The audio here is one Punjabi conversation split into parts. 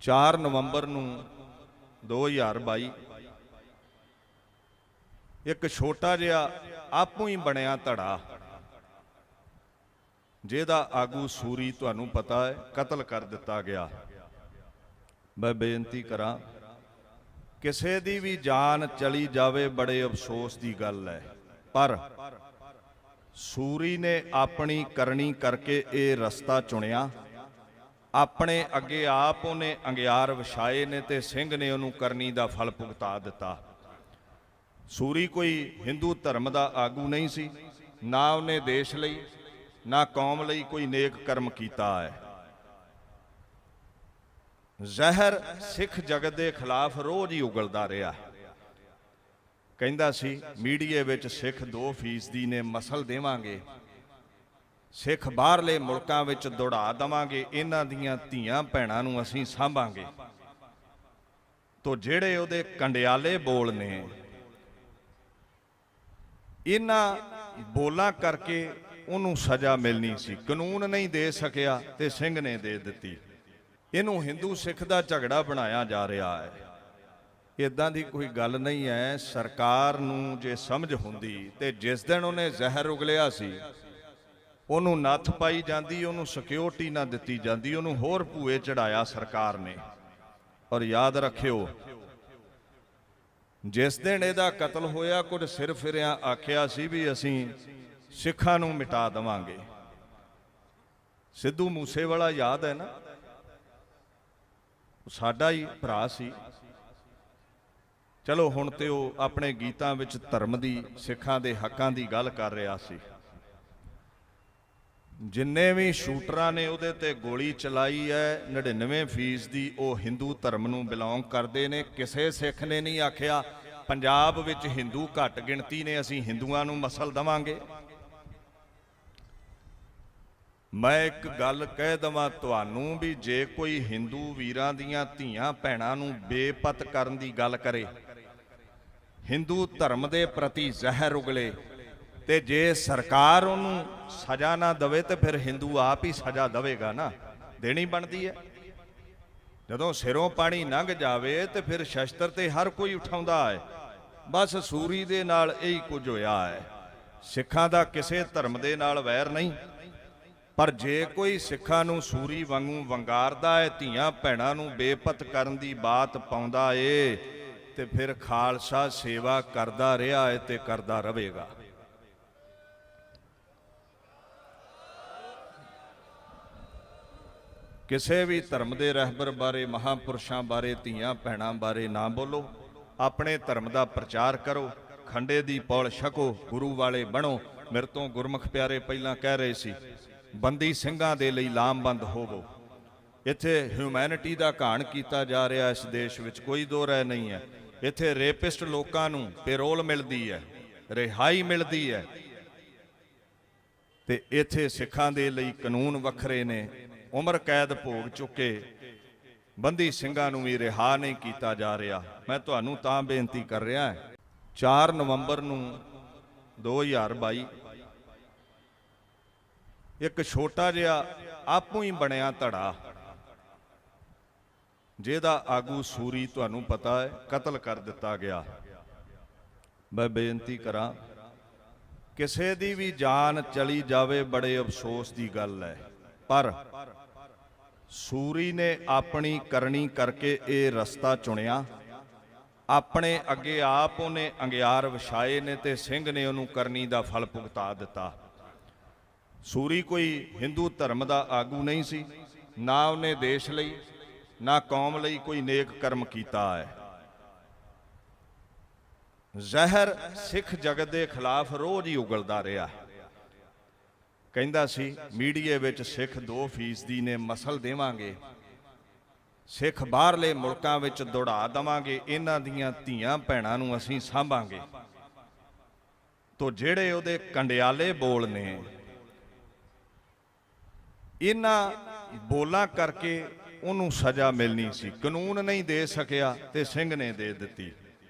4 ਨਵੰਬਰ ਨੂੰ 2022 ਇੱਕ ਛੋਟਾ ਜਿਹਾ ਆਪੂ ਹੀ ਬਣਿਆ ਧੜਾ ਜਿਹਦਾ ਆਗੂ ਸੂਰੀ ਤੁਹਾਨੂੰ ਪਤਾ ਹੈ ਕਤਲ ਕਰ ਦਿੱਤਾ ਗਿਆ। ਮੈਂ ਬੇਨਤੀ ਕਰਾਂ, ਕਿਸੇ ਦੀ ਵੀ ਜਾਨ ਚਲੀ ਜਾਵੇ ਬੜੇ ਅਫਸੋਸ ਦੀ ਗੱਲ ਹੈ, ਪਰ ਸੂਰੀ ਨੇ ਆਪਣੀ ਕਰਨੀ ਕਰਕੇ ਇਹ ਰਸਤਾ ਚੁਣਿਆ। ਆਪਣੇ ਅੱਗੇ ਆਪ ਉਹਨੇ ਅੰਗਿਆਰ ਵਿਛਾਏ ਨੇ ਤੇ ਸਿੰਘ ਨੇ ਉਹਨੂੰ ਕਰਨੀ ਦਾ ਫਲ ਭੁਗਤਾ ਦਿੱਤਾ। ਸੂਰੀ ਕੋਈ ਹਿੰਦੂ ਧਰਮ ਦਾ ਆਗੂ ਨਹੀਂ ਸੀ, ਨਾ ਉਹਨੇ ਦੇਸ਼ ਲਈ ਨਾ ਕੌਮ ਲਈ ਕੋਈ ਨੇਕ ਕਰਮ ਕੀਤਾ ਹੈ। ਜ਼ਹਿਰ ਸਿੱਖ ਜਗਤ ਦੇ ਖਿਲਾਫ ਰੋਜ਼ ਹੀ ਉਗਲਦਾ ਰਿਹਾ। ਕਹਿੰਦਾ ਸੀ ਮੀਡੀਏ ਵਿੱਚ ਸਿੱਖ 2% ਨੇ ਮਸਲ ਦੇਵਾਂਗੇ, ਸਿੱਖ ਬਾਹਰਲੇ ਮੁਲਕਾਂ ਵਿੱਚ ਦੌੜਾ ਦੇਵਾਂਗੇ, ਇਹਨਾਂ ਦੀਆਂ ਧੀਆਂ ਭੈਣਾਂ ਨੂੰ ਅਸੀਂ ਸਾਂਭਾਂਗੇ। ਤੋ ਜਿਹੜੇ ਉਹਦੇ ਕੰਡਿਆਲੇ ਬੋਲ ਨੇ, ਇਹਨਾਂ ਬੋਲਾਂ ਕਰਕੇ ਉਹਨੂੰ ਸਜ਼ਾ ਮਿਲਣੀ ਸੀ। ਕਾਨੂੰਨ ਨਹੀਂ ਦੇ ਸਕਿਆ ਤੇ ਸਿੰਘ ਨੇ ਦੇ ਦਿੱਤੀ। ਇਹਨੂੰ ਹਿੰਦੂ ਸਿੱਖ ਦਾ ਝਗੜਾ ਬਣਾਇਆ ਜਾ ਰਿਹਾ ਹੈ। ਇਦਾਂ ਦੀ ਕੋਈ ਗੱਲ ਨਹੀਂ ਹੈ। ਸਰਕਾਰ ਨੂੰ ਜੇ ਸਮਝ ਹੁੰਦੀ ਤੇ ਜਿਸ ਦਿਨ ਉਹਨੇ ਜ਼ਹਿਰ ਉਗਲਿਆ ਸੀ ਉਹਨੂੰ ਨੱਥ ਪਾਈ ਜਾਂਦੀ, ਉਹਨੂੰ ਸਿਕਿਉਰਿਟੀ ਨਾ ਦਿੱਤੀ ਜਾਂਦੀ, ਉਹਨੂੰ ਹੋਰ ਭੂਏ ਚੜਾਇਆ ਸਰਕਾਰ ਨੇ। ਔਰ ਯਾਦ ਰੱਖਿਓ, ਜਿਸ ਦਿਨ ਇਹਦਾ ਕਤਲ ਹੋਇਆ ਕੁਝ ਸਿਰ ਫਿਰਿਆਂ ਆਖਿਆ ਸੀ ਵੀ ਅਸੀਂ ਸਿੱਖਾਂ ਨੂੰ ਮਿਟਾ ਦੇਵਾਂਗੇ। ਸਿੱਧੂ ਮੂਸੇਵਾਲਾ ਯਾਦ ਹੈ ਨਾ, ਸਾਡਾ ਹੀ ਭਰਾ ਸੀ। ਚਲੋ ਹੁਣ ਤੇ ਉਹ ਆਪਣੇ ਗੀਤਾਂ ਵਿੱਚ ਧਰਮ ਦੀ, ਸਿੱਖਾਂ ਦੇ ਹੱਕਾਂ ਦੀ ਗੱਲ ਕਰ ਰਿਹਾ ਸੀ। ਜਿੰਨੇ ਵੀ ਸ਼ੂਟਰਾਂ ਨੇ ਉਹਦੇ ਤੇ ਗੋਲੀ ਚਲਾਈ ਹੈ 99% ਉਹ ਹਿੰਦੂ ਧਰਮ ਨੂੰ ਬਿਲੋਂਗ ਕਰਦੇ ਨੇ। ਕਿਸੇ ਸਿੱਖ ਨੇ ਨਹੀਂ ਆਖਿਆ ਪੰਜਾਬ ਵਿੱਚ ਹਿੰਦੂ ਘੱਟ ਗਿਣਤੀ ਨੇ, ਅਸੀਂ ਹਿੰਦੂਆਂ ਨੂੰ ਮਸਲ ਦੇਵਾਂਗੇ। ਮੈਂ ਇੱਕ ਗੱਲ ਕਹਿ ਦੇਵਾਂ ਤੁਹਾਨੂੰ ਵੀ ਜੇ ਕੋਈ ਹਿੰਦੂ ਵੀਰਾਂ ਦੀਆਂ ਧੀਆਂ ਭੈਣਾਂ ਨੂੰ ਬੇਪਤ ਕਰਨ ਦੀ ਗੱਲ ਕਰੇ, ਹਿੰਦੂ ਧਰਮ ਦੇ ਪ੍ਰਤੀ ਜ਼ਹਿਰ ਉਗਲੇ, ਤੇ ਜੇ ਸਰਕਾਰ ਉਹਨੂੰ ਸਜ਼ਾ ਨਾ ਦੇਵੇ ਤੇ ਫਿਰ ਹਿੰਦੂ ਆਪ ਹੀ ਸਜ਼ਾ ਦੇਵੇਗਾ ਨਾ, ਦੇਣੀ ਬਣਦੀ ਹੈ। ਜਦੋਂ ਸਿਰੋਂ ਪਾਣੀ ਲੰਘ ਜਾਵੇ ਤੇ ਫਿਰ ਸ਼ਸਤਰ ਤੇ ਹਰ ਕੋਈ ਉਠਾਉਂਦਾ ਹੈ। ਬਸ ਸੂਰੀ ਦੇ ਨਾਲ ਇਹੀ ਕੁਝ ਹੋਇਆ ਹੈ। ਸਿੱਖਾਂ ਦਾ ਕਿਸੇ ਧਰਮ ਦੇ ਨਾਲ ਵੈਰ ਨਹੀਂ, ਪਰ ਜੇ ਕੋਈ ਸਿੱਖਾਂ ਨੂੰ ਸੂਰੀ ਵਾਂਗੂ ਵੰਗਾਰਦਾ ਹੈ, ਧੀਆਂ ਭੈਣਾਂ ਨੂੰ ਬੇਪਤ ਕਰਨ ਦੀ ਬਾਤ ਪਾਉਂਦਾ ਏ, ਤੇ ਫਿਰ ਖਾਲਸਾ ਸੇਵਾ ਕਰਦਾ ਰਿਹਾ ਹੈ ਤੇ ਕਰਦਾ ਰਹੇਗਾ। ਕਿਸੇ ਵੀ ਧਰਮ ਦੇ ਰਹਿਬਰ ਬਾਰੇ, ਮਹਾਂਪੁਰਸ਼ਾਂ ਬਾਰੇ, ਧੀਆਂ ਭੈਣਾਂ ਬਾਰੇ ਨਾ ਬੋਲੋ। ਆਪਣੇ ਧਰਮ ਦਾ ਪ੍ਰਚਾਰ ਕਰੋ, ਖੰਡੇ ਦੀ ਪੌਲ ਛਕੋ, ਗੁਰੂ ਵਾਲੇ ਬਣੋ। ਮੇਰੇ ਤੋਂ ਗੁਰਮੁਖ ਪਿਆਰੇ ਪਹਿਲਾਂ ਕਹਿ ਰਹੇ ਸੀ ਬੰਦੀ ਸਿੰਘਾਂ ਦੇ ਲਈ ਲਾਮਬੰਦ ਹੋਵੋ। ਇੱਥੇ ਹਿਊਮੈਨਿਟੀ ਦਾ ਘਾਣ ਕੀਤਾ ਜਾ ਰਿਹਾ ਇਸ ਦੇਸ਼ ਵਿੱਚ, ਕੋਈ ਦੋ ਰਾਏ ਨਹੀਂ ਹੈ। ਇੱਥੇ ਰੇਪਿਸਟ ਲੋਕਾਂ ਨੂੰ ਪੈਰੋਲ ਮਿਲਦੀ ਹੈ, ਰਿਹਾਈ ਮਿਲਦੀ ਹੈ, ਤੇ ਇੱਥੇ ਸਿੱਖਾਂ ਦੇ ਲਈ ਕਾਨੂੰਨ ਵੱਖਰੇ ਨੇ। ਉਮਰ ਕੈਦ ਭੋਗ ਚੁੱਕੇ ਬੰਦੀ ਸਿੰਘਾਂ ਨੂੰ ਵੀ ਰਿਹਾ ਨਹੀਂ ਕੀਤਾ ਜਾ ਰਿਹਾ। ਮੈਂ ਤੁਹਾਨੂੰ ਤਾਂ ਬੇਨਤੀ ਕਰ ਰਿਹਾ 4 ਨਵੰਬਰ ਨੂੰ 2022 ਇੱਕ ਛੋਟਾ ਜਿਹਾ ਆਪੂ ਹੀ ਬਣਿਆ ਧੜਾ ਜਿਹਦਾ ਆਗੂ ਸੂਰੀ ਤੁਹਾਨੂੰ ਪਤਾ ਹੈ ਕਤਲ ਕਰ ਦਿੱਤਾ ਗਿਆ। ਮੈਂ ਬੇਨਤੀ ਕਰਾਂ, ਕਿਸੇ ਦੀ ਵੀ ਜਾਨ ਚਲੀ ਜਾਵੇ ਬੜੇ ਅਫਸੋਸ ਦੀ ਗੱਲ ਹੈ, ਪਰ ਸੂਰੀ ਨੇ ਆਪਣੀ ਕਰਨੀ ਕਰਕੇ ਇਹ ਰਸਤਾ ਚੁਣਿਆ। ਆਪਣੇ ਅੱਗੇ ਆਪ ਉਹਨੇ ਅੰਗਿਆਰ ਵਿਛਾਏ ਨੇ ਤੇ ਸਿੰਘ ਨੇ ਉਹਨੂੰ ਕਰਨੀ ਦਾ ਫਲ ਭੁਗਤਾ ਦਿੱਤਾ। ਸੂਰੀ ਕੋਈ ਹਿੰਦੂ ਧਰਮ ਦਾ ਆਗੂ ਨਹੀਂ ਸੀ, ਨਾ ਉਹਨੇ ਦੇਸ਼ ਲਈ ਨਾ ਕੌਮ ਲਈ ਕੋਈ ਨੇਕ ਕਰਮ ਕੀਤਾ ਹੈ। ਜ਼ਹਿਰ ਸਿੱਖ ਜਗਤ ਦੇ ਖਿਲਾਫ ਰੋਜ਼ ਹੀ ਉਗਲਦਾ ਰਿਹਾ। ਕਹਿੰਦਾ ਸੀ ਮੀਡੀਏ ਵਿੱਚ ਸਿੱਖ 2% ਨੇ ਮਸਲ ਦੇਵਾਂਗੇ, ਸਿੱਖ ਬਾਹਰਲੇ ਮੁਲਕਾਂ ਵਿੱਚ ਦੌੜਾ ਦੇਵਾਂਗੇ, ਇਹਨਾਂ ਦੀਆਂ ਧੀਆਂ ਭੈਣਾਂ ਨੂੰ ਅਸੀਂ ਸਾਂਭਾਂਗੇ। ਤੋ ਜਿਹੜੇ ਉਹਦੇ ਕੰਡਿਆਲੇ ਬੋਲ ਨੇ, ਇਹਨਾਂ ਬੋਲਾਂ ਕਰਕੇ ਉਹਨੂੰ ਸਜ਼ਾ ਮਿਲਣੀ ਸੀ। ਕਾਨੂੰਨ ਨਹੀਂ ਦੇ ਸਕਿਆ ਤੇ ਸਿੰਘ ਨੇ ਦੇ ਦਿੱਤੀ।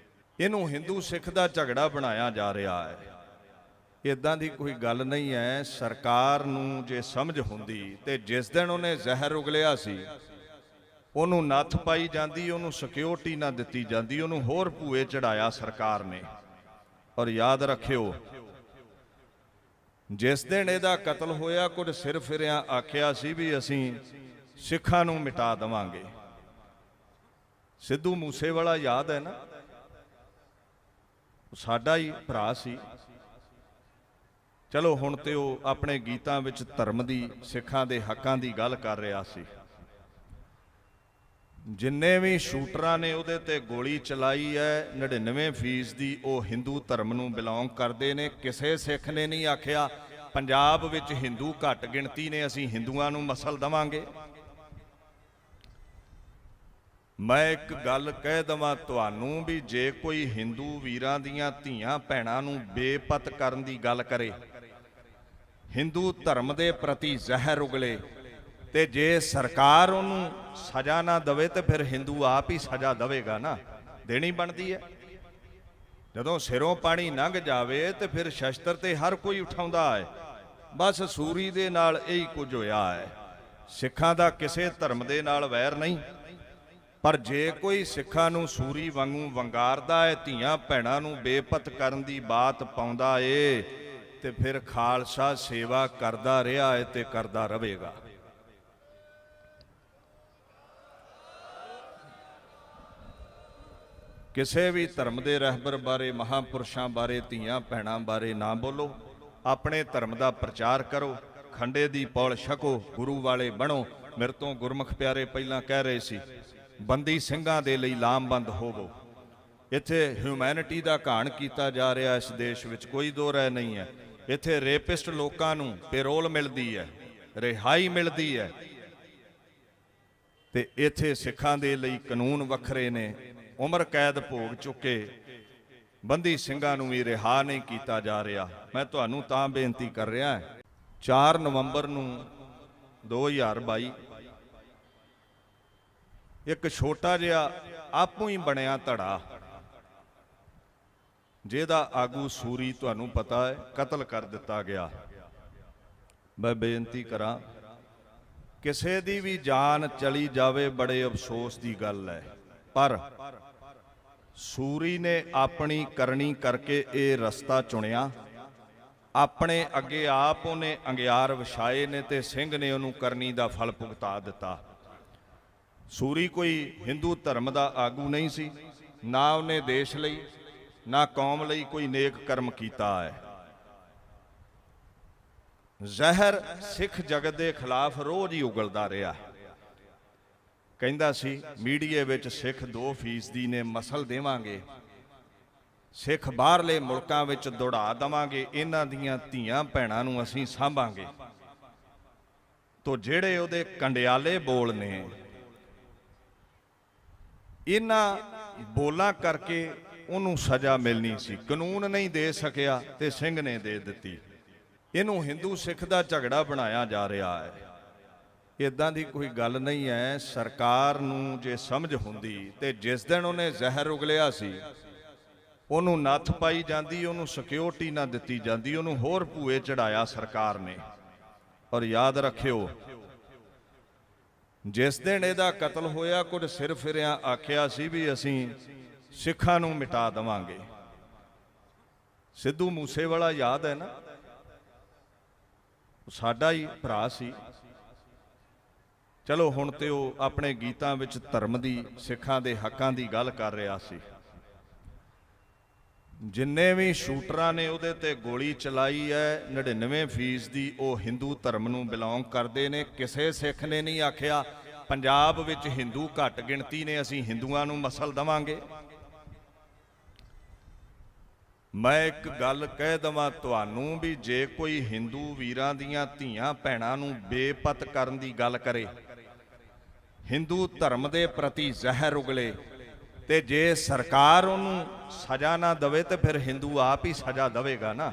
ਇਹਨੂੰ ਹਿੰਦੂ ਸਿੱਖ ਦਾ ਝਗੜਾ ਬਣਾਇਆ ਜਾ ਰਿਹਾ ਹੈ। ਇਦਾਂ ਦੀ ਕੋਈ ਗੱਲ ਨਹੀਂ ਹੈ। ਸਰਕਾਰ ਨੂੰ ਜੇ ਸਮਝ ਹੁੰਦੀ ਤੇ ਜਿਸ ਦਿਨ ਉਹਨੇ ਜ਼ਹਿਰ ਉਗਲਿਆ ਸੀ ਉਹਨੂੰ ਨੱਥ ਪਾਈ ਜਾਂਦੀ, ਉਹਨੂੰ ਸਿਕਿਉਰਿਟੀ ਨਾ ਦਿੱਤੀ ਜਾਂਦੀ, ਉਹਨੂੰ ਹੋਰ ਭੂਏ ਚੜਾਇਆ ਸਰਕਾਰ ਨੇ। ਔਰ ਯਾਦ ਰੱਖਿਓ, ਜਿਸ ਦਿਨ ਇਹਦਾ ਕਤਲ ਹੋਇਆ, ਕੁਝ ਸਿਰ ਫਿਰਿਆਂ ਆਖਿਆ ਸੀ ਵੀ ਅਸੀਂ ਸਿੱਖਾਂ ਨੂੰ ਮਿਟਾ ਦੇਵਾਂਗੇ। ਸਿੱਧੂ ਮੂਸੇਵਾਲਾ ਯਾਦ ਹੈ ਨਾ, ਸਾਡਾ ਹੀ ਭਰਾ ਸੀ। ਚਲੋ ਹੁਣ ਤੇ ਉਹ ਆਪਣੇ ਗੀਤਾਂ ਵਿੱਚ ਧਰਮ ਦੀ, ਸਿੱਖਾਂ ਦੇ ਹੱਕਾਂ ਦੀ ਗੱਲ ਕਰ ਰਿਹਾ ਸੀ। ਜਿੰਨੇ ਵੀ ਸ਼ੂਟਰਾਂ ਨੇ ਉਹਦੇ ਤੇ ਗੋਲੀ ਚਲਾਈ ਹੈ, 99% ਦੀ ਉਹ ਹਿੰਦੂ ਧਰਮ ਨੂੰ ਬਿਲੋਂਗ ਕਰਦੇ ਨੇ। ਕਿਸੇ ਸਿੱਖ ਨੇ ਨਹੀਂ ਆਖਿਆ ਪੰਜਾਬ ਵਿੱਚ ਹਿੰਦੂ ਘੱਟ ਗਿਣਤੀ ਨੇ, ਅਸੀਂ ਹਿੰਦੂਆਂ ਨੂੰ ਮਸਲ ਦੇਵਾਂਗੇ। ਮੈਂ ਇੱਕ ਗੱਲ ਕਹਿ ਦਵਾਂ ਤੁਹਾਨੂੰ ਵੀ ਜੇ ਕੋਈ ਹਿੰਦੂ ਵੀਰਾਂ ਦੀਆਂ ਧੀਆਂ ਭੈਣਾਂ ਨੂੰ ਬੇਪਤ ਕਰਨ ਦੀ ਗੱਲ ਕਰੇ, ਹਿੰਦੂ ਧਰਮ ਦੇ ਪ੍ਰਤੀ ਜ਼ਹਿਰ ਉਗਲੇ, ਤੇ ਜੇ ਸਰਕਾਰ ਉਹਨੂੰ ਸਜ਼ਾ ਨਾ ਦੇਵੇ ਤੇ ਫਿਰ ਹਿੰਦੂ ਆਪ ਹੀ ਸਜ਼ਾ ਦੇਵੇਗਾ ਨਾ, ਦੇਣੀ ਬਣਦੀ ਹੈ। ਜਦੋਂ ਸਿਰੋਂ ਪਾਣੀ ਲੰਘ ਜਾਵੇ ਤੇ ਫਿਰ ਸ਼ਸਤਰ ਤੇ ਹਰ ਕੋਈ ਉਠਾਉਂਦਾ ਹੈ। ਬਸ ਸੂਰੀ ਦੇ ਨਾਲ ਇਹੀ ਕੁਝ ਹੋਇਆ ਹੈ। ਸਿੱਖਾਂ ਦਾ ਕਿਸੇ ਧਰਮ ਦੇ ਨਾਲ ਵੈਰ ਨਹੀਂ, ਪਰ ਜੇ ਕੋਈ ਸਿੱਖਾਂ ਨੂੰ ਸੂਰੀ ਵਾਂਗੂ ਵੰਗਾਰਦਾ ਹੈ, ਧੀਆਂ ਭੈਣਾਂ ਨੂੰ ਬੇਪਤ ਕਰਨ ਦੀ ਬਾਤ ਪਾਉਂਦਾ ਏ, ਤੇ ਫਿਰ ਖਾਲਸਾ ਸੇਵਾ ਕਰਦਾ ਰਿਹਾ ਹੈ ਤੇ ਕਰਦਾ ਰਹੇਗਾ। ਕਿਸੇ ਵੀ ਧਰਮ ਦੇ ਰਹਿਬਰ ਬਾਰੇ, ਮਹਾਂਪੁਰਸ਼ਾਂ ਬਾਰੇ, ਧੀਆਂ ਭੈਣਾਂ ਬਾਰੇ ਨਾ ਬੋਲੋ। ਆਪਣੇ ਧਰਮ ਦਾ ਪ੍ਰਚਾਰ ਕਰੋ, ਖੰਡੇ ਦੀ ਪੌਲ ਛਕੋ, ਗੁਰੂ ਵਾਲੇ ਬਣੋ। ਮੇਰੇ ਤੋਂ ਗੁਰਮੁਖ ਪਿਆਰੇ ਪਹਿਲਾਂ ਕਹਿ ਰਹੇ ਸੀ, ਬੰਦੀ ਸਿੰਘਾਂ ਦੇ ਲਈ ਲਾਮਬੰਦ ਹੋਵੋ। ਇੱਥੇ ਹਿਊਮੈਨਿਟੀ ਦਾ ਘਾਣ ਕੀਤਾ ਜਾ ਰਿਹਾ ਇਸ ਦੇਸ਼ ਵਿੱਚ, ਕੋਈ ਦੋ ਰਾਏ ਨਹੀਂ ਹੈ। ਇੱਥੇ ਰੇਪਿਸਟ ਲੋਕਾਂ ਨੂੰ ਪੈਰੋਲ ਮਿਲਦੀ ਹੈ, ਰਿਹਾਈ ਮਿਲਦੀ ਹੈ, ਤੇ ਇੱਥੇ ਸਿੱਖਾਂ ਦੇ ਲਈ ਕਾਨੂੰਨ ਵੱਖਰੇ ਨੇ। ਉਮਰ ਕੈਦ ਭੋਗ ਚੁੱਕੇ ਬੰਦੀ ਸਿੰਘਾਂ ਨੂੰ ਵੀ ਰਿਹਾ ਨਹੀਂ ਕੀਤਾ ਜਾ ਰਿਹਾ। ਮੈਂ ਤੁਹਾਨੂੰ ਤਾਂ ਬੇਨਤੀ ਕਰ ਰਿਹਾ, 4 ਨਵੰਬਰ ਨੂੰ 2022 ਇੱਕ ਛੋਟਾ ਜਿਹਾ ਆਪੂ ਹੀ ਬਣਿਆ ਧੜਾ, ਜਿਹਦਾ ਆਗੂ ਸੂਰੀ ਤੁਹਾਨੂੰ ਪਤਾ ਹੈ ਕਤਲ ਕਰ ਦਿੱਤਾ ਗਿਆ। ਮੈਂ ਬੇਨਤੀ ਕਰਾਂ, ਕਿਸੇ ਦੀ ਵੀ ਜਾਨ ਚਲੀ ਜਾਵੇ ਬੜੇ ਅਫਸੋਸ ਦੀ ਗੱਲ ਹੈ, ਪਰ ਸੂਰੀ ਨੇ ਆਪਣੀ ਕਰਨੀ ਕਰਕੇ ਇਹ ਰਸਤਾ ਚੁਣਿਆ। ਆਪਣੇ ਅੱਗੇ ਆਪ ਉਹਨੇ ਅੰਗਿਆਰ ਵਿਛਾਏ ਨੇ ਤੇ ਸਿੰਘ ਨੇ ਉਹਨੂੰ ਕਰਨੀ ਦਾ ਫਲ ਭੁਗਤਾ ਦਿੱਤਾ। ਸੂਰੀ ਕੋਈ ਹਿੰਦੂ ਧਰਮ ਦਾ ਆਗੂ ਨਹੀਂ ਸੀ, ਨਾ ਉਹਨੇ ਦੇਸ਼ ਲਈ ਨਾ ਕੌਮ ਲਈ ਕੋਈ ਨੇਕ ਕਰਮ ਕੀਤਾ ਹੈ। ਜ਼ਹਿਰ ਸਿੱਖ ਜਗਤ ਦੇ ਖਿਲਾਫ ਰੋਜ਼ ਹੀ ਉਗਲਦਾ ਰਿਹਾ। ਕਹਿੰਦਾ ਸੀ ਮੀਡੀਏ ਵਿੱਚ ਸਿੱਖ 2% ਨੇ, ਮਸਲ ਦੇਵਾਂਗੇ, ਸਿੱਖ ਬਾਹਰਲੇ ਮੁਲਕਾਂ ਵਿੱਚ ਦੌੜਾ ਦੇਵਾਂਗੇ, ਇਹਨਾਂ ਦੀਆਂ ਧੀਆਂ ਭੈਣਾਂ ਨੂੰ ਅਸੀਂ ਸਾਂਭਾਂਗੇ। ਤੋ ਜਿਹੜੇ ਉਹਦੇ ਕੰਡਿਆਲੇ ਬੋਲ ਨੇ, ਇਹਨਾਂ ਬੋਲਾਂ ਕਰਕੇ ਉਹਨੂੰ ਸਜ਼ਾ ਮਿਲਣੀ ਸੀ। ਕਾਨੂੰਨ ਨਹੀਂ ਦੇ ਸਕਿਆ ਤੇ ਸਿੰਘ ਨੇ ਦੇ ਦਿੱਤੀ। ਇਹਨੂੰ ਹਿੰਦੂ ਸਿੱਖ ਦਾ ਝਗੜਾ ਬਣਾਇਆ ਜਾ ਰਿਹਾ ਹੈ। ਇਦਾਂ ਦੀ ਕੋਈ ਗੱਲ ਨਹੀਂ ਹੈ। ਸਰਕਾਰ ਨੂੰ ਜੇ ਸਮਝ ਹੁੰਦੀ ਤੇ ਜਿਸ ਦਿਨ ਉਹਨੇ ਜ਼ਹਿਰ ਉਗਲਿਆ ਸੀ, ਉਹਨੂੰ ਨੱਥ ਪਾਈ ਜਾਂਦੀ, ਉਹਨੂੰ ਸਿਕਿਉਰਿਟੀ ਨਾ ਦਿੱਤੀ ਜਾਂਦੀ, ਉਹਨੂੰ ਹੋਰ ਭੂਏ ਚੜਾਇਆ ਸਰਕਾਰ ਨੇ। ਔਰ ਯਾਦ ਰੱਖਿਓ, ਜਿਸ ਦਿਨ ਇਹਦਾ ਕਤਲ ਹੋਇਆ, ਕੁਝ ਸਿਰ ਫਿਰਿਆਂ ਆਖਿਆ ਸੀ ਵੀ ਅਸੀਂ ਸਿੱਖਾਂ ਨੂੰ ਮਿਟਾ ਦੇਵਾਂਗੇ। ਸਿੱਧੂ ਮੂਸੇਵਾਲਾ ਯਾਦ ਹੈ ਨਾ, ਸਾਡਾ ਹੀ ਭਰਾ ਸੀ। ਚਲੋ ਹੁਣ ਤੇ ਉਹ ਆਪਣੇ ਗੀਤਾਂ ਵਿੱਚ ਧਰਮ ਦੀ, ਸਿੱਖਾਂ ਦੇ ਹੱਕਾਂ ਦੀ ਗੱਲ ਕਰ ਰਿਹਾ ਸੀ। ਜਿੰਨੇ ਵੀ ਸ਼ੂਟਰਾਂ ਨੇ ਉਹਦੇ ਤੇ ਗੋਲੀ ਚਲਾਈ ਹੈ, 99% ਦੀ ਉਹ ਹਿੰਦੂ ਧਰਮ ਨੂੰ ਬਿਲੋਂਗ ਕਰਦੇ ਨੇ। ਕਿਸੇ ਸਿੱਖ ਨੇ ਨਹੀਂ ਆਖਿਆ ਪੰਜਾਬ ਵਿੱਚ ਹਿੰਦੂ ਘੱਟ ਗਿਣਤੀ ਨੇ, ਅਸੀਂ ਹਿੰਦੂਆਂ ਨੂੰ ਮਸਲ ਦੇਵਾਂਗੇ। ਮੈਂ ਇੱਕ ਗੱਲ ਕਹਿ ਦਵਾਂ ਤੁਹਾਨੂੰ ਵੀ ਜੇ ਕੋਈ ਹਿੰਦੂ ਵੀਰਾਂ ਦੀਆਂ ਧੀਆਂ ਭੈਣਾਂ ਨੂੰ ਬੇਪਤ ਕਰਨ ਦੀ ਗੱਲ ਕਰੇ, ਹਿੰਦੂ ਧਰਮ ਦੇ ਪ੍ਰਤੀ ਜ਼ਹਿਰ ਉਗਲੇ, ਤੇ ਜੇ ਸਰਕਾਰ ਉਹਨੂੰ ਸਜ਼ਾ ਨਾ ਦੇਵੇ ਤੇ ਫਿਰ ਹਿੰਦੂ ਆਪ ਹੀ ਸਜ਼ਾ ਦੇਵੇਗਾ ਨਾ,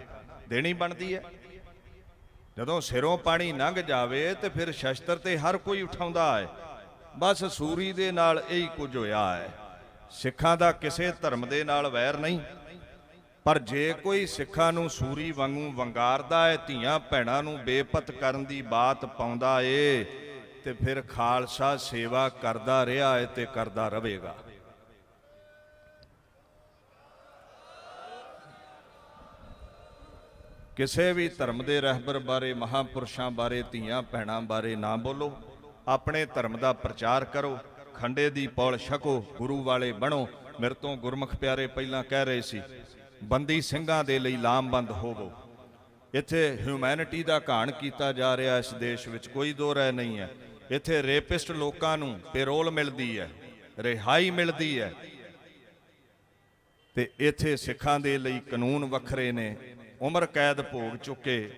ਦੇਣੀ ਬਣਦੀ ਹੈ। ਜਦੋਂ ਸਿਰੋਂ ਪਾਣੀ ਲੰਘ ਜਾਵੇ ਤੇ ਫਿਰ ਸ਼ਸਤਰ ਤੇ ਹਰ ਕੋਈ ਉਠਾਉਂਦਾ ਹੈ। ਬਸ ਸੂਰੀ ਦੇ ਨਾਲ ਇਹੀ ਕੁਝ ਹੋਇਆ ਹੈ। ਸਿੱਖਾਂ ਦਾ ਕਿਸੇ ਧਰਮ ਦੇ ਨਾਲ ਵੈਰ ਨਹੀਂ, ਪਰ ਜੇ ਕੋਈ ਸਿੱਖਾਂ ਨੂੰ ਸੂਰੀ ਵਾਂਗੂ ਵੰਗਾਰਦਾ ਹੈ, ਧੀਆਂ ਭੈਣਾਂ ਨੂੰ ਬੇਪਤ ਕਰਨ ਦੀ ਬਾਤ ਪਾਉਂਦਾ ਏ, ਤੇ ਫਿਰ ਖਾਲਸਾ ਸੇਵਾ ਕਰਦਾ ਰਿਹਾ ਹੈ ਤੇ ਕਰਦਾ ਰਹੇਗਾ। ਕਿਸੇ ਵੀ ਧਰਮ ਦੇ ਰਹਿਬਰ ਬਾਰੇ, ਮਹਾਂਪੁਰਸ਼ਾਂ ਬਾਰੇ, ਧੀਆਂ ਭੈਣਾਂ ਬਾਰੇ ਨਾ ਬੋਲੋ। ਆਪਣੇ ਧਰਮ ਦਾ ਪ੍ਰਚਾਰ ਕਰੋ, ਖੰਡੇ ਦੀ ਪੌਲ ਛਕੋ, ਗੁਰੂ ਵਾਲੇ ਬਣੋ। ਮੇਰੇ ਤੋਂ ਗੁਰਮੁਖ ਪਿਆਰੇ ਪਹਿਲਾਂ ਕਹਿ ਰਹੇ ਸੀ, ਬੰਦੀ ਸਿੰਘਾਂ ਦੇ ਲਈ ਲਾਮਬੰਦ ਹੋਵੋ। ਇੱਥੇ ਹਿਊਮੈਨਿਟੀ ਦਾ ਘਾਣ ਕੀਤਾ ਜਾ ਰਿਹਾ ਇਸ ਦੇਸ਼ ਵਿੱਚ, ਕੋਈ ਦੋ ਰਾਏ ਨਹੀਂ ਹੈ। ਇੱਥੇ ਰੇਪਿਸਟ ਲੋਕਾਂ ਨੂੰ ਪੈਰੋਲ ਮਿਲਦੀ ਹੈ, ਰਿਹਾਈ ਮਿਲਦੀ ਹੈ, ਤੇ ਇੱਥੇ ਸਿੱਖਾਂ ਦੇ ਲਈ ਕਾਨੂੰਨ ਵੱਖਰੇ ਨੇ। ਉਮਰ ਕੈਦ ਭੋਗ ਚੁੱਕੇ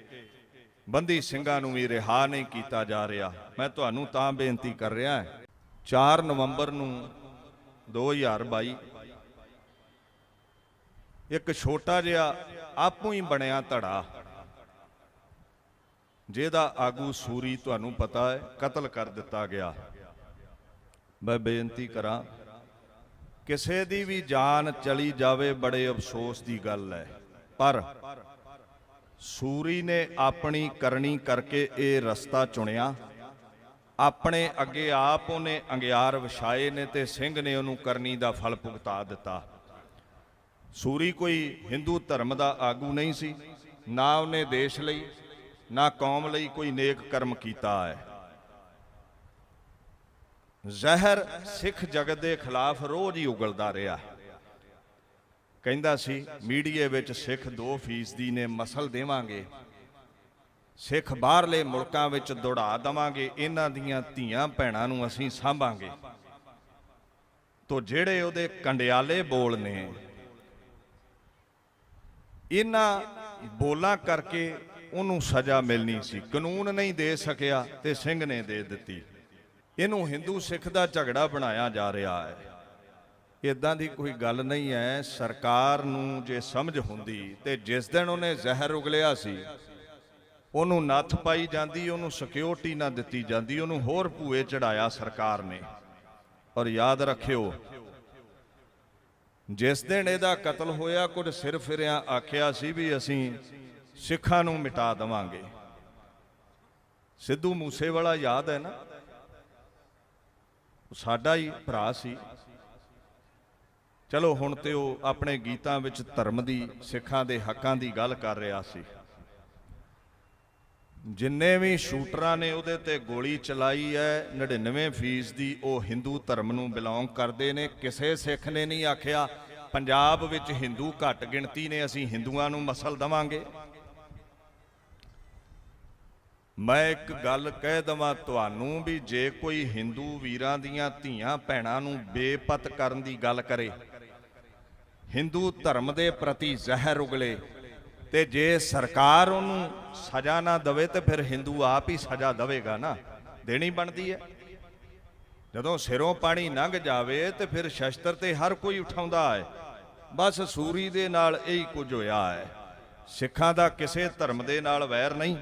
ਬੰਦੀ ਸਿੰਘਾਂ ਨੂੰ ਵੀ ਰਿਹਾ ਨਹੀਂ ਕੀਤਾ ਜਾ ਰਿਹਾ। ਮੈਂ ਤੁਹਾਨੂੰ ਤਾਂ ਬੇਨਤੀ ਕਰ ਰਿਹਾ, 4 ਨਵੰਬਰ ਨੂੰ 2022 ਇੱਕ ਛੋਟਾ ਜਿਹਾ ਆਪੂ ਹੀ ਬਣਿਆ ਧੜਾ, ਜਿਹਦਾ ਆਗੂ ਸੂਰੀ ਤੁਹਾਨੂੰ ਪਤਾ ਹੈ ਕਤਲ ਕਰ ਦਿੱਤਾ ਗਿਆ। ਮੈਂ ਬੇਨਤੀ ਕਰਾਂ, ਕਿਸੇ ਦੀ ਵੀ ਜਾਨ ਚਲੀ ਜਾਵੇ ਬੜੇ ਅਫਸੋਸ ਦੀ ਗੱਲ ਹੈ, ਪਰ ਸੂਰੀ ਨੇ ਆਪਣੀ ਕਰਨੀ ਕਰਕੇ ਇਹ ਰਸਤਾ ਚੁਣਿਆ। ਆਪਣੇ ਅੱਗੇ ਆਪ ਉਹਨੇ ਅੰਗਿਆਰ ਵਿਛਾਏ ਨੇ ਤੇ ਸਿੰਘ ਨੇ ਉਹਨੂੰ ਕਰਨੀ ਦਾ ਫਲ ਭੁਗਤਾ ਦਿੱਤਾ। ਸੂਰੀ ਕੋਈ ਹਿੰਦੂ ਧਰਮ ਦਾ ਆਗੂ ਨਹੀਂ ਸੀ, ਨਾ ਉਹਨੇ ਦੇਸ਼ ਲਈ ਨਾ ਕੌਮ ਲਈ ਕੋਈ ਨੇਕ ਕਰਮ ਕੀਤਾ ਹੈ। ਜ਼ਹਿਰ ਸਿੱਖ ਜਗਤ ਦੇ ਖਿਲਾਫ ਰੋਜ਼ ਹੀ ਉਗਲਦਾ ਰਿਹਾ। ਕਹਿੰਦਾ ਸੀ ਮੀਡੀਏ ਵਿੱਚ ਸਿੱਖ 2% ਨੇ ਮਸਲ ਦੇਵਾਂਗੇ, ਸਿੱਖ ਬਾਹਰਲੇ ਮੁਲਕਾਂ ਵਿੱਚ ਦੌੜਾ ਦੇਵਾਂਗੇ, ਇਹਨਾਂ ਦੀਆਂ ਧੀਆਂ ਭੈਣਾਂ ਨੂੰ ਅਸੀਂ ਸਾਂਭਾਂਗੇ। ਤੋ ਜਿਹੜੇ ਉਹਦੇ ਕੰਡਿਆਲੇ ਬੋਲ ਨੇ, ਇਹਨਾਂ ਬੋਲਾਂ ਕਰਕੇ ਉਹਨੂੰ ਸਜ਼ਾ ਮਿਲਣੀ ਸੀ, ਕਾਨੂੰਨ ਨਹੀਂ ਦੇ ਸਕਿਆ ਤੇ ਸਿੰਘ ਨੇ ਦੇ ਦਿੱਤੀ। ਇਹਨੂੰ ਹਿੰਦੂ ਸਿੱਖ ਦਾ ਝਗੜਾ ਬਣਾਇਆ ਜਾ ਰਿਹਾ ਹੈ। ਇਦਾਂ ਦੀ ਕੋਈ ਗੱਲ ਨਹੀਂ ਹੈ। ਸਰਕਾਰ ਨੂੰ ਜੇ ਸਮਝ ਹੁੰਦੀ ਤੇ ਜਿਸ ਦਿਨ ਉਹਨੇ ਜ਼ਹਿਰ ਉਗਲਿਆ ਸੀ ਉਹਨੂੰ ਨੱਥ ਪਾਈ ਜਾਂਦੀ, ਉਹਨੂੰ ਸਿਕਿਉਰਿਟੀ ਨਾ ਦਿੱਤੀ ਜਾਂਦੀ, ਉਹਨੂੰ ਹੋਰ ਭੂਏ ਚੜਾਇਆ ਸਰਕਾਰ ਨੇ। ਔਰ ਯਾਦ ਰੱਖਿਓ, ਜਿਸ ਦਿਨ ਇਹਦਾ ਕਤਲ ਹੋਇਆ ਕੁਝ ਸਿਰ ਫਿਰਿਆਂ ਆਖਿਆ ਸੀ ਵੀ ਅਸੀਂ ਸਿੱਖਾਂ ਨੂੰ ਮਿਟਾ ਦੇਵਾਂਗੇ। ਸਿੱਧੂ ਮੂਸੇਵਾਲਾ ਯਾਦ ਹੈ ਨਾ, ਸਾਡਾ ਹੀ ਭਰਾ ਸੀ। ਚਲੋ ਹੁਣ ਤੇ ਉਹ ਆਪਣੇ ਗੀਤਾਂ ਵਿੱਚ ਧਰਮ ਦੀ, ਸਿੱਖਾਂ ਦੇ ਹੱਕਾਂ ਦੀ ਗੱਲ ਕਰ ਰਿਹਾ ਸੀ। ਜਿੰਨੇ ਵੀ ਸ਼ੂਟਰਾਂ ਨੇ ਉਹਦੇ ਤੇ ਗੋਲੀ ਚਲਾਈ ਹੈ, 99% ਦੀ ਉਹ ਹਿੰਦੂ ਧਰਮ ਨੂੰ ਬਿਲੋਂਗ ਕਰਦੇ ਨੇ। ਕਿਸੇ ਸਿੱਖ ਨੇ ਨਹੀਂ ਆਖਿਆ ਪੰਜਾਬ ਵਿੱਚ ਹਿੰਦੂ ਘੱਟ ਗਿਣਤੀ ਨੇ, ਅਸੀਂ ਹਿੰਦੂਆਂ ਨੂੰ ਮਸਲ ਦੇਵਾਂਗੇ। ਮੈਂ ਇੱਕ ਗੱਲ ਕਹਿ ਦਵਾਂ ਤੁਹਾਨੂੰ ਵੀ ਜੇ ਕੋਈ ਹਿੰਦੂ ਵੀਰਾਂ ਦੀਆਂ ਧੀਆਂ ਭੈਣਾਂ ਨੂੰ ਬੇਪਤ ਕਰਨ ਦੀ ਗੱਲ ਕਰੇ, ਹਿੰਦੂ ਧਰਮ ਦੇ ਪ੍ਰਤੀ ਜ਼ਹਿਰ ਉਗਲੇ, ਤੇ ਜੇ ਸਰਕਾਰ ਉਹਨੂੰ ਸਜ਼ਾ ਨਾ ਦੇਵੇ ਤੇ ਫਿਰ ਹਿੰਦੂ ਆਪ ਹੀ ਸਜ਼ਾ ਦੇਵੇਗਾ ਨਾ, ਦੇਣੀ ਬਣਦੀ ਹੈ। ਜਦੋਂ ਸਿਰੋਂ ਪਾਣੀ ਲੰਘ ਜਾਵੇ ਤੇ ਫਿਰ ਸ਼ਸਤਰ ਤੇ ਹਰ ਕੋਈ ਉਠਾਉਂਦਾ ਹੈ। ਬਸ ਸੂਰੀ ਦੇ ਨਾਲ ਇਹੀ ਕੁਝ ਹੋਇਆ ਹੈ। ਸਿੱਖਾਂ ਦਾ ਕਿਸੇ ਧਰਮ ਦੇ ਨਾਲ ਵੈਰ ਨਹੀਂ,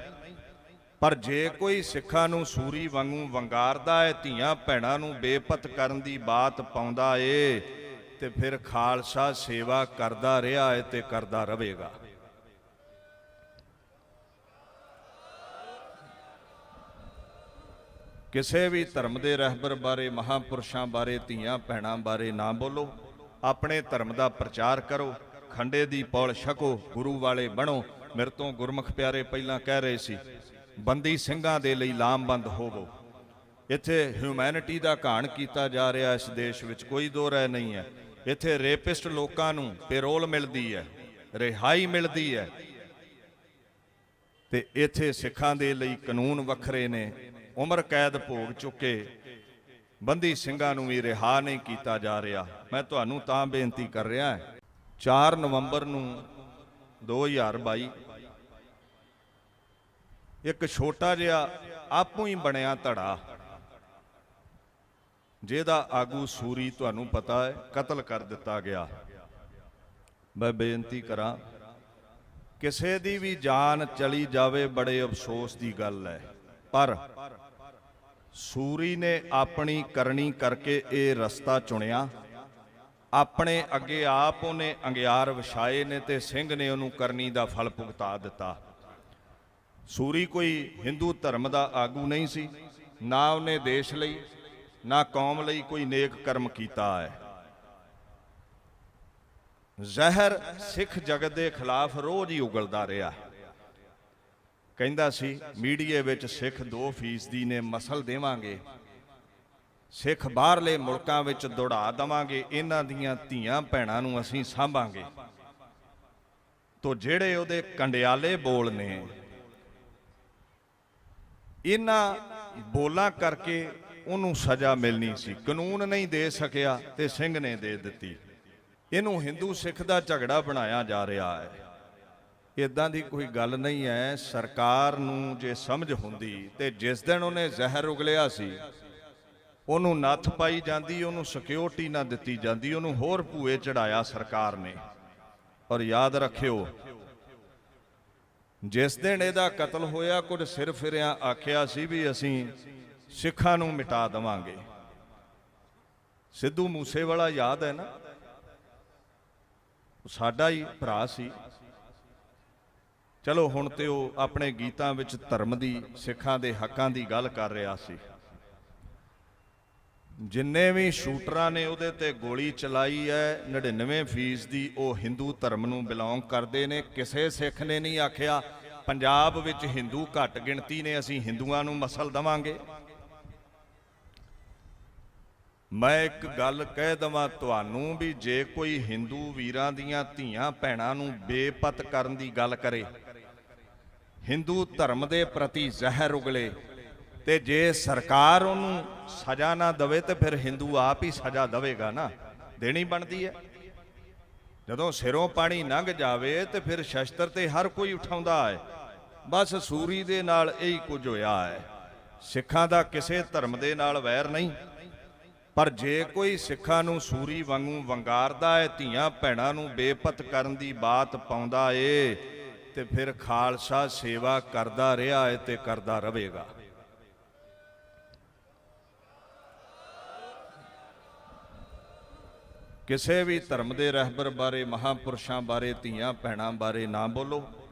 ਪਰ ਜੇ ਕੋਈ ਸਿੱਖਾਂ ਨੂੰ ਸੂਰੀ ਵਾਂਗੂ ਵੰਗਾਰਦਾ ਹੈ, ਧੀਆਂ ਭੈਣਾਂ ਨੂੰ ਬੇਪਤ ਕਰਨ ਦੀ ਬਾਤ ਪਾਉਂਦਾ ਏ, ਤੇ ਫਿਰ ਖਾਲਸਾ ਸੇਵਾ ਕਰਦਾ ਰਿਹਾ ਹੈ ਤੇ ਕਰਦਾ ਰਹੇਗਾ। ਕਿਸੇ ਵੀ ਧਰਮ ਦੇ ਰਹਿਬਰ ਬਾਰੇ, ਮਹਾਂਪੁਰਸ਼ਾਂ ਬਾਰੇ, ਧੀਆਂ ਭੈਣਾਂ ਬਾਰੇ ਨਾ ਬੋਲੋ। ਆਪਣੇ ਧਰਮ ਦਾ ਪ੍ਰਚਾਰ ਕਰੋ, ਖੰਡੇ ਦੀ ਪੌਲ ਛਕੋ, ਗੁਰੂ ਵਾਲੇ ਬਣੋ। ਮੇਰੇ ਤੋਂ ਗੁਰਮੁਖ ਪਿਆਰੇ ਪਹਿਲਾਂ ਕਹਿ ਰਹੇ ਸੀ, ਬੰਦੀ ਸਿੰਘਾਂ ਦੇ ਲਈ ਲਾਮਬੰਦ ਹੋਵੋ। ਇੱਥੇ ਹਿਊਮੈਨਿਟੀ ਦਾ ਘਾਣ ਕੀਤਾ ਜਾ ਰਿਹਾ ਇਸ ਦੇਸ਼ ਵਿੱਚ, ਕੋਈ ਦੋ ਰਾਏ ਨਹੀਂ ਹੈ। ਇੱਥੇ ਰੇਪਿਸਟ ਲੋਕਾਂ ਨੂੰ ਪੈਰੋਲ ਮਿਲਦੀ ਹੈ, ਰਿਹਾਈ ਮਿਲਦੀ ਹੈ, ਤੇ ਇੱਥੇ ਸਿੱਖਾਂ ਦੇ ਲਈ ਕਾਨੂੰਨ ਵੱਖਰੇ ਨੇ। ਉਮਰ ਕੈਦ ਭੋਗ ਚੁੱਕੇ ਬੰਦੀ ਸਿੰਘਾਂ ਨੂੰ ਵੀ ਰਿਹਾ ਨਹੀਂ ਕੀਤਾ ਜਾ ਰਿਹਾ। ਮੈਂ ਤੁਹਾਨੂੰ ਤਾਂ ਬੇਨਤੀ ਕਰ ਰਿਹਾ, 4 ਨਵੰਬਰ ਨੂੰ 2022 ਇੱਕ ਛੋਟਾ ਜਿਹਾ ਆਪੂ ਹੀ ਬਣਿਆ ਧੜਾ, ਜਿਹਦਾ ਆਗੂ ਸੂਰੀ ਤੁਹਾਨੂੰ ਪਤਾ ਹੈ ਕਤਲ ਕਰ ਦਿੱਤਾ ਗਿਆ। ਮੈਂ ਬੇਨਤੀ ਕਰਾਂ, ਕਿਸੇ ਦੀ ਵੀ ਜਾਨ ਚਲੀ ਜਾਵੇ ਬੜੇ ਅਫਸੋਸ ਦੀ ਗੱਲ ਹੈ, ਪਰ ਸੂਰੀ ਨੇ ਆਪਣੀ ਕਰਨੀ ਕਰਕੇ ਇਹ ਰਸਤਾ ਚੁਣਿਆ। ਆਪਣੇ ਅੱਗੇ ਆਪ ਉਹਨੇ ਅੰਗਿਆਰ ਵਿਛਾਏ ਨੇ ਤੇ ਸਿੰਘ ਨੇ ਉਹਨੂੰ ਕਰਨੀ ਦਾ ਫਲ ਭੁਗਤਾ ਦਿੱਤਾ। ਸੂਰੀ ਕੋਈ ਹਿੰਦੂ ਧਰਮ ਦਾ ਆਗੂ ਨਹੀਂ ਸੀ, ਨਾ ਉਹਨੇ ਦੇਸ਼ ਲਈ ਨਾ ਕੌਮ ਲਈ ਕੋਈ ਨੇਕ ਕਰਮ ਕੀਤਾ ਹੈ। ਜ਼ਹਿਰ ਸਿੱਖ ਜਗਤ ਦੇ ਖਿਲਾਫ ਰੋਜ਼ ਹੀ ਉਗਲਦਾ ਰਿਹਾ। ਕਹਿੰਦਾ ਸੀ ਮੀਡੀਏ ਵਿੱਚ ਸਿੱਖ 2% ਨੇ ਮਸਲ ਦੇਵਾਂਗੇ, ਸਿੱਖ ਬਾਹਰਲੇ ਮੁਲਕਾਂ ਵਿੱਚ ਦੌੜਾ ਦੇਵਾਂਗੇ, ਇਹਨਾਂ ਦੀਆਂ ਧੀਆਂ ਭੈਣਾਂ ਨੂੰ ਅਸੀਂ ਸਾਂਭਾਂਗੇ। ਤੋ ਜਿਹੜੇ ਉਹਦੇ ਕੰਡਿਆਲੇ ਬੋਲ ਨੇ, ਇਹਨਾਂ ਬੋਲਾਂ ਕਰਕੇ ਉਹਨੂੰ ਸਜ਼ਾ ਮਿਲਣੀ ਸੀ। ਕਾਨੂੰਨ ਨਹੀਂ ਦੇ ਸਕਿਆ ਤੇ ਸਿੰਘ ਨੇ ਦੇ ਦਿੱਤੀ। ਇਹਨੂੰ ਹਿੰਦੂ ਸਿੱਖ ਦਾ ਝਗੜਾ ਬਣਾਇਆ ਜਾ ਰਿਹਾ ਹੈ। ਇਦਾਂ ਦੀ ਕੋਈ ਗੱਲ ਨਹੀਂ ਹੈ। ਸਰਕਾਰ ਨੂੰ ਜੇ ਸਮਝ ਹੁੰਦੀ ਤੇ ਜਿਸ ਦਿਨ ਉਹਨੇ ਜ਼ਹਿਰ ਉਗਲਿਆ ਸੀ ਉਹਨੂੰ ਨੱਥ ਪਾਈ ਜਾਂਦੀ, ਉਹਨੂੰ ਸਿਕਿਉਰਿਟੀ ਨਾ ਦਿੱਤੀ ਜਾਂਦੀ, ਉਹਨੂੰ ਹੋਰ ਭੂਏ ਚੜਾਇਆ ਸਰਕਾਰ ਨੇ। ਔਰ ਯਾਦ ਰੱਖਿਓ, ਜਿਸ ਦਿਨ ਇਹਦਾ ਕਤਲ ਹੋਇਆ ਕੁਝ ਸਿਰ ਫਿਰਿਆਂ ਆਖਿਆ ਸੀ ਵੀ ਅਸੀਂ ਸਿੱਖਾਂ ਨੂੰ ਮਿਟਾ ਦੇਵਾਂਗੇ। ਸਿੱਧੂ ਮੂਸੇਵਾਲਾ ਯਾਦ ਹੈ ਨਾ, ਸਾਡਾ ਹੀ ਭਰਾ ਸੀ। ਚਲੋ ਹੁਣ ਤੇ ਉਹ ਆਪਣੇ ਗੀਤਾਂ ਵਿੱਚ ਧਰਮ ਦੀ, ਸਿੱਖਾਂ ਦੇ ਹੱਕਾਂ ਦੀ ਗੱਲ ਕਰ ਰਿਹਾ ਸੀ। ਜਿੰਨੇ ਵੀ ਸ਼ੂਟਰਾਂ ਨੇ ਉਹਦੇ ਤੇ ਗੋਲੀ ਚਲਾਈ ਹੈ 99% ਉਹ ਹਿੰਦੂ ਧਰਮ ਨੂੰ ਬਿਲੋਂਗ ਕਰਦੇ ਨੇ। ਕਿਸੇ ਸਿੱਖ ਨੇ ਨਹੀਂ ਆਖਿਆ ਪੰਜਾਬ ਵਿੱਚ ਹਿੰਦੂ ਘੱਟ ਗਿਣਤੀ ਨੇ, ਅਸੀਂ ਹਿੰਦੂਆਂ ਨੂੰ ਮਸਲ ਦੇਵਾਂਗੇ। ਮੈਂ ਇੱਕ ਗੱਲ ਕਹਿ ਦਵਾਂ ਤੁਹਾਨੂੰ ਵੀ ਜੇ ਕੋਈ ਹਿੰਦੂ ਵੀਰਾਂ ਦੀਆਂ ਧੀਆਂ ਭੈਣਾਂ ਨੂੰ ਬੇਪਤ ਕਰਨ ਦੀ ਗੱਲ ਕਰੇ, ਹਿੰਦੂ ਧਰਮ ਦੇ ਪ੍ਰਤੀ ਜ਼ਹਿਰ ਉਗਲੇ, ਤੇ ਜੇ ਸਰਕਾਰ ਉਹਨੂੰ ਸਜ਼ਾ ਨਾ ਦੇਵੇ ਤੇ ਫਿਰ ਹਿੰਦੂ ਆਪ ਹੀ ਸਜ਼ਾ ਦੇਵੇਗਾ ਨਾ, ਦੇਣੀ ਬਣਦੀ ਹੈ। ਜਦੋਂ ਸਿਰੋਂ ਪਾਣੀ ਲੰਘ ਜਾਵੇ ਤੇ ਫਿਰ ਸ਼ਸਤਰ ਤੇ ਹਰ ਕੋਈ ਉਠਾਉਂਦਾ ਹੈ। ਬਸ ਸੂਰੀ ਦੇ ਨਾਲ ਇਹੀ ਕੁਝ ਹੋਇਆ ਹੈ। ਸਿੱਖਾਂ ਦਾ ਕਿਸੇ ਧਰਮ ਦੇ ਨਾਲ ਵੈਰ ਨਹੀਂ, ਪਰ ਜੇ ਕੋਈ ਸਿੱਖਾਂ ਨੂੰ ਸੂਰੀ ਵਾਂਗੂ ਵੰਗਾਰਦਾ ਹੈ, ਧੀਆਂ ਭੈਣਾਂ ਨੂੰ ਬੇਪਤ ਕਰਨ ਦੀ ਬਾਤ ਪਾਉਂਦਾ ਏ, ਤੇ ਫਿਰ ਖਾਲਸਾ ਸੇਵਾ ਕਰਦਾ ਰਿਹਾ ਹੈ ਤੇ ਕਰਦਾ ਰਹੇਗਾ। ਕਿਸੇ ਵੀ ਧਰਮ ਦੇ ਰਹਿਬਰ ਬਾਰੇ, ਮਹਾਂਪੁਰਸ਼ਾਂ ਬਾਰੇ, ਧੀਆਂ ਭੈਣਾਂ ਬਾਰੇ ਨਾ ਬੋਲੋ।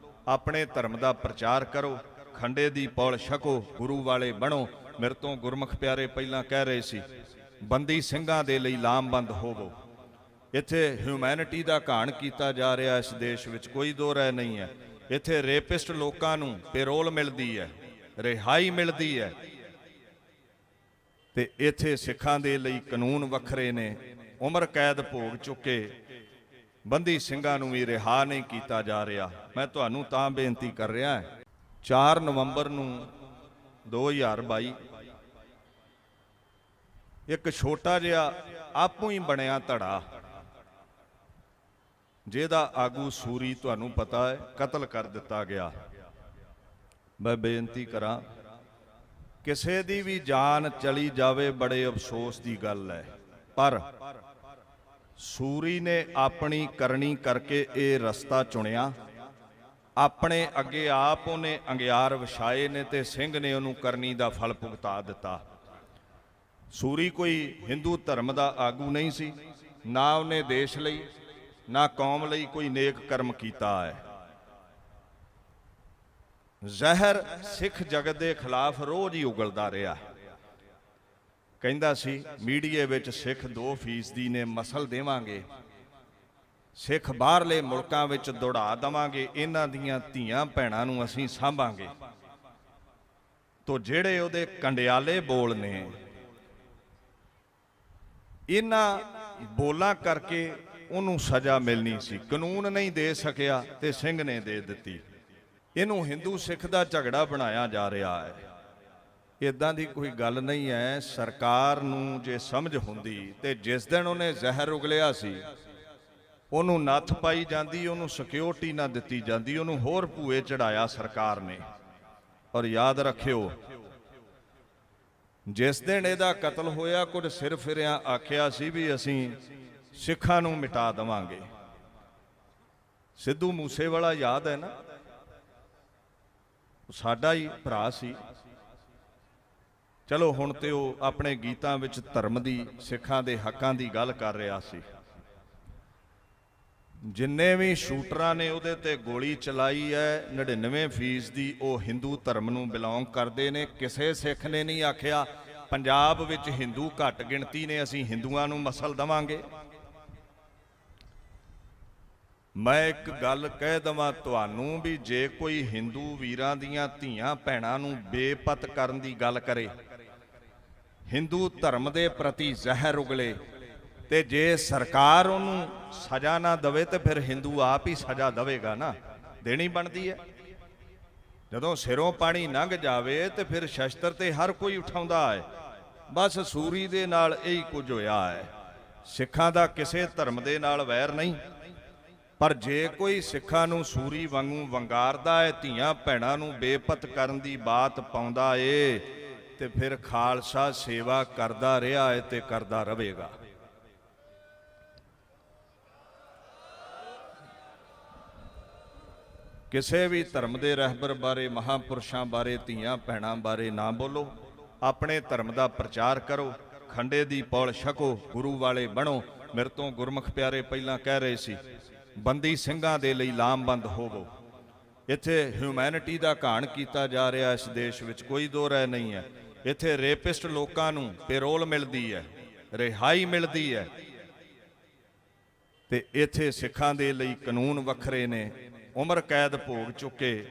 ਆਪਣੇ ਧਰਮ ਦਾ ਪ੍ਰਚਾਰ ਕਰੋ, ਖੰਡੇ ਦੀ ਪੌਲ ਛਕੋ, ਗੁਰੂ ਵਾਲੇ ਬਣੋ। ਮੇਰੇ ਤੋਂ ਗੁਰਮੁਖ ਪਿਆਰੇ ਪਹਿਲਾਂ ਕਹਿ ਰਹੇ ਸੀ ਬੰਦੀ ਸਿੰਘਾਂ ਦੇ ਲਈ ਲਾਮਬੰਦ ਹੋਵੋ। ਇੱਥੇ ਹਿਊਮੈਨਿਟੀ ਦਾ ਘਾਣ ਕੀਤਾ ਜਾ ਰਿਹਾ ਇਸ ਦੇਸ਼ ਵਿੱਚ, ਕੋਈ ਦੋ ਰਾਏ ਨਹੀਂ ਹੈ। ਇੱਥੇ ਰੇਪਿਸਟ ਲੋਕਾਂ ਨੂੰ ਪੈਰੋਲ ਮਿਲਦੀ ਹੈ, ਰਿਹਾਈ ਮਿਲਦੀ ਹੈ, ਤੇ ਇੱਥੇ ਸਿੱਖਾਂ ਦੇ ਲਈ ਕਾਨੂੰਨ ਵੱਖਰੇ ਨੇ। ਉਮਰ ਕੈਦ ਭੋਗ ਚੁੱਕੇ ਬੰਦੀ ਸਿੰਘਾਂ ਨੂੰ ਵੀ ਰਿਹਾ ਨਹੀਂ ਕੀਤਾ ਜਾ ਰਿਹਾ। ਮੈਂ ਤੁਹਾਨੂੰ ਤਾਂ ਬੇਨਤੀ ਕਰ ਰਿਹਾ 4 ਨਵੰਬਰ ਨੂੰ 2022 ਇੱਕ ਛੋਟਾ ਜਿਹਾ ਆਪੂ ਹੀ ਬਣਿਆ ਧੜਾ, ਜਿਹਦਾ ਆਗੂ ਸੂਰੀ ਤੁਹਾਨੂੰ ਪਤਾ ਹੈ ਕਤਲ ਕਰ ਦਿੱਤਾ ਗਿਆ। ਮੈਂ ਬੇਨਤੀ ਕਰਾਂ ਕਿਸੇ ਦੀ ਵੀ ਜਾਨ ਚਲੀ ਜਾਵੇ ਬੜੇ ਅਫਸੋਸ ਦੀ ਗੱਲ ਹੈ, ਪਰ ਸੂਰੀ ਨੇ ਆਪਣੀ ਕਰਨੀ ਕਰਕੇ ਇਹ ਰਸਤਾ ਚੁਣਿਆ। ਆਪਣੇ ਅੱਗੇ ਆਪ ਉਹਨੇ ਅੰਗਿਆਰ ਵਿਛਾਏ ਨੇ ਤੇ ਸਿੰਘ ਨੇ ਉਹਨੂੰ ਕਰਨੀ ਦਾ ਫਲ ਭੁਗਤਾ ਦਿੱਤਾ। ਸੂਰੀ ਕੋਈ ਹਿੰਦੂ ਧਰਮ ਦਾ ਆਗੂ ਨਹੀਂ ਸੀ, ਨਾ ਉਹਨੇ ਦੇਸ਼ ਲਈ ਨਾ ਕੌਮ ਲਈ ਕੋਈ ਨੇਕ ਕਰਮ ਕੀਤਾ ਹੈ। ਜ਼ਹਿਰ ਸਿੱਖ ਜਗਤ ਦੇ ਖਿਲਾਫ ਰੋਜ਼ ਹੀ ਉਗਲਦਾ ਰਿਹਾ। ਕਹਿੰਦਾ ਸੀ ਮੀਡੀਏ ਵਿੱਚ ਸਿੱਖ 2% ਨੇ ਮਸਲ ਦੇਵਾਂਗੇ, ਸਿੱਖ ਬਾਹਰਲੇ ਮੁਲਕਾਂ ਵਿੱਚ ਦੌੜਾ ਦੇਵਾਂਗੇ, ਇਹਨਾਂ ਦੀਆਂ ਧੀਆਂ ਭੈਣਾਂ ਨੂੰ ਅਸੀਂ ਸਾਂਭਾਂਗੇ। ਤੋ ਜਿਹੜੇ ਉਹਦੇ ਕੰਡਿਆਲੇ ਬੋਲ ਨੇ, ਇਹਨਾਂ ਬੋਲਾਂ ਕਰਕੇ ਉਹਨੂੰ ਸਜ਼ਾ ਮਿਲਣੀ ਸੀ। ਕਾਨੂੰਨ ਨਹੀਂ ਦੇ ਸਕਿਆ ਤੇ ਸਿੰਘ ਨੇ ਦੇ ਦਿੱਤੀ। ਇਹਨੂੰ ਹਿੰਦੂ ਸਿੱਖ ਦਾ ਝਗੜਾ ਬਣਾਇਆ ਜਾ ਰਿਹਾ ਹੈ। ਇਦਾਂ ਦੀ ਕੋਈ ਗੱਲ ਨਹੀਂ ਹੈ। ਸਰਕਾਰ ਨੂੰ ਜੇ ਸਮਝ ਹੁੰਦੀ ਤੇ ਜਿਸ ਦਿਨ ਉਹਨੇ ਜ਼ਹਿਰ ਉਗਲਿਆ ਸੀ ਉਹਨੂੰ ਨੱਥ ਪਾਈ ਜਾਂਦੀ, ਉਹਨੂੰ ਸਿਕਿਉਰਿਟੀ ਨਾ ਦਿੱਤੀ ਜਾਂਦੀ, ਉਹਨੂੰ ਹੋਰ ਭੂਏ ਚੜਾਇਆ ਸਰਕਾਰ ਨੇ। ਔਰ ਯਾਦ ਰੱਖਿਓ, ਜਿਸ ਦਿਨ ਇਹਦਾ ਕਤਲ ਹੋਇਆ ਕੁਝ ਸਿਰ ਫਿਰਿਆਂ ਆਖਿਆ ਸੀ ਵੀ ਅਸੀਂ ਸਿੱਖਾਂ ਨੂੰ ਮਿਟਾ ਦੇਵਾਂਗੇ। ਸਿੱਧੂ ਮੂਸੇਵਾਲਾ ਯਾਦ ਹੈ ਨਾ, ਸਾਡਾ ਹੀ ਭਰਾ ਸੀ। ਚਲੋ ਹੁਣ ਤੇ ਉਹ ਆਪਣੇ ਗੀਤਾਂ ਵਿੱਚ ਧਰਮ ਦੀ, ਸਿੱਖਾਂ ਦੇ ਹੱਕਾਂ ਦੀ ਗੱਲ ਕਰ ਰਿਹਾ ਸੀ। ਜਿੰਨੇ ਵੀ ਸ਼ੂਟਰਾਂ ਨੇ ਉਹਦੇ ਤੇ ਗੋਲੀ ਚਲਾਈ ਹੈ 99% ਦੀ ਉਹ ਹਿੰਦੂ ਧਰਮ ਨੂੰ ਬਿਲੋਂਗ ਕਰਦੇ ਨੇ। ਕਿਸੇ ਸਿੱਖ ਨੇ ਨਹੀਂ ਆਖਿਆ ਪੰਜਾਬ ਵਿੱਚ ਹਿੰਦੂ ਘੱਟ ਗਿਣਤੀ ਨੇ, ਅਸੀਂ ਹਿੰਦੂਆਂ ਨੂੰ ਮਸਲ ਦੇਵਾਂਗੇ। ਮੈਂ ਇੱਕ ਗੱਲ ਕਹਿ ਦਵਾਂ ਤੁਹਾਨੂੰ ਵੀ ਜੇ ਕੋਈ ਹਿੰਦੂ ਵੀਰਾਂ ਦੀਆਂ ਧੀਆਂ ਭੈਣਾਂ ਨੂੰ ਬੇਪਤ ਕਰਨ ਦੀ ਗੱਲ ਕਰੇ, ਹਿੰਦੂ ਧਰਮ ਦੇ ਪ੍ਰਤੀ ਜ਼ਹਿਰ ਉਗਲੇ, ਤੇ ਜੇ ਸਰਕਾਰ ਉਹਨੂੰ ਸਜ਼ਾ ਨਾ ਦੇਵੇ ਤੇ ਫਿਰ ਹਿੰਦੂ ਆਪ ਹੀ ਸਜ਼ਾ ਦੇਵੇਗਾ ਨਾ, ਦੇਣੀ ਬਣਦੀ ਹੈ। ਜਦੋਂ ਸਿਰੋਂ ਪਾਣੀ ਲੰਘ ਜਾਵੇ ਤੇ ਫਿਰ ਸ਼ਸਤਰ ਤੇ ਹਰ ਕੋਈ ਉਠਾਉਂਦਾ ਹੈ। ਬਸ ਸੂਰੀ ਦੇ ਨਾਲ ਇਹੀ ਕੁਝ ਹੋਇਆ ਹੈ। ਸਿੱਖਾਂ ਦਾ ਕਿਸੇ ਧਰਮ ਦੇ ਨਾਲ ਵੈਰ ਨਹੀਂ, ਪਰ ਜੇ ਕੋਈ ਸਿੱਖਾਂ ਨੂੰ ਸੂਰੀ ਵਾਂਗੂ ਵੰਗਾਰਦਾ ਹੈ, ਧੀਆਂ ਭੈਣਾਂ ਨੂੰ ਬੇਪਤ ਕਰਨ ਦੀ ਬਾਤ ਪਾਉਂਦਾ ਏ, ਤੇ ਫਿਰ ਖਾਲਸਾ ਸੇਵਾ ਕਰਦਾ ਰਿਹਾ ਹੈ ਤੇ ਕਰਦਾ ਰਹੇਗਾ। ਕਿਸੇ ਵੀ ਧਰਮ ਦੇ ਰਹਿਬਰ ਬਾਰੇ, ਮਹਾਂਪੁਰਸ਼ਾਂ ਬਾਰੇ, ਧੀਆਂ ਭੈਣਾਂ ਬਾਰੇ ਨਾ ਬੋਲੋ। ਆਪਣੇ ਧਰਮ ਦਾ ਪ੍ਰਚਾਰ ਕਰੋ, ਖੰਡੇ ਦੀ ਪੌਲ ਛਕੋ, ਗੁਰੂ ਵਾਲੇ ਬਣੋ। ਮੇਰੇ ਤੋਂ ਗੁਰਮੁਖ ਪਿਆਰੇ ਪਹਿਲਾਂ ਕਹਿ ਰਹੇ ਸੀ, ਬੰਦੀ ਸਿੰਘਾਂ ਦੇ ਲਈ ਲਾਮਬੰਦ ਹੋਵੋ। ਇੱਥੇ ਹਿਊਮੈਨਿਟੀ ਦਾ ਘਾਣ ਕੀਤਾ ਜਾ ਰਿਹਾ ਇਸ ਦੇਸ਼ ਵਿੱਚ, ਕੋਈ ਦੋ ਰਾਏ ਨਹੀਂ ਹੈ। ਇੱਥੇ ਰੇਪਿਸਟ ਲੋਕਾਂ ਨੂੰ ਪੈਰੋਲ ਮਿਲਦੀ ਹੈ, ਰਿਹਾਈ ਮਿਲਦੀ ਹੈ, ਤੇ ਇੱਥੇ ਸਿੱਖਾਂ ਦੇ ਲਈ ਕਾਨੂੰਨ ਵੱਖਰੇ ਨੇ। ਉਮਰ ਕੈਦ ਭੋਗ ਚੁੱਕੇ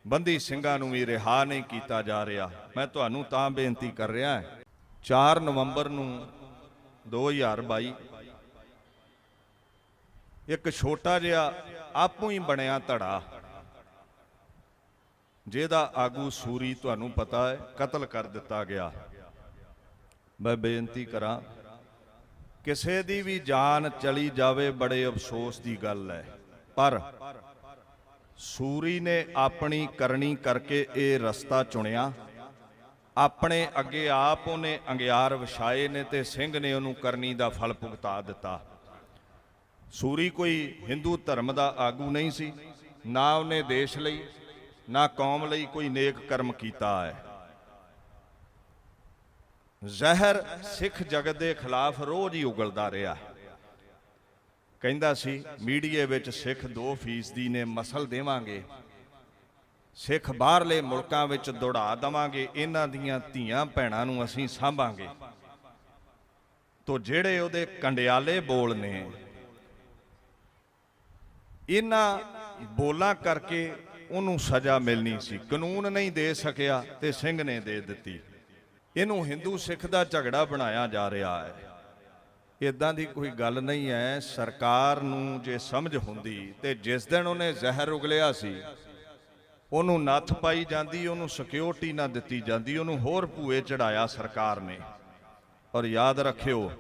ਬੰਦੀ ਸਿੰਘਾਂ ਨੂੰ ਵੀ ਰਿਹਾ ਨਹੀਂ ਕੀਤਾ ਜਾ ਰਿਹਾ। ਮੈਂ ਤੁਹਾਨੂੰ ਤਾਂ ਬੇਨਤੀ ਕਰ ਰਿਹਾ, 4 ਨਵੰਬਰ ਨੂੰ 2022 ਇੱਕ ਛੋਟਾ ਜਿਹਾ ਆਪੂ ਹੀ ਬਣਿਆ ਧੜਾ, ਜਿਹਦਾ ਆਗੂ ਸੂਰੀ ਤੁਹਾਨੂੰ ਪਤਾ ਹੈ ਕਤਲ ਕਰ ਦਿੱਤਾ ਗਿਆ। ਮੈਂ ਬੇਨਤੀ ਕਰਾਂ, ਕਿਸੇ ਦੀ ਵੀ ਜਾਨ ਚਲੀ ਜਾਵੇ ਬੜੇ ਅਫਸੋਸ ਦੀ ਗੱਲ ਹੈ, ਪਰ ਸੂਰੀ ਨੇ ਆਪਣੀ ਕਰਨੀ ਕਰਕੇ ਇਹ ਰਸਤਾ ਚੁਣਿਆ। ਆਪਣੇ ਅੱਗੇ ਆਪ ਉਹਨੇ ਅੰਗਿਆਰ ਵਿਛਾਏ ਨੇ ਤੇ ਸਿੰਘ ਨੇ ਉਹਨੂੰ ਕਰਨੀ ਦਾ ਫਲ ਭੁਗਤਾ ਦਿੱਤਾ। ਸੂਰੀ ਕੋਈ ਹਿੰਦੂ ਧਰਮ ਦਾ ਆਗੂ ਨਹੀਂ ਸੀ, ਨਾ ਉਹਨੇ ਦੇਸ਼ ਲਈ ਨਾ ਕੌਮ ਲਈ ਕੋਈ ਨੇਕ ਕਰਮ ਕੀਤਾ ਹੈ। ਜ਼ਹਿਰ ਸਿੱਖ ਜਗਤ ਦੇ ਖਿਲਾਫ ਰੋਜ਼ ਹੀ ਉਗਲਦਾ ਰਿਹਾ। ਕਹਿੰਦਾ ਸੀ ਮੀਡੀਏ ਵਿੱਚ ਸਿੱਖ 2% ਨੇ, ਮਸਲ ਦੇਵਾਂਗੇ, ਸਿੱਖ ਬਾਹਰਲੇ ਮੁਲਕਾਂ ਵਿੱਚ ਦੌੜਾ ਦੇਵਾਂਗੇ, ਇਹਨਾਂ ਦੀਆਂ ਧੀਆਂ ਭੈਣਾਂ ਨੂੰ ਅਸੀਂ ਸਾਂਭਾਂਗੇ। ਤੋ ਜਿਹੜੇ ਉਹਦੇ ਕੰਡਿਆਲੇ ਬੋਲ ਨੇ, ਇਹਨਾਂ ਬੋਲਾਂ ਕਰਕੇ ਉਹਨੂੰ ਸਜ਼ਾ ਮਿਲਣੀ ਸੀ, ਕਾਨੂੰਨ ਨਹੀਂ ਦੇ ਸਕਿਆ ਤੇ ਸਿੰਘ ਨੇ ਦੇ ਦਿੱਤੀ। ਇਹਨੂੰ ਹਿੰਦੂ ਸਿੱਖ ਦਾ ਝਗੜਾ ਬਣਾਇਆ ਜਾ ਰਿਹਾ ਹੈ। ਇਦਾਂ ਦੀ ਕੋਈ ਗੱਲ ਨਹੀਂ ਹੈ। ਸਰਕਾਰ ਨੂੰ ਜੇ ਸਮਝ ਹੁੰਦੀ ਤੇ ਜਿਸ ਦਿਨ ਉਹਨੇ ਜ਼ਹਿਰ ਉਗਲਿਆ ਸੀ ਉਹਨੂੰ ਨੱਥ ਪਾਈ ਜਾਂਦੀ, ਉਹਨੂੰ ਸਿਕਿਉਰਿਟੀ ਨਾ ਦਿੱਤੀ ਜਾਂਦੀ, ਉਹਨੂੰ ਹੋਰ ਭੂਏ ਚੜਾਇਆ ਸਰਕਾਰ ਨੇ। ਔਰ ਯਾਦ ਰੱਖਿਓ,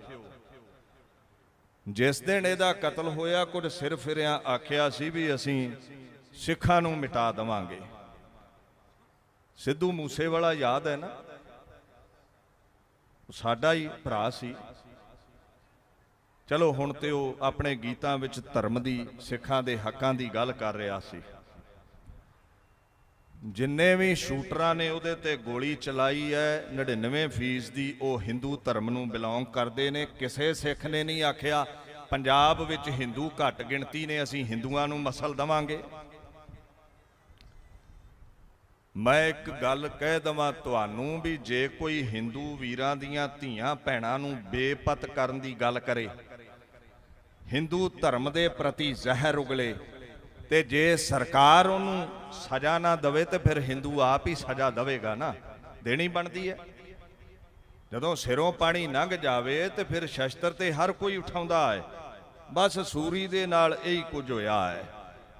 ਜਿਸ ਦਿਨ ਇਹਦਾ ਕਤਲ ਹੋਇਆ ਕੁਝ ਸਿਰ ਫਿਰਿਆਂ ਆਖਿਆ ਸੀ ਵੀ ਅਸੀਂ ਸਿੱਖਾਂ ਨੂੰ ਮਿਟਾ ਦੇਵਾਂਗੇ। ਸਿੱਧੂ ਮੂਸੇਵਾਲਾ ਯਾਦ ਹੈ ਨਾ, ਸਾਡਾ ਹੀ ਭਰਾ ਸੀ। ਚਲੋ ਹੁਣ ਤੇ ਉਹ ਆਪਣੇ ਗੀਤਾਂ ਵਿੱਚ ਧਰਮ ਦੀ, ਸਿੱਖਾਂ ਦੇ ਹੱਕਾਂ ਦੀ ਗੱਲ ਕਰ ਰਿਹਾ ਸੀ। ਜਿੰਨੇ ਵੀ ਸ਼ੂਟਰਾਂ ਨੇ ਉਹਦੇ ਤੇ ਗੋਲੀ ਚਲਾਈ ਹੈ 99% ਦੀ ਉਹ ਹਿੰਦੂ ਧਰਮ ਨੂੰ ਬਿਲੋਂਗ ਕਰਦੇ ਨੇ। ਕਿਸੇ ਸਿੱਖ ਨੇ ਨਹੀਂ ਆਖਿਆ ਪੰਜਾਬ ਵਿੱਚ ਹਿੰਦੂ ਘੱਟ ਗਿਣਤੀ ਨੇ, ਅਸੀਂ ਹਿੰਦੂਆਂ ਨੂੰ ਮਸਲ ਦੇਵਾਂਗੇ। ਮੈਂ ਇੱਕ ਗੱਲ ਕਹਿ ਦਵਾਂ ਤੁਹਾਨੂੰ ਵੀ ਜੇ ਕੋਈ ਹਿੰਦੂ ਵੀਰਾਂ ਦੀਆਂ ਧੀਆਂ ਭੈਣਾਂ ਨੂੰ ਬੇਪਤ ਕਰਨ ਦੀ ਗੱਲ ਕਰੇ, ਹਿੰਦੂ ਧਰਮ ਦੇ ਪ੍ਰਤੀ ਜ਼ਹਿਰ ਉਗਲੇ, ਤੇ ਜੇ ਸਰਕਾਰ ਉਹਨੂੰ ਸਜ਼ਾ ਨਾ ਦੇਵੇ ਤੇ ਫਿਰ ਹਿੰਦੂ ਆਪ ਹੀ ਸਜ਼ਾ ਦੇਵੇਗਾ ਨਾ, ਦੇਣੀ ਬਣਦੀ ਹੈ। ਜਦੋਂ ਸਿਰੋਂ ਪਾਣੀ ਲੰਘ ਜਾਵੇ ਤੇ ਫਿਰ ਸ਼ਸਤਰ ਤੇ ਹਰ ਕੋਈ ਉਠਾਉਂਦਾ ਹੈ। ਬਸ ਸੂਰੀ ਦੇ ਨਾਲ ਇਹੀ ਕੁਝ ਹੋਇਆ ਹੈ।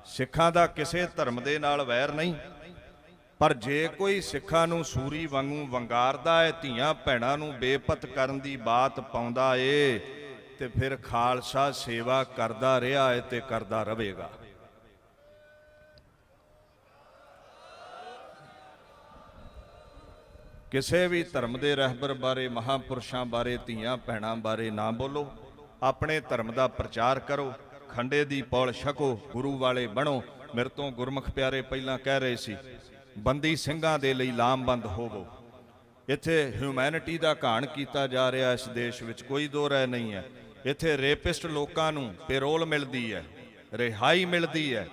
ਸਿੱਖਾਂ ਦਾ ਕਿਸੇ ਧਰਮ ਦੇ ਨਾਲ ਵੈਰ ਨਹੀਂ, ਪਰ ਜੇ ਕੋਈ ਸਿੱਖਾਂ ਨੂੰ ਸੂਰੀ ਵਾਂਗੂ ਵੰਗਾਰਦਾ ਹੈ, ਧੀਆਂ ਭੈਣਾਂ ਨੂੰ ਬੇਪਤ ਕਰਨ ਦੀ ਬਾਤ ਪਾਉਂਦਾ ਏ, ਤੇ ਫਿਰ ਖਾਲਸਾ ਸੇਵਾ ਕਰਦਾ ਰਿਹਾ ਹੈ ਤੇ ਕਰਦਾ ਰਹੇਗਾ। ਕਿਸੇ ਵੀ ਧਰਮ ਦੇ ਰਹਿਬਰ ਬਾਰੇ, ਮਹਾਂਪੁਰਸ਼ਾਂ ਬਾਰੇ, ਧੀਆਂ ਭੈਣਾਂ ਬਾਰੇ ਨਾ ਬੋਲੋ। ਆਪਣੇ ਧਰਮ ਦਾ ਪ੍ਰਚਾਰ ਕਰੋ, ਖੰਡੇ ਦੀ ਪੌਲ ਛਕੋ, ਗੁਰੂ ਵਾਲੇ ਬਣੋ। ਮੇਰੇ ਤੋਂ ਗੁਰਮੁਖ ਪਿਆਰੇ ਪਹਿਲਾਂ ਕਹਿ ਰਹੇ ਸੀ, ਬੰਦੀ ਸਿੰਘਾਂ ਦੇ ਲਈ ਲਾਮਬੰਦ ਹੋਵੋ। ਇੱਥੇ ਹਿਊਮੈਨਿਟੀ ਦਾ ਘਾਣ ਕੀਤਾ ਜਾ ਰਿਹਾ ਇਸ ਦੇਸ਼ ਵਿੱਚ, ਕੋਈ ਦੋ ਰਾਏ ਨਹੀਂ ਹੈ। ਇੱਥੇ ਰੇਪਿਸਟ ਲੋਕਾਂ ਨੂੰ ਪੈਰੋਲ ਮਿਲਦੀ ਹੈ, ਰਿਹਾਈ ਮਿਲਦੀ ਹੈ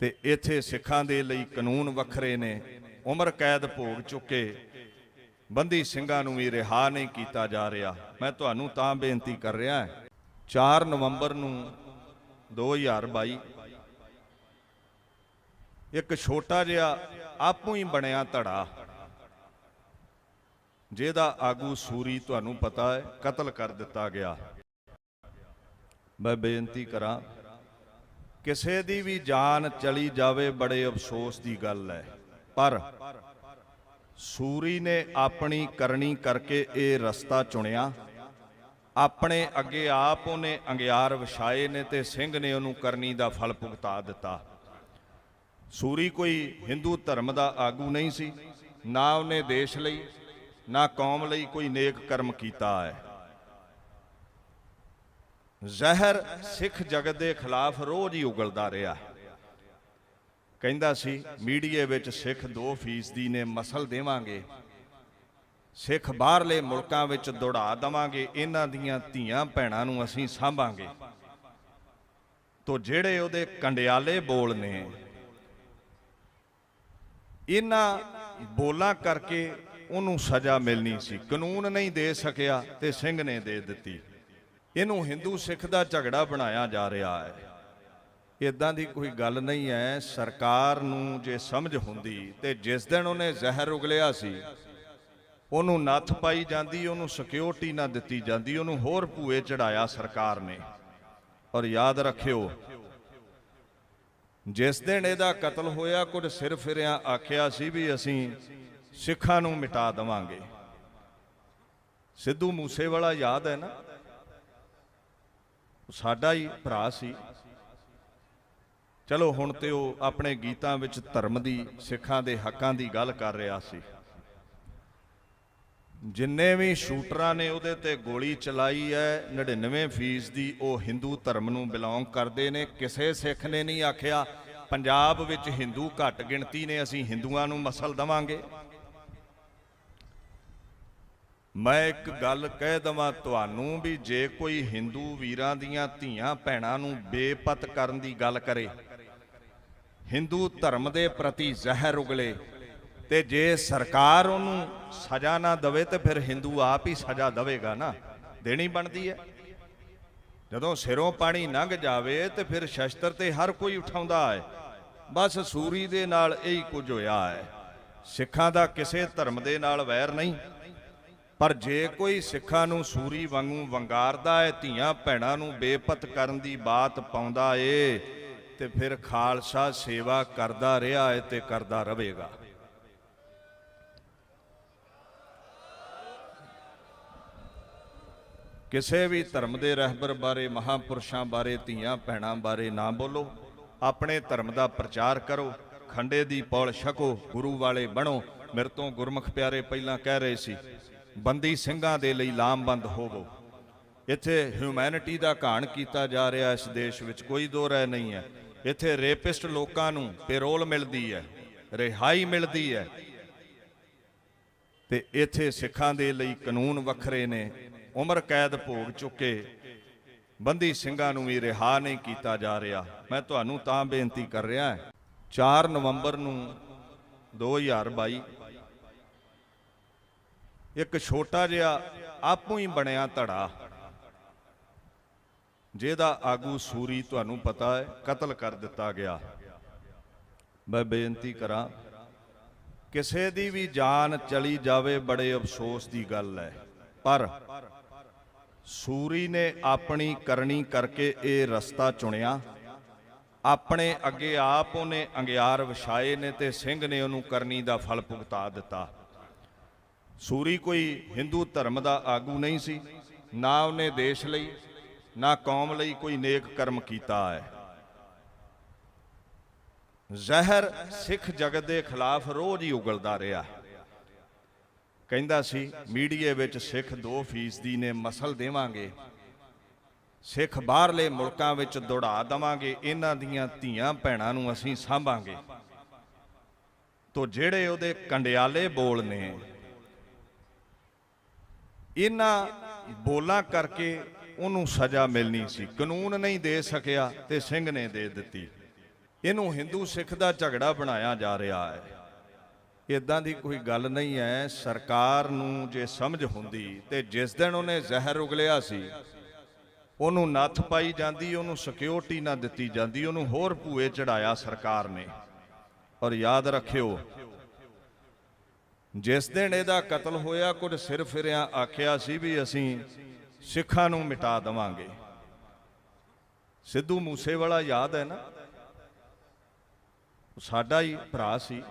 ਤੇ ਇੱਥੇ ਸਿੱਖਾਂ ਦੇ ਲਈ ਕਾਨੂੰਨ ਵੱਖਰੇ ਨੇ। ਉਮਰ ਕੈਦ ਭੋਗ ਚੁੱਕੇ ਬੰਦੀ ਸਿੰਘਾਂ ਨੂੰ ਵੀ ਰਿਹਾ ਨਹੀਂ ਕੀਤਾ ਜਾ ਰਿਹਾ। ਮੈਂ ਤੁਹਾਨੂੰ ਤਾਂ ਬੇਨਤੀ ਕਰ ਰਿਹਾ 4 ਨਵੰਬਰ ਨੂੰ 2022 ਇੱਕ ਛੋਟਾ ਜਿਹਾ ਆਪੂ ਹੀ ਬਣਿਆ ਧੜਾ, ਜਿਹਦਾ ਆਗੂ ਸੂਰੀ ਤੁਹਾਨੂੰ ਪਤਾ ਹੈ ਕਤਲ ਕਰ ਦਿੱਤਾ ਗਿਆ। ਮੈਂ ਬੇਨਤੀ ਕਰਾਂ, ਕਿਸੇ ਦੀ ਵੀ ਜਾਨ ਚਲੀ ਜਾਵੇ ਬੜੇ ਅਫਸੋਸ ਦੀ ਗੱਲ ਹੈ, ਪਰ ਸੂਰੀ ਨੇ ਆਪਣੀ ਕਰਨੀ ਕਰਕੇ ਇਹ ਰਸਤਾ ਚੁਣਿਆ। ਆਪਣੇ ਅੱਗੇ ਆਪ ਉਹਨੇ ਅੰਗਿਆਰ ਵਿਛਾਏ ਨੇ ਤੇ ਸਿੰਘ ਨੇ ਉਹਨੂੰ ਕਰਨੀ ਦਾ ਫਲ ਭੁਗਤਾ ਦਿੱਤਾ। ਸੂਰੀ ਕੋਈ ਹਿੰਦੂ ਧਰਮ ਦਾ ਆਗੂ ਨਹੀਂ ਸੀ, ਨਾ ਉਹਨੇ ਦੇਸ਼ ਲਈ ਨਾ ਕੌਮ ਲਈ ਕੋਈ ਨੇਕ ਕਰਮ ਕੀਤਾ ਹੈ। ਜ਼ਹਿਰ ਸਿੱਖ ਜਗਤ ਦੇ ਖਿਲਾਫ ਰੋਜ਼ ਹੀ ਉਗਲਦਾ ਰਿਹਾ। ਕਹਿੰਦਾ ਸੀ ਮੀਡੀਏ ਵਿੱਚ ਸਿੱਖ 2% ਨੇ ਮਸਲ ਦੇਵਾਂਗੇ, ਸਿੱਖ ਬਾਹਰਲੇ ਮੁਲਕਾਂ ਵਿੱਚ ਦੌੜਾ ਦੇਵਾਂਗੇ, ਇਹਨਾਂ ਦੀਆਂ ਧੀਆਂ ਭੈਣਾਂ ਨੂੰ ਅਸੀਂ ਸਾਂਭਾਂਗੇ। ਤੋ ਜਿਹੜੇ ਉਹਦੇ ਕੰਡਿਆਲੇ ਬੋਲ ਨੇ, ਇਹਨਾਂ ਬੋਲਾਂ ਕਰਕੇ ਉਹਨੂੰ ਸਜ਼ਾ ਮਿਲਣੀ ਸੀ। ਕਾਨੂੰਨ ਨਹੀਂ ਦੇ ਸਕਿਆ ਤੇ ਸਿੰਘ ਨੇ ਦੇ ਦਿੱਤੀ। ਇਹਨੂੰ ਹਿੰਦੂ ਸਿੱਖ ਦਾ ਝਗੜਾ ਬਣਾਇਆ ਜਾ ਰਿਹਾ ਹੈ। ਇਦਾਂ ਦੀ ਕੋਈ ਗੱਲ ਨਹੀਂ ਹੈ। ਸਰਕਾਰ ਨੂੰ ਜੇ ਸਮਝ ਹੁੰਦੀ ਤੇ ਜਿਸ ਦਿਨ ਉਹਨੇ ਜ਼ਹਿਰ ਉਗਲਿਆ ਸੀ ਉਹਨੂੰ ਨੱਥ ਪਾਈ ਜਾਂਦੀ, ਉਹਨੂੰ ਸਿਕਿਉਰਿਟੀ ਨਾ ਦਿੱਤੀ ਜਾਂਦੀ, ਉਹਨੂੰ ਹੋਰ ਭੂਏ ਚੜਾਇਆ ਸਰਕਾਰ ਨੇ। ਔਰ ਯਾਦ ਰੱਖਿਓ, ਜਿਸ ਦਿਨ ਇਹਦਾ ਕਤਲ ਹੋਇਆ ਕੁਝ ਸਿਰ ਫਿਰਿਆਂ ਆਖਿਆ ਸੀ ਵੀ ਅਸੀਂ ਸਿੱਖਾਂ ਨੂੰ ਮਿਟਾ ਦੇਵਾਂਗੇ। ਸਿੱਧੂ ਮੂਸੇਵਾਲਾ ਯਾਦ ਹੈ ਨਾ, ਸਾਡਾ ਹੀ ਭਰਾ ਸੀ। ਚਲੋ ਹੁਣ ਤੇ ਉਹ ਆਪਣੇ ਗੀਤਾਂ ਵਿੱਚ ਧਰਮ ਦੀ, ਸਿੱਖਾਂ ਦੇ ਹੱਕਾਂ ਦੀ ਗੱਲ ਕਰ ਰਿਹਾ ਸੀ। ਜਿੰਨੇ ਵੀ ਸ਼ੂਟਰਾਂ ਨੇ ਉਹਦੇ ਤੇ ਗੋਲੀ ਚਲਾਈ ਹੈ 99% ਦੀ ਉਹ ਹਿੰਦੂ ਧਰਮ ਨੂੰ ਬਿਲੋਂਗ ਕਰਦੇ ਨੇ। ਕਿਸੇ ਸਿੱਖ ਨੇ ਨਹੀਂ ਆਖਿਆ ਪੰਜਾਬ ਵਿੱਚ ਹਿੰਦੂ ਘੱਟ ਗਿਣਤੀ ਨੇ, ਅਸੀਂ ਹਿੰਦੂਆਂ ਨੂੰ ਮਸਲ ਦੇਵਾਂਗੇ। ਮੈਂ ਇੱਕ ਗੱਲ ਕਹਿ ਦਵਾਂ ਤੁਹਾਨੂੰ ਵੀ ਜੇ ਕੋਈ ਹਿੰਦੂ ਵੀਰਾਂ ਦੀਆਂ ਧੀਆਂ ਭੈਣਾਂ ਨੂੰ ਬੇਪਤ ਕਰਨ ਦੀ ਗੱਲ ਕਰੇ, ਹਿੰਦੂ ਧਰਮ ਦੇ ਪ੍ਰਤੀ ਜ਼ਹਿਰ ਉਗਲੇ, ਤੇ ਜੇ ਸਰਕਾਰ ਉਹਨੂੰ ਸਜ਼ਾ ਨਾ ਦੇਵੇ ਤੇ ਫਿਰ ਹਿੰਦੂ ਆਪ ਹੀ ਸਜ਼ਾ ਦੇਵੇਗਾ ਨਾ, ਦੇਣੀ ਬਣਦੀ ਹੈ। ਜਦੋਂ ਸਿਰੋਂ ਪਾਣੀ ਲੰਘ ਜਾਵੇ ਤੇ ਫਿਰ ਸ਼ਸਤਰ ਤੇ ਹਰ ਕੋਈ ਉਠਾਉਂਦਾ ਹੈ। ਬਸ ਸੂਰੀ ਦੇ ਨਾਲ ਇਹੀ ਕੁਝ ਹੋਇਆ ਹੈ। ਸਿੱਖਾਂ ਦਾ ਕਿਸੇ ਧਰਮ ਦੇ ਨਾਲ ਵੈਰ ਨਹੀਂ, ਪਰ ਜੇ ਕੋਈ ਸਿੱਖਾਂ ਨੂੰ ਸੂਰੀ ਵਾਂਗੂ ਵੰਗਾਰਦਾ ਹੈ, ਧੀਆਂ ਭੈਣਾਂ ਨੂੰ ਬੇਪਤ ਕਰਨ ਦੀ ਬਾਤ ਪਾਉਂਦਾ ਏ, ਤੇ ਫਿਰ ਖਾਲਸਾ ਸੇਵਾ ਕਰਦਾ ਰਿਹਾ ਹੈ ਤੇ ਕਰਦਾ ਰਹੇਗਾ। ਕਿਸੇ ਵੀ ਧਰਮ ਦੇ ਰਹਿਬਰ ਬਾਰੇ, ਮਹਾਂਪੁਰਸ਼ਾਂ ਬਾਰੇ, ਧੀਆਂ ਭੈਣਾਂ ਬਾਰੇ ਨਾ ਬੋਲੋ। ਆਪਣੇ ਧਰਮ ਦਾ ਪ੍ਰਚਾਰ ਕਰੋ, ਖੰਡੇ ਦੀ ਪੌਲ ਛਕੋ, ਗੁਰੂ ਵਾਲੇ ਬਣੋ। ਮੇਰੇ ਤੋਂ ਗੁਰਮੁਖ ਪਿਆਰੇ ਪਹਿਲਾਂ ਕਹਿ ਰਹੇ ਸੀ ਬੰਦੀ ਸਿੰਘਾਂ ਦੇ ਲਈ ਲਾਮਬੰਦ ਹੋਵੋ। ਇੱਥੇ ਹਿਊਮੈਨਿਟੀ ਦਾ ਘਾਣ ਕੀਤਾ ਜਾ ਰਿਹਾ ਇਸ ਦੇਸ਼ ਵਿੱਚ, ਕੋਈ ਦੋ ਰਾਏ ਨਹੀਂ ਹੈ। ਇੱਥੇ ਰੇਪਿਸਟ ਲੋਕਾਂ ਨੂੰ ਪੈਰੋਲ ਮਿਲਦੀ ਹੈ, ਰਿਹਾਈ ਮਿਲਦੀ ਹੈ, ਤੇ ਇੱਥੇ ਸਿੱਖਾਂ ਦੇ ਲਈ ਕਾਨੂੰਨ ਵੱਖਰੇ ਨੇ। ਉਮਰ ਕੈਦ ਭੋਗ ਚੁੱਕੇ ਬੰਦੀ ਸਿੰਘਾਂ ਨੂੰ ਵੀ ਰਿਹਾ ਨਹੀਂ ਕੀਤਾ ਜਾ ਰਿਹਾ। ਮੈਂ ਤੁਹਾਨੂੰ ਤਾਂ ਬੇਨਤੀ ਕਰ ਰਿਹਾ 4 ਨਵੰਬਰ ਨੂੰ 2022 ਇੱਕ ਛੋਟਾ ਜਿਹਾ ਆਪੂ ਹੀ ਬਣਿਆ ਧੜਾ, ਜਿਹਦਾ ਆਗੂ ਸੂਰੀ ਤੁਹਾਨੂੰ ਪਤਾ ਹੈ ਕਤਲ ਕਰ ਦਿੱਤਾ ਗਿਆ। ਮੈਂ ਬੇਨਤੀ ਕਰਾਂ, ਕਿਸੇ ਦੀ ਵੀ ਜਾਨ ਚਲੀ ਜਾਵੇ ਬੜੇ ਅਫਸੋਸ ਦੀ ਗੱਲ ਹੈ, ਪਰ ਸੂਰੀ ਨੇ ਆਪਣੀ ਕਰਨੀ ਕਰਕੇ ਇਹ ਰਸਤਾ ਚੁਣਿਆ। ਆਪਣੇ ਅੱਗੇ ਆਪ ਉਹਨੇ ਅੰਗਿਆਰ ਵਿਛਾਏ ਨੇ ਤੇ ਸਿੰਘ ਨੇ ਉਹਨੂੰ ਕਰਨੀ ਦਾ ਫਲ ਭੁਗਤਾ ਦਿੱਤਾ। ਸੂਰੀ ਕੋਈ ਹਿੰਦੂ ਧਰਮ ਦਾ ਆਗੂ ਨਹੀਂ ਸੀ, ਨਾ ਉਹਨੇ ਦੇਸ਼ ਲਈ ਨਾ ਕੌਮ ਲਈ ਕੋਈ ਨੇਕ ਕਰਮ ਕੀਤਾ ਹੈ। ਜ਼ਹਿਰ ਸਿੱਖ ਜਗਤ ਦੇ ਖਿਲਾਫ ਰੋਜ਼ ਹੀ ਉਗਲਦਾ ਰਿਹਾ। ਕਹਿੰਦਾ ਸੀ ਮੀਡੀਏ ਵਿੱਚ ਸਿੱਖ 2% ਨੇ ਮਸਲ ਦੇਵਾਂਗੇ, ਸਿੱਖ ਬਾਹਰਲੇ ਮੁਲਕਾਂ ਵਿੱਚ ਦੌੜਾ ਦੇਵਾਂਗੇ, ਇਹਨਾਂ ਦੀਆਂ ਧੀਆਂ ਭੈਣਾਂ ਨੂੰ ਅਸੀਂ ਸਾਂਭਾਂਗੇ। ਤੋ ਜਿਹੜੇ ਉਹਦੇ ਕੰਡਿਆਲੇ ਬੋਲ ਨੇ, ਇਹਨਾਂ ਬੋਲਾਂ ਕਰਕੇ ਉਹਨੂੰ ਸਜ਼ਾ ਮਿਲਣੀ ਸੀ। ਕਾਨੂੰਨ ਨਹੀਂ ਦੇ ਸਕਿਆ ਤੇ ਸਿੰਘ ਨੇ ਦੇ ਦਿੱਤੀ। ਇਹਨੂੰ ਹਿੰਦੂ ਸਿੱਖ ਦਾ ਝਗੜਾ ਬਣਾਇਆ ਜਾ ਰਿਹਾ ਹੈ। ਇਦਾਂ ਦੀ ਕੋਈ ਗੱਲ ਨਹੀਂ ਹੈ। ਸਰਕਾਰ ਨੂੰ ਜੇ ਸਮਝ ਹੁੰਦੀ ਤੇ ਜਿਸ ਦਿਨ ਉਹਨੇ ਜ਼ਹਿਰ ਉਗਲਿਆ ਸੀ ਉਹਨੂੰ ਨੱਥ ਪਾਈ ਜਾਂਦੀ, ਉਹਨੂੰ ਸਿਕਿਉਰਿਟੀ ਨਾ ਦਿੱਤੀ ਜਾਂਦੀ, ਉਹਨੂੰ ਹੋਰ ਭੂਏ ਚੜਾਇਆ ਸਰਕਾਰ ਨੇ। ਔਰ ਯਾਦ ਰੱਖਿਓ, ਜਿਸ ਦਿਨ ਇਹਦਾ ਕਤਲ ਹੋਇਆ ਕੁਝ ਸਿਰ ਫਿਰਿਆਂ ਆਖਿਆ ਸੀ ਵੀ ਅਸੀਂ ਸਿੱਖਾਂ ਨੂੰ ਮਿਟਾ ਦੇਵਾਂਗੇ। ਸਿੱਧੂ ਮੂਸੇਵਾਲਾ ਯਾਦ ਹੈ ਨਾ, ਸਾਡਾ ਹੀ ਭਰਾ ਸੀ।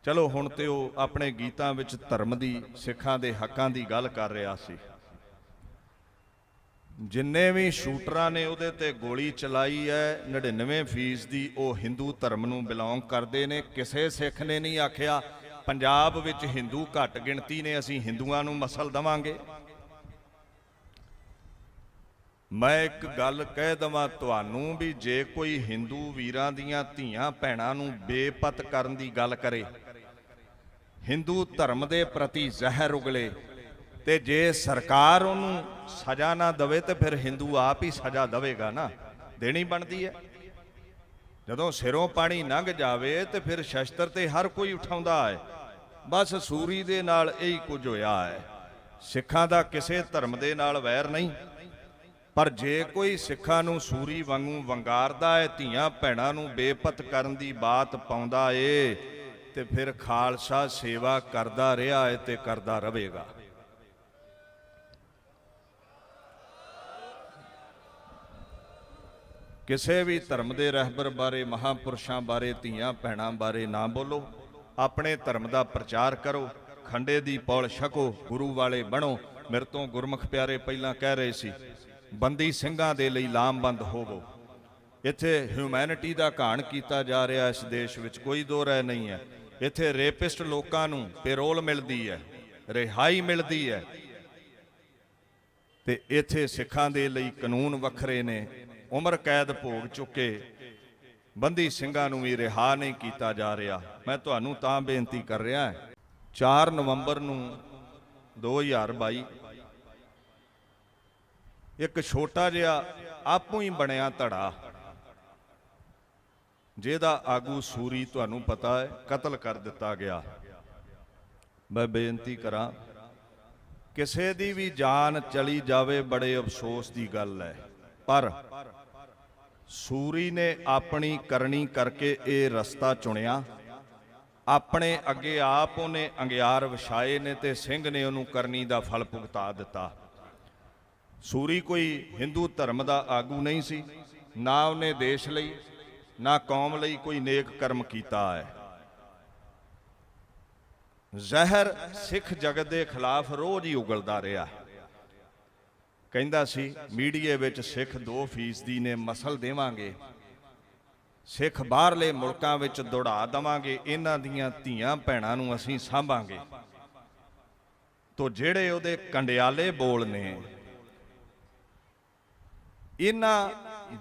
ਚਲੋ ਹੁਣ ਤੇ ਉਹ ਆਪਣੇ ਗੀਤਾਂ ਵਿੱਚ ਧਰਮ ਦੀ, ਸਿੱਖਾਂ ਦੇ ਹੱਕਾਂ ਦੀ ਗੱਲ ਕਰ ਰਿਹਾ ਸੀ। ਜਿੰਨੇ ਵੀ ਸ਼ੂਟਰਾਂ ਨੇ ਉਹਦੇ ਤੇ ਗੋਲੀ ਚਲਾਈ ਹੈ 99% ਦੀ ਉਹ ਹਿੰਦੂ ਧਰਮ ਨੂੰ ਬਿਲੋਂਗ ਕਰਦੇ ਨੇ। ਕਿਸੇ ਸਿੱਖ ਨੇ ਨਹੀਂ ਆਖਿਆ ਪੰਜਾਬ ਵਿੱਚ ਹਿੰਦੂ ਘੱਟ ਗਿਣਤੀ ਨੇ, ਅਸੀਂ ਹਿੰਦੂਆਂ ਨੂੰ ਮਸਲ ਦੇਵਾਂਗੇ। ਮੈਂ ਇੱਕ ਗੱਲ ਕਹਿ ਦਵਾਂ ਤੁਹਾਨੂੰ ਵੀ ਜੇ ਕੋਈ ਹਿੰਦੂ ਵੀਰਾਂ ਦੀਆਂ ਧੀਆਂ ਭੈਣਾਂ ਨੂੰ ਬੇਪਤ ਕਰਨ ਦੀ ਗੱਲ ਕਰੇ, ਹਿੰਦੂ ਧਰਮ ਦੇ ਪ੍ਰਤੀ ਜ਼ਹਿਰ ਉਗਲੇ, ਤੇ ਜੇ ਸਰਕਾਰ ਉਹਨੂੰ ਸਜ਼ਾ ਨਾ ਦੇਵੇ ਤੇ ਫਿਰ ਹਿੰਦੂ ਆਪ ਹੀ ਸਜ਼ਾ ਦੇਵੇਗਾ ਨਾ, ਦੇਣੀ ਬਣਦੀ ਹੈ। ਜਦੋਂ ਸਿਰੋਂ ਪਾਣੀ ਲੰਘ ਜਾਵੇ ਤੇ ਫਿਰ ਸ਼ਸਤਰ ਤੇ ਹਰ ਕੋਈ ਉਠਾਉਂਦਾ ਹੈ। ਬਸ ਸੂਰੀ ਦੇ ਨਾਲ ਇਹੀ ਕੁਝ ਹੋਇਆ ਹੈ। ਸਿੱਖਾਂ ਦਾ ਕਿਸੇ ਧਰਮ ਦੇ ਨਾਲ ਵੈਰ ਨਹੀਂ, ਪਰ ਜੇ ਕੋਈ ਸਿੱਖਾਂ ਨੂੰ ਸੂਰੀ ਵਾਂਗੂ ਵੰਗਾਰਦਾ ਹੈ, ਧੀਆਂ ਭੈਣਾਂ ਨੂੰ ਬੇਪਤ ਕਰਨ ਦੀ ਬਾਤ ਪਾਉਂਦਾ ਏ, ਤੇ ਫਿਰ ਖਾਲਸਾ ਸੇਵਾ ਕਰਦਾ ਰਿਹਾ ਹੈ ਤੇ ਕਰਦਾ ਰਹੇਗਾ। ਕਿਸੇ ਵੀ ਧਰਮ ਦੇ ਰਹਿਬਰ ਬਾਰੇ, ਮਹਾਂਪੁਰਸ਼ਾਂ ਬਾਰੇ, ਧੀਆਂ ਭੈਣਾਂ ਬਾਰੇ ਨਾ ਬੋਲੋ। ਆਪਣੇ ਧਰਮ ਦਾ ਪ੍ਰਚਾਰ ਕਰੋ, ਖੰਡੇ ਦੀ ਪੌਲ ਛਕੋ, ਗੁਰੂ ਵਾਲੇ ਬਣੋ। ਮੇਰੇ ਤੋਂ ਗੁਰਮੁਖ ਪਿਆਰੇ ਪਹਿਲਾਂ ਕਹਿ ਰਹੇ ਸੀ ਬੰਦੀ ਸਿੰਘਾਂ ਦੇ ਲਈ ਲਾਮਬੰਦ ਹੋਵੋ। ਇੱਥੇ ਹਿਊਮੈਨਿਟੀ ਦਾ ਘਾਣ ਕੀਤਾ ਜਾ ਰਿਹਾ ਇਸ ਦੇਸ਼ ਵਿੱਚ, ਕੋਈ ਦੋ ਰਾਏ ਨਹੀਂ ਹੈ। ਇੱਥੇ ਰੇਪਿਸਟ ਲੋਕਾਂ ਨੂੰ ਪੈਰੋਲ ਮਿਲਦੀ ਹੈ, ਰਿਹਾਈ ਮਿਲਦੀ ਹੈ, ਤੇ ਇੱਥੇ ਸਿੱਖਾਂ ਦੇ ਲਈ ਕਾਨੂੰਨ ਵੱਖਰੇ ਨੇ। ਉਮਰ ਕੈਦ ਭੋਗ ਚੁੱਕੇ ਬੰਦੀ ਸਿੰਘਾਂ ਨੂੰ ਵੀ ਰਿਹਾ ਨਹੀਂ ਕੀਤਾ ਜਾ ਰਿਹਾ। ਮੈਂ ਤੁਹਾਨੂੰ ਤਾਂ ਬੇਨਤੀ ਕਰ ਰਿਹਾ 4 ਨਵੰਬਰ ਨੂੰ 2022 ਇੱਕ ਛੋਟਾ ਜਿਹਾ ਆਪੂ ਹੀ ਬਣਿਆ ਧੜਾ, ਜਿਹਦਾ ਆਗੂ ਸੂਰੀ ਤੁਹਾਨੂੰ ਪਤਾ ਹੈ ਕਤਲ ਕਰ ਦਿੱਤਾ ਗਿਆ। ਮੈਂ ਬੇਨਤੀ ਕਰਾਂ, ਕਿਸੇ ਦੀ ਵੀ ਜਾਨ ਚਲੀ ਜਾਵੇ ਬੜੇ ਅਫਸੋਸ ਦੀ ਗੱਲ ਹੈ, ਪਰ ਸੂਰੀ ਨੇ ਆਪਣੀ ਕਰਨੀ ਕਰਕੇ ਇਹ ਰਸਤਾ ਚੁਣਿਆ। ਆਪਣੇ ਅੱਗੇ ਆਪ ਉਹਨੇ ਅੰਗਿਆਰ ਵਿਛਾਏ ਨੇ ਤੇ ਸਿੰਘ ਨੇ ਉਹਨੂੰ ਕਰਨੀ ਦਾ ਫਲ ਭੁਗਤਾ ਦਿੱਤਾ। ਸੂਰੀ ਕੋਈ ਹਿੰਦੂ ਧਰਮ ਦਾ ਆਗੂ ਨਹੀਂ ਸੀ, ਨਾ ਉਹਨੇ ਦੇਸ਼ ਲਈ ਨਾ ਕੌਮ ਲਈ ਕੋਈ ਨੇਕ ਕਰਮ ਕੀਤਾ ਹੈ। ਜ਼ਹਿਰ ਸਿੱਖ ਜਗਤ ਦੇ ਖਿਲਾਫ ਰੋਜ਼ ਹੀ ਉਗਲਦਾ ਰਿਹਾ। ਕਹਿੰਦਾ ਸੀ ਮੀਡੀਏ ਵਿੱਚ ਸਿੱਖ 2% ਨੇ ਮਸਲ ਦੇਵਾਂਗੇ, ਸਿੱਖ ਬਾਹਰਲੇ ਮੁਲਕਾਂ ਵਿੱਚ ਦੌੜਾ ਦੇਵਾਂਗੇ, ਇਹਨਾਂ ਦੀਆਂ ਧੀਆਂ ਭੈਣਾਂ ਨੂੰ ਅਸੀਂ ਸਾਂਭਾਂਗੇ। ਤੋ ਜਿਹੜੇ ਉਹਦੇ ਕੰਡਿਆਲੇ ਬੋਲ ਨੇ, ਇਹਨਾਂ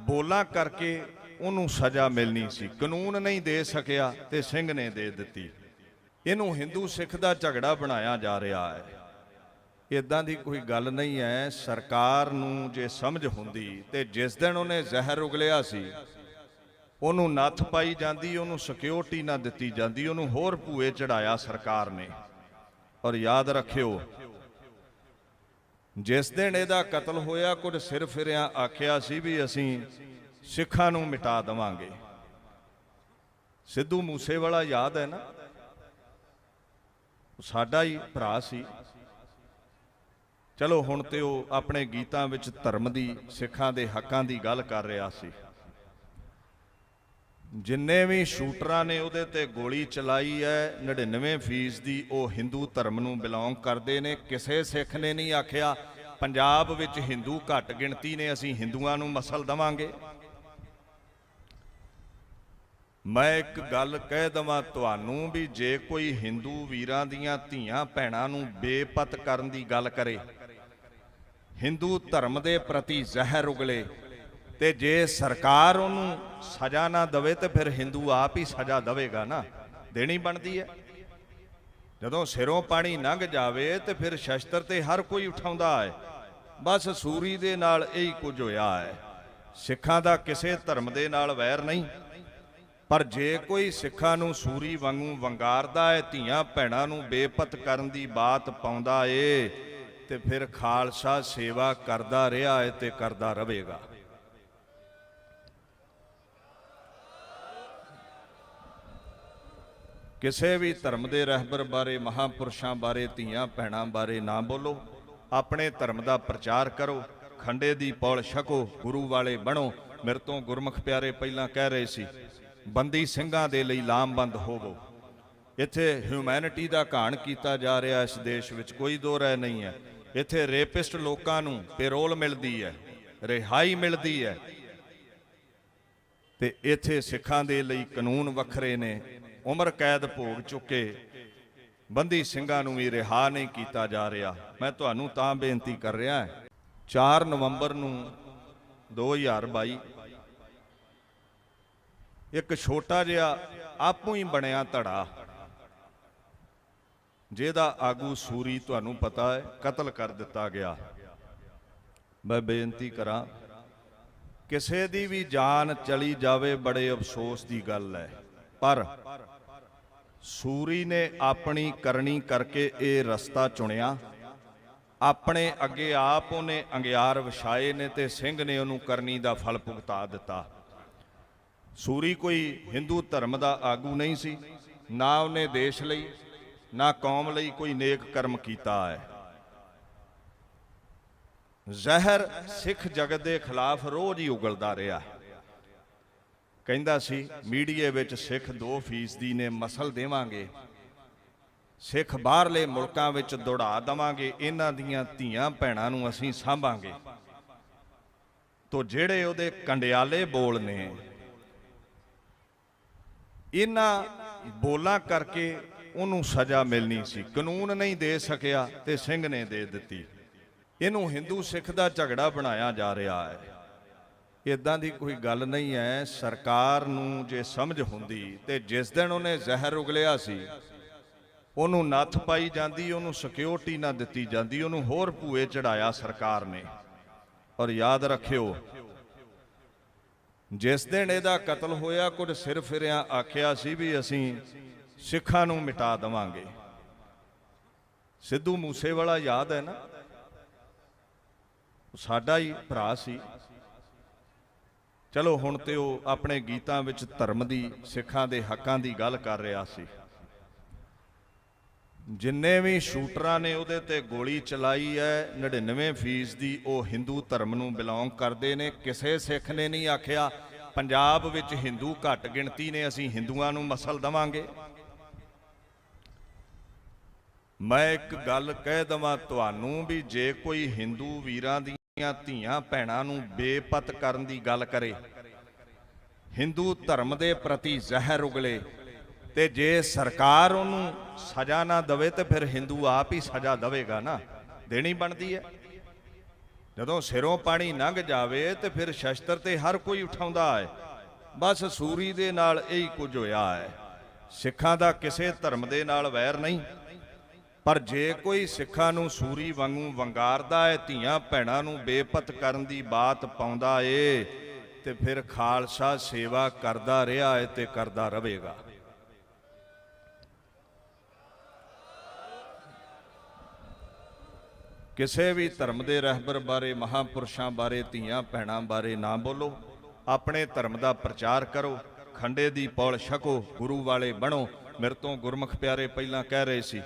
ਬੋਲਾਂ ਕਰਕੇ ਉਹਨੂੰ ਸਜ਼ਾ ਮਿਲਣੀ ਸੀ। ਕਾਨੂੰਨ ਨਹੀਂ ਦੇ ਸਕਿਆ ਤੇ ਸਿੰਘ ਨੇ ਦੇ ਦਿੱਤੀ। ਇਹਨੂੰ ਹਿੰਦੂ ਸਿੱਖ ਦਾ ਝਗੜਾ ਬਣਾਇਆ ਜਾ ਰਿਹਾ ਹੈ। ਇਦਾਂ ਦੀ ਕੋਈ ਗੱਲ ਨਹੀਂ ਹੈ। ਸਰਕਾਰ ਨੂੰ ਜੇ ਸਮਝ ਹੁੰਦੀ ਤੇ ਜਿਸ ਦਿਨ ਉਹਨੇ ਜ਼ਹਿਰ ਉਗਲਿਆ ਸੀ ਉਹਨੂੰ ਨੱਥ ਪਾਈ ਜਾਂਦੀ, ਉਹਨੂੰ ਸਿਕਿਉਰਿਟੀ ਨਾ ਦਿੱਤੀ ਜਾਂਦੀ, ਉਹਨੂੰ ਹੋਰ ਭੂਏ ਚੜਾਇਆ ਸਰਕਾਰ ਨੇ। ਔਰ ਯਾਦ ਰੱਖਿਓ, ਜਿਸ ਦਿਨ ਇਹਦਾ ਕਤਲ ਹੋਇਆ ਕੁਝ ਸਿਰ ਫਿਰਿਆਂ ਆਖਿਆ ਸੀ ਵੀ ਅਸੀਂ ਸਿੱਖਾਂ ਨੂੰ ਮਿਟਾ ਦੇਵਾਂਗੇ। ਸਿੱਧੂ ਮੂਸੇਵਾਲਾ ਯਾਦ ਹੈ ਨਾ, ਸਾਡਾ ਹੀ ਭਰਾ ਸੀ। ਚਲੋ ਹੁਣ ਤੇ ਉਹ ਆਪਣੇ ਗੀਤਾਂ ਵਿੱਚ ਧਰਮ ਦੀ, ਸਿੱਖਾਂ ਦੇ ਹੱਕਾਂ ਦੀ ਗੱਲ ਕਰ ਰਿਹਾ ਸੀ। ਜਿੰਨੇ ਵੀ ਸ਼ੂਟਰਾਂ ਨੇ ਉਹਦੇ ਤੇ ਗੋਲੀ ਚਲਾਈ ਹੈ 99% ਦੀ ਉਹ ਹਿੰਦੂ ਧਰਮ ਨੂੰ ਬਿਲੋਂਗ ਕਰਦੇ ਨੇ। ਕਿਸੇ ਸਿੱਖ ਨੇ ਨਹੀਂ ਆਖਿਆ ਪੰਜਾਬ ਵਿੱਚ ਹਿੰਦੂ ਘੱਟ ਗਿਣਤੀ ਨੇ, ਅਸੀਂ ਹਿੰਦੂਆਂ ਨੂੰ ਮਸਲ ਦੇਵਾਂਗੇ। ਮੈਂ ਇੱਕ ਗੱਲ ਕਹਿ ਦਵਾਂ ਤੁਹਾਨੂੰ ਵੀ ਜੇ ਕੋਈ ਹਿੰਦੂ ਵੀਰਾਂ ਦੀਆਂ ਧੀਆਂ ਭੈਣਾਂ ਨੂੰ ਬੇਪਤ ਕਰਨ ਦੀ ਗੱਲ ਕਰੇ, ਹਿੰਦੂ ਧਰਮ ਦੇ ਪ੍ਰਤੀ ਜ਼ਹਿਰ ਉਗਲੇ, ਤੇ ਜੇ ਸਰਕਾਰ ਉਹਨੂੰ ਸਜ਼ਾ ਨਾ ਦੇਵੇ ਤੇ ਫਿਰ ਹਿੰਦੂ ਆਪ ਹੀ ਸਜ਼ਾ ਦੇਵੇਗਾ ਨਾ, ਦੇਣੀ ਬਣਦੀ ਹੈ। ਜਦੋਂ ਸਿਰੋਂ ਪਾਣੀ ਲੰਘ ਜਾਵੇ ਤੇ ਫਿਰ ਸ਼ਸਤਰ ਤੇ ਹਰ ਕੋਈ ਉਠਾਉਂਦਾ ਹੈ। ਬਸ ਸੂਰੀ ਦੇ ਨਾਲ ਇਹੀ ਕੁਝ ਹੋਇਆ ਹੈ। ਸਿੱਖਾਂ ਦਾ ਕਿਸੇ ਧਰਮ ਦੇ ਨਾਲ ਵੈਰ ਨਹੀਂ, ਪਰ ਜੇ ਕੋਈ ਸਿੱਖਾਂ ਨੂੰ ਸੂਰੀ ਵਾਂਗੂ ਵੰਗਾਰਦਾ ਹੈ, ਧੀਆਂ ਭੈਣਾਂ ਨੂੰ ਬੇਪਤ ਕਰਨ ਦੀ ਬਾਤ ਪਾਉਂਦਾ ਏ, ਤੇ ਫਿਰ ਖਾਲਸਾ ਸੇਵਾ ਕਰਦਾ ਰਿਹਾ ਹੈ ਤੇ ਕਰਦਾ ਰਹੇਗਾ। ਕਿਸੇ ਵੀ ਧਰਮ ਦੇ ਰਹਿਬਰ ਬਾਰੇ, ਮਹਾਂਪੁਰਸ਼ਾਂ ਬਾਰੇ, ਧੀਆਂ ਭੈਣਾਂ ਬਾਰੇ ਨਾ ਬੋਲੋ। ਆਪਣੇ ਧਰਮ ਦਾ ਪ੍ਰਚਾਰ ਕਰੋ, ਖੰਡੇ ਦੀ ਪੌਲ ਛਕੋ, ਗੁਰੂ ਵਾਲੇ ਬਣੋ। ਮੇਰੇ ਤੋਂ ਗੁਰਮੁਖ ਪਿਆਰੇ ਪਹਿਲਾਂ ਕਹਿ ਰਹੇ ਸੀ, ਬੰਦੀ ਸਿੰਘਾਂ ਦੇ ਲਈ ਲਾਮਬੰਦ ਹੋਵੋ। ਇੱਥੇ ਹਿਊਮੈਨਿਟੀ ਦਾ ਘਾਣ ਕੀਤਾ ਜਾ ਰਿਹਾ ਇਸ ਦੇਸ਼ ਵਿੱਚ, ਕੋਈ ਦੋ ਰਾਏ ਨਹੀਂ ਹੈ। ਇੱਥੇ ਰੇਪਿਸਟ ਲੋਕਾਂ ਨੂੰ ਪੈਰੋਲ ਮਿਲਦੀ ਹੈ, ਰਿਹਾਈ ਮਿਲਦੀ ਹੈ, ਤੇ ਇੱਥੇ ਸਿੱਖਾਂ ਦੇ ਲਈ ਕਾਨੂੰਨ ਵੱਖਰੇ ਨੇ। ਉਮਰ ਕੈਦ ਭੋਗ ਚੁੱਕੇ ਬੰਦੀ ਸਿੰਘਾਂ ਨੂੰ ਵੀ ਰਿਹਾ ਨਹੀਂ ਕੀਤਾ ਜਾ ਰਿਹਾ। ਮੈਂ ਤੁਹਾਨੂੰ ਤਾਂ ਬੇਨਤੀ ਕਰ ਰਿਹਾ, 4 ਨਵੰਬਰ ਨੂੰ 2022 ਇੱਕ ਛੋਟਾ ਜਿਹਾ ਆਪੂ ਹੀ ਬਣਿਆ ਧੜਾ, ਜਿਹਦਾ ਆਗੂ ਸੂਰੀ ਤੁਹਾਨੂੰ ਪਤਾ ਹੈ ਕਤਲ ਕਰ ਦਿੱਤਾ ਗਿਆ। ਮੈਂ ਬੇਨਤੀ ਕਰਾਂ, ਕਿਸੇ ਦੀ ਵੀ ਜਾਨ ਚਲੀ ਜਾਵੇ ਬੜੇ ਅਫਸੋਸ ਦੀ ਗੱਲ ਹੈ, ਪਰ ਸੂਰੀ ਨੇ ਆਪਣੀ ਕਰਨੀ ਕਰਕੇ ਇਹ ਰਸਤਾ ਚੁਣਿਆ। ਆਪਣੇ ਅੱਗੇ ਆਪ ਉਹਨੇ ਅੰਗਿਆਰ ਵਿਛਾਏ ਨੇ ਤੇ ਸਿੰਘ ਨੇ ਉਹਨੂੰ ਕਰਨੀ ਦਾ ਫਲ ਭੁਗਤਾ ਦਿੱਤਾ। ਸੂਰੀ ਕੋਈ ਹਿੰਦੂ ਧਰਮ ਦਾ ਆਗੂ ਨਹੀਂ ਸੀ, ਨਾ ਉਹਨੇ ਦੇਸ਼ ਲਈ ਨਾ ਕੌਮ ਲਈ ਕੋਈ ਨੇਕ ਕਰਮ ਕੀਤਾ ਹੈ। ਜ਼ਹਿਰ ਸਿੱਖ ਜਗਤ ਦੇ ਖਿਲਾਫ ਰੋਜ਼ ਹੀ ਉਗਲਦਾ ਰਿਹਾ। ਕਹਿੰਦਾ ਸੀ ਮੀਡੀਏ ਵਿੱਚ ਸਿੱਖ 2% ਨੇ, ਮਸਲ ਦੇਵਾਂਗੇ, ਸਿੱਖ ਬਾਹਰਲੇ ਮੁਲਕਾਂ ਵਿੱਚ ਦੌੜਾ ਦੇਵਾਂਗੇ, ਇਹਨਾਂ ਦੀਆਂ ਧੀਆਂ ਭੈਣਾਂ ਨੂੰ ਅਸੀਂ ਸਾਂਭਾਂਗੇ। ਤੋ ਜਿਹੜੇ ਉਹਦੇ ਕੰਡਿਆਲੇ ਬੋਲ ਨੇ, ਇਹਨਾਂ ਬੋਲਾਂ ਕਰਕੇ ਉਹਨੂੰ ਸਜ਼ਾ ਮਿਲਣੀ ਸੀ। ਕਾਨੂੰਨ ਨਹੀਂ ਦੇ ਸਕਿਆ ਤੇ ਸਿੰਘ ਨੇ ਦੇ ਦਿੱਤੀ। ਇਹਨੂੰ ਹਿੰਦੂ ਸਿੱਖ ਦਾ ਝਗੜਾ ਬਣਾਇਆ ਜਾ ਰਿਹਾ ਹੈ। ਇਦਾਂ ਦੀ ਕੋਈ ਗੱਲ ਨਹੀਂ ਹੈ। ਸਰਕਾਰ ਨੂੰ ਜੇ ਸਮਝ ਹੁੰਦੀ ਤੇ ਜਿਸ ਦਿਨ ਉਹਨੇ ਜ਼ਹਿਰ ਉਗਲਿਆ ਸੀ ਉਹਨੂੰ ਨੱਥ ਪਾਈ ਜਾਂਦੀ, ਉਹਨੂੰ ਸਿਕਿਉਰਿਟੀ ਨਾ ਦਿੱਤੀ ਜਾਂਦੀ, ਉਹਨੂੰ ਹੋਰ ਭੂਏ ਚੜਾਇਆ ਸਰਕਾਰ ਨੇ। ਔਰ ਯਾਦ ਰੱਖਿਓ, ਜਿਸ ਦਿਨ ਇਹਦਾ ਕਤਲ ਹੋਇਆ ਕੁਝ ਸਿਰ ਫਿਰਿਆਂ ਆਖਿਆ ਸੀ ਵੀ ਅਸੀਂ ਸਿੱਖਾਂ ਨੂੰ ਮਿਟਾ ਦੇਵਾਂਗੇ। ਸਿੱਧੂ ਮੂਸੇਵਾਲਾ ਯਾਦ ਹੈ ਨਾ, ਸਾਡਾ ਹੀ ਭਰਾ ਸੀ। ਚਲੋ ਹੁਣ ਤੇ ਉਹ ਆਪਣੇ ਗੀਤਾਂ ਵਿੱਚ ਧਰਮ ਦੀ, ਸਿੱਖਾਂ ਦੇ ਹੱਕਾਂ ਦੀ ਗੱਲ ਕਰ ਰਿਹਾ ਸੀ। ਜਿੰਨੇ ਵੀ ਸ਼ੂਟਰਾਂ ਨੇ ਉਹਦੇ ਤੇ ਗੋਲੀ ਚਲਾਈ ਹੈ, 99% ਦੀ ਉਹ ਹਿੰਦੂ ਧਰਮ ਨੂੰ ਬਿਲੋਂਗ ਕਰਦੇ ਨੇ। ਕਿਸੇ ਸਿੱਖ ਨੇ ਨਹੀਂ ਆਖਿਆ ਪੰਜਾਬ ਵਿੱਚ ਹਿੰਦੂ ਘੱਟ ਗਿਣਤੀ ਨੇ, ਅਸੀਂ ਹਿੰਦੂਆਂ ਨੂੰ ਮਸਲ ਦੇਵਾਂਗੇ। ਮੈਂ ਇੱਕ ਗੱਲ ਕਹਿ ਦਵਾਂ ਤੁਹਾਨੂੰ ਵੀ ਜੇ ਕੋਈ ਹਿੰਦੂ ਵੀਰਾਂ ਦੀਆਂ ਧੀਆਂ ਭੈਣਾਂ ਨੂੰ ਬੇਪਤ ਕਰਨ ਦੀ ਗੱਲ ਕਰੇ, ਹਿੰਦੂ ਧਰਮ ਦੇ ਪ੍ਰਤੀ ਜ਼ਹਿਰ ਉਗਲੇ, ਤੇ ਜੇ ਸਰਕਾਰ ਉਹਨੂੰ ਸਜ਼ਾ ਨਾ ਦੇਵੇ ਤੇ ਫਿਰ ਹਿੰਦੂ ਆਪ ਹੀ ਸਜ਼ਾ ਦੇਵੇਗਾ ਨਾ, ਦੇਣੀ ਬਣਦੀ ਹੈ। ਜਦੋਂ ਸਿਰੋਂ ਪਾਣੀ ਲੰਘ ਜਾਵੇ ਤੇ ਫਿਰ ਸ਼ਸਤਰ ਤੇ ਹਰ ਕੋਈ ਉਠਾਉਂਦਾ ਹੈ। ਬਸ ਸੂਰੀ ਦੇ ਨਾਲ ਇਹੀ ਕੁਝ ਹੋਇਆ ਹੈ। ਸਿੱਖਾਂ ਦਾ ਕਿਸੇ ਧਰਮ ਦੇ ਨਾਲ ਵੈਰ ਨਹੀਂ, ਪਰ ਜੇ ਕੋਈ ਸਿੱਖਾਂ ਨੂੰ ਸੂਰੀ ਵਾਂਗੂ ਵੰਗਾਰਦਾ ਹੈ, ਧੀਆਂ ਭੈਣਾਂ ਨੂੰ ਬੇਪਤ ਕਰਨ ਦੀ ਬਾਤ ਪਾਉਂਦਾ ਏ, ਤੇ ਫਿਰ ਖਾਲਸਾ ਸੇਵਾ ਕਰਦਾ ਰਿਹਾ ਹੈ ਤੇ ਕਰਦਾ ਰਹੇਗਾ। ਕਿਸੇ ਵੀ ਧਰਮ ਦੇ ਰਹਿਬਰ ਬਾਰੇ, ਮਹਾਂਪੁਰਸ਼ਾਂ ਬਾਰੇ, ਧੀਆਂ ਭੈਣਾਂ ਬਾਰੇ ਨਾ ਬੋਲੋ। ਆਪਣੇ ਧਰਮ ਦਾ ਪ੍ਰਚਾਰ ਕਰੋ, ਖੰਡੇ ਦੀ ਪੌਲ ਛਕੋ, ਗੁਰੂ ਵਾਲੇ ਬਣੋ। ਮੇਰੇ ਤੋਂ ਗੁਰਮੁਖ ਪਿਆਰੇ ਪਹਿਲਾਂ ਕਹਿ ਰਹੇ ਸੀ,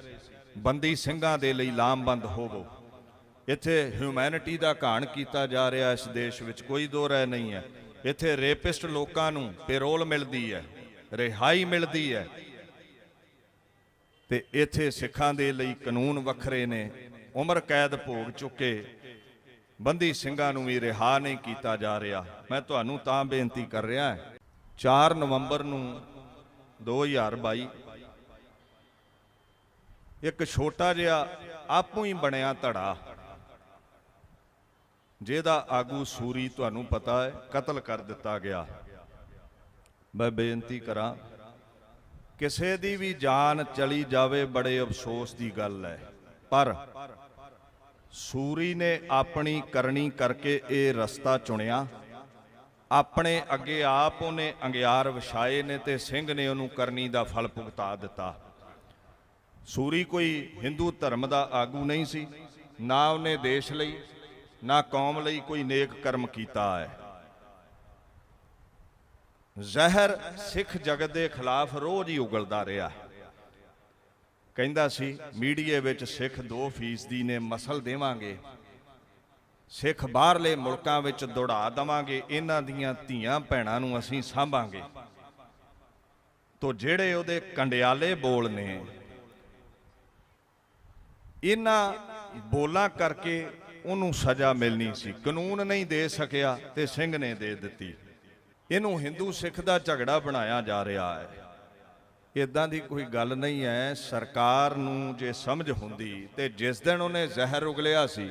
ਬੰਦੀ ਸਿੰਘਾਂ ਦੇ ਲਈ ਲਾਮਬੰਦ ਹੋਵੋ। ਇੱਥੇ ਹਿਊਮੈਨਿਟੀ ਦਾ ਘਾਣ ਕੀਤਾ ਜਾ ਰਿਹਾ ਇਸ ਦੇਸ਼ ਵਿੱਚ, ਕੋਈ ਦੋ ਰਾਏ ਨਹੀਂ ਹੈ। ਇੱਥੇ ਰੇਪਿਸਟ ਲੋਕਾਂ ਨੂੰ ਪੈਰੋਲ ਮਿਲਦੀ ਹੈ, ਰਿਹਾਈ ਮਿਲਦੀ ਹੈ, ਤੇ ਇੱਥੇ ਸਿੱਖਾਂ ਦੇ ਲਈ ਕਾਨੂੰਨ ਵੱਖਰੇ ਨੇ। ਉਮਰ ਕੈਦ ਭੋਗ ਚੁੱਕੇ ਬੰਦੀ ਸਿੰਘਾਂ ਨੂੰ ਵੀ ਰਿਹਾ ਨਹੀਂ ਕੀਤਾ ਜਾ ਰਿਹਾ। ਮੈਂ ਤੁਹਾਨੂੰ ਤਾਂ ਬੇਨਤੀ ਕਰ ਰਿਹਾ, 4 ਨਵੰਬਰ ਨੂੰ 2022 ਇੱਕ ਛੋਟਾ ਜਿਹਾ ਆਪੂ ਹੀ ਬਣਿਆ ਧੜਾ, ਜਿਹਦਾ ਆਗੂ ਸੂਰੀ ਤੁਹਾਨੂੰ ਪਤਾ ਹੈ ਕਤਲ ਕਰ ਦਿੱਤਾ ਗਿਆ। ਮੈਂ ਬੇਨਤੀ ਕਰਾਂ, ਕਿਸੇ ਦੀ ਵੀ ਜਾਨ ਚਲੀ ਜਾਵੇ ਬੜੇ ਅਫਸੋਸ ਦੀ ਗੱਲ ਹੈ, ਪਰ ਸੂਰੀ ਨੇ ਆਪਣੀ ਕਰਨੀ ਕਰਕੇ ਇਹ ਰਸਤਾ ਚੁਣਿਆ, ਆਪਣੇ ਅੱਗੇ ਆਪ ਉਹਨੇ ਅੰਗਿਆਰ ਵਿਛਾਏ ਨੇ ਤੇ ਸਿੰਘ ਨੇ ਉਹਨੂੰ ਕਰਨੀ ਦਾ ਫਲ ਭੁਗਤਾ ਦਿੱਤਾ। ਸੂਰੀ ਕੋਈ ਹਿੰਦੂ ਧਰਮ ਦਾ ਆਗੂ ਨਹੀਂ ਸੀ, ਨਾ ਉਹਨੇ ਦੇਸ਼ ਲਈ ਨਾ ਕੌਮ ਲਈ ਕੋਈ ਨੇਕ ਕਰਮ ਕੀਤਾ ਹੈ। ਜ਼ਹਿਰ ਸਿੱਖ ਜਗਤ ਦੇ ਖਿਲਾਫ ਰੋਜ਼ ਹੀ ਉਗਲਦਾ ਰਿਹਾ। ਕਹਿੰਦਾ ਸੀ ਮੀਡੀਏ ਵਿੱਚ ਸਿੱਖ 2% ਨੇ ਮਸਲ ਦੇਵਾਂਗੇ, ਸਿੱਖ ਬਾਹਰਲੇ ਮੁਲਕਾਂ ਵਿੱਚ ਦੌੜਾ ਦੇਵਾਂਗੇ, ਇਹਨਾਂ ਦੀਆਂ ਧੀਆਂ ਭੈਣਾਂ ਨੂੰ ਅਸੀਂ ਸਾਂਭਾਂਗੇ। ਤੋ ਜਿਹੜੇ ਉਹਦੇ ਕੰਡਿਆਲੇ ਬੋਲ ਨੇ, ਇਹਨਾਂ ਬੋਲਾਂ ਕਰਕੇ ਉਹਨੂੰ ਸਜ਼ਾ ਮਿਲਣੀ ਸੀ, ਕਾਨੂੰਨ ਨਹੀਂ ਦੇ ਸਕਿਆ ਤੇ ਸਿੰਘ ਨੇ ਦੇ ਦਿੱਤੀ। ਇਹਨੂੰ ਹਿੰਦੂ ਸਿੱਖ ਦਾ ਝਗੜਾ ਬਣਾਇਆ ਜਾ ਰਿਹਾ ਹੈ। ਇਦਾਂ ਦੀ ਕੋਈ ਗੱਲ ਨਹੀਂ ਹੈ। ਸਰਕਾਰ ਨੂੰ ਜੇ ਸਮਝ ਹੁੰਦੀ ਤੇ ਜਿਸ ਦਿਨ ਉਹਨੇ ਜ਼ਹਿਰ ਉਗਲਿਆ ਸੀ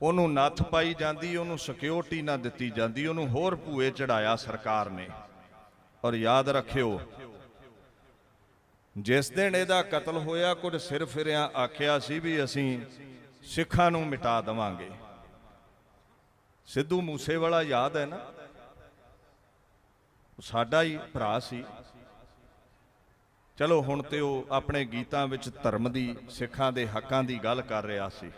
ਉਹਨੂੰ ਨੱਥ ਪਾਈ ਜਾਂਦੀ, ਉਹਨੂੰ ਸਿਕਿਉਰਿਟੀ ਨਾ ਦਿੱਤੀ ਜਾਂਦੀ, ਉਹਨੂੰ ਹੋਰ ਭੂਏ ਚੜਾਇਆ ਸਰਕਾਰ ਨੇ। ਔਰ ਯਾਦ ਰੱਖਿਓ, ਜਿਸ ਦਿਨ ਇਹਦਾ ਕਤਲ ਹੋਇਆ ਕੁਝ ਸਿਰ ਫਿਰਿਆਂ ਆਖਿਆ ਸੀ ਵੀ ਅਸੀਂ ਸਿੱਖਾਂ ਨੂੰ ਮਿਟਾ ਦੇਵਾਂਗੇ। ਸਿੱਧੂ ਮੂਸੇਵਾਲਾ ਯਾਦ ਹੈ ਨਾ, ਸਾਡਾ ਹੀ ਭਰਾ ਸੀ। ਚਲੋ ਹੁਣ ਤੇ ਉਹ ਆਪਣੇ ਗੀਤਾਂ ਵਿੱਚ ਧਰਮ ਦੀ, ਸਿੱਖਾਂ ਦੇ ਹੱਕਾਂ ਦੀ ਗੱਲ ਕਰ ਰਿਹਾ ਸੀ।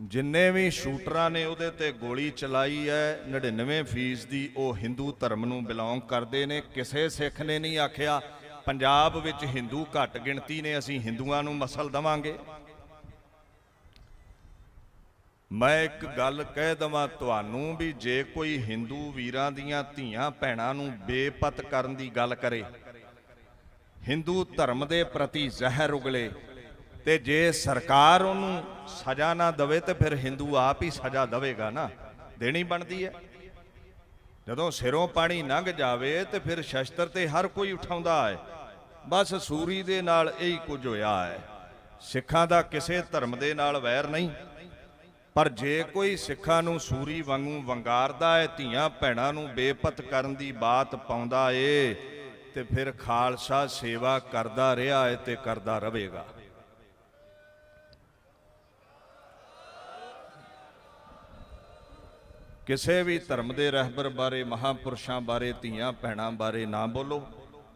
ਜਿੰਨੇ ਵੀ ਸ਼ੂਟਰਾਂ ਨੇ ਉਹਦੇ ਤੇ ਗੋਲੀ ਚਲਾਈ ਹੈ 99% ਦੀ ਉਹ ਹਿੰਦੂ ਧਰਮ ਨੂੰ ਬਿਲੋਂਗ ਕਰਦੇ ਨੇ। ਕਿਸੇ ਸਿੱਖ ਨੇ ਨਹੀਂ ਆਖਿਆ ਪੰਜਾਬ ਵਿੱਚ ਹਿੰਦੂ ਘੱਟ ਗਿਣਤੀ ਨੇ, ਅਸੀਂ ਹਿੰਦੂਆਂ ਨੂੰ ਮਸਲ ਦੇਵਾਂਗੇ। ਮੈਂ ਇੱਕ ਗੱਲ ਕਹਿ ਦਵਾਂ ਤੁਹਾਨੂੰ ਵੀ ਜੇ ਕੋਈ ਹਿੰਦੂ ਵੀਰਾਂ ਦੀਆਂ ਧੀਆਂ ਭੈਣਾਂ ਨੂੰ ਬੇਪਤ ਕਰਨ ਦੀ ਗੱਲ ਕਰੇ, ਹਿੰਦੂ ਧਰਮ ਦੇ ਪ੍ਰਤੀ ਜ਼ਹਿਰ ਉਗਲੇ, ਤੇ ਜੇ ਸਰਕਾਰ ਉਹਨੂੰ ਸਜ਼ਾ ਨਾ ਦੇਵੇ ਤੇ ਫਿਰ ਹਿੰਦੂ ਆਪ ਹੀ ਸਜ਼ਾ ਦੇਵੇਗਾ ਨਾ, ਦੇਣੀ ਬਣਦੀ ਹੈ। ਜਦੋਂ ਸਿਰੋਂ ਪਾਣੀ ਲੰਘ ਜਾਵੇ ਤੇ ਫਿਰ ਸ਼ਸਤਰ ਤੇ ਹਰ ਕੋਈ ਉਠਾਉਂਦਾ ਹੈ। ਬਸ ਸੂਰੀ ਦੇ ਨਾਲ ਇਹੀ ਕੁਝ ਹੋਇਆ ਹੈ। ਸਿੱਖਾਂ ਦਾ ਕਿਸੇ ਧਰਮ ਦੇ ਨਾਲ ਵੈਰ ਨਹੀਂ, ਪਰ ਜੇ ਕੋਈ ਸਿੱਖਾਂ ਨੂੰ ਸੂਰੀ ਵਾਂਗੂ ਵੰਗਾਰਦਾ ਹੈ, ਧੀਆਂ ਭੈਣਾਂ ਨੂੰ ਬੇਪਤ ਕਰਨ ਦੀ ਬਾਤ ਪਾਉਂਦਾ ਏ, ਤੇ ਫਿਰ ਖਾਲਸਾ ਸੇਵਾ ਕਰਦਾ ਰਿਹਾ ਹੈ ਤੇ ਕਰਦਾ ਰਹੇਗਾ। ਕਿਸੇ ਵੀ ਧਰਮ ਦੇ ਰਹਿਬਰ ਬਾਰੇ, ਮਹਾਂਪੁਰਸ਼ਾਂ ਬਾਰੇ, ਧੀਆਂ ਭੈਣਾਂ ਬਾਰੇ ਨਾ ਬੋਲੋ।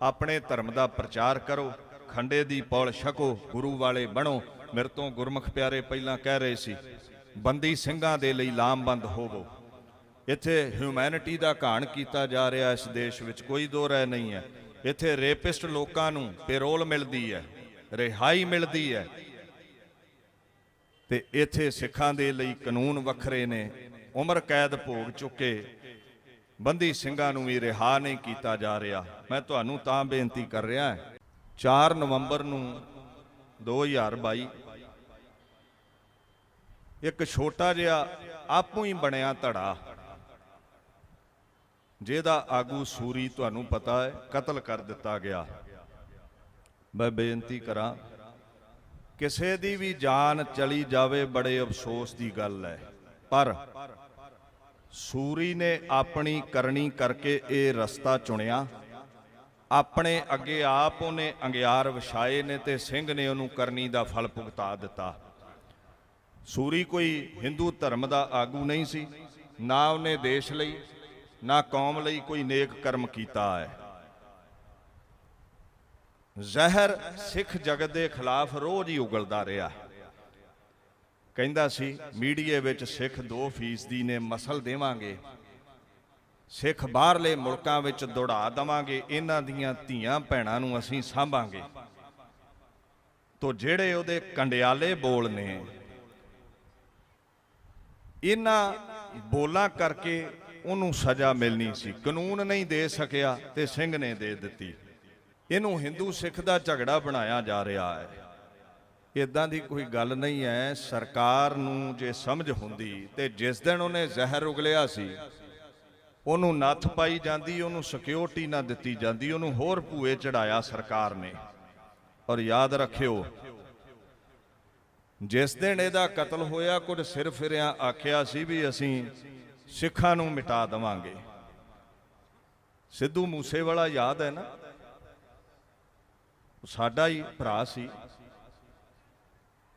ਆਪਣੇ ਧਰਮ ਦਾ ਪ੍ਰਚਾਰ ਕਰੋ, ਖੰਡੇ ਦੀ ਪੌਲ ਛਕੋ, ਗੁਰੂ ਵਾਲੇ ਬਣੋ। ਮੇਰੇ ਤੋਂ ਗੁਰਮੁਖ ਪਿਆਰੇ ਪਹਿਲਾਂ ਕਹਿ ਰਹੇ ਸੀ ਬੰਦੀ ਸਿੰਘਾਂ ਦੇ ਲਈ ਲਾਮਬੰਦ ਹੋਵੋ। ਇੱਥੇ ਹਿਊਮੈਨਿਟੀ ਦਾ ਘਾਣ ਕੀਤਾ ਜਾ ਰਿਹਾ ਇਸ ਦੇਸ਼ ਵਿੱਚ, ਕੋਈ ਦੋ ਰਾਏ ਨਹੀਂ ਹੈ। ਇੱਥੇ ਰੇਪਿਸਟ ਲੋਕਾਂ ਨੂੰ ਪੈਰੋਲ ਮਿਲਦੀ ਹੈ, ਰਿਹਾਈ ਮਿਲਦੀ ਹੈ, ਤੇ ਇੱਥੇ ਸਿੱਖਾਂ ਦੇ ਲਈ ਕਾਨੂੰਨ ਵੱਖਰੇ ਨੇ। ਉਮਰ ਕੈਦ ਭੋਗ ਚੁੱਕੇ ਬੰਦੀ ਸਿੰਘਾਂ ਨੂੰ ਵੀ ਰਿਹਾ ਨਹੀਂ ਕੀਤਾ ਜਾ ਰਿਹਾ। ਮੈਂ ਤੁਹਾਨੂੰ ਤਾਂ ਬੇਨਤੀ ਕਰ ਰਿਹਾ, 4 ਨਵੰਬਰ ਨੂੰ 2022 ਇੱਕ ਛੋਟਾ ਜਿਹਾ ਆਪੂ ਹੀ ਬਣਿਆ ਧੜਾ, ਜਿਹਦਾ ਆਗੂ ਸੂਰੀ ਤੁਹਾਨੂੰ ਪਤਾ ਹੈ ਕਤਲ ਕਰ ਦਿੱਤਾ ਗਿਆ। ਮੈਂ ਬੇਨਤੀ ਕਰਾਂ, ਕਿਸੇ ਦੀ ਵੀ ਜਾਨ ਚਲੀ ਜਾਵੇ ਬੜੇ ਅਫਸੋਸ ਦੀ ਗੱਲ ਹੈ, ਪਰ ਸੂਰੀ ਨੇ ਆਪਣੀ ਕਰਨੀ ਕਰਕੇ ਇਹ ਰਸਤਾ ਚੁਣਿਆ, ਆਪਣੇ ਅੱਗੇ ਆਪ ਉਹਨੇ ਅੰਗਿਆਰ ਵਿਛਾਏ ਨੇ ਤੇ ਸਿੰਘ ਨੇ ਉਹਨੂੰ ਕਰਨੀ ਦਾ ਫਲ ਭੁਗਤਾ ਦਿੱਤਾ। ਸੂਰੀ ਕੋਈ ਹਿੰਦੂ ਧਰਮ ਦਾ ਆਗੂ ਨਹੀਂ ਸੀ, ਨਾ ਉਹਨੇ ਦੇਸ਼ ਲਈ ਨਾ ਕੌਮ ਲਈ ਕੋਈ ਨੇਕ ਕਰਮ ਕੀਤਾ ਹੈ। ਜ਼ਹਿਰ ਸਿੱਖ ਜਗਤ ਦੇ ਖਿਲਾਫ ਰੋਜ਼ ਹੀ ਉਗਲਦਾ ਰਿਹਾ। ਕਹਿੰਦਾ ਸੀ ਮੀਡੀਏ ਵਿੱਚ ਸਿੱਖ 2% ਨੇ ਮਸਲ ਦੇਵਾਂਗੇ, ਸਿੱਖ ਬਾਹਰਲੇ ਮੁਲਕਾਂ ਵਿੱਚ ਦੌੜਾ ਦੇਵਾਂਗੇ, ਇਹਨਾਂ ਦੀਆਂ ਧੀਆਂ ਭੈਣਾਂ ਨੂੰ ਅਸੀਂ ਸਾਂਭਾਂਗੇ। ਤੋ ਜਿਹੜੇ ਉਹਦੇ ਕੰਡਿਆਲੇ ਬੋਲ ਨੇ, ਇਹਨਾਂ ਬੋਲਾਂ ਕਰਕੇ ਉਹਨੂੰ ਸਜ਼ਾ ਮਿਲਣੀ ਸੀ, ਕਾਨੂੰਨ ਨਹੀਂ ਦੇ ਸਕਿਆ ਤੇ ਸਿੰਘ ਨੇ ਦੇ ਦਿੱਤੀ। ਇਹਨੂੰ ਹਿੰਦੂ ਸਿੱਖ ਦਾ ਝਗੜਾ ਬਣਾਇਆ ਜਾ ਰਿਹਾ ਹੈ। ਇਦਾਂ ਦੀ ਕੋਈ ਗੱਲ ਨਹੀਂ ਹੈ। ਸਰਕਾਰ ਨੂੰ ਜੇ ਸਮਝ ਹੁੰਦੀ ਤੇ ਜਿਸ ਦਿਨ ਉਹਨੇ ਜ਼ਹਿਰ ਉਗਲਿਆ ਸੀ ਉਹਨੂੰ ਨੱਥ ਪਾਈ ਜਾਂਦੀ, ਉਹਨੂੰ ਸਿਕਿਉਰਿਟੀ ਨਾ ਦਿੱਤੀ ਜਾਂਦੀ, ਉਹਨੂੰ ਹੋਰ ਭੂਏ ਚੜਾਇਆ ਸਰਕਾਰ ਨੇ। ਔਰ ਯਾਦ ਰੱਖਿਓ, ਜਿਸ ਦਿਨ ਇਹਦਾ ਕਤਲ ਹੋਇਆ ਕੁਝ ਸਿਰ ਫਿਰਿਆਂ ਆਖਿਆ ਸੀ ਵੀ ਅਸੀਂ ਸਿੱਖਾਂ ਨੂੰ ਮਿਟਾ ਦੇਵਾਂਗੇ। ਸਿੱਧੂ ਮੂਸੇਵਾਲਾ ਯਾਦ ਹੈ ਨਾ, ਸਾਡਾ ਹੀ ਭਰਾ ਸੀ।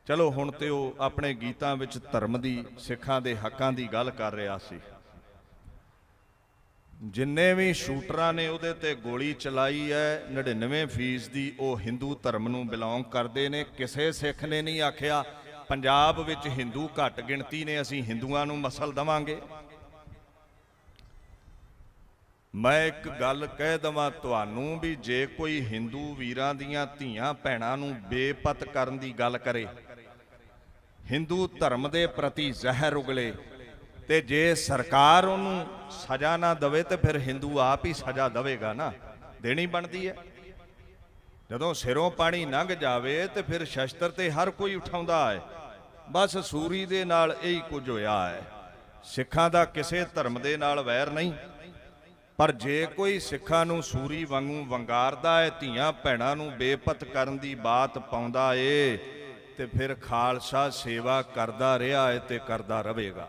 ਚਲੋ ਹੁਣ ਤੇ ਉਹ ਆਪਣੇ ਗੀਤਾਂ ਵਿੱਚ ਧਰਮ ਦੀ, ਸਿੱਖਾਂ ਦੇ ਹੱਕਾਂ ਦੀ ਗੱਲ ਕਰ ਰਿਹਾ ਸੀ। ਜਿੰਨੇ ਵੀ ਸ਼ੂਟਰਾਂ ਨੇ ਉਹਦੇ ਤੇ ਗੋਲੀ ਚਲਾਈ ਹੈ 99% ਦੀ ਉਹ ਹਿੰਦੂ ਧਰਮ ਨੂੰ ਬਿਲੋਂਗ ਕਰਦੇ ਨੇ। ਕਿਸੇ ਸਿੱਖ ਨੇ ਨਹੀਂ ਆਖਿਆ ਪੰਜਾਬ ਵਿੱਚ ਹਿੰਦੂ ਘੱਟ ਗਿਣਤੀ ਨੇ, ਅਸੀਂ ਹਿੰਦੂਆਂ ਨੂੰ ਮਸਲ ਦੇਵਾਂਗੇ। ਮੈਂ ਇੱਕ ਗੱਲ ਕਹਿ ਦਵਾਂ ਤੁਹਾਨੂੰ ਵੀ ਜੇ ਕੋਈ ਹਿੰਦੂ ਵੀਰਾਂ ਦੀਆਂ ਧੀਆਂ ਭੈਣਾਂ ਨੂੰ ਬੇਪਤ ਕਰਨ ਦੀ ਗੱਲ ਕਰੇ, ਹਿੰਦੂ ਧਰਮ ਦੇ ਪ੍ਰਤੀ ਜ਼ਹਿਰ ਉਗਲੇ, ਤੇ ਜੇ ਸਰਕਾਰ ਉਹਨੂੰ ਸਜ਼ਾ ਨਾ ਦੇਵੇ ਤੇ ਫਿਰ ਹਿੰਦੂ ਆਪ ਹੀ ਸਜ਼ਾ ਦੇਵੇਗਾ ਨਾ, ਦੇਣੀ ਬਣਦੀ ਹੈ। ਜਦੋਂ ਸਿਰੋਂ ਪਾਣੀ ਲੰਘ ਜਾਵੇ ਤੇ ਫਿਰ ਸ਼ਸਤਰ ਤੇ ਹਰ ਕੋਈ ਉਠਾਉਂਦਾ ਹੈ। ਬਸ ਸੂਰੀ ਦੇ ਨਾਲ ਇਹੀ ਕੁਝ ਹੋਇਆ ਹੈ। ਸਿੱਖਾਂ ਦਾ ਕਿਸੇ ਧਰਮ ਦੇ ਨਾਲ ਵੈਰ ਨਹੀਂ, ਪਰ ਜੇ ਕੋਈ ਸਿੱਖਾਂ ਨੂੰ ਸੂਰੀ ਵਾਂਗੂ ਵੰਗਾਰਦਾ ਹੈ, ਧੀਆਂ ਭੈਣਾਂ ਨੂੰ ਬੇਪਤ ਕਰਨ ਦੀ ਬਾਤ ਪਾਉਂਦਾ ਏ, ਤੇ ਫਿਰ ਖਾਲਸਾ ਸੇਵਾ ਕਰਦਾ ਰਿਹਾ ਹੈ ਤੇ ਕਰਦਾ ਰਹੇਗਾ।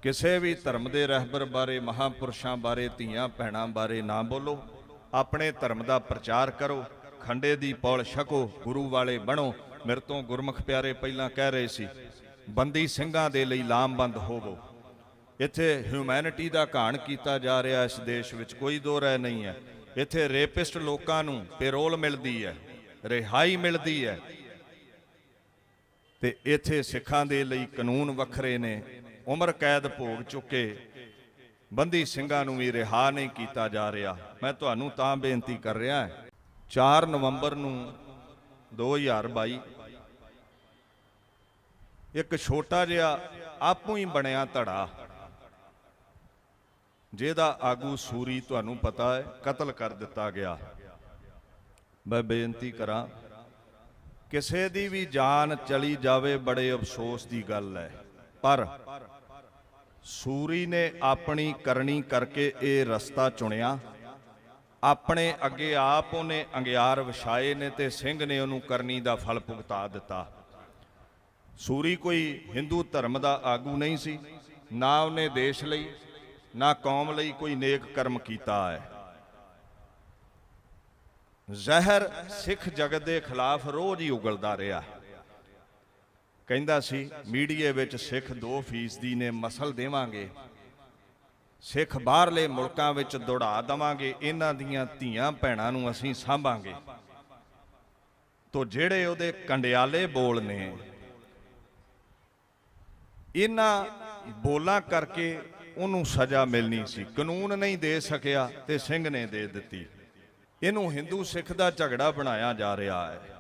ਕਿਸੇ ਵੀ ਧਰਮ ਦੇ ਰਹਿਬਰ ਬਾਰੇ, ਮਹਾਂਪੁਰਸ਼ਾਂ ਬਾਰੇ, ਧੀਆਂ ਭੈਣਾਂ ਬਾਰੇ ਨਾ ਬੋਲੋ। ਆਪਣੇ ਧਰਮ ਦਾ ਪ੍ਰਚਾਰ ਕਰੋ, ਖੰਡੇ ਦੀ ਪੌਲ ਛਕੋ, ਗੁਰੂ ਵਾਲੇ ਬਣੋ। ਮੇਰੇ ਤੋਂ ਗੁਰਮੁਖ ਪਿਆਰੇ ਪਹਿਲਾਂ ਕਹਿ ਰਹੇ ਸੀ ਬੰਦੀ ਸਿੰਘਾਂ ਦੇ ਲਈ ਲਾਮਬੰਦ ਹੋਵੋ। ਇੱਥੇ ਹਿਊਮੈਨਿਟੀ ਦਾ ਘਾਣ ਕੀਤਾ ਜਾ ਰਿਹਾ ਇਸ ਦੇਸ਼ ਵਿੱਚ, ਕੋਈ ਦੋ ਰਾਏ ਨਹੀਂ ਹੈ। ਇੱਥੇ ਰੇਪਿਸਟ ਲੋਕਾਂ ਨੂੰ ਪੈਰੋਲ ਮਿਲਦੀ ਹੈ, ਰਿਹਾਈ ਮਿਲਦੀ ਹੈ, ਤੇ ਇੱਥੇ ਸਿੱਖਾਂ ਦੇ ਲਈ ਕਾਨੂੰਨ ਵੱਖਰੇ ਨੇ। ਉਮਰ ਕੈਦ ਭੋਗ ਚੁੱਕੇ ਬੰਦੀ ਸਿੰਘਾਂ ਨੂੰ ਵੀ ਰਿਹਾ ਨਹੀਂ ਕੀਤਾ ਜਾ ਰਿਹਾ। ਮੈਂ ਤੁਹਾਨੂੰ ਤਾਂ ਬੇਨਤੀ ਕਰ ਰਿਹਾ 4 ਨਵੰਬਰ ਨੂੰ 2022 ਇੱਕ ਛੋਟਾ ਜਿਹਾ ਆਪੂ ਹੀ ਬਣਿਆ ਧੜਾ, ਜਿਹਦਾ ਆਗੂ ਸੂਰੀ ਤੁਹਾਨੂੰ ਪਤਾ ਹੈ ਕਤਲ ਕਰ ਦਿੱਤਾ ਗਿਆ। ਮੈਂ ਬੇਨਤੀ ਕਰਾਂ ਕਿਸੇ ਦੀ ਵੀ ਜਾਨ ਚਲੀ ਜਾਵੇ ਬੜੇ ਅਫਸੋਸ ਦੀ ਗੱਲ ਹੈ, ਪਰ ਸੂਰੀ ਨੇ ਆਪਣੀ ਕਰਨੀ ਕਰਕੇ ਇਹ ਰਸਤਾ ਚੁਣਿਆ। ਆਪਣੇ ਅੱਗੇ ਆਪ ਉਹਨੇ ਅੰਗਿਆਰ ਵਿਛਾਏ ਨੇ ਤੇ ਸਿੰਘ ਨੇ ਉਹਨੂੰ ਕਰਨੀ ਦਾ ਫਲ ਭੁਗਤਾ ਦਿੱਤਾ। ਸੂਰੀ ਕੋਈ ਹਿੰਦੂ ਧਰਮ ਦਾ ਆਗੂ ਨਹੀਂ ਸੀ, ਨਾ ਉਹਨੇ ਦੇਸ਼ ਲਈ ਨਾ ਕੌਮ ਲਈ ਕੋਈ ਨੇਕ ਕਰਮ ਕੀਤਾ ਹੈ। ਜ਼ਹਿਰ ਸਿੱਖ ਜਗਤ ਦੇ ਖਿਲਾਫ ਰੋਜ਼ ਹੀ ਉਗਲਦਾ ਰਿਹਾ। ਕਹਿੰਦਾ ਸੀ ਮੀਡੀਏ ਵਿੱਚ ਸਿੱਖ 2% ਨੇ ਮਸਲ ਦੇਵਾਂਗੇ, ਸਿੱਖ ਬਾਹਰਲੇ ਮੁਲਕਾਂ ਵਿੱਚ ਦੌੜਾ ਦੇਵਾਂਗੇ, ਇਹਨਾਂ ਦੀਆਂ ਧੀਆਂ ਭੈਣਾਂ ਨੂੰ ਅਸੀਂ ਸਾਂਭਾਂਗੇ। ਤੋ ਜਿਹੜੇ ਉਹਦੇ ਕੰਡਿਆਲੇ ਬੋਲ ਨੇ, ਇਹਨਾਂ ਬੋਲਾਂ ਕਰਕੇ ਉਹਨੂੰ ਸਜ਼ਾ ਮਿਲਣੀ ਸੀ, ਕਾਨੂੰਨ ਨਹੀਂ ਦੇ ਸਕਿਆ ਤੇ ਸਿੰਘ ਨੇ ਦੇ ਦਿੱਤੀ। ਇਹਨੂੰ ਹਿੰਦੂ ਸਿੱਖ ਦਾ ਝਗੜਾ ਬਣਾਇਆ ਜਾ ਰਿਹਾ ਹੈ।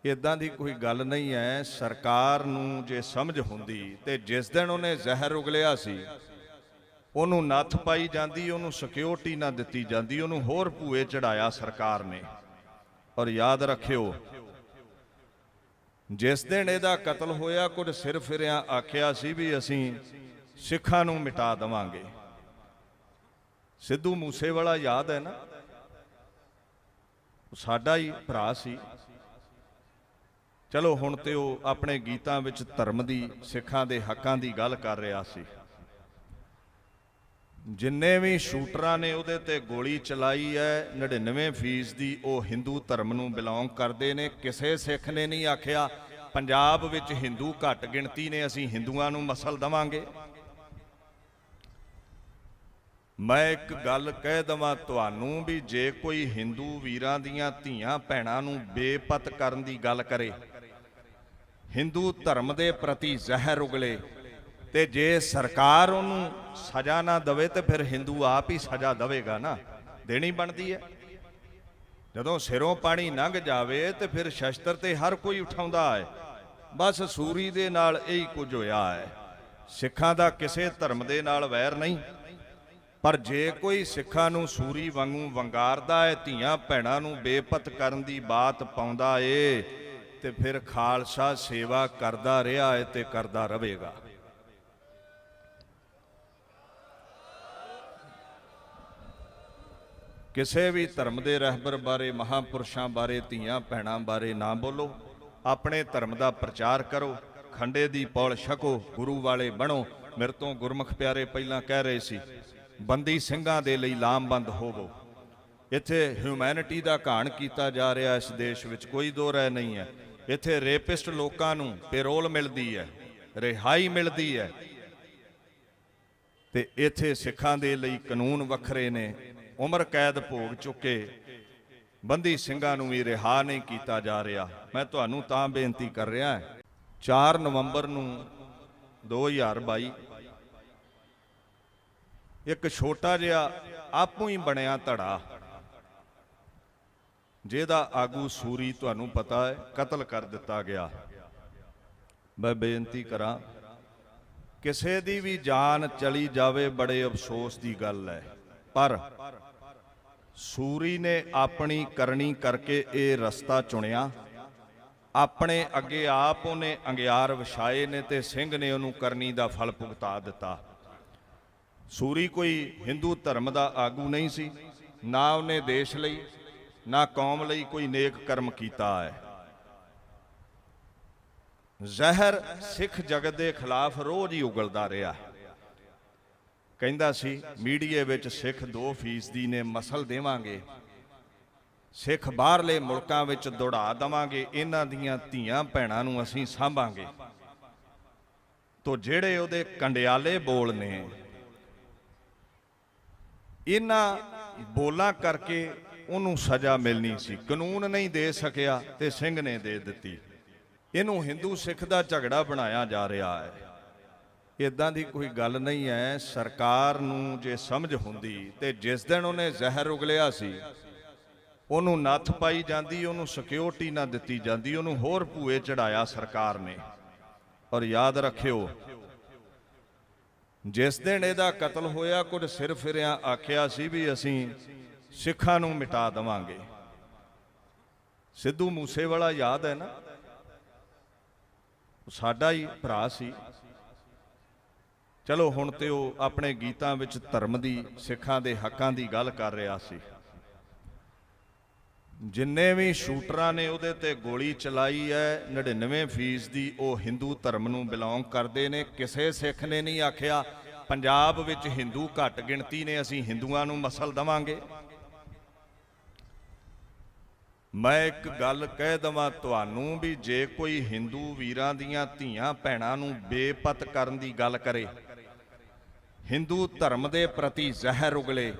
ਇਦਾਂ ਦੀ ਕੋਈ ਗੱਲ ਨਹੀਂ ਹੈ। ਸਰਕਾਰ ਨੂੰ ਜੇ ਸਮਝ ਹੁੰਦੀ ਤੇ ਜਿਸ ਦਿਨ ਉਹਨੇ ਜ਼ਹਿਰ ਉਗਲਿਆ ਸੀ ਉਹਨੂੰ ਨੱਥ ਪਾਈ ਜਾਂਦੀ, ਉਹਨੂੰ ਸਿਕਿਉਰਿਟੀ ਨਾ ਦਿੱਤੀ ਜਾਂਦੀ, ਉਹਨੂੰ ਹੋਰ ਭੂਏ ਚੜਾਇਆ ਸਰਕਾਰ ਨੇ। ਔਰ ਯਾਦ ਰੱਖਿਓ ਜਿਸ ਦਿਨ ਇਹਦਾ ਕਤਲ ਹੋਇਆ ਕੁਝ ਸਿਰ ਫਿਰਿਆਂ ਆਖਿਆ ਸੀ ਵੀ ਅਸੀਂ ਸਿੱਖਾਂ ਨੂੰ ਮਿਟਾ ਦੇਵਾਂਗੇ। ਸਿੱਧੂ ਮੂਸੇਵਾਲਾ ਯਾਦ ਹੈ ਨਾ, ਸਾਡਾ ਹੀ ਭਰਾ ਸੀ। ਚਲੋ ਹੁਣ ਤੇ ਉਹ ਆਪਣੇ ਗੀਤਾਂ ਵਿੱਚ ਧਰਮ ਦੀ, ਸਿੱਖਾਂ ਦੇ ਹੱਕਾਂ ਦੀ ਗੱਲ ਕਰ ਰਿਹਾ ਸੀ। ਜਿੰਨੇ ਵੀ ਸ਼ੂਟਰਾਂ ਨੇ ਉਹਦੇ ਤੇ ਗੋਲੀ ਚਲਾਈ ਹੈ 99% ਦੀ ਉਹ ਹਿੰਦੂ ਧਰਮ ਨੂੰ ਬਿਲੋਂਗ ਕਰਦੇ ਨੇ। ਕਿਸੇ ਸਿੱਖ ਨੇ ਨਹੀਂ ਆਖਿਆ ਪੰਜਾਬ ਵਿੱਚ ਹਿੰਦੂ ਘੱਟ ਗਿਣਤੀ ਨੇ, ਅਸੀਂ ਹਿੰਦੂਆਂ ਨੂੰ ਮਸਲ ਦੇਵਾਂਗੇ। ਮੈਂ ਇੱਕ ਗੱਲ ਕਹਿ ਦਵਾਂ ਤੁਹਾਨੂੰ ਵੀ ਜੇ ਕੋਈ ਹਿੰਦੂ ਵੀਰਾਂ ਦੀਆਂ ਧੀਆਂ ਭੈਣਾਂ ਨੂੰ ਬੇਪਤ ਕਰਨ ਦੀ ਗੱਲ ਕਰੇ, ਹਿੰਦੂ ਧਰਮ ਦੇ ਪ੍ਰਤੀ ਜ਼ਹਿਰ ਉਗਲੇ, ਤੇ ਜੇ ਸਰਕਾਰ ਉਹਨੂੰ ਸਜ਼ਾ ਨਾ ਦੇਵੇ ਤੇ ਫਿਰ ਹਿੰਦੂ ਆਪ ਹੀ ਸਜ਼ਾ ਦੇਵੇਗਾ ਨਾ, ਦੇਣੀ ਬਣਦੀ ਹੈ। ਜਦੋਂ ਸਿਰੋਂ ਪਾਣੀ ਲੰਘ ਜਾਵੇ ਤੇ ਫਿਰ ਸ਼ਸਤਰ ਤੇ ਹਰ ਕੋਈ ਉਠਾਉਂਦਾ ਹੈ। ਬਸ ਸੂਰੀ ਦੇ ਨਾਲ ਇਹੀ ਕੁਝ ਹੋਇਆ ਹੈ। ਸਿੱਖਾਂ ਦਾ ਕਿਸੇ ਧਰਮ ਦੇ ਨਾਲ ਵੈਰ ਨਹੀਂ, ਪਰ ਜੇ ਕੋਈ ਸਿੱਖਾਂ ਨੂੰ ਸੂਰੀ ਵਾਂਗੂ ਵੰਗਾਰਦਾ ਹੈ, ਧੀਆਂ ਭੈਣਾਂ ਨੂੰ ਬੇਪਤ ਕਰਨ ਦੀ ਬਾਤ ਪਾਉਂਦਾ ਏ, ਤੇ ਫਿਰ ਖਾਲਸਾ ਸੇਵਾ ਕਰਦਾ ਰਿਹਾ ਹੈ ਤੇ ਕਰਦਾ ਰਹੇਗਾ। ਕਿਸੇ ਵੀ ਧਰਮ ਦੇ ਰਹਿਬਰ ਬਾਰੇ, ਮਹਾਂਪੁਰਸ਼ਾਂ ਬਾਰੇ, ਧੀਆਂ ਭੈਣਾਂ ਬਾਰੇ ਨਾ ਬੋਲੋ। ਆਪਣੇ ਧਰਮ ਦਾ ਪ੍ਰਚਾਰ ਕਰੋ, ਖੰਡੇ ਦੀ ਪੌਲ ਛਕੋ, ਗੁਰੂ ਵਾਲੇ ਬਣੋ। ਮੇਰੇ ਤੋਂ ਗੁਰਮੁਖ ਪਿਆਰੇ ਪਹਿਲਾਂ ਕਹਿ ਰਹੇ ਸੀ ਬੰਦੀ ਸਿੰਘਾਂ ਦੇ ਲਈ ਲਾਮਬੰਦ ਹੋਵੋ। ਇੱਥੇ ਹਿਊਮੈਨਿਟੀ ਦਾ ਘਾਣ ਕੀਤਾ ਜਾ ਰਿਹਾ ਇਸ ਦੇਸ਼ ਵਿੱਚ, ਕੋਈ ਦੋ ਰਾਏ ਨਹੀਂ ਹੈ। ਇੱਥੇ ਰੇਪਿਸਟ ਲੋਕਾਂ ਨੂੰ ਪੈਰੋਲ ਮਿਲਦੀ ਹੈ, ਰਿਹਾਈ ਮਿਲਦੀ ਹੈ, ਤੇ ਇੱਥੇ ਸਿੱਖਾਂ ਦੇ ਲਈ ਕਾਨੂੰਨ ਵੱਖਰੇ ਨੇ। ਉਮਰ ਕੈਦ ਭੋਗ ਚੁੱਕੇ ਬੰਦੀ ਸਿੰਘਾਂ ਨੂੰ ਵੀ ਰਿਹਾ ਨਹੀਂ ਕੀਤਾ ਜਾ ਰਿਹਾ। ਮੈਂ ਤੁਹਾਨੂੰ ਤਾਂ ਬੇਨਤੀ ਕਰ ਰਿਹਾ, 4 ਨਵੰਬਰ ਨੂੰ 2022 ਇੱਕ ਛੋਟਾ ਜਿਹਾ ਆਪੂ ਹੀ ਬਣਿਆ ਧੜਾ, ਜਿਹਦਾ ਆਗੂ ਸੂਰੀ ਤੁਹਾਨੂੰ ਪਤਾ ਹੈ ਕਤਲ ਕਰ ਦਿੱਤਾ ਗਿਆ। ਮੈਂ ਬੇਨਤੀ ਕਰਾਂ, ਕਿਸੇ ਦੀ ਵੀ ਜਾਨ ਚਲੀ ਜਾਵੇ ਬੜੇ ਅਫਸੋਸ ਦੀ ਗੱਲ ਹੈ, ਪਰ ਸੂਰੀ ਨੇ ਆਪਣੀ ਕਰਨੀ ਕਰਕੇ ਇਹ ਰਸਤਾ ਚੁਣਿਆ। ਆਪਣੇ ਅੱਗੇ ਆਪ ਉਹਨੇ ਅੰਗਿਆਰ ਵਿਛਾਏ ਨੇ ਤੇ ਸਿੰਘ ਨੇ ਉਹਨੂੰ ਕਰਨੀ ਦਾ ਫਲ ਭੁਗਤਾ ਦਿੱਤਾ। ਸੂਰੀ ਕੋਈ ਹਿੰਦੂ ਧਰਮ ਦਾ ਆਗੂ ਨਹੀਂ ਸੀ, ਨਾ ਉਹਨੇ ਦੇਸ਼ ਲਈ ਨਾ ਕੌਮ ਲਈ ਕੋਈ ਨੇਕ ਕਰਮ ਕੀਤਾ ਹੈ। ਜ਼ਹਿਰ ਸਿੱਖ ਜਗਤ ਦੇ ਖਿਲਾਫ ਰੋਜ਼ ਹੀ ਉਗਲਦਾ ਰਿਹਾ। ਕਹਿੰਦਾ ਸੀ ਮੀਡੀਏ ਵਿੱਚ ਸਿੱਖ 2% ਨੇ, ਮਸਲ ਦੇਵਾਂਗੇ, ਸਿੱਖ ਬਾਹਰਲੇ ਮੁਲਕਾਂ ਵਿੱਚ ਦੌੜਾ ਦੇਵਾਂਗੇ, ਇਹਨਾਂ ਦੀਆਂ ਧੀਆਂ ਭੈਣਾਂ ਨੂੰ ਅਸੀਂ ਸਾਂਭਾਂਗੇ। ਤੋ ਜਿਹੜੇ ਉਹਦੇ ਕੰਡਿਆਲੇ ਬੋਲ ਨੇ, ਇਹਨਾਂ ਬੋਲਾਂ ਕਰਕੇ ਉਹਨੂੰ ਸਜ਼ਾ ਮਿਲਣੀ ਸੀ, ਕਾਨੂੰਨ ਨਹੀਂ ਦੇ ਸਕਿਆ ਤੇ ਸਿੰਘ ਨੇ ਦੇ ਦਿੱਤੀ। ਇਹਨੂੰ ਹਿੰਦੂ ਸਿੱਖ ਦਾ ਝਗੜਾ ਬਣਾਇਆ ਜਾ ਰਿਹਾ ਹੈ। ਇਦਾਂ ਦੀ ਕੋਈ ਗੱਲ ਨਹੀਂ ਹੈ। ਸਰਕਾਰ ਨੂੰ ਜੇ ਸਮਝ ਹੁੰਦੀ ਤੇ ਜਿਸ ਦਿਨ ਉਹਨੇ ਜ਼ਹਿਰ ਉਗਲਿਆ ਸੀ ਉਹਨੂੰ ਨੱਥ ਪਾਈ ਜਾਂਦੀ, ਉਹਨੂੰ ਸਿਕਿਉਰਿਟੀ ਨਾ ਦਿੱਤੀ ਜਾਂਦੀ, ਉਹਨੂੰ ਹੋਰ ਭੂਏ ਚੜਾਇਆ ਸਰਕਾਰ ਨੇ। ਔਰ ਯਾਦ ਰੱਖਿਓ, ਜਿਸ ਦਿਨ ਇਹਦਾ ਕਤਲ ਹੋਇਆ ਕੁਝ ਸਿਰ ਫਿਰਿਆਂ ਆਖਿਆ ਸੀ ਵੀ ਅਸੀਂ ਸਿੱਖਾਂ ਨੂੰ ਮਿਟਾ ਦੇਵਾਂਗੇ। ਸਿੱਧੂ ਮੂਸੇਵਾਲਾ ਯਾਦ ਹੈ ਨਾ, ਸਾਡਾ ਹੀ ਭਰਾ ਸੀ। ਚਲੋ ਹੁਣ ਤੇ ਉਹ ਆਪਣੇ ਗੀਤਾਂ ਵਿੱਚ ਧਰਮ ਦੀ, ਸਿੱਖਾਂ ਦੇ ਹੱਕਾਂ ਦੀ ਗੱਲ ਕਰ ਰਿਹਾ ਸੀ। ਜਿੰਨੇ ਵੀ ਸ਼ੂਟਰਾਂ ਨੇ ਉਹਦੇ ਤੇ ਗੋਲੀ ਚਲਾਈ ਹੈ, 99% ਦੀ ਉਹ ਹਿੰਦੂ ਧਰਮ ਨੂੰ ਬਿਲੋਂਗ ਕਰਦੇ ਨੇ। ਕਿਸੇ ਸਿੱਖ ਨੇ ਨਹੀਂ ਆਖਿਆ ਪੰਜਾਬ ਵਿੱਚ ਹਿੰਦੂ ਘੱਟ ਗਿਣਤੀ ਨੇ, ਅਸੀਂ ਹਿੰਦੂਆਂ ਨੂੰ ਮਸਲ ਦੇਵਾਂਗੇ। ਮੈਂ ਇੱਕ ਗੱਲ ਕਹਿ ਦਵਾਂ ਤੁਹਾਨੂੰ ਵੀ ਜੇ ਕੋਈ ਹਿੰਦੂ ਵੀਰਾਂ ਦੀਆਂ ਧੀਆਂ ਭੈਣਾਂ ਨੂੰ ਬੇਪਤ ਕਰਨ ਦੀ ਗੱਲ ਕਰੇ, ਹਿੰਦੂ ਧਰਮ ਦੇ ਪ੍ਰਤੀ ਜ਼ਹਿਰ ਉਗਲੇ,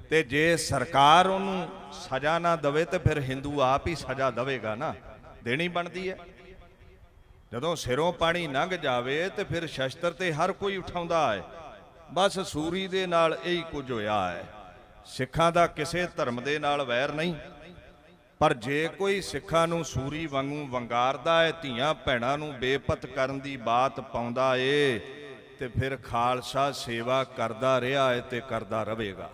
ਤੇ ਜੇ ਸਰਕਾਰ ਉਹਨੂੰ ਸਜ਼ਾ ਨਾ ਦੇਵੇ ਤੇ ਫਿਰ ਹਿੰਦੂ ਆਪ ਹੀ ਸਜ਼ਾ ਦੇਵੇਗਾ ਨਾ, ਦੇਣੀ ਬਣਦੀ ਹੈ। ਜਦੋਂ ਸਿਰੋਂ ਪਾਣੀ ਲੰਘ ਜਾਵੇ ਤੇ ਫਿਰ ਸ਼ਸਤਰ ਤੇ ਹਰ ਕੋਈ ਉਠਾਉਂਦਾ ਹੈ। ਬਸ ਸੂਰੀ ਦੇ ਨਾਲ ਇਹੀ ਕੁਝ ਹੋਇਆ ਹੈ। ਸਿੱਖਾਂ ਦਾ ਕਿਸੇ ਧਰਮ ਦੇ ਨਾਲ ਵੈਰ ਨਹੀਂ, ਪਰ ਜੇ ਕੋਈ ਸਿੱਖਾਂ ਨੂੰ ਸੂਰੀ ਵਾਂਗੂ ਵੰਗਾਰਦਾ ਹੈ, ਧੀਆਂ ਭੈਣਾਂ ਨੂੰ ਬੇਪਤ ਕਰਨ ਦੀ ਬਾਤ ਪਾਉਂਦਾ ਏ, ਤੇ ਫਿਰ ਖਾਲਸਾ ਸੇਵਾ ਕਰਦਾ ਰਿਹਾ ਹੈ ਤੇ ਕਰਦਾ ਰਹੇਗਾ।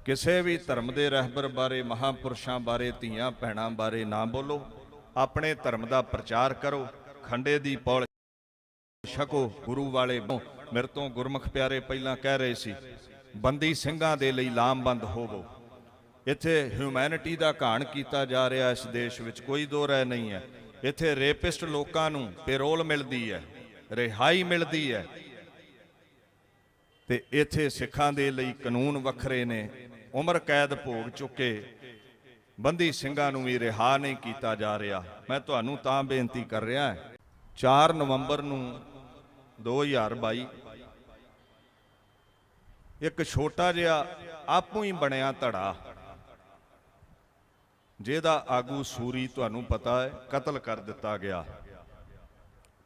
ਕਿਸੇ ਵੀ ਧਰਮ ਦੇ ਰਹਿਬਰ ਬਾਰੇ, ਮਹਾਂਪੁਰਸ਼ਾਂ ਬਾਰੇ, ਧੀਆਂ ਭੈਣਾਂ ਬਾਰੇ ਨਾ ਬੋਲੋ। ਆਪਣੇ ਧਰਮ ਦਾ ਪ੍ਰਚਾਰ ਕਰੋ, ਖੰਡੇ ਦੀ ਪੌਲ ਛਕੋ। ਗੁਰੂ ਵਾਲੇ ਮੇਰੇ ਤੋਂ ਗੁਰਮੁਖ ਪਿਆਰੇ ਪਹਿਲਾਂ ਕਹਿ ਰਹੇ ਸੀ, ਬੰਦੀ ਸਿੰਘਾਂ ਦੇ ਲਈ ਲਾਮਬੰਦ ਹੋਵੋ। ਇੱਥੇ ਹਿਊਮੈਨਿਟੀ ਦਾ ਘਾਣ ਕੀਤਾ ਜਾ ਰਿਹਾ ਇਸ ਦੇਸ਼ ਵਿੱਚ, ਕੋਈ ਦੋ ਰਾਏ ਨਹੀਂ ਹੈ। ਇੱਥੇ ਰੇਪਿਸਟ ਲੋਕਾਂ ਨੂੰ ਪੈਰੋਲ ਮਿਲਦੀ ਹੈ, ਰਿਹਾਈ ਮਿਲਦੀ ਹੈ, ਤੇ ਇੱਥੇ ਸਿੱਖਾਂ ਦੇ ਲਈ ਕਾਨੂੰਨ ਵੱਖਰੇ ਨੇ। ਉਮਰ ਕੈਦ ਭੋਗ ਚੁੱਕੇ ਬੰਦੀ ਸਿੰਘਾਂ ਨੂੰ ਵੀ ਰਿਹਾ ਨਹੀਂ ਕੀਤਾ ਜਾ ਰਿਹਾ। ਮੈਂ ਤੁਹਾਨੂੰ ਤਾਂ ਬੇਨਤੀ ਕਰ ਰਿਹਾ, 4 ਨਵੰਬਰ ਨੂੰ 2022 ਇੱਕ ਛੋਟਾ ਜਿਹਾ ਆਪੂ ਹੀ ਬਣਿਆ ਧੜਾ, ਜਿਹਦਾ ਆਗੂ ਸੂਰੀ ਤੁਹਾਨੂੰ ਪਤਾ ਹੈ ਕਤਲ ਕਰ ਦਿੱਤਾ ਗਿਆ।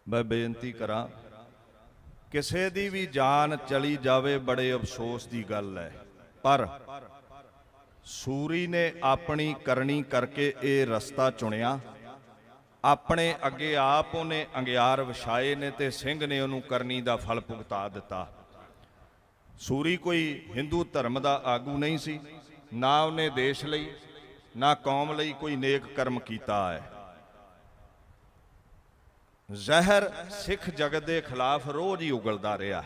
ਮੈਂ ਬੇਨਤੀ ਕਰਾਂ, ਕਿਸੇ ਦੀ ਵੀ ਜਾਨ ਚਲੀ ਜਾਵੇ ਬੜੇ ਅਫਸੋਸ ਦੀ ਗੱਲ ਹੈ, ਪਰ ਸੂਰੀ ਨੇ ਆਪਣੀ ਕਰਨੀ ਕਰਕੇ ਇਹ ਰਸਤਾ ਚੁਣਿਆ। ਆਪਣੇ ਅੱਗੇ ਆਪ ਉਹਨੇ ਅੰਗਿਆਰ ਵਿਛਾਏ ਨੇ ਤੇ ਸਿੰਘ ਨੇ ਉਹਨੂੰ ਕਰਨੀ ਦਾ ਫਲ ਭੁਗਤਾ ਦਿੱਤਾ। ਸੂਰੀ ਕੋਈ ਹਿੰਦੂ ਧਰਮ ਦਾ ਆਗੂ ਨਹੀਂ ਸੀ, ਨਾ ਉਹਨੇ ਦੇਸ਼ ਲਈ ਨਾ ਕੌਮ ਲਈ ਕੋਈ ਨੇਕ ਕਰਮ ਕੀਤਾ ਹੈ। ਜ਼ਹਿਰ ਸਿੱਖ ਜਗਤ ਦੇ ਖਿਲਾਫ ਰੋਜ਼ ਹੀ ਉਗਲਦਾ ਰਿਹਾ।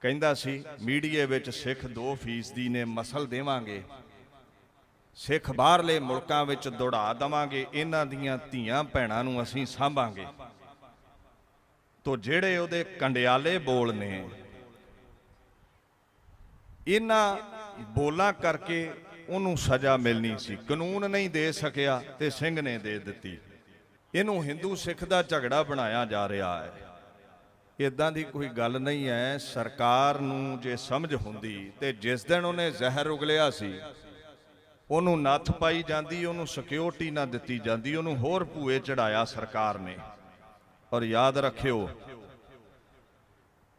ਕਹਿੰਦਾ ਸੀ ਮੀਡੀਏ ਵਿੱਚ ਸਿੱਖ 2% ਨੇ, ਮਸਲ ਦੇਵਾਂਗੇ, ਸਿੱਖ ਬਾਹਰਲੇ ਮੁਲਕਾਂ ਵਿੱਚ ਦੌੜਾ ਦੇਵਾਂਗੇ, ਇਹਨਾਂ ਦੀਆਂ ਧੀਆਂ ਭੈਣਾਂ ਨੂੰ ਅਸੀਂ ਸਾਂਭਾਂਗੇ। ਤੋ ਜਿਹੜੇ ਉਹਦੇ ਕੰਡਿਆਲੇ ਬੋਲ ਨੇ, ਇਹਨਾਂ ਬੋਲਾਂ ਕਰਕੇ ਉਹਨੂੰ ਸਜ਼ਾ ਮਿਲਣੀ ਸੀ। ਕਾਨੂੰਨ ਨਹੀਂ ਦੇ ਸਕਿਆ ਤੇ ਸਿੰਘ ਨੇ ਦੇ ਦਿੱਤੀ। ਇਹਨੂੰ ਹਿੰਦੂ ਸਿੱਖ ਦਾ ਝਗੜਾ ਬਣਾਇਆ ਜਾ ਰਿਹਾ ਹੈ। ਇਦਾਂ ਦੀ ਕੋਈ ਗੱਲ ਨਹੀਂ ਹੈ। ਸਰਕਾਰ ਨੂੰ ਜੇ ਸਮਝ ਹੁੰਦੀ ਤੇ ਜਿਸ ਦਿਨ ਉਹਨੇ ਜ਼ਹਿਰ ਉਗਲਿਆ ਸੀ ਉਹਨੂੰ ਨੱਥ ਪਾਈ ਜਾਂਦੀ, ਉਹਨੂੰ ਸਿਕਿਉਰਿਟੀ ਨਾ ਦਿੱਤੀ ਜਾਂਦੀ, ਉਹਨੂੰ ਹੋਰ ਭੂਏ ਚੜਾਇਆ ਸਰਕਾਰ ਨੇ। ਔਰ ਯਾਦ ਰੱਖਿਓ,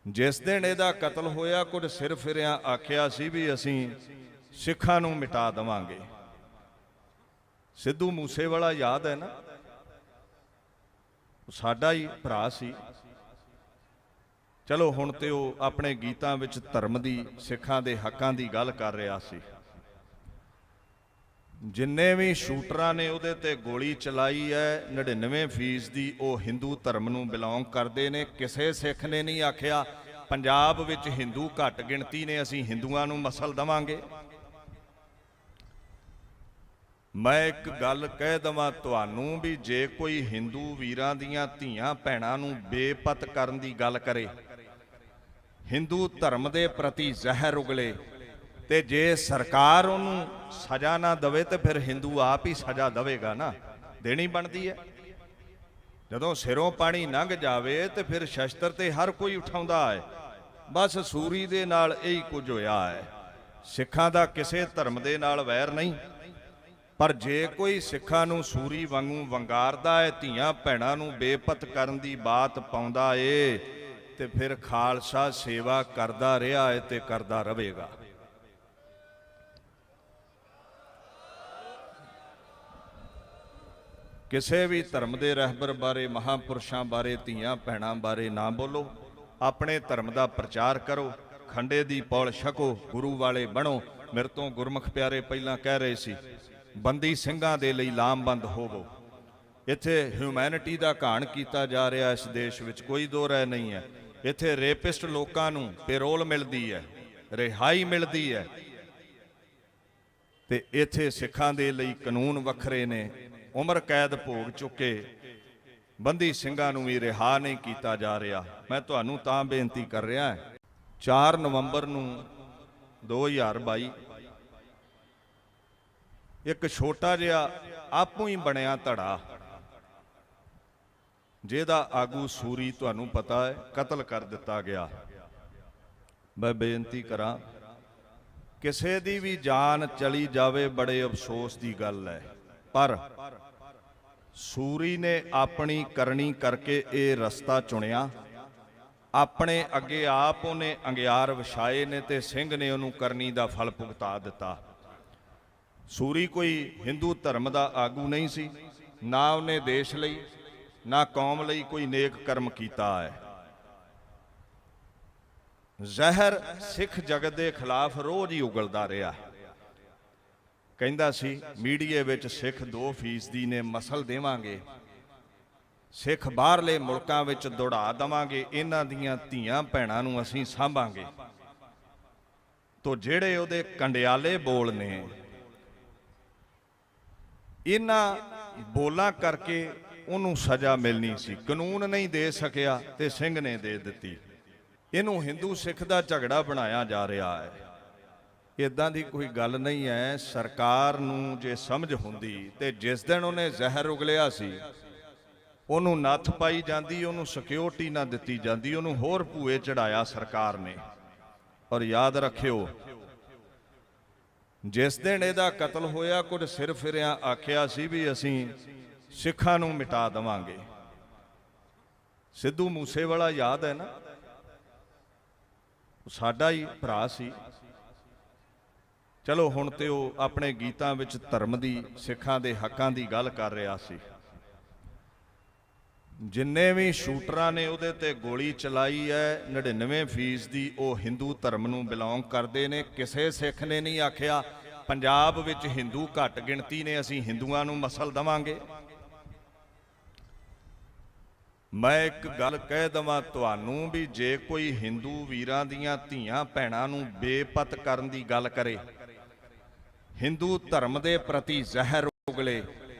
ਜਿਸ ਦਿਨ ਇਹਦਾ ਕਤਲ ਹੋਇਆ ਕੁਝ ਸਿਰ ਫਿਰਿਆਂ ਆਖਿਆ ਸੀ ਵੀ ਅਸੀਂ ਸਿੱਖਾਂ ਨੂੰ ਮਿਟਾ ਦੇਵਾਂਗੇ। ਸਿੱਧੂ ਮੂਸੇਵਾਲਾ ਯਾਦ ਹੈ ਨਾ, ਸਾਡਾ ਹੀ ਭਰਾ ਸੀ। ਚਲੋ ਹੁਣ ਤੇ ਉਹ ਆਪਣੇ ਗੀਤਾਂ ਵਿੱਚ ਧਰਮ ਦੀ, ਸਿੱਖਾਂ ਦੇ ਹੱਕਾਂ ਦੀ ਗੱਲ ਕਰ ਰਿਹਾ ਸੀ। ਜਿੰਨੇ ਵੀ ਸ਼ੂਟਰਾਂ ਨੇ ਉਹਦੇ ਤੇ ਗੋਲੀ ਚਲਾਈ ਹੈ 99% ਦੀ ਉਹ ਹਿੰਦੂ ਧਰਮ ਨੂੰ ਬਿਲੋਂਗ ਕਰਦੇ ਨੇ। ਕਿਸੇ ਸਿੱਖ ਨੇ ਨਹੀਂ ਆਖਿਆ ਪੰਜਾਬ ਵਿੱਚ ਹਿੰਦੂ ਘੱਟ ਗਿਣਤੀ ਨੇ, ਅਸੀਂ ਹਿੰਦੂਆਂ ਨੂੰ ਮਸਲ ਦੇਵਾਂਗੇ। ਮੈਂ ਇੱਕ ਗੱਲ ਕਹਿ ਦਵਾਂ ਤੁਹਾਨੂੰ ਵੀ ਜੇ ਕੋਈ ਹਿੰਦੂ ਵੀਰਾਂ ਦੀਆਂ ਧੀਆਂ ਭੈਣਾਂ ਨੂੰ ਬੇਪਤ ਕਰਨ ਦੀ ਗੱਲ ਕਰੇ, ਹਿੰਦੂ ਧਰਮ ਦੇ ਪ੍ਰਤੀ ਜ਼ਹਿਰ ਉਗਲੇ, ਤੇ ਜੇ ਸਰਕਾਰ ਉਹਨੂੰ ਸਜ਼ਾ ਨਾ ਦੇਵੇ ਤੇ ਫਿਰ ਹਿੰਦੂ ਆਪ ਹੀ ਸਜ਼ਾ ਦੇਵੇਗਾ ਨਾ, ਦੇਣੀ ਬਣਦੀ ਹੈ। ਜਦੋਂ ਸਿਰੋਂ ਪਾਣੀ ਲੰਘ ਜਾਵੇ ਤੇ ਫਿਰ ਸ਼ਸਤਰ ਤੇ ਹਰ ਕੋਈ ਉਠਾਉਂਦਾ ਹੈ। ਬਸ ਸੂਰੀ ਦੇ ਨਾਲ ਇਹੀ ਕੁਝ ਹੋਇਆ ਹੈ। ਸਿੱਖਾਂ ਦਾ ਕਿਸੇ ਧਰਮ ਦੇ ਨਾਲ ਵੈਰ ਨਹੀਂ, ਪਰ ਜੇ ਕੋਈ ਸਿੱਖਾਂ ਨੂੰ ਸੂਰੀ ਵਾਂਗੂ ਵੰਗਾਰਦਾ ਹੈ, ਧੀਆਂ ਭੈਣਾਂ ਨੂੰ ਬੇਪਤ ਕਰਨ ਦੀ ਬਾਤ ਪਾਉਂਦਾ ਏ, ਤੇ ਫਿਰ ਖਾਲਸਾ ਸੇਵਾ ਕਰਦਾ ਰਿਹਾ ਹੈ ਤੇ ਕਰਦਾ ਰਹੇਗਾ। ਕਿਸੇ ਵੀ ਧਰਮ ਦੇ ਰਹਿਬਰ ਬਾਰੇ, ਮਹਾਂਪੁਰਸ਼ਾਂ ਬਾਰੇ, ਧੀਆਂ ਭੈਣਾਂ ਬਾਰੇ ਨਾ ਬੋਲੋ। ਆਪਣੇ ਧਰਮ ਦਾ ਪ੍ਰਚਾਰ ਕਰੋ, ਖੰਡੇ ਦੀ ਪੌਲ ਛਕੋ, ਗੁਰੂ ਵਾਲੇ ਬਣੋ। ਮੇਰੇ ਤੋਂ ਗੁਰਮੁਖ ਪਿਆਰੇ ਪਹਿਲਾਂ ਕਹਿ ਰਹੇ ਸੀ ਬੰਦੀ ਸਿੰਘਾਂ ਦੇ ਲਈ ਲਾਮਬੰਦ ਹੋਵੋ। ਇੱਥੇ ਹਿਊਮੈਨਿਟੀ ਦਾ ਘਾਣ ਕੀਤਾ ਜਾ ਰਿਹਾ ਇਸ ਦੇਸ਼ ਵਿੱਚ, ਕੋਈ ਦੋ ਰਾਏ ਨਹੀਂ ਹੈ। ਇੱਥੇ ਰੇਪਿਸਟ ਲੋਕਾਂ ਨੂੰ ਪੈਰੋਲ ਮਿਲਦੀ ਹੈ, ਰਿਹਾਈ ਮਿਲਦੀ ਹੈ, ਤੇ ਇੱਥੇ ਸਿੱਖਾਂ ਦੇ ਲਈ ਕਾਨੂੰਨ ਵੱਖਰੇ ਨੇ। ਉਮਰ ਕੈਦ ਭੋਗ ਚੁੱਕੇ ਬੰਦੀ ਸਿੰਘਾਂ ਨੂੰ ਵੀ ਰਿਹਾ ਨਹੀਂ ਕੀਤਾ ਜਾ ਰਿਹਾ। ਮੈਂ ਤੁਹਾਨੂੰ ਤਾਂ ਬੇਨਤੀ ਕਰ ਰਿਹਾ, 4 ਨਵੰਬਰ ਨੂੰ 2022 ਇੱਕ ਛੋਟਾ ਜਿਹਾ ਆਪੂ ਹੀ ਬਣਿਆ ਧੜਾ, ਜਿਹਦਾ ਆਗੂ ਸੂਰੀ ਤੁਹਾਨੂੰ ਪਤਾ ਹੈ ਕਤਲ ਕਰ ਦਿੱਤਾ ਗਿਆ। ਮੈਂ ਬੇਨਤੀ ਕਰਾਂ, ਕਿਸੇ ਦੀ ਵੀ ਜਾਨ ਚਲੀ ਜਾਵੇ ਬੜੇ ਅਫਸੋਸ ਦੀ ਗੱਲ ਹੈ, ਪਰ ਸੂਰੀ ਨੇ ਆਪਣੀ ਕਰਨੀ ਕਰਕੇ ਇਹ ਰਸਤਾ ਚੁਣਿਆ। ਆਪਣੇ ਅੱਗੇ ਆਪ ਉਹਨੇ ਅੰਗਿਆਰ ਵਿਛਾਏ ਨੇ ਤੇ ਸਿੰਘ ਨੇ ਉਹਨੂੰ ਕਰਨੀ ਦਾ ਫਲ ਭੁਗਤਾ ਦਿੱਤਾ। ਸੂਰੀ ਕੋਈ ਹਿੰਦੂ ਧਰਮ ਦਾ ਆਗੂ ਨਹੀਂ ਸੀ, ਨਾ ਉਹਨੇ ਦੇਸ਼ ਲਈ ਨਾ ਕੌਮ ਲਈ ਕੋਈ ਨੇਕ ਕਰਮ ਕੀਤਾ ਹੈ। ਜ਼ਹਿਰ ਸਿੱਖ ਜਗਤ ਦੇ ਖਿਲਾਫ ਰੋਜ਼ ਹੀ ਉਗਲਦਾ ਰਿਹਾ। ਕਹਿੰਦਾ ਸੀ ਮੀਡੀਏ ਵਿੱਚ ਸਿੱਖ 2% ਨੇ ਮਸਲ ਦੇਵਾਂਗੇ, ਸਿੱਖ ਬਾਹਰਲੇ ਮੁਲਕਾਂ ਵਿੱਚ ਦੌੜਾ ਦੇਵਾਂਗੇ, ਇਹਨਾਂ ਦੀਆਂ ਧੀਆਂ ਭੈਣਾਂ ਨੂੰ ਅਸੀਂ ਸਾਂਭਾਂਗੇ। ਤੋ ਜਿਹੜੇ ਉਹਦੇ ਕੰਡਿਆਲੇ ਬੋਲ ਨੇ, ਇਹਨਾਂ ਬੋਲਾਂ ਕਰਕੇ ਉਹਨੂੰ ਸਜ਼ਾ ਮਿਲਣੀ ਸੀ। ਕਾਨੂੰਨ ਨਹੀਂ ਦੇ ਸਕਿਆ ਤੇ ਸਿੰਘ ਨੇ ਦੇ ਦਿੱਤੀ। ਇਹਨੂੰ ਹਿੰਦੂ ਸਿੱਖ ਦਾ ਝਗੜਾ ਬਣਾਇਆ ਜਾ ਰਿਹਾ ਹੈ। ਇਦਾਂ ਦੀ ਕੋਈ ਗੱਲ ਨਹੀਂ ਹੈ। ਸਰਕਾਰ ਨੂੰ ਜੇ ਸਮਝ ਹੁੰਦੀ ਤੇ ਜਿਸ ਦਿਨ ਉਹਨੇ ਜ਼ਹਿਰ ਉਗਲਿਆ ਸੀ ਉਹਨੂੰ ਨੱਥ ਪਾਈ ਜਾਂਦੀ, ਉਹਨੂੰ ਸਿਕਿਉਰਿਟੀ ਨਾ ਦਿੱਤੀ ਜਾਂਦੀ, ਉਹਨੂੰ ਹੋਰ ਭੂਏ ਚੜਾਇਆ ਸਰਕਾਰ ਨੇ। ਔਰ ਯਾਦ ਰੱਖਿਓ, ਜਿਸ ਦਿਨ ਇਹਦਾ ਕਤਲ ਹੋਇਆ ਕੁਝ ਸਿਰ ਫਿਰਿਆਂ ਆਖਿਆ ਸੀ ਵੀ ਅਸੀਂ ਸਿੱਖਾਂ ਨੂੰ ਮਿਟਾ ਦੇਵਾਂਗੇ। ਸਿੱਧੂ ਮੂਸੇਵਾਲਾ ਯਾਦ ਹੈ ਨਾ, ਸਾਡਾ ਹੀ ਭਰਾ ਸੀ। ਚਲੋ ਹੁਣ ਤੇ ਉਹ ਆਪਣੇ ਗੀਤਾਂ ਵਿੱਚ ਧਰਮ ਦੀ, ਸਿੱਖਾਂ ਦੇ ਹੱਕਾਂ ਦੀ ਗੱਲ ਕਰ ਰਿਹਾ ਸੀ। ਜਿੰਨੇ ਵੀ ਸ਼ੂਟਰਾਂ ਨੇ ਉਹਦੇ ਤੇ ਗੋਲੀ ਚਲਾਈ ਹੈ 99% ਦੀ ਉਹ ਹਿੰਦੂ ਧਰਮ ਨੂੰ ਬਿਲੋਂਗ ਕਰਦੇ ਨੇ। ਕਿਸੇ ਸਿੱਖ ਨੇ ਨਹੀਂ ਆਖਿਆ ਪੰਜਾਬ ਵਿੱਚ ਹਿੰਦੂ ਘੱਟ ਗਿਣਤੀ ਨੇ, ਅਸੀਂ ਹਿੰਦੂਆਂ ਨੂੰ ਮਸਲ ਦੇਵਾਂਗੇ। ਮੈਂ ਇੱਕ ਗੱਲ ਕਹਿ ਦਵਾਂ ਤੁਹਾਨੂੰ ਵੀ ਜੇ ਕੋਈ ਹਿੰਦੂ ਵੀਰਾਂ ਦੀਆਂ ਧੀਆਂ ਭੈਣਾਂ ਨੂੰ ਬੇਪਤ ਕਰਨ ਦੀ ਗੱਲ ਕਰੇ, ਹਿੰਦੂ ਧਰਮ ਦੇ ਪ੍ਰਤੀ ਜ਼ਹਿਰ ਉਗਲੇ,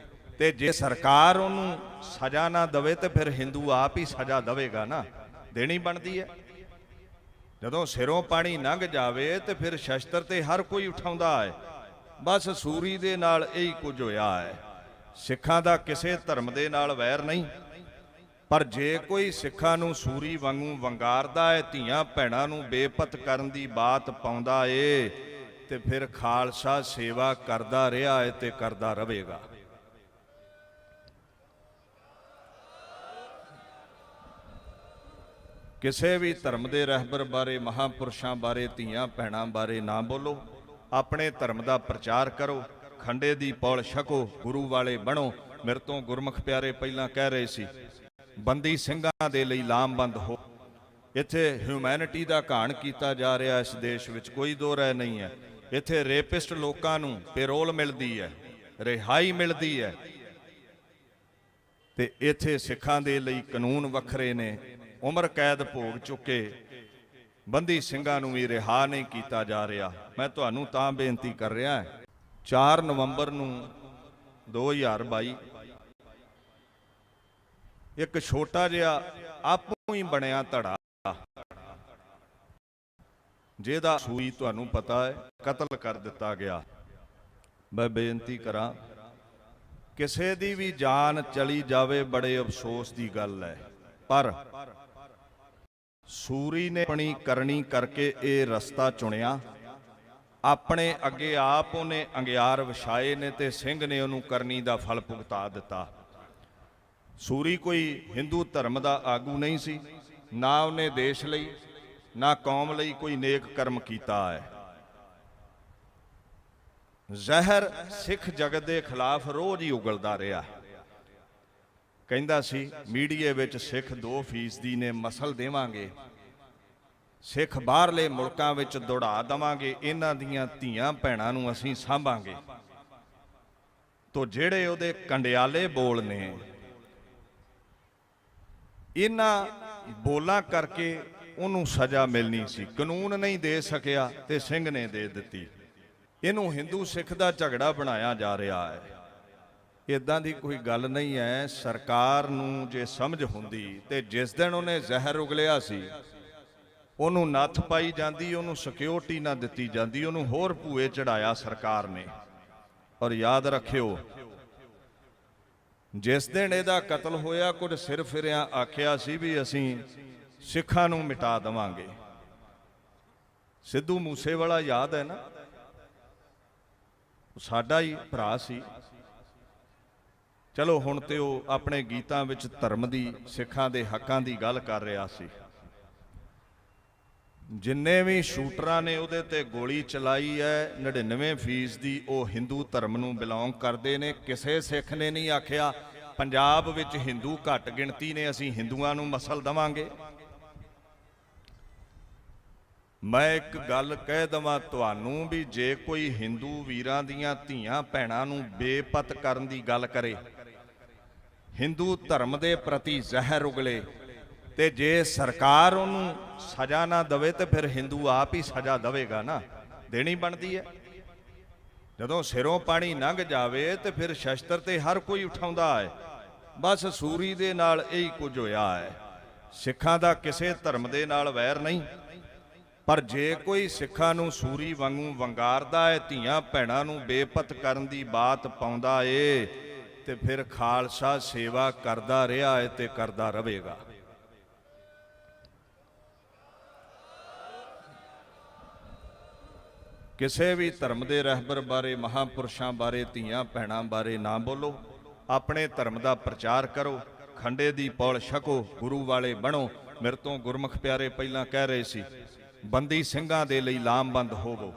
ਤੇ ਜੇ ਸਰਕਾਰ ਉਹਨੂੰ ਸਜ਼ਾ ਨਾ ਦੇਵੇ ਤੇ ਫਿਰ ਹਿੰਦੂ ਆਪ ਹੀ ਸਜ਼ਾ ਦੇਵੇਗਾ ਨਾ, ਦੇਣੀ ਬਣਦੀ ਹੈ। ਜਦੋਂ ਸਿਰੋਂ ਪਾਣੀ ਲੰਘ ਜਾਵੇ ਤੇ ਫਿਰ ਸ਼ਸਤਰ ਤੇ ਹਰ ਕੋਈ ਉਠਾਉਂਦਾ ਹੈ। ਬਸ ਸੂਰੀ ਦੇ ਨਾਲ ਇਹੀ ਕੁਝ ਹੋਇਆ ਹੈ। ਸਿੱਖਾਂ ਦਾ ਕਿਸੇ ਧਰਮ ਦੇ ਨਾਲ ਵੈਰ ਨਹੀਂ, ਪਰ ਜੇ ਕੋਈ ਸਿੱਖਾਂ ਨੂੰ ਸੂਰੀ ਵਾਂਗੂ ਵੰਗਾਰਦਾ ਹੈ, ਧੀਆਂ ਭੈਣਾਂ ਨੂੰ ਬੇਪਤ ਕਰਨ ਦੀ ਬਾਤ ਪਾਉਂਦਾ ਏ, ਤੇ ਫਿਰ ਖਾਲਸਾ ਸੇਵਾ ਕਰਦਾ ਰਿਹਾ ਹੈ ਤੇ ਕਰਦਾ ਰਹੇਗਾ। ਕਿਸੇ ਵੀ ਧਰਮ ਦੇ ਰਹਿਬਰ ਬਾਰੇ, ਮਹਾਂਪੁਰਸ਼ਾਂ ਬਾਰੇ, ਧੀਆਂ ਭੈਣਾਂ ਬਾਰੇ ਨਾ ਬੋਲੋ। ਆਪਣੇ ਧਰਮ ਦਾ ਪ੍ਰਚਾਰ ਕਰੋ, ਖੰਡੇ ਦੀ ਪੌਲ ਛਕੋ, ਗੁਰੂ ਵਾਲੇ ਬਣੋ। ਮੇਰੇ ਤੋਂ ਗੁਰਮੁਖ ਪਿਆਰੇ ਪਹਿਲਾਂ ਕਹਿ ਰਹੇ ਸੀ, ਬੰਦੀ ਸਿੰਘਾਂ ਦੇ ਲਈ ਲਾਮਬੰਦ ਹੋ। ਇੱਥੇ ਹਿਊਮੈਨਿਟੀ ਦਾ ਘਾਣ ਕੀਤਾ ਜਾ ਰਿਹਾ ਇਸ ਦੇਸ਼ ਵਿੱਚ, ਕੋਈ ਦੋ ਰਾਏ ਨਹੀਂ ਹੈ। ਇੱਥੇ ਰੇਪਿਸਟ ਲੋਕਾਂ ਨੂੰ ਪੈਰੋਲ ਮਿਲਦੀ ਹੈ, ਰਿਹਾਈ ਮਿਲਦੀ ਹੈ, ਤੇ ਇੱਥੇ ਸਿੱਖਾਂ ਦੇ ਲਈ ਕਾਨੂੰਨ ਵੱਖਰੇ ਨੇ। ਉਮਰ ਕੈਦ ਭੋਗ ਚੁੱਕੇ ਬੰਦੀ ਸਿੰਘਾਂ ਨੂੰ ਵੀ ਰਿਹਾ ਨਹੀਂ ਕੀਤਾ ਜਾ ਰਿਹਾ। ਮੈਂ ਤੁਹਾਨੂੰ ਤਾਂ ਬੇਨਤੀ ਕਰ ਰਿਹਾ, 4 ਨਵੰਬਰ ਨੂੰ 2022 ਇੱਕ ਛੋਟਾ ਜਿਹਾ ਆਪੋ ਹੀ ਬਣਿਆ ਧੜਾ, ਜਿਹਦਾ ਸੂਈ ਤੁਹਾਨੂੰ ਪਤਾ ਹੈ ਕਤਲ ਕਰ ਦਿੱਤਾ ਗਿਆ। ਮੈਂ ਬੇਨਤੀ ਕਰਾਂ, ਕਿਸੇ ਦੀ ਵੀ ਜਾਨ ਚਲੀ ਜਾਵੇ ਬੜੇ ਅਫਸੋਸ ਦੀ ਗੱਲ ਹੈ, ਪਰ ਸੂਰੀ ਨੇ ਆਪਣੀ ਕਰਨੀ ਕਰਕੇ ਇਹ ਰਸਤਾ ਚੁਣਿਆ। ਆਪਣੇ ਅੱਗੇ ਆਪ ਉਹਨੇ ਅੰਗਿਆਰ ਵਿਛਾਏ ਨੇ ਤੇ ਸਿੰਘ ਨੇ ਉਹਨੂੰ ਕਰਨੀ ਦਾ ਫਲ ਭੁਗਤਾ ਦਿੱਤਾ। ਸੂਰੀ ਕੋਈ ਹਿੰਦੂ ਧਰਮ ਦਾ ਆਗੂ ਨਹੀਂ ਸੀ, ਨਾ ਉਹਨੇ ਦੇਸ਼ ਲਈ ਨਾ ਕੌਮ ਲਈ ਕੋਈ ਨੇਕ ਕਰਮ ਕੀਤਾ ਹੈ। ਜ਼ਹਿਰ ਸਿੱਖ ਜਗਤ ਦੇ ਖਿਲਾਫ ਰੋਜ਼ ਹੀ ਉਗਲਦਾ ਰਿਹਾ। ਕਹਿੰਦਾ ਸੀ ਮੀਡੀਏ ਵਿੱਚ ਸਿੱਖ 2% ਨੇ ਮਸਲ ਦੇਵਾਂਗੇ, ਸਿੱਖ ਬਾਹਰਲੇ ਮੁਲਕਾਂ ਵਿੱਚ ਦੌੜਾ ਦੇਵਾਂਗੇ, ਇਹਨਾਂ ਦੀਆਂ ਧੀਆਂ ਭੈਣਾਂ ਨੂੰ ਅਸੀਂ ਸਾਂਭਾਂਗੇ। ਤੋ ਜਿਹੜੇ ਉਹਦੇ ਕੰਡਿਆਲੇ ਬੋਲ ਨੇ, ਇਹਨਾਂ ਬੋਲਾਂ ਕਰਕੇ ਉਹਨੂੰ ਸਜ਼ਾ ਮਿਲਣੀ ਸੀ, ਕਾਨੂੰਨ ਨਹੀਂ ਦੇ ਸਕਿਆ ਤੇ ਸਿੰਘ ਨੇ ਦੇ ਦਿੱਤੀ। ਇਹਨੂੰ ਹਿੰਦੂ ਸਿੱਖ ਦਾ ਝਗੜਾ ਬਣਾਇਆ ਜਾ ਰਿਹਾ ਹੈ। ਇਦਾਂ ਦੀ ਕੋਈ ਗੱਲ ਨਹੀਂ ਹੈ। ਸਰਕਾਰ ਨੂੰ ਜੇ ਸਮਝ ਹੁੰਦੀ ਤੇ ਜਿਸ ਦਿਨ ਉਹਨੇ ਜ਼ਹਿਰ ਉਗਲਿਆ ਸੀ ਉਹਨੂੰ ਨੱਥ ਪਾਈ ਜਾਂਦੀ, ਉਹਨੂੰ ਸਿਕਿਉਰਿਟੀ ਨਾ ਦਿੱਤੀ ਜਾਂਦੀ, ਉਹਨੂੰ ਹੋਰ ਭੂਏ ਚੜਾਇਆ ਸਰਕਾਰ ਨੇ। ਔਰ ਯਾਦ ਰੱਖਿਓ, ਜਿਸ ਦਿਨ ਇਹਦਾ ਕਤਲ ਹੋਇਆ ਕੁਝ ਸਿਰ ਫਿਰਿਆਂ ਆਖਿਆ ਸੀ ਵੀ ਅਸੀਂ ਸਿੱਖਾਂ ਨੂੰ ਮਿਟਾ ਦੇਵਾਂਗੇ। ਸਿੱਧੂ ਮੂਸੇਵਾਲਾ ਯਾਦ ਹੈ ਨਾ, ਸਾਡਾ ਹੀ ਭਰਾ ਸੀ। ਚਲੋ ਹੁਣ ਤੇ ਉਹ ਆਪਣੇ ਗੀਤਾਂ ਵਿੱਚ ਧਰਮ ਦੀ, ਸਿੱਖਾਂ ਦੇ ਹੱਕਾਂ ਦੀ ਗੱਲ ਕਰ ਰਿਹਾ ਸੀ। ਜਿੰਨੇ ਵੀ ਸ਼ੂਟਰਾਂ ਨੇ ਉਹਦੇ ਤੇ ਗੋਲੀ ਚਲਾਈ ਹੈ, 99% ਦੀ ਉਹ ਹਿੰਦੂ ਧਰਮ ਨੂੰ ਬਿਲੋਂਗ ਕਰਦੇ ਨੇ। ਕਿਸੇ ਸਿੱਖ ਨੇ ਨਹੀਂ ਆਖਿਆ ਪੰਜਾਬ ਵਿੱਚ ਹਿੰਦੂ ਘੱਟ ਗਿਣਤੀ ਨੇ, ਅਸੀਂ ਹਿੰਦੂਆਂ ਨੂੰ ਮਸਲ ਦੇਵਾਂਗੇ। ਮੈਂ ਇੱਕ ਗੱਲ ਕਹਿ ਦਵਾਂ ਤੁਹਾਨੂੰ ਵੀ ਜੇ ਕੋਈ ਹਿੰਦੂ ਵੀਰਾਂ ਦੀਆਂ ਧੀਆਂ ਭੈਣਾਂ ਨੂੰ ਬੇਪਤ ਕਰਨ ਦੀ ਗੱਲ ਕਰੇ, ਹਿੰਦੂ ਧਰਮ ਦੇ ਪ੍ਰਤੀ ਜ਼ਹਿਰ ਉਗਲੇ, ਤੇ ਜੇ ਸਰਕਾਰ ਉਹਨੂੰ ਸਜ਼ਾ ਨਾ ਦੇਵੇ ਤੇ ਫਿਰ ਹਿੰਦੂ ਆਪ ਹੀ ਸਜ਼ਾ ਦੇਵੇਗਾ ਨਾ, ਦੇਣੀ ਬਣਦੀ ਹੈ। ਜਦੋਂ ਸਿਰੋਂ ਪਾਣੀ ਲੰਘ ਜਾਵੇ ਤੇ ਫਿਰ ਸ਼ਸਤਰ ਤੇ ਹਰ ਕੋਈ ਉਠਾਉਂਦਾ ਹੈ। ਬਸ ਸੂਰੀ ਦੇ ਨਾਲ ਇਹੀ ਕੁਝ ਹੋਇਆ ਹੈ। ਸਿੱਖਾਂ ਦਾ ਕਿਸੇ ਧਰਮ ਦੇ ਨਾਲ ਵੈਰ ਨਹੀਂ, ਪਰ ਜੇ ਕੋਈ ਸਿੱਖਾਂ ਨੂੰ ਸੂਰੀ ਵਾਂਗੂ ਵੰਗਾਰਦਾ ਹੈ, ਧੀਆਂ ਭੈਣਾਂ ਨੂੰ ਬੇਪਤ ਕਰਨ ਦੀ ਬਾਤ ਪਾਉਂਦਾ ਏ, ਤੇ ਫਿਰ ਖਾਲਸਾ ਸੇਵਾ ਕਰਦਾ ਰਿਹਾ ਹੈ ਤੇ ਕਰਦਾ ਰਹੇਗਾ। ਕਿਸੇ ਵੀ ਧਰਮ ਦੇ ਰਹਿਬਰ ਬਾਰੇ, ਮਹਾਂਪੁਰਸ਼ਾਂ ਬਾਰੇ, ਧੀਆਂ ਭੈਣਾਂ ਬਾਰੇ ਨਾ ਬੋਲੋ। ਆਪਣੇ ਧਰਮ ਦਾ ਪ੍ਰਚਾਰ ਕਰੋ, ਖੰਡੇ ਦੀ ਪੌਲ ਛਕੋ, ਗੁਰੂ ਵਾਲੇ ਬਣੋ। ਮੇਰੇ ਤੋਂ ਗੁਰਮੁਖ ਪਿਆਰੇ ਪਹਿਲਾਂ ਕਹਿ ਰਹੇ ਸੀ, ਬੰਦੀ ਸਿੰਘਾਂ ਦੇ ਲਈ ਲਾਮਬੰਦ ਹੋਵੋ।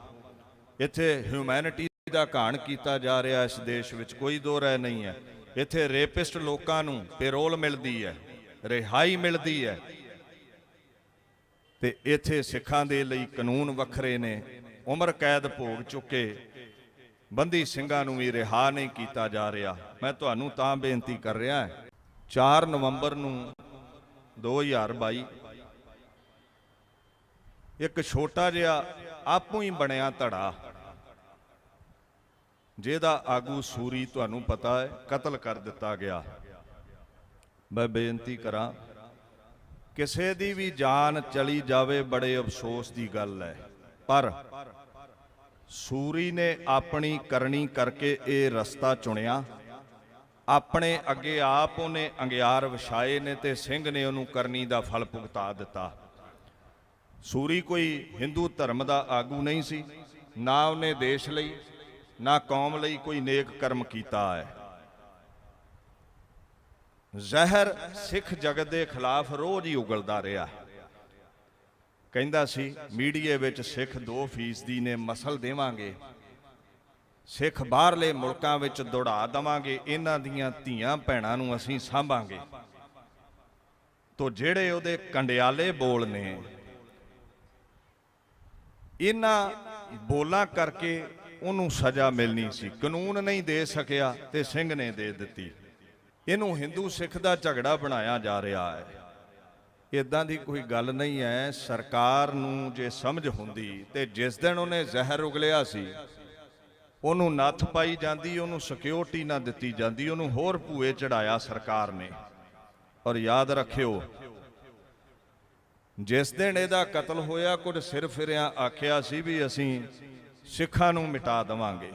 ਇੱਥੇ ਹਿਊਮੈਨਿਟੀ ਦਾ ਘਾਣ ਕੀਤਾ ਜਾ ਰਿਹਾ ਇਸ ਦੇਸ਼ ਵਿੱਚ, ਕੋਈ ਦੋ ਰਾਏ ਨਹੀਂ ਹੈ। ਇੱਥੇ ਰੇਪਿਸਟ ਲੋਕਾਂ ਨੂੰ ਪੈਰੋਲ ਮਿਲਦੀ ਹੈ, ਰਿਹਾਈ ਮਿਲਦੀ ਹੈ, ਤੇ ਇੱਥੇ ਸਿੱਖਾਂ ਦੇ ਲਈ ਕਾਨੂੰਨ ਵੱਖਰੇ ਨੇ। ਉਮਰ ਕੈਦ ਭੋਗ ਚੁੱਕੇ ਬੰਦੀ ਸਿੰਘਾਂ ਨੂੰ ਵੀ ਰਿਹਾ ਨਹੀਂ ਕੀਤਾ ਜਾ ਰਿਹਾ। ਮੈਂ ਤੁਹਾਨੂੰ ਤਾਂ ਬੇਨਤੀ ਕਰ ਰਿਹਾ, 4 ਨਵੰਬਰ ਨੂੰ 2022 ਇੱਕ ਛੋਟਾ ਜਿਹਾ ਆਪੋ ਹੀ ਬਣਿਆ ਧੜਾ, ਜਿਹਦਾ ਆਗੂ ਸੂਰੀ ਤੁਹਾਨੂੰ ਪਤਾ ਹੈ ਕਤਲ ਕਰ ਦਿੱਤਾ ਗਿਆ। ਮੈਂ ਬੇਨਤੀ ਕਰਾਂ, ਕਿਸੇ ਦੀ ਵੀ ਜਾਨ ਚਲੀ ਜਾਵੇ ਬੜੇ ਅਫਸੋਸ ਦੀ ਗੱਲ ਹੈ, ਪਰ ਸੂਰੀ ਨੇ ਆਪਣੀ ਕਰਨੀ ਕਰਕੇ ਇਹ ਰਸਤਾ ਚੁਣਿਆ। ਆਪਣੇ ਅੱਗੇ ਆਪ ਉਹਨੇ ਅੰਗਿਆਰ ਵਿਛਾਏ ਨੇ ਤੇ ਸਿੰਘ ਨੇ ਉਹਨੂੰ ਕਰਨੀ ਦਾ ਫਲ ਭੁਗਤਾ ਦਿੱਤਾ। ਸੂਰੀ ਕੋਈ ਹਿੰਦੂ ਧਰਮ ਦਾ ਆਗੂ ਨਹੀਂ ਸੀ, ਨਾ ਉਹਨੇ ਦੇਸ਼ ਲਈ ਨਾ ਕੌਮ ਲਈ ਕੋਈ ਨੇਕ ਕਰਮ ਕੀਤਾ ਹੈ। ਜ਼ਹਿਰ ਸਿੱਖ ਜਗਤ ਦੇ ਖਿਲਾਫ ਰੋਜ਼ ਹੀ ਉਗਲਦਾ ਰਿਹਾ। ਕਹਿੰਦਾ ਸੀ ਮੀਡੀਏ ਵਿੱਚ ਸਿੱਖ 2% ਨੇ ਮਸਲ ਦੇਵਾਂਗੇ, ਸਿੱਖ ਬਾਹਰਲੇ ਮੁਲਕਾਂ ਵਿੱਚ ਦੌੜਾ ਦੇਵਾਂਗੇ, ਇਹਨਾਂ ਦੀਆਂ ਧੀਆਂ ਭੈਣਾਂ ਨੂੰ ਅਸੀਂ ਸਾਂਭਾਂਗੇ। ਤੋ ਜਿਹੜੇ ਉਹਦੇ ਕੰਡਿਆਲੇ ਬੋਲ ਨੇ, ਇਹਨਾਂ ਬੋਲਾਂ ਕਰਕੇ ਉਹਨੂੰ ਸਜ਼ਾ ਮਿਲਣੀ ਸੀ। ਕਾਨੂੰਨ ਨਹੀਂ ਦੇ ਸਕਿਆ ਤੇ ਸਿੰਘ ਨੇ ਦੇ ਦਿੱਤੀ। ਇਹਨੂੰ ਹਿੰਦੂ ਸਿੱਖ ਦਾ ਝਗੜਾ ਬਣਾਇਆ ਜਾ ਰਿਹਾ ਹੈ। ਇਦਾਂ ਦੀ ਕੋਈ ਗੱਲ ਨਹੀਂ ਹੈ। ਸਰਕਾਰ ਨੂੰ ਜੇ ਸਮਝ ਹੁੰਦੀ ਤੇ ਜਿਸ ਦਿਨ ਉਹਨੇ ਜ਼ਹਿਰ ਉਗਲਿਆ ਸੀ ਉਹਨੂੰ ਨੱਥ ਪਾਈ ਜਾਂਦੀ, ਉਹਨੂੰ ਸਿਕਿਉਰਿਟੀ ਨਾ ਦਿੱਤੀ ਜਾਂਦੀ, ਉਹਨੂੰ ਹੋਰ ਭੂਏ ਚੜਾਇਆ ਸਰਕਾਰ ਨੇ। ਔਰ ਯਾਦ ਰੱਖਿਓ, ਜਿਸ ਦਿਨ ਇਹਦਾ ਕਤਲ ਹੋਇਆ ਕੁਝ ਸਿਰ ਫਿਰਿਆਂ ਆਖਿਆ ਸੀ ਵੀ ਅਸੀਂ ਸਿੱਖਾਂ ਨੂੰ ਮਿਟਾ ਦੇਵਾਂਗੇ।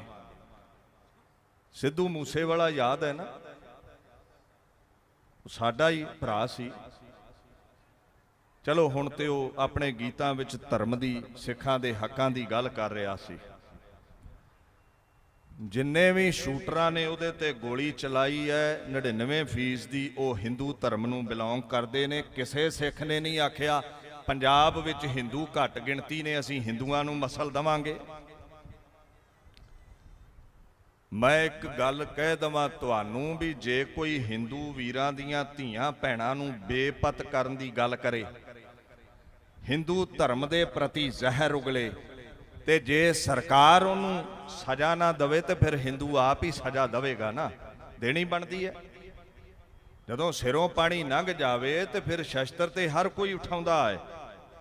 ਸਿੱਧੂ ਮੂਸੇਵਾਲਾ ਯਾਦ ਹੈ ਨਾ, ਸਾਡਾ ਹੀ ਭਰਾ ਸੀ। ਚਲੋ ਹੁਣ ਤੇ ਉਹ ਆਪਣੇ ਗੀਤਾਂ ਵਿੱਚ ਧਰਮ ਦੀ, ਸਿੱਖਾਂ ਦੇ ਹੱਕਾਂ ਦੀ ਗੱਲ ਕਰ ਰਿਹਾ ਸੀ। ਜਿੰਨੇ ਵੀ ਸ਼ੂਟਰਾਂ ਨੇ ਉਹਦੇ ਤੇ ਗੋਲੀ ਚਲਾਈ ਹੈ 99% ਦੀ ਉਹ ਹਿੰਦੂ ਧਰਮ ਨੂੰ ਬਿਲੋਂਗ ਕਰਦੇ ਨੇ। ਕਿਸੇ ਸਿੱਖ ਨੇ ਨਹੀਂ ਆਖਿਆ ਪੰਜਾਬ ਵਿੱਚ ਹਿੰਦੂ ਘੱਟ ਗਿਣਤੀ ਨੇ, ਅਸੀਂ ਹਿੰਦੂਆਂ ਨੂੰ ਮਸਲ ਦੇਵਾਂਗੇ। ਮੈਂ ਇੱਕ ਗੱਲ ਕਹਿ ਦਵਾਂ ਤੁਹਾਨੂੰ ਵੀ ਜੇ ਕੋਈ ਹਿੰਦੂ ਵੀਰਾਂ ਦੀਆਂ ਧੀਆਂ ਭੈਣਾਂ ਨੂੰ ਬੇਪਤ ਕਰਨ ਦੀ ਗੱਲ ਕਰੇ, ਹਿੰਦੂ ਧਰਮ ਦੇ ਪ੍ਰਤੀ ਜ਼ਹਿਰ ਉਗਲੇ, ਤੇ ਜੇ ਸਰਕਾਰ ਉਹਨੂੰ ਸਜ਼ਾ ਨਾ ਦੇਵੇ ਤੇ ਫਿਰ ਹਿੰਦੂ ਆਪ ਹੀ ਸਜ਼ਾ ਦੇਵੇਗਾ ਨਾ, ਦੇਣੀ ਬਣਦੀ ਹੈ। ਜਦੋਂ ਸਿਰੋਂ ਪਾਣੀ ਲੰਘ ਜਾਵੇ ਤੇ ਫਿਰ ਸ਼ਸਤਰ ਤੇ ਹਰ ਕੋਈ ਉਠਾਉਂਦਾ ਹੈ।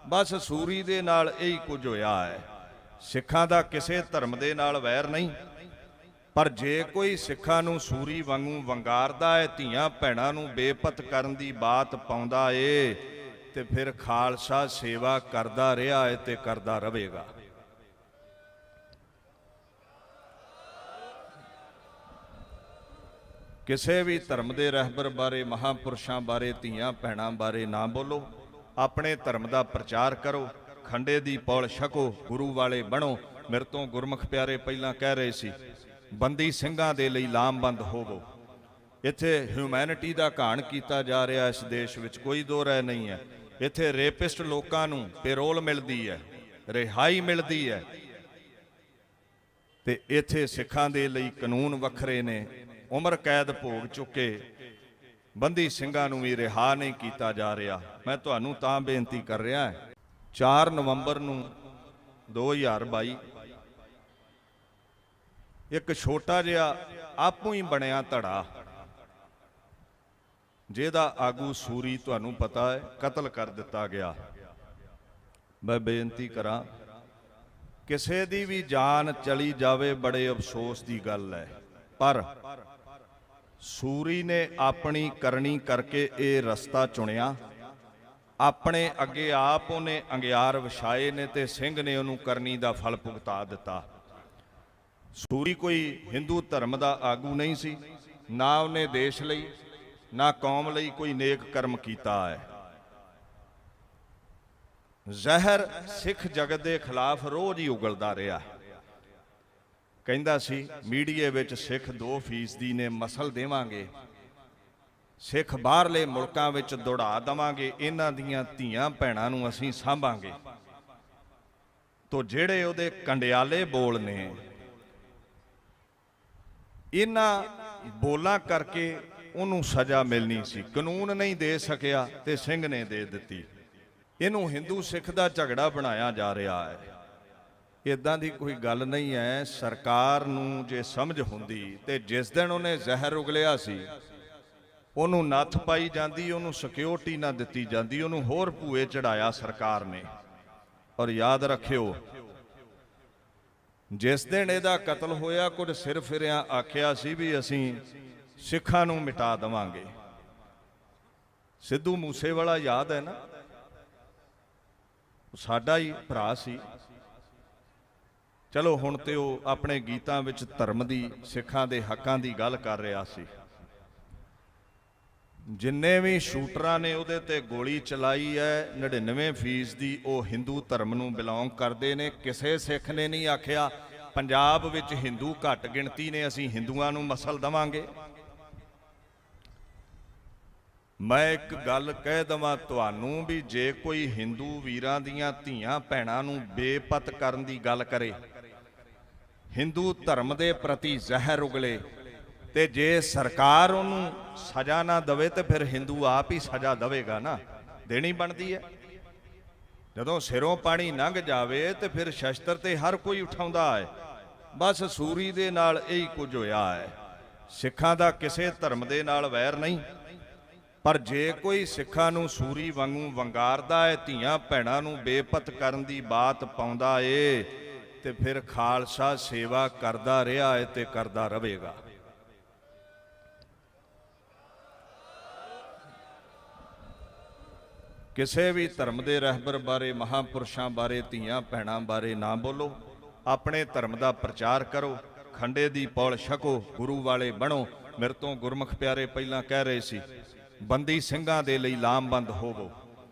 ਬਸ ਸੂਰੀ ਦੇ ਨਾਲ ਇਹੀ ਕੁਝ ਹੋਇਆ ਹੈ। ਸਿੱਖਾਂ ਦਾ ਕਿਸੇ ਧਰਮ ਦੇ ਨਾਲ ਵੈਰ ਨਹੀਂ, ਪਰ ਜੇ ਕੋਈ ਸਿੱਖਾਂ ਨੂੰ ਸੂਰੀ ਵਾਂਗੂ ਵੰਗਾਰਦਾ ਹੈ, ਧੀਆਂ ਭੈਣਾਂ ਨੂੰ ਬੇਪਤ ਕਰਨ ਦੀ ਬਾਤ ਪਾਉਂਦਾ ਏ, ਤੇ ਫਿਰ ਖਾਲਸਾ ਸੇਵਾ ਕਰਦਾ ਰਿਹਾ ਹੈ ਤੇ ਕਰਦਾ ਰਹੇਗਾ। ਕਿਸੇ ਵੀ ਧਰਮ ਦੇ ਰਹਿਬਰ ਬਾਰੇ, ਮਹਾਂਪੁਰਸ਼ਾਂ ਬਾਰੇ, ਧੀਆਂ ਭੈਣਾਂ ਬਾਰੇ ਨਾ ਬੋਲੋ। ਆਪਣੇ ਧਰਮ ਦਾ ਪ੍ਰਚਾਰ ਕਰੋ, ਖੰਡੇ ਦੀ ਪੌਲ ਛਕੋ, ਗੁਰੂ ਵਾਲੇ ਬਣੋ। ਮੇਰੇ ਤੋਂ ਗੁਰਮੁਖ ਪਿਆਰੇ ਪਹਿਲਾਂ ਕਹਿ ਰਹੇ ਸੀ ਬੰਦੀ ਸਿੰਘਾਂ ਦੇ ਲਈ ਲਾਮਬੰਦ ਹੋਵੋ। ਇੱਥੇ ਹਿਊਮੈਨਿਟੀ ਦਾ ਘਾਣ ਕੀਤਾ ਜਾ ਰਿਹਾ ਇਸ ਦੇਸ਼ ਵਿੱਚ, ਕੋਈ ਦੋ ਰਾਏ ਨਹੀਂ ਹੈ। ਇੱਥੇ ਰੇਪਿਸਟ ਲੋਕਾਂ ਨੂੰ ਪੈਰੋਲ ਮਿਲਦੀ ਹੈ, ਰਿਹਾਈ ਮਿਲਦੀ ਹੈ, ਤੇ ਇੱਥੇ ਸਿੱਖਾਂ ਦੇ ਲਈ ਕਾਨੂੰਨ ਵੱਖਰੇ ਨੇ। ਉਮਰ ਕੈਦ ਭੋਗ ਚੁੱਕੇ ਬੰਦੀ ਸਿੰਘਾਂ ਨੂੰ ਵੀ ਰਿਹਾ ਨਹੀਂ ਕੀਤਾ ਜਾ ਰਿਹਾ। ਮੈਂ ਤੁਹਾਨੂੰ ਤਾਂ ਬੇਨਤੀ ਕਰ ਰਿਹਾ, 4 ਨਵੰਬਰ ਨੂੰ 2022 ਇੱਕ ਛੋਟਾ ਜਿਹਾ ਆਪੂ ਹੀ ਬਣਿਆ ਧੜਾ, ਜਿਹਦਾ ਆਗੂ ਸੂਰੀ ਤੁਹਾਨੂੰ ਪਤਾ ਹੈ ਕਤਲ ਕਰ ਦਿੱਤਾ ਗਿਆ। ਮੈਂ ਬੇਨਤੀ ਕਰਾਂ, ਕਿਸੇ ਦੀ ਵੀ ਜਾਨ ਚਲੀ ਜਾਵੇ ਬੜੇ ਅਫਸੋਸ ਦੀ ਗੱਲ ਹੈ, ਪਰ ਸੂਰੀ ਨੇ ਆਪਣੀ ਕਰਨੀ ਕਰਕੇ ਇਹ ਰਸਤਾ ਚੁਣਿਆ। ਆਪਣੇ ਅੱਗੇ ਆਪ ਉਹਨੇ ਅੰਗਿਆਰ ਵਿਛਾਏ ਨੇ ਤੇ ਸਿੰਘ ਨੇ ਉਹਨੂੰ ਕਰਨੀ ਦਾ ਫਲ ਭੁਗਤਾ ਦਿੱਤਾ। ਸੂਰੀ ਕੋਈ ਹਿੰਦੂ ਧਰਮ ਦਾ ਆਗੂ ਨਹੀਂ ਸੀ, ਨਾ ਉਹਨੇ ਦੇਸ਼ ਲਈ ਨਾ ਕੌਮ ਲਈ ਕੋਈ ਨੇਕ ਕਰਮ ਕੀਤਾ ਹੈ। ਜ਼ਹਿਰ ਸਿੱਖ ਜਗਤ ਦੇ ਖਿਲਾਫ ਰੋਜ਼ ਹੀ ਉਗਲਦਾ ਰਿਹਾ। ਕਹਿੰਦਾ ਸੀ ਮੀਡੀਏ ਵਿੱਚ ਸਿੱਖ 2% ਨੇ ਮਸਲ ਦੇਵਾਂਗੇ, ਸਿੱਖ ਬਾਹਰਲੇ ਮੁਲਕਾਂ ਵਿੱਚ ਦੌੜਾ ਦੇਵਾਂਗੇ, ਇਹਨਾਂ ਦੀਆਂ ਧੀਆਂ ਭੈਣਾਂ ਨੂੰ ਅਸੀਂ ਸਾਂਭਾਂਗੇ। ਤੋ ਜਿਹੜੇ ਉਹਦੇ ਕੰਡਿਆਲੇ ਬੋਲ ਨੇ, ਇਹਨਾਂ ਬੋਲਾਂ ਕਰਕੇ ਉਹਨੂੰ ਸਜ਼ਾ ਮਿਲਣੀ ਸੀ। ਕਾਨੂੰਨ ਨਹੀਂ ਦੇ ਸਕਿਆ ਤੇ ਸਿੰਘ ਨੇ ਦੇ ਦਿੱਤੀ। ਇਹਨੂੰ ਹਿੰਦੂ ਸਿੱਖ ਦਾ ਝਗੜਾ ਬਣਾਇਆ ਜਾ ਰਿਹਾ ਹੈ। ਇਦਾਂ ਦੀ ਕੋਈ ਗੱਲ ਨਹੀਂ ਹੈ। ਸਰਕਾਰ ਨੂੰ ਜੇ ਸਮਝ ਹੁੰਦੀ ਤੇ ਜਿਸ ਦਿਨ ਉਹਨੇ ਜ਼ਹਿਰ ਉਗਲਿਆ ਸੀ ਉਹਨੂੰ ਨੱਥ ਪਾਈ ਜਾਂਦੀ, ਉਹਨੂੰ ਸਿਕਿਉਰਿਟੀ ਨਾ ਦਿੱਤੀ ਜਾਂਦੀ, ਉਹਨੂੰ ਹੋਰ ਭੂਏ ਚੜਾਇਆ ਸਰਕਾਰ ਨੇ। ਔਰ ਯਾਦ ਰੱਖਿਓ, ਜਿਸ ਦਿਨ ਇਹਦਾ ਕਤਲ ਹੋਇਆ ਕੁਝ ਸਿਰ ਫਿਰਿਆਂ ਆਖਿਆ ਸੀ ਵੀ ਅਸੀਂ ਸਿੱਖਾਂ ਨੂੰ ਮਿਟਾ ਦੇਵਾਂਗੇ। ਸਿੱਧੂ ਮੂਸੇਵਾਲਾ ਯਾਦ ਹੈ ਨਾ, ਸਾਡਾ ਹੀ ਭਰਾ ਸੀ। ਚਲੋ ਹੁਣ ਤੇ ਉਹ ਆਪਣੇ ਗੀਤਾਂ ਵਿੱਚ ਧਰਮ ਦੀ, ਸਿੱਖਾਂ ਦੇ ਹੱਕਾਂ ਦੀ ਗੱਲ ਕਰ ਰਿਹਾ ਸੀ। ਜਿੰਨੇ ਵੀ ਸ਼ੂਟਰਾਂ ਨੇ ਉਹਦੇ ਤੇ ਗੋਲੀ ਚਲਾਈ ਹੈ 99% ਦੀ ਉਹ ਹਿੰਦੂ ਧਰਮ ਨੂੰ ਬਿਲੋਂਗ ਕਰਦੇ ਨੇ। ਕਿਸੇ ਸਿੱਖ ਨੇ ਨਹੀਂ ਆਖਿਆ ਪੰਜਾਬ ਵਿੱਚ ਹਿੰਦੂ ਘੱਟ ਗਿਣਤੀ ਨੇ, ਅਸੀਂ ਹਿੰਦੂਆਂ ਨੂੰ ਮਸਲ ਦੇਵਾਂਗੇ। ਮੈਂ ਇੱਕ ਗੱਲ ਕਹਿ ਦਵਾਂ ਤੁਹਾਨੂੰ ਵੀ ਜੇ ਕੋਈ ਹਿੰਦੂ ਵੀਰਾਂ ਦੀਆਂ ਧੀਆਂ ਭੈਣਾਂ ਨੂੰ ਬੇਪਤ ਕਰਨ ਦੀ ਗੱਲ ਕਰੇ, ਹਿੰਦੂ ਧਰਮ ਦੇ ਪ੍ਰਤੀ ਜ਼ਹਿਰ ਉਗਲੇ, ਤੇ ਜੇ ਸਰਕਾਰ ਉਹਨੂੰ ਸਜ਼ਾ ਨਾ ਦੇਵੇ ਤੇ ਫਿਰ ਹਿੰਦੂ ਆਪ ਹੀ ਸਜ਼ਾ ਦੇਵੇਗਾ ਨਾ, ਦੇਣੀ ਬਣਦੀ ਹੈ। ਜਦੋਂ ਸਿਰੋਂ ਪਾਣੀ ਲੰਘ ਜਾਵੇ ਤੇ ਫਿਰ ਸ਼ਸਤਰ ਤੇ ਹਰ ਕੋਈ ਉਠਾਉਂਦਾ ਹੈ। ਬਸ ਸੂਰੀ ਦੇ ਨਾਲ ਇਹੀ ਕੁਝ ਹੋਇਆ ਹੈ। ਸਿੱਖਾਂ ਦਾ ਕਿਸੇ ਧਰਮ ਦੇ ਨਾਲ ਵੈਰ ਨਹੀਂ, ਪਰ ਜੇ ਕੋਈ ਸਿੱਖਾਂ ਨੂੰ ਸੂਰੀ ਵਾਂਗੂ ਵੰਗਾਰਦਾ ਹੈ, ਧੀਆਂ ਭੈਣਾਂ ਨੂੰ ਬੇਪਤ ਕਰਨ ਦੀ ਬਾਤ ਪਾਉਂਦਾ ਏ, ਤੇ ਫਿਰ ਖਾਲਸਾ ਸੇਵਾ ਕਰਦਾ ਰਿਹਾ ਹੈ ਤੇ ਕਰਦਾ ਰਹੇਗਾ। ਕਿਸੇ ਵੀ ਧਰਮ ਦੇ ਰਹਿਬਰ ਬਾਰੇ, ਮਹਾਂਪੁਰਸ਼ਾਂ ਬਾਰੇ, ਧੀਆਂ ਭੈਣਾਂ ਬਾਰੇ ਨਾ ਬੋਲੋ। ਆਪਣੇ ਧਰਮ ਦਾ ਪ੍ਰਚਾਰ ਕਰੋ, ਖੰਡੇ ਦੀ ਪੌਲ ਛਕੋ, ਗੁਰੂ ਵਾਲੇ ਬਣੋ। ਮੇਰੇ ਤੋਂ ਗੁਰਮੁਖ ਪਿਆਰੇ ਪਹਿਲਾਂ ਕਹਿ ਰਹੇ ਸੀ, ਬੰਦੀ ਸਿੰਘਾਂ ਦੇ ਲਈ ਲਾਮਬੰਦ ਹੋਵੋ।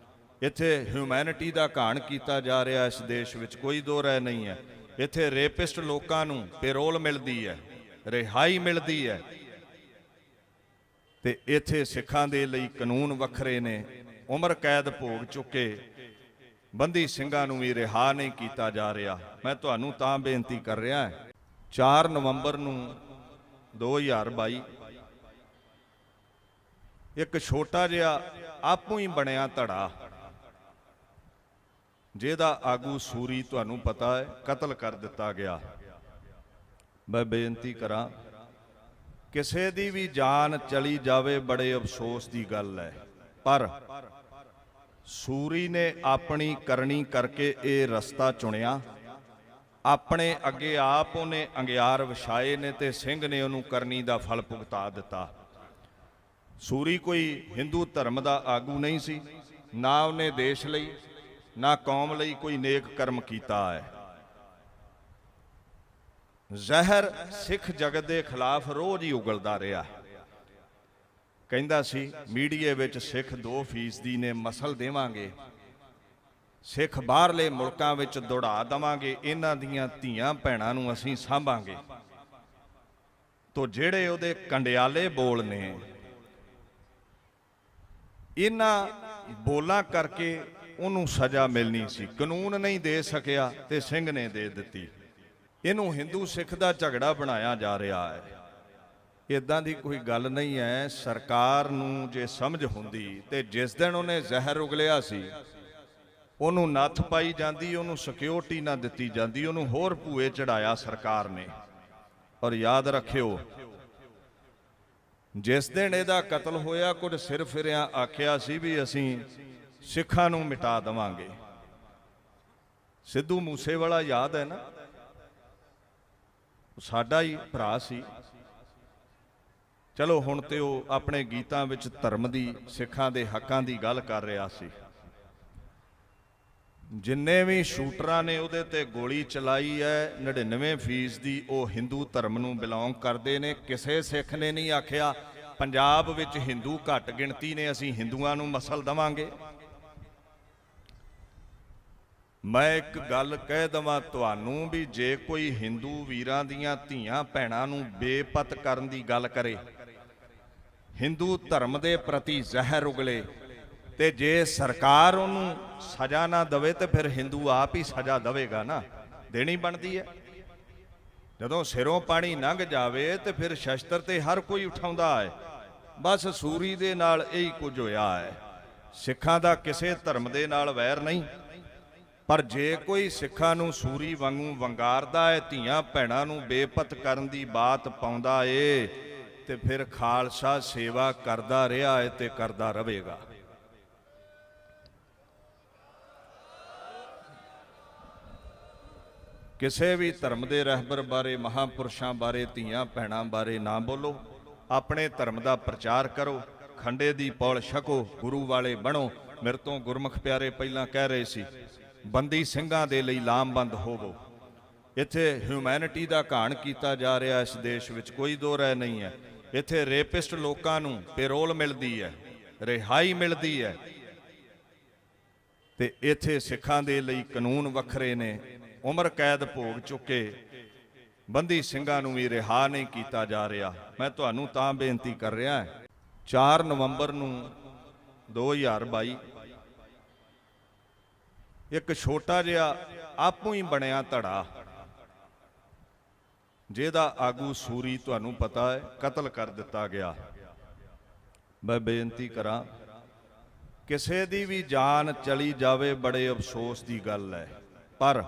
ਇੱਥੇ ਹਿਊਮੈਨਿਟੀ ਦਾ ਘਾਣ ਕੀਤਾ ਜਾ ਰਿਹਾ ਇਸ ਦੇਸ਼ ਵਿੱਚ, ਕੋਈ ਦੋ ਰਾਏ ਨਹੀਂ ਹੈ। ਇੱਥੇ ਰੇਪਿਸਟ ਲੋਕਾਂ ਨੂੰ ਪੈਰੋਲ ਮਿਲਦੀ ਹੈ, ਰਿਹਾਈ ਮਿਲਦੀ ਹੈ, ਤੇ ਇੱਥੇ ਸਿੱਖਾਂ ਦੇ ਲਈ ਕਾਨੂੰਨ ਵੱਖਰੇ ਨੇ। ਉਮਰ ਕੈਦ ਭੋਗ ਚੁੱਕੇ ਬੰਦੀ ਸਿੰਘਾਂ ਨੂੰ ਵੀ ਰਿਹਾ ਨਹੀਂ ਕੀਤਾ ਜਾ ਰਿਹਾ। ਮੈਂ ਤੁਹਾਨੂੰ ਤਾਂ ਬੇਨਤੀ ਕਰ ਰਿਹਾ, 4 ਨਵੰਬਰ ਨੂੰ 2022 ਇੱਕ ਛੋਟਾ ਜਿਹਾ ਆਪੂ ਹੀ ਬਣਿਆ ਧੜਾ, ਜਿਹਦਾ ਆਗੂ ਸੂਰੀ ਤੁਹਾਨੂੰ ਪਤਾ ਹੈ ਕਤਲ ਕਰ ਦਿੱਤਾ ਗਿਆ। ਮੈਂ ਬੇਨਤੀ ਕਰਾਂ, ਕਿਸੇ ਦੀ ਵੀ ਜਾਨ ਚਲੀ ਜਾਵੇ ਬੜੇ ਅਫਸੋਸ ਦੀ ਗੱਲ ਹੈ, ਪਰ ਸੂਰੀ ਨੇ ਆਪਣੀ ਕਰਨੀ ਕਰਕੇ ਇਹ ਰਸਤਾ ਚੁਣਿਆ। ਆਪਣੇ ਅੱਗੇ ਆਪ ਉਹਨੇ ਅੰਗਿਆਰ ਵਿਛਾਏ ਨੇ ਤੇ ਸਿੰਘ ਨੇ ਉਹਨੂੰ ਕਰਨੀ ਦਾ ਫਲ ਭੁਗਤਾ ਦਿੱਤਾ। ਸੂਰੀ ਕੋਈ ਹਿੰਦੂ ਧਰਮ ਦਾ ਆਗੂ ਨਹੀਂ ਸੀ, ਨਾ ਉਹਨੇ ਦੇਸ਼ ਲਈ ਨਾ ਕੌਮ ਲਈ ਕੋਈ ਨੇਕ ਕਰਮ ਕੀਤਾ ਹੈ। ਜ਼ਹਿਰ ਸਿੱਖ ਜਗਤ ਦੇ ਖਿਲਾਫ ਰੋਜ਼ ਹੀ ਉਗਲਦਾ ਰਿਹਾ। ਕਹਿੰਦਾ ਸੀ ਮੀਡੀਆ ਵਿੱਚ ਸਿੱਖ 2% ਨੇ ਮਸਲ ਦੇਵਾਂਗੇ, ਸਿੱਖ ਬਾਹਰਲੇ ਮੁਲਕਾਂ ਵਿੱਚ ਦੌੜਾ ਦੇਵਾਂਗੇ, ਇਹਨਾਂ ਦੀਆਂ ਧੀਆਂ ਭੈਣਾਂ ਨੂੰ ਅਸੀਂ ਸਾਂਭਾਂਗੇ। ਤੋ ਜਿਹੜੇ ਉਹਦੇ ਕੰਡਿਆਲੇ ਬੋਲ ਨੇ, ਇਹਨਾਂ ਬੋਲਾਂ ਕਰਕੇ ਉਹਨੂੰ ਸਜ਼ਾ ਮਿਲਣੀ ਸੀ, ਕਾਨੂੰਨ ਨਹੀਂ ਦੇ ਸਕਿਆ ਤੇ ਸਿੰਘ ਨੇ ਦੇ ਦਿੱਤੀ। ਇਹਨੂੰ ਹਿੰਦੂ ਸਿੱਖ ਦਾ ਝਗੜਾ ਬਣਾਇਆ ਜਾ ਰਿਹਾ ਹੈ। ਇਦਾਂ ਦੀ ਕੋਈ ਗੱਲ ਨਹੀਂ ਹੈ। ਸਰਕਾਰ ਨੂੰ ਜੇ ਸਮਝ ਹੁੰਦੀ ਤੇ ਜਿਸ ਦਿਨ ਉਹਨੇ ਜ਼ਹਿਰ ਉਗਲਿਆ ਸੀ ਉਹਨੂੰ ਨੱਥ ਪਾਈ ਜਾਂਦੀ, ਉਹਨੂੰ ਸਿਕਿਉਰਿਟੀ ਨਾ ਦਿੱਤੀ ਜਾਂਦੀ, ਉਹਨੂੰ ਹੋਰ ਭੂਏ ਚੜਾਇਆ ਸਰਕਾਰ ਨੇ। ਔਰ ਯਾਦ ਰੱਖਿਓ, ਜਿਸ ਦਿਨ ਇਹਦਾ ਕਤਲ ਹੋਇਆ ਕੁਝ ਸਿਰ ਫਿਰਿਆਂ ਆਖਿਆ ਸੀ ਵੀ ਅਸੀਂ ਸਿੱਖਾਂ ਨੂੰ ਮਿਟਾ ਦੇਵਾਂਗੇ। ਸਿੱਧੂ ਮੂਸੇਵਾਲਾ ਯਾਦ ਹੈ ਨਾ, ਸਾਡਾ ਹੀ ਭਰਾ ਸੀ। ਚਲੋ ਹੁਣ ਤੇ ਉਹ ਆਪਣੇ ਗੀਤਾਂ ਵਿੱਚ ਧਰਮ ਦੀ, ਸਿੱਖਾਂ ਦੇ ਹੱਕਾਂ ਦੀ ਗੱਲ ਕਰ ਰਿਹਾ ਸੀ। ਜਿੰਨੇ ਵੀ ਸ਼ੂਟਰਾਂ ਨੇ ਉਹਦੇ ਤੇ ਗੋਲੀ ਚਲਾਈ ਹੈ 99% ਦੀ ਉਹ ਹਿੰਦੂ ਧਰਮ ਨੂੰ ਬਿਲੋਂਗ ਕਰਦੇ ਨੇ। ਕਿਸੇ ਸਿੱਖ ਨੇ ਨਹੀਂ ਆਖਿਆ ਪੰਜਾਬ ਵਿੱਚ ਹਿੰਦੂ ਘੱਟ ਗਿਣਤੀ ਨੇ, ਅਸੀਂ ਹਿੰਦੂਆਂ ਨੂੰ ਮਸਲ ਦੇਵਾਂਗੇ। ਮੈਂ ਇੱਕ ਗੱਲ ਕਹਿ ਦਵਾਂ ਤੁਹਾਨੂੰ ਵੀ ਜੇ ਕੋਈ ਹਿੰਦੂ ਵੀਰਾਂ ਦੀਆਂ ਧੀਆਂ ਭੈਣਾਂ ਨੂੰ ਬੇਪਤ ਕਰਨ ਦੀ ਗੱਲ ਕਰੇ, ਹਿੰਦੂ ਧਰਮ ਦੇ ਪ੍ਰਤੀ ਜ਼ਹਿਰ ਉਗਲੇ, ਤੇ ਜੇ ਸਰਕਾਰ ਉਹਨੂੰ ਸਜ਼ਾ ਨਾ ਦੇਵੇ ਤੇ ਫਿਰ ਹਿੰਦੂ ਆਪ ਹੀ ਸਜ਼ਾ ਦੇਵੇਗਾ ਨਾ, ਦੇਣੀ ਬਣਦੀ ਹੈ। ਜਦੋਂ ਸਿਰੋਂ ਪਾਣੀ ਲੰਘ ਜਾਵੇ ਤੇ ਫਿਰ ਸ਼ਸਤਰ ਤੇ ਹਰ ਕੋਈ ਉਠਾਉਂਦਾ ਹੈ। ਬਸ ਸੂਰੀ ਦੇ ਨਾਲ ਇਹੀ ਕੁਝ ਹੋਇਆ ਹੈ। ਸਿੱਖਾਂ ਦਾ ਕਿਸੇ ਧਰਮ ਦੇ ਨਾਲ ਵੈਰ ਨਹੀਂ, ਪਰ ਜੇ ਕੋਈ ਸਿੱਖਾਂ ਨੂੰ ਸੂਰੀ ਵਾਂਗੂ ਵੰਗਾਰਦਾ ਹੈ, ਧੀਆਂ ਭੈਣਾਂ ਨੂੰ ਬੇਪਤ ਕਰਨ ਦੀ ਬਾਤ ਪਾਉਂਦਾ ਏ, ਤੇ ਫਿਰ ਖਾਲਸਾ ਸੇਵਾ ਕਰਦਾ ਰਿਹਾ ਹੈ ਤੇ ਕਰਦਾ ਰਹੇਗਾ। ਕਿਸੇ ਵੀ ਧਰਮ ਦੇ ਰਹਿਬਰ ਬਾਰੇ, ਮਹਾਂਪੁਰਸ਼ਾਂ ਬਾਰੇ, ਧੀਆਂ ਭੈਣਾਂ ਬਾਰੇ ਨਾ ਬੋਲੋ। ਆਪਣੇ ਧਰਮ ਦਾ ਪ੍ਰਚਾਰ ਕਰੋ, ਖੰਡੇ ਦੀ ਪੌਲ ਛਕੋ, ਗੁਰੂ ਵਾਲੇ ਬਣੋ। ਮੇਰੇ ਤੋਂ ਗੁਰਮੁਖ ਪਿਆਰੇ ਪਹਿਲਾਂ ਕਹਿ ਰਹੇ ਸੀ, ਬੰਦੀ ਸਿੰਘਾਂ ਦੇ ਲਈ ਲਾਮਬੰਦ ਹੋਵੋ। ਇੱਥੇ ਹਿਊਮੈਨਿਟੀ ਦਾ ਘਾਣ ਕੀਤਾ ਜਾ ਰਿਹਾ ਇਸ ਦੇਸ਼ ਵਿੱਚ, ਕੋਈ ਦੋ ਰਾਏ ਨਹੀਂ ਹੈ। ਇੱਥੇ ਰੇਪਿਸਟ ਲੋਕਾਂ ਨੂੰ ਪੈਰੋਲ ਮਿਲਦੀ ਹੈ, ਰਿਹਾਈ ਮਿਲਦੀ ਹੈ, ਤੇ ਇੱਥੇ ਸਿੱਖਾਂ ਦੇ ਲਈ ਕਾਨੂੰਨ ਵੱਖਰੇ ਨੇ। ਉਮਰ ਕੈਦ ਭੋਗ ਚੁੱਕੇ ਬੰਦੀ ਸਿੰਘਾਂ ਨੂੰ ਵੀ ਰਿਹਾ ਨਹੀਂ ਕੀਤਾ ਜਾ ਰਿਹਾ। ਮੈਂ ਤੁਹਾਨੂੰ ਤਾਂ ਬੇਨਤੀ ਕਰ ਰਿਹਾ, 4 ਨਵੰਬਰ ਨੂੰ 2022 ਇੱਕ ਛੋਟਾ ਜਿਹਾ ਆਪੂ ਹੀ ਬਣਿਆ ਧੜਾ, ਜਿਹਦਾ ਆਗੂ ਸੂਰੀ ਤੁਹਾਨੂੰ ਪਤਾ ਹੈ ਕਤਲ ਕਰ ਦਿੱਤਾ ਗਿਆ। ਮੈਂ ਬੇਨਤੀ ਕਰਾਂ, ਕਿਸੇ ਦੀ ਵੀ ਜਾਨ ਚਲੀ ਜਾਵੇ ਬੜੇ ਅਫਸੋਸ ਦੀ ਗੱਲ ਹੈ, ਪਰ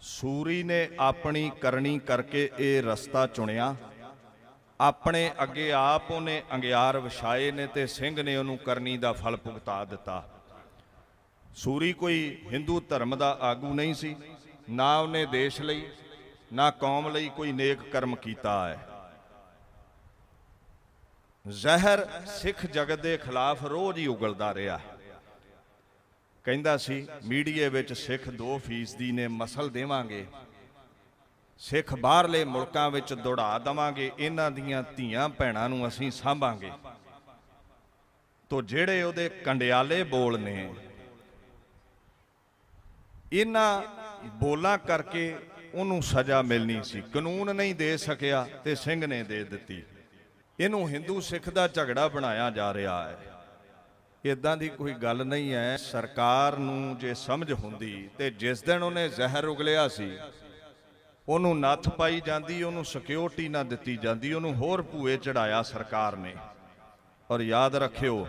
ਸੂਰੀ ਨੇ ਆਪਣੀ ਕਰਨੀ ਕਰਕੇ ਇਹ ਰਸਤਾ ਚੁਣਿਆ। ਆਪਣੇ ਅੱਗੇ ਆਪ ਉਹਨੇ ਅੰਗਿਆਰ ਵਿਛਾਏ ਨੇ ਤੇ ਸਿੰਘ ਨੇ ਉਹਨੂੰ ਕਰਨੀ ਦਾ ਫਲ ਭੁਗਤਾ ਦਿੱਤਾ। ਸੂਰੀ ਕੋਈ ਹਿੰਦੂ ਧਰਮ ਦਾ ਆਗੂ ਨਹੀਂ ਸੀ, ਨਾ ਉਹਨੇ ਦੇਸ਼ ਲਈ ਨਾ ਕੌਮ ਲਈ ਕੋਈ ਨੇਕ ਕਰਮ ਕੀਤਾ ਹੈ। ਜ਼ਹਿਰ ਸਿੱਖ ਜਗਤ ਦੇ ਖਿਲਾਫ ਰੋਜ਼ ਹੀ ਉਗਲਦਾ ਰਿਹਾ। ਕਹਿੰਦਾ ਸੀ ਮੀਡੀਏ ਵਿੱਚ ਸਿੱਖ 2% ਨੇ ਮਸਲ ਦੇਵਾਂਗੇ, ਸਿੱਖ ਬਾਹਰਲੇ ਮੁਲਕਾਂ ਵਿੱਚ ਦੌੜਾ ਦੇਵਾਂਗੇ, ਇਹਨਾਂ ਦੀਆਂ ਧੀਆਂ ਭੈਣਾਂ ਨੂੰ ਅਸੀਂ ਸਾਂਭਾਂਗੇ। ਤੋ ਜਿਹੜੇ ਉਹਦੇ ਕੰਡਿਆਲੇ ਬੋਲ ਨੇ, ਇਹਨਾਂ ਬੋਲਾਂ ਕਰਕੇ ਉਹਨੂੰ ਸਜ਼ਾ ਮਿਲਣੀ ਸੀ, ਕਾਨੂੰਨ ਨਹੀਂ ਦੇ ਸਕਿਆ ਤੇ ਸਿੰਘ ਨੇ ਦੇ ਦਿੱਤੀ। ਇਹਨੂੰ ਹਿੰਦੂ ਸਿੱਖ ਦਾ ਝਗੜਾ ਬਣਾਇਆ ਜਾ ਰਿਹਾ ਹੈ। ਇਦਾਂ ਦੀ ਕੋਈ ਗੱਲ ਨਹੀਂ ਹੈ। ਸਰਕਾਰ ਨੂੰ ਜੇ ਸਮਝ ਹੁੰਦੀ ਤੇ ਜਿਸ ਦਿਨ ਉਹਨੇ ਜ਼ਹਿਰ ਉਗਲਿਆ ਸੀ ਉਹਨੂੰ ਨੱਥ ਪਾਈ ਜਾਂਦੀ, ਉਹਨੂੰ ਸਿਕਿਉਰਿਟੀ ਨਾ ਦਿੱਤੀ ਜਾਂਦੀ, ਉਹਨੂੰ ਹੋਰ ਭੂਏ ਚੜਾਇਆ ਸਰਕਾਰ ਨੇ। ਔਰ ਯਾਦ ਰੱਖਿਓ,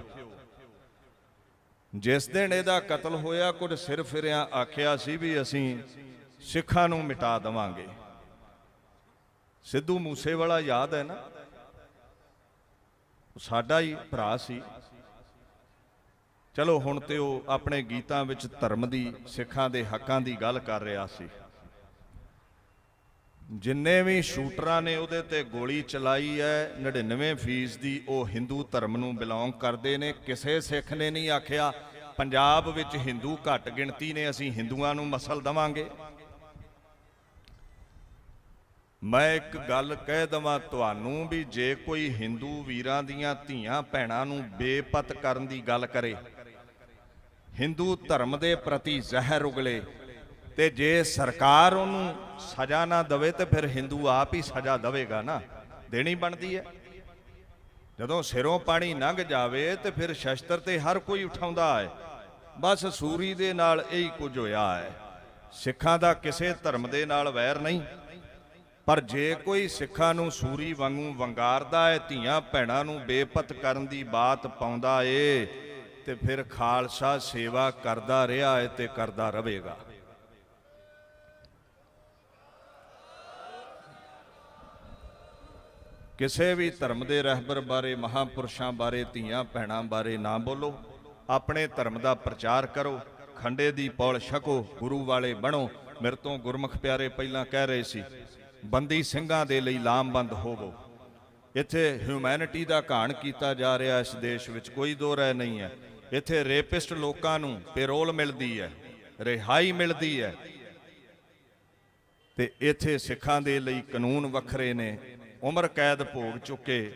ਜਿਸ ਦਿਨ ਇਹਦਾ ਕਤਲ ਹੋਇਆ ਕੁਝ ਸਿਰ ਫਿਰਿਆਂ ਆਖਿਆ ਸੀ ਵੀ ਅਸੀਂ ਸਿੱਖਾਂ ਨੂੰ ਮਿਟਾ ਦੇਵਾਂਗੇ। ਸਿੱਧੂ ਮੂਸੇਵਾਲਾ ਯਾਦ ਹੈ ਨਾ, ਸਾਡਾ ਹੀ ਭਰਾ ਸੀ। ਚਲੋ ਹੁਣ ਤੇ ਉਹ ਆਪਣੇ ਗੀਤਾਂ ਵਿੱਚ ਧਰਮ ਦੀ, ਸਿੱਖਾਂ ਦੇ ਹੱਕਾਂ ਦੀ ਗੱਲ ਕਰ ਰਿਹਾ ਸੀ। ਜਿੰਨੇ ਵੀ ਸ਼ੂਟਰਾਂ ਨੇ ਉਹਦੇ ਤੇ ਗੋਲੀ ਚਲਾਈ ਹੈ, 99% ਦੀ ਉਹ ਹਿੰਦੂ ਧਰਮ ਨੂੰ ਬਿਲੋਂਗ ਕਰਦੇ ਨੇ। ਕਿਸੇ ਸਿੱਖ ਨੇ ਨਹੀਂ ਆਖਿਆ ਪੰਜਾਬ ਵਿੱਚ ਹਿੰਦੂ ਘੱਟ ਗਿਣਤੀ ਨੇ, ਅਸੀਂ ਹਿੰਦੂਆਂ ਨੂੰ ਮਸਲ ਦੇਵਾਂਗੇ। ਮੈਂ ਇੱਕ ਗੱਲ ਕਹਿ ਦਵਾਂ ਤੁਹਾਨੂੰ ਵੀ ਜੇ ਕੋਈ ਹਿੰਦੂ ਵੀਰਾਂ ਦੀਆਂ ਧੀਆਂ ਭੈਣਾਂ ਨੂੰ ਬੇਪਤ ਕਰਨ ਦੀ ਗੱਲ ਕਰੇ, ਹਿੰਦੂ ਧਰਮ ਦੇ ਪ੍ਰਤੀ ਜ਼ਹਿਰ ਉਗਲੇ, ਤੇ ਜੇ ਸਰਕਾਰ ਉਹਨੂੰ ਸਜ਼ਾ ਨਾ ਦੇਵੇ ਤੇ ਫਿਰ ਹਿੰਦੂ ਆਪ ਹੀ ਸਜ਼ਾ ਦੇਵੇਗਾ ਨਾ, ਦੇਣੀ ਬਣਦੀ ਹੈ। ਜਦੋਂ ਸਿਰੋਂ ਪਾਣੀ ਲੰਘ ਜਾਵੇ ਤੇ ਫਿਰ ਸ਼ਸਤਰ ਤੇ ਹਰ ਕੋਈ ਉਠਾਉਂਦਾ ਹੈ। ਬਸ ਸੂਰੀ ਦੇ ਨਾਲ ਇਹੀ ਕੁਝ ਹੋਇਆ ਹੈ। ਸਿੱਖਾਂ ਦਾ ਕਿਸੇ ਧਰਮ ਦੇ ਨਾਲ ਵੈਰ ਨਹੀਂ, ਪਰ ਜੇ ਕੋਈ ਸਿੱਖਾਂ ਨੂੰ ਸੂਰੀ ਵਾਂਗੂ ਵੰਗਾਰਦਾ ਹੈ, ਧੀਆਂ ਭੈਣਾਂ ਨੂੰ ਬੇਪਤ ਕਰਨ ਦੀ ਬਾਤ ਪਾਉਂਦਾ ਏ, ਤੇ ਫਿਰ ਖਾਲਸਾ ਸੇਵਾ ਕਰਦਾ ਰਿਹਾ ਹੈ ਤੇ ਕਰਦਾ ਰਹੇਗਾ। ਕਿਸੇ ਵੀ ਧਰਮ ਦੇ ਰਹਿਬਰ ਬਾਰੇ, ਮਹਾਂਪੁਰਸ਼ਾਂ ਬਾਰੇ, ਧੀਆਂ ਭੈਣਾਂ ਬਾਰੇ ਨਾ ਬੋਲੋ। ਆਪਣੇ ਧਰਮ ਦਾ ਪ੍ਰਚਾਰ ਕਰੋ, ਖੰਡੇ ਦੀ ਪੌਲ ਛਕੋ, ਗੁਰੂ ਵਾਲੇ ਬਣੋ। ਮੇਰੇ ਤੋਂ ਗੁਰਮੁਖ ਪਿਆਰੇ ਪਹਿਲਾਂ ਕਹਿ ਰਹੇ ਸੀ, ਬੰਦੀ ਸਿੰਘਾਂ ਦੇ ਲਈ ਲਾਮਬੰਦ ਹੋਵੋ। ਇੱਥੇ ਹਿਊਮੈਨਿਟੀ ਦਾ ਘਾਣ ਕੀਤਾ ਜਾ ਰਿਹਾ ਇਸ ਦੇਸ਼ ਵਿੱਚ, ਕੋਈ ਦੋ ਰਾਏ ਨਹੀਂ ਹੈ। ਇੱਥੇ ਰੇਪਿਸਟ ਲੋਕਾਂ ਨੂੰ ਪੈਰੋਲ ਮਿਲਦੀ ਹੈ, ਰਿਹਾਈ ਮਿਲਦੀ ਹੈ, ਤੇ ਇੱਥੇ ਸਿੱਖਾਂ ਦੇ ਲਈ ਕਾਨੂੰਨ ਵੱਖਰੇ ਨੇ। ਉਮਰ ਕੈਦ ਭੋਗ ਚੁੱਕੇ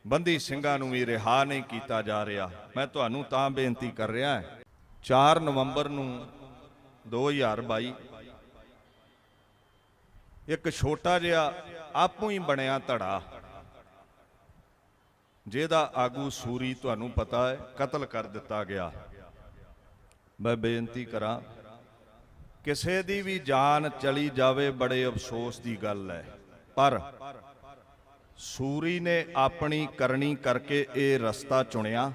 ਬੰਦੀ ਸਿੰਘਾਂ ਨੂੰ ਵੀ ਰਿਹਾ ਨਹੀਂ ਕੀਤਾ ਜਾ ਰਿਹਾ। ਮੈਂ ਤੁਹਾਨੂੰ ਤਾਂ ਬੇਨਤੀ ਕਰ ਰਿਹਾ, 4 ਨਵੰਬਰ ਨੂੰ 2022 ਇੱਕ ਛੋਟਾ ਜਿਹਾ ਆਪੂ ਹੀ ਬਣਿਆ ਧੜਾ, ਜਿਹਦਾ ਆਗੂ ਸੂਰੀ ਤੁਹਾਨੂੰ ਪਤਾ ਹੈ ਕਤਲ ਕਰ ਦਿੱਤਾ ਗਿਆ। ਮੈਂ ਬੇਨਤੀ ਕਰਾਂ, ਕਿਸੇ ਦੀ ਵੀ ਜਾਨ ਚਲੀ ਜਾਵੇ ਬੜੇ ਅਫਸੋਸ ਦੀ ਗੱਲ ਹੈ, ਪਰ ਸੂਰੀ ਨੇ ਆਪਣੀ ਕਰਨੀ ਕਰਕੇ ਇਹ ਰਸਤਾ ਚੁਣਿਆ।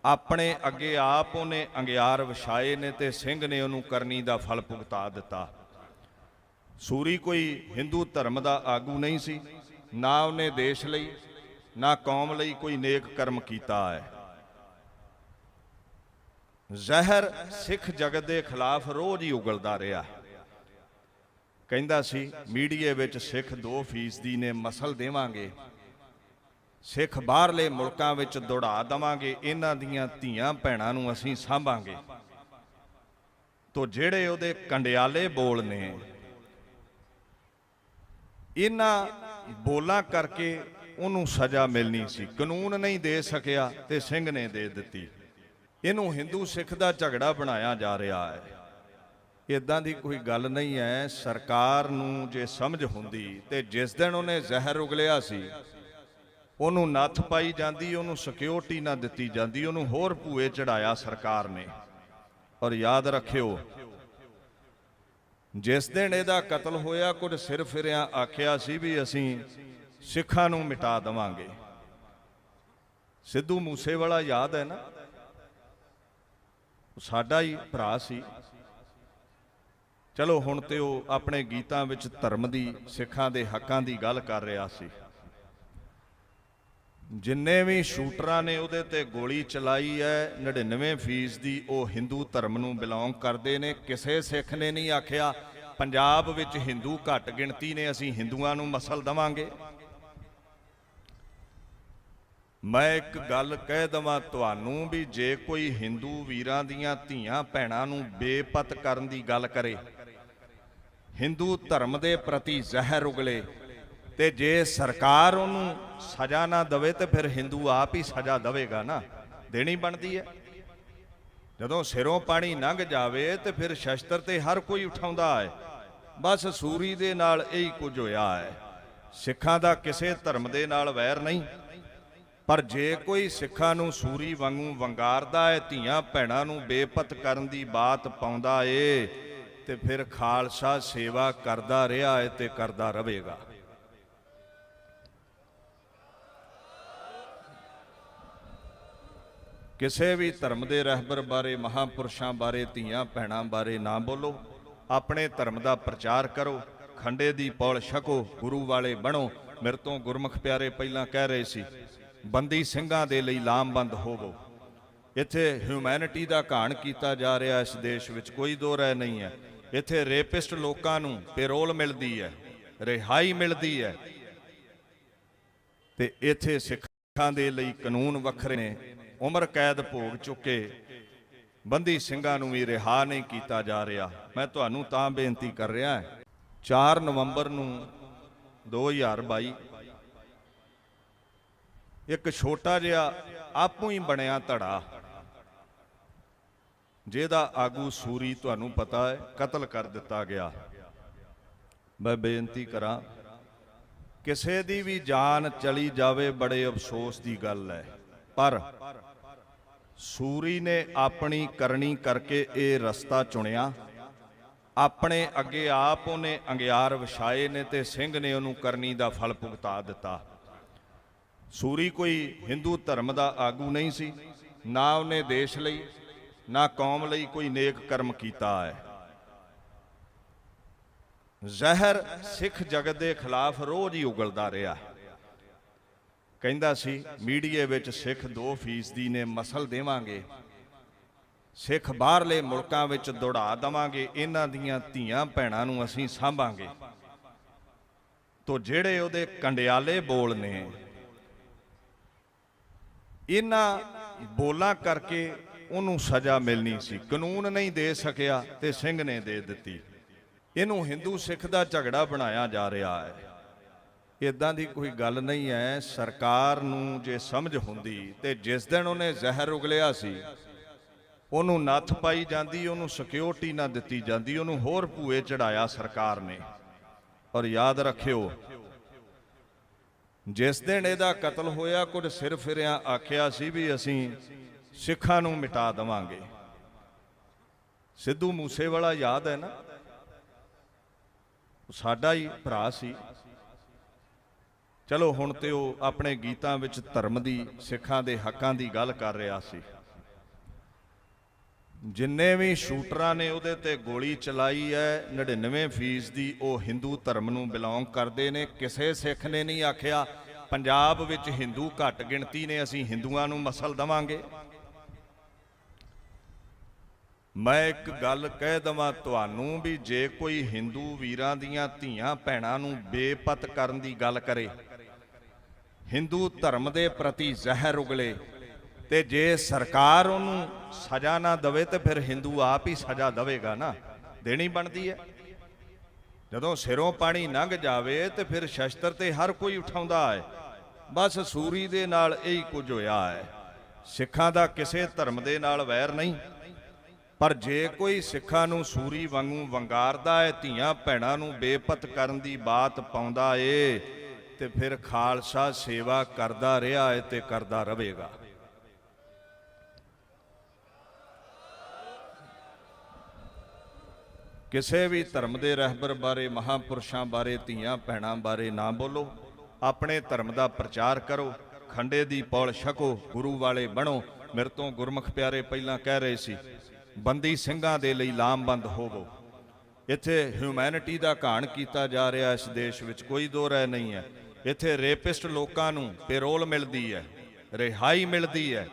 ਆਪਣੇ ਅੱਗੇ ਆਪ ਉਹਨੇ ਅੰਗਿਆਰ ਵਿਛਾਏ ਨੇ ਤੇ ਸਿੰਘ ਨੇ ਉਹਨੂੰ ਕਰਨੀ ਦਾ ਫਲ ਭੁਗਤਾ ਦਿੱਤਾ। ਸੂਰੀ ਕੋਈ ਹਿੰਦੂ ਧਰਮ ਦਾ ਆਗੂ ਨਹੀਂ ਸੀ, ਨਾ ਉਹਨੇ ਦੇਸ਼ ਲਈ ਨਾ ਕੌਮ ਲਈ ਕੋਈ ਨੇਕ ਕਰਮ ਕੀਤਾ ਹੈ। ਜ਼ਹਿਰ ਸਿੱਖ ਜਗਤ ਦੇ ਖਿਲਾਫ ਰੋਜ਼ ਹੀ ਉਗਲਦਾ ਰਿਹਾ। ਕਹਿੰਦਾ ਸੀ ਮੀਡੀਏ ਵਿੱਚ ਸਿੱਖ 2% ਨੇ ਮਸਲ ਦੇਵਾਂਗੇ, ਸਿੱਖ ਬਾਹਰਲੇ ਮੁਲਕਾਂ ਵਿੱਚ ਦੌੜਾ ਦੇਵਾਂਗੇ, ਇਹਨਾਂ ਦੀਆਂ ਧੀਆਂ ਭੈਣਾਂ ਨੂੰ ਅਸੀਂ ਸਾਂਭਾਂਗੇ। ਤੋ ਜਿਹੜੇ ਉਹਦੇ ਕੰਡਿਆਲੇ ਬੋਲ ਨੇ, ਇਹਨਾਂ ਬੋਲਾਂ ਕਰਕੇ ਉਹਨੂੰ ਸਜ਼ਾ ਮਿਲਣੀ ਸੀ। ਕਾਨੂੰਨ ਨਹੀਂ ਦੇ ਸਕਿਆ ਤੇ ਸਿੰਘ ਨੇ ਦੇ ਦਿੱਤੀ। ਇਹਨੂੰ ਹਿੰਦੂ ਸਿੱਖ ਦਾ ਝਗੜਾ ਬਣਾਇਆ ਜਾ ਰਿਹਾ ਹੈ। ਇਦਾਂ ਦੀ ਕੋਈ ਗੱਲ ਨਹੀਂ ਹੈ। ਸਰਕਾਰ ਨੂੰ ਜੇ ਸਮਝ ਹੁੰਦੀ ਤੇ ਜਿਸ ਦਿਨ ਉਹਨੇ ਜ਼ਹਿਰ ਉਗਲਿਆ ਸੀ ਉਹਨੂੰ ਨੱਥ ਪਾਈ ਜਾਂਦੀ, ਉਹਨੂੰ ਸਿਕਿਉਰਿਟੀ ਨਾ ਦਿੱਤੀ ਜਾਂਦੀ, ਉਹਨੂੰ ਹੋਰ ਭੂਏ ਚੜਾਇਆ ਸਰਕਾਰ ਨੇ। ਔਰ ਯਾਦ ਰੱਖਿਓ, ਜਿਸ ਦਿਨ ਇਹਦਾ ਕਤਲ ਹੋਇਆ ਕੁਝ ਸਿਰ ਫਿਰਿਆਂ ਆਖਿਆ ਸੀ ਵੀ ਅਸੀਂ ਸਿੱਖਾਂ ਨੂੰ ਮਿਟਾ ਦੇਵਾਂਗੇ। ਸਿੱਧੂ ਮੂਸੇਵਾਲਾ ਯਾਦ ਹੈ ਨਾ, ਸਾਡਾ ਹੀ ਭਰਾ ਸੀ। ਚਲੋ ਹੁਣ ਤੇ ਉਹ ਆਪਣੇ ਗੀਤਾਂ ਵਿੱਚ ਧਰਮ ਦੀ, ਸਿੱਖਾਂ ਦੇ ਹੱਕਾਂ ਦੀ ਗੱਲ ਕਰ ਰਿਹਾ ਸੀ। ਜਿੰਨੇ ਵੀ ਸ਼ੂਟਰਾਂ ਨੇ ਉਹਦੇ ਤੇ ਗੋਲੀ ਚਲਾਈ ਹੈ 99% ਦੀ ਉਹ ਹਿੰਦੂ ਧਰਮ ਨੂੰ ਬਿਲੋਂਗ ਕਰਦੇ ਨੇ। ਕਿਸੇ ਸਿੱਖ ਨੇ ਨਹੀਂ ਆਖਿਆ ਪੰਜਾਬ ਵਿੱਚ ਹਿੰਦੂ ਘੱਟ ਗਿਣਤੀ ਨੇ, ਅਸੀਂ ਹਿੰਦੂਆਂ ਨੂੰ ਮਸਲ ਦੇਵਾਂਗੇ। ਮੈਂ ਇੱਕ ਗੱਲ ਕਹਿ ਦਵਾਂ ਤੁਹਾਨੂੰ ਵੀ ਜੇ ਕੋਈ ਹਿੰਦੂ ਵੀਰਾਂ ਦੀਆਂ ਧੀਆਂ ਭੈਣਾਂ ਨੂੰ ਬੇਪਤ ਕਰਨ ਦੀ ਗੱਲ ਕਰੇ, ਹਿੰਦੂ ਧਰਮ ਦੇ ਪ੍ਰਤੀ ਜ਼ਹਿਰ ਉਗਲੇ, ਤੇ ਜੇ ਸਰਕਾਰ ਉਹਨੂੰ ਸਜ਼ਾ ਨਾ ਦੇਵੇ ਤੇ ਫਿਰ ਹਿੰਦੂ ਆਪ ਹੀ ਸਜ਼ਾ ਦੇਵੇਗਾ ਨਾ, ਦੇਣੀ ਬਣਦੀ ਹੈ। ਜਦੋਂ ਸਿਰੋਂ ਪਾਣੀ ਲੰਘ ਜਾਵੇ ਤੇ ਫਿਰ ਸ਼ਸਤਰ ਤੇ ਹਰ ਕੋਈ ਉਠਾਉਂਦਾ ਹੈ। ਬਸ ਸੂਰੀ ਦੇ ਨਾਲ ਇਹੀ ਕੁਝ ਹੋਇਆ ਹੈ। ਸਿੱਖਾਂ ਦਾ ਕਿਸੇ ਧਰਮ ਦੇ ਨਾਲ ਵੈਰ ਨਹੀਂ, ਪਰ ਜੇ ਕੋਈ ਸਿੱਖਾਂ ਨੂੰ ਸੂਰੀ ਵਾਂਗੂ ਵੰਗਾਰਦਾ ਹੈ, ਧੀਆਂ ਭੈਣਾਂ ਨੂੰ ਬੇਪਤ ਕਰਨ ਦੀ ਬਾਤ ਪਾਉਂਦਾ ਏ, ਤੇ ਫਿਰ ਖਾਲਸਾ ਸੇਵਾ ਕਰਦਾ ਰਿਹਾ ਹੈ ਤੇ ਕਰਦਾ ਰਹੇਗਾ। ਕਿਸੇ ਵੀ ਧਰਮ ਦੇ ਰਹਿਬਰ ਬਾਰੇ, ਮਹਾਂਪੁਰਸ਼ਾਂ ਬਾਰੇ, ਧੀਆਂ ਭੈਣਾਂ ਬਾਰੇ ਨਾ ਬੋਲੋ। ਆਪਣੇ ਧਰਮ ਦਾ ਪ੍ਰਚਾਰ ਕਰੋ, ਖੰਡੇ ਦੀ ਪੌਲ ਛਕੋ, ਗੁਰੂ ਵਾਲੇ ਬਣੋ। ਮੇਰੇ ਤੋਂ ਗੁਰਮੁਖ ਪਿਆਰੇ ਪਹਿਲਾਂ ਕਹਿ ਰਹੇ ਸੀ, ਬੰਦੀ ਸਿੰਘਾਂ ਦੇ ਲਈ ਲਾਮਬੰਦ ਹੋਵੋ। ਇੱਥੇ ਹਿਊਮੈਨਿਟੀ ਦਾ ਘਾਣ ਕੀਤਾ ਜਾ ਰਿਹਾ ਇਸ ਦੇਸ਼ ਵਿੱਚ, ਕੋਈ ਦੋ ਰਾਏ ਨਹੀਂ ਹੈ। ਇੱਥੇ ਰੇਪਿਸਟ ਲੋਕਾਂ ਨੂੰ ਪੈਰੋਲ ਮਿਲਦੀ ਹੈ, ਰਿਹਾਈ ਮਿਲਦੀ ਹੈ, ਤੇ ਇੱਥੇ ਸਿੱਖਾਂ ਦੇ ਲਈ ਕਾਨੂੰਨ ਵੱਖਰੇ ਨੇ। ਉਮਰ ਕੈਦ ਭੋਗ ਚੁੱਕੇ ਬੰਦੀ ਸਿੰਘਾਂ ਨੂੰ ਵੀ ਰਿਹਾ ਨਹੀਂ ਕੀਤਾ ਜਾ ਰਿਹਾ। ਮੈਂ ਤੁਹਾਨੂੰ ਤਾਂ ਬੇਨਤੀ ਕਰ ਰਿਹਾ, 4 ਨਵੰਬਰ ਨੂੰ 2022 ਇੱਕ ਛੋਟਾ ਜਿਹਾ ਆਪੂ ਹੀ ਬਣਿਆ ਧੜਾ, ਜਿਹਦਾ ਆਗੂ ਸੂਰੀ ਤੁਹਾਨੂੰ ਪਤਾ ਹੈ ਕਤਲ ਕਰ ਦਿੱਤਾ ਗਿਆ। ਮੈਂ ਬੇਨਤੀ ਕਰਾਂ, ਕਿਸੇ ਦੀ ਵੀ ਜਾਨ ਚਲੀ ਜਾਵੇ ਬੜੇ ਅਫਸੋਸ ਦੀ ਗੱਲ ਹੈ, ਪਰ ਸੂਰੀ ਨੇ ਆਪਣੀ ਕਰਨੀ ਕਰਕੇ ਇਹ ਰਸਤਾ ਚੁਣਿਆ। ਆਪਣੇ ਅੱਗੇ ਆਪ ਉਹਨੇ ਅੰਗਿਆਰ ਵਿਛਾਏ ਨੇ ਤੇ ਸਿੰਘ ਨੇ ਉਹਨੂੰ ਕਰਨੀ ਦਾ ਫਲ ਭੁਗਤਾ ਦਿੱਤਾ। ਸੂਰੀ ਕੋਈ ਹਿੰਦੂ ਧਰਮ ਦਾ ਆਗੂ ਨਹੀਂ ਸੀ, ਨਾ ਉਹਨੇ ਦੇਸ਼ ਲਈ ਨਾ ਕੌਮ ਲਈ ਕੋਈ ਨੇਕ ਕਰਮ ਕੀਤਾ ਹੈ। ਜ਼ਹਿਰ ਸਿੱਖ ਜਗਤ ਦੇ ਖਿਲਾਫ ਰੋਜ਼ ਹੀ ਉਗਲਦਾ ਰਿਹਾ। ਕਹਿੰਦਾ ਸੀ ਮੀਡੀਏ ਵਿੱਚ ਸਿੱਖ 2% ਨੇ, ਮਸਲ ਦੇਵਾਂਗੇ, ਸਿੱਖ ਬਾਹਰਲੇ ਮੁਲਕਾਂ ਵਿੱਚ ਦੌੜਾ ਦੇਵਾਂਗੇ, ਇਹਨਾਂ ਦੀਆਂ ਧੀਆਂ ਭੈਣਾਂ ਨੂੰ ਅਸੀਂ ਸਾਂਭਾਂਗੇ। ਤੋ ਜਿਹੜੇ ਉਹਦੇ ਕੰਡਿਆਲੇ ਬੋਲ ਨੇ, ਇਹਨਾਂ ਬੋਲਾਂ ਕਰਕੇ ਉਹਨੂੰ ਸਜ਼ਾ ਮਿਲਣੀ ਸੀ। ਕਾਨੂੰਨ ਨਹੀਂ ਦੇ ਸਕਿਆ ਤੇ ਸਿੰਘ ਨੇ ਦੇ ਦਿੱਤੀ। ਇਹਨੂੰ ਹਿੰਦੂ ਸਿੱਖ ਦਾ ਝਗੜਾ ਬਣਾਇਆ ਜਾ ਰਿਹਾ ਹੈ। ਇਦਾਂ ਦੀ ਕੋਈ ਗੱਲ ਨਹੀਂ ਹੈ। ਸਰਕਾਰ ਨੂੰ ਜੇ ਸਮਝ ਹੁੰਦੀ ਤੇ ਜਿਸ ਦਿਨ ਉਹਨੇ ਜ਼ਹਿਰ ਉਗਲਿਆ ਸੀ ਉਹਨੂੰ ਨੱਥ ਪਾਈ ਜਾਂਦੀ, ਉਹਨੂੰ ਸਿਕਿਉਰਿਟੀ ਨਾ ਦਿੱਤੀ ਜਾਂਦੀ, ਉਹਨੂੰ ਹੋਰ ਭੂਏ ਚੜਾਇਆ ਸਰਕਾਰ ਨੇ। ਔਰ ਯਾਦ ਰੱਖਿਓ, ਜਿਸ ਦਿਨ ਇਹਦਾ ਕਤਲ ਹੋਇਆ ਕੁਝ ਸਿਰ ਫਿਰਿਆਂ ਆਖਿਆ ਸੀ ਵੀ ਅਸੀਂ ਸਿੱਖਾਂ ਨੂੰ ਮਿਟਾ ਦੇਵਾਂਗੇ। ਸਿੱਧੂ ਮੂਸੇਵਾਲਾ ਯਾਦ ਹੈ ਨਾ, ਸਾਡਾ ਹੀ ਭਰਾ ਸੀ। ਚਲੋ ਹੁਣ ਤੇ ਉਹ ਆਪਣੇ ਗੀਤਾਂ ਵਿੱਚ ਧਰਮ ਦੀ, ਸਿੱਖਾਂ ਦੇ ਹੱਕਾਂ ਦੀ ਗੱਲ ਕਰ ਰਿਹਾ ਸੀ। ਜਿੰਨੇ ਵੀ ਸ਼ੂਟਰਾਂ ਨੇ ਉਹਦੇ ਤੇ ਗੋਲੀ ਚਲਾਈ ਹੈ 99% ਦੀ ਉਹ ਹਿੰਦੂ ਧਰਮ ਨੂੰ ਬਿਲੋਂਗ ਕਰਦੇ ਨੇ। ਕਿਸੇ ਸਿੱਖ ਨੇ ਨਹੀਂ ਆਖਿਆ ਪੰਜਾਬ ਵਿੱਚ ਹਿੰਦੂ ਘੱਟ ਗਿਣਤੀ ਨੇ, ਅਸੀਂ ਹਿੰਦੂਆਂ ਨੂੰ ਮਸਲ ਦੇਵਾਂਗੇ। ਮੈਂ ਇੱਕ ਗੱਲ ਕਹਿ ਦਵਾਂ ਤੁਹਾਨੂੰ ਵੀ ਜੇ ਕੋਈ ਹਿੰਦੂ ਵੀਰਾਂ ਦੀਆਂ ਧੀਆਂ ਭੈਣਾਂ ਨੂੰ ਬੇਪਤ ਕਰਨ ਦੀ ਗੱਲ ਕਰੇ, ਹਿੰਦੂ ਧਰਮ ਦੇ ਪ੍ਰਤੀ ਜ਼ਹਿਰ ਉਗਲੇ ਤੇ ਜੇ ਸਰਕਾਰ ਉਹਨੂੰ ਸਜ਼ਾ ਨਾ ਦੇਵੇ ਤੇ ਫਿਰ ਹਿੰਦੂ ਆਪ ਹੀ ਸਜ਼ਾ ਦੇਵੇਗਾ ਨਾ, ਦੇਣੀ ਬਣਦੀ ਹੈ। ਜਦੋਂ ਸਿਰੋਂ ਪਾਣੀ ਲੰਘ ਜਾਵੇ ਤੇ ਫਿਰ ਸ਼ਸਤਰ ਤੇ ਹਰ ਕੋਈ ਉਠਾਉਂਦਾ ਹੈ। ਬਸ ਸੂਰੀ ਦੇ ਨਾਲ ਇਹੀ ਕੁਝ ਹੋਇਆ ਹੈ। ਸਿੱਖਾਂ ਦਾ ਕਿਸੇ ਧਰਮ ਦੇ ਨਾਲ ਵੈਰ ਨਹੀਂ, ਪਰ ਜੇ ਕੋਈ ਸਿੱਖਾਂ ਨੂੰ ਸੂਰੀ ਵਾਂਗੂ ਵੰਗਾਰਦਾ ਹੈ, ਧੀਆਂ ਭੈਣਾਂ ਨੂੰ ਬੇਪਤ ਕਰਨ ਦੀ ਬਾਤ ਪਾਉਂਦਾ ਏ, ਤੇ ਫਿਰ ਖਾਲਸਾ ਸੇਵਾ ਕਰਦਾ ਰਿਹਾ ਹੈ ਤੇ ਕਰਦਾ ਰਹੇਗਾ। ਕਿਸੇ ਵੀ ਧਰਮ ਦੇ ਰਹਿਬਰ ਬਾਰੇ, ਮਹਾਂਪੁਰਸ਼ਾਂ ਬਾਰੇ, ਧੀਆਂ ਭੈਣਾਂ ਬਾਰੇ ਨਾ ਬੋਲੋ। ਆਪਣੇ ਧਰਮ ਦਾ ਪ੍ਰਚਾਰ ਕਰੋ, ਖੰਡੇ ਦੀ ਪੌਲ ਛਕੋ, ਗੁਰੂ ਵਾਲੇ ਬਣੋ। ਮੇਰੇ ਤੋਂ ਗੁਰਮੁਖ ਪਿਆਰੇ ਪਹਿਲਾਂ ਕਹਿ ਰਹੇ ਸੀ, ਬੰਦੀ ਸਿੰਘਾਂ ਦੇ ਲਈ ਲਾਮਬੰਦ ਹੋਵੋ। ਇੱਥੇ ਹਿਊਮੈਨਿਟੀ ਦਾ ਘਾਣ ਕੀਤਾ ਜਾ ਰਿਹਾ ਇਸ ਦੇਸ਼ ਵਿੱਚ, ਕੋਈ ਦੋ ਰਾਏ ਨਹੀਂ ਹੈ। ਇੱਥੇ ਰੇਪਿਸਟ ਲੋਕਾਂ ਨੂੰ ਪੈਰੋਲ ਮਿਲਦੀ ਹੈ, ਰਿਹਾਈ ਮਿਲਦੀ ਹੈ,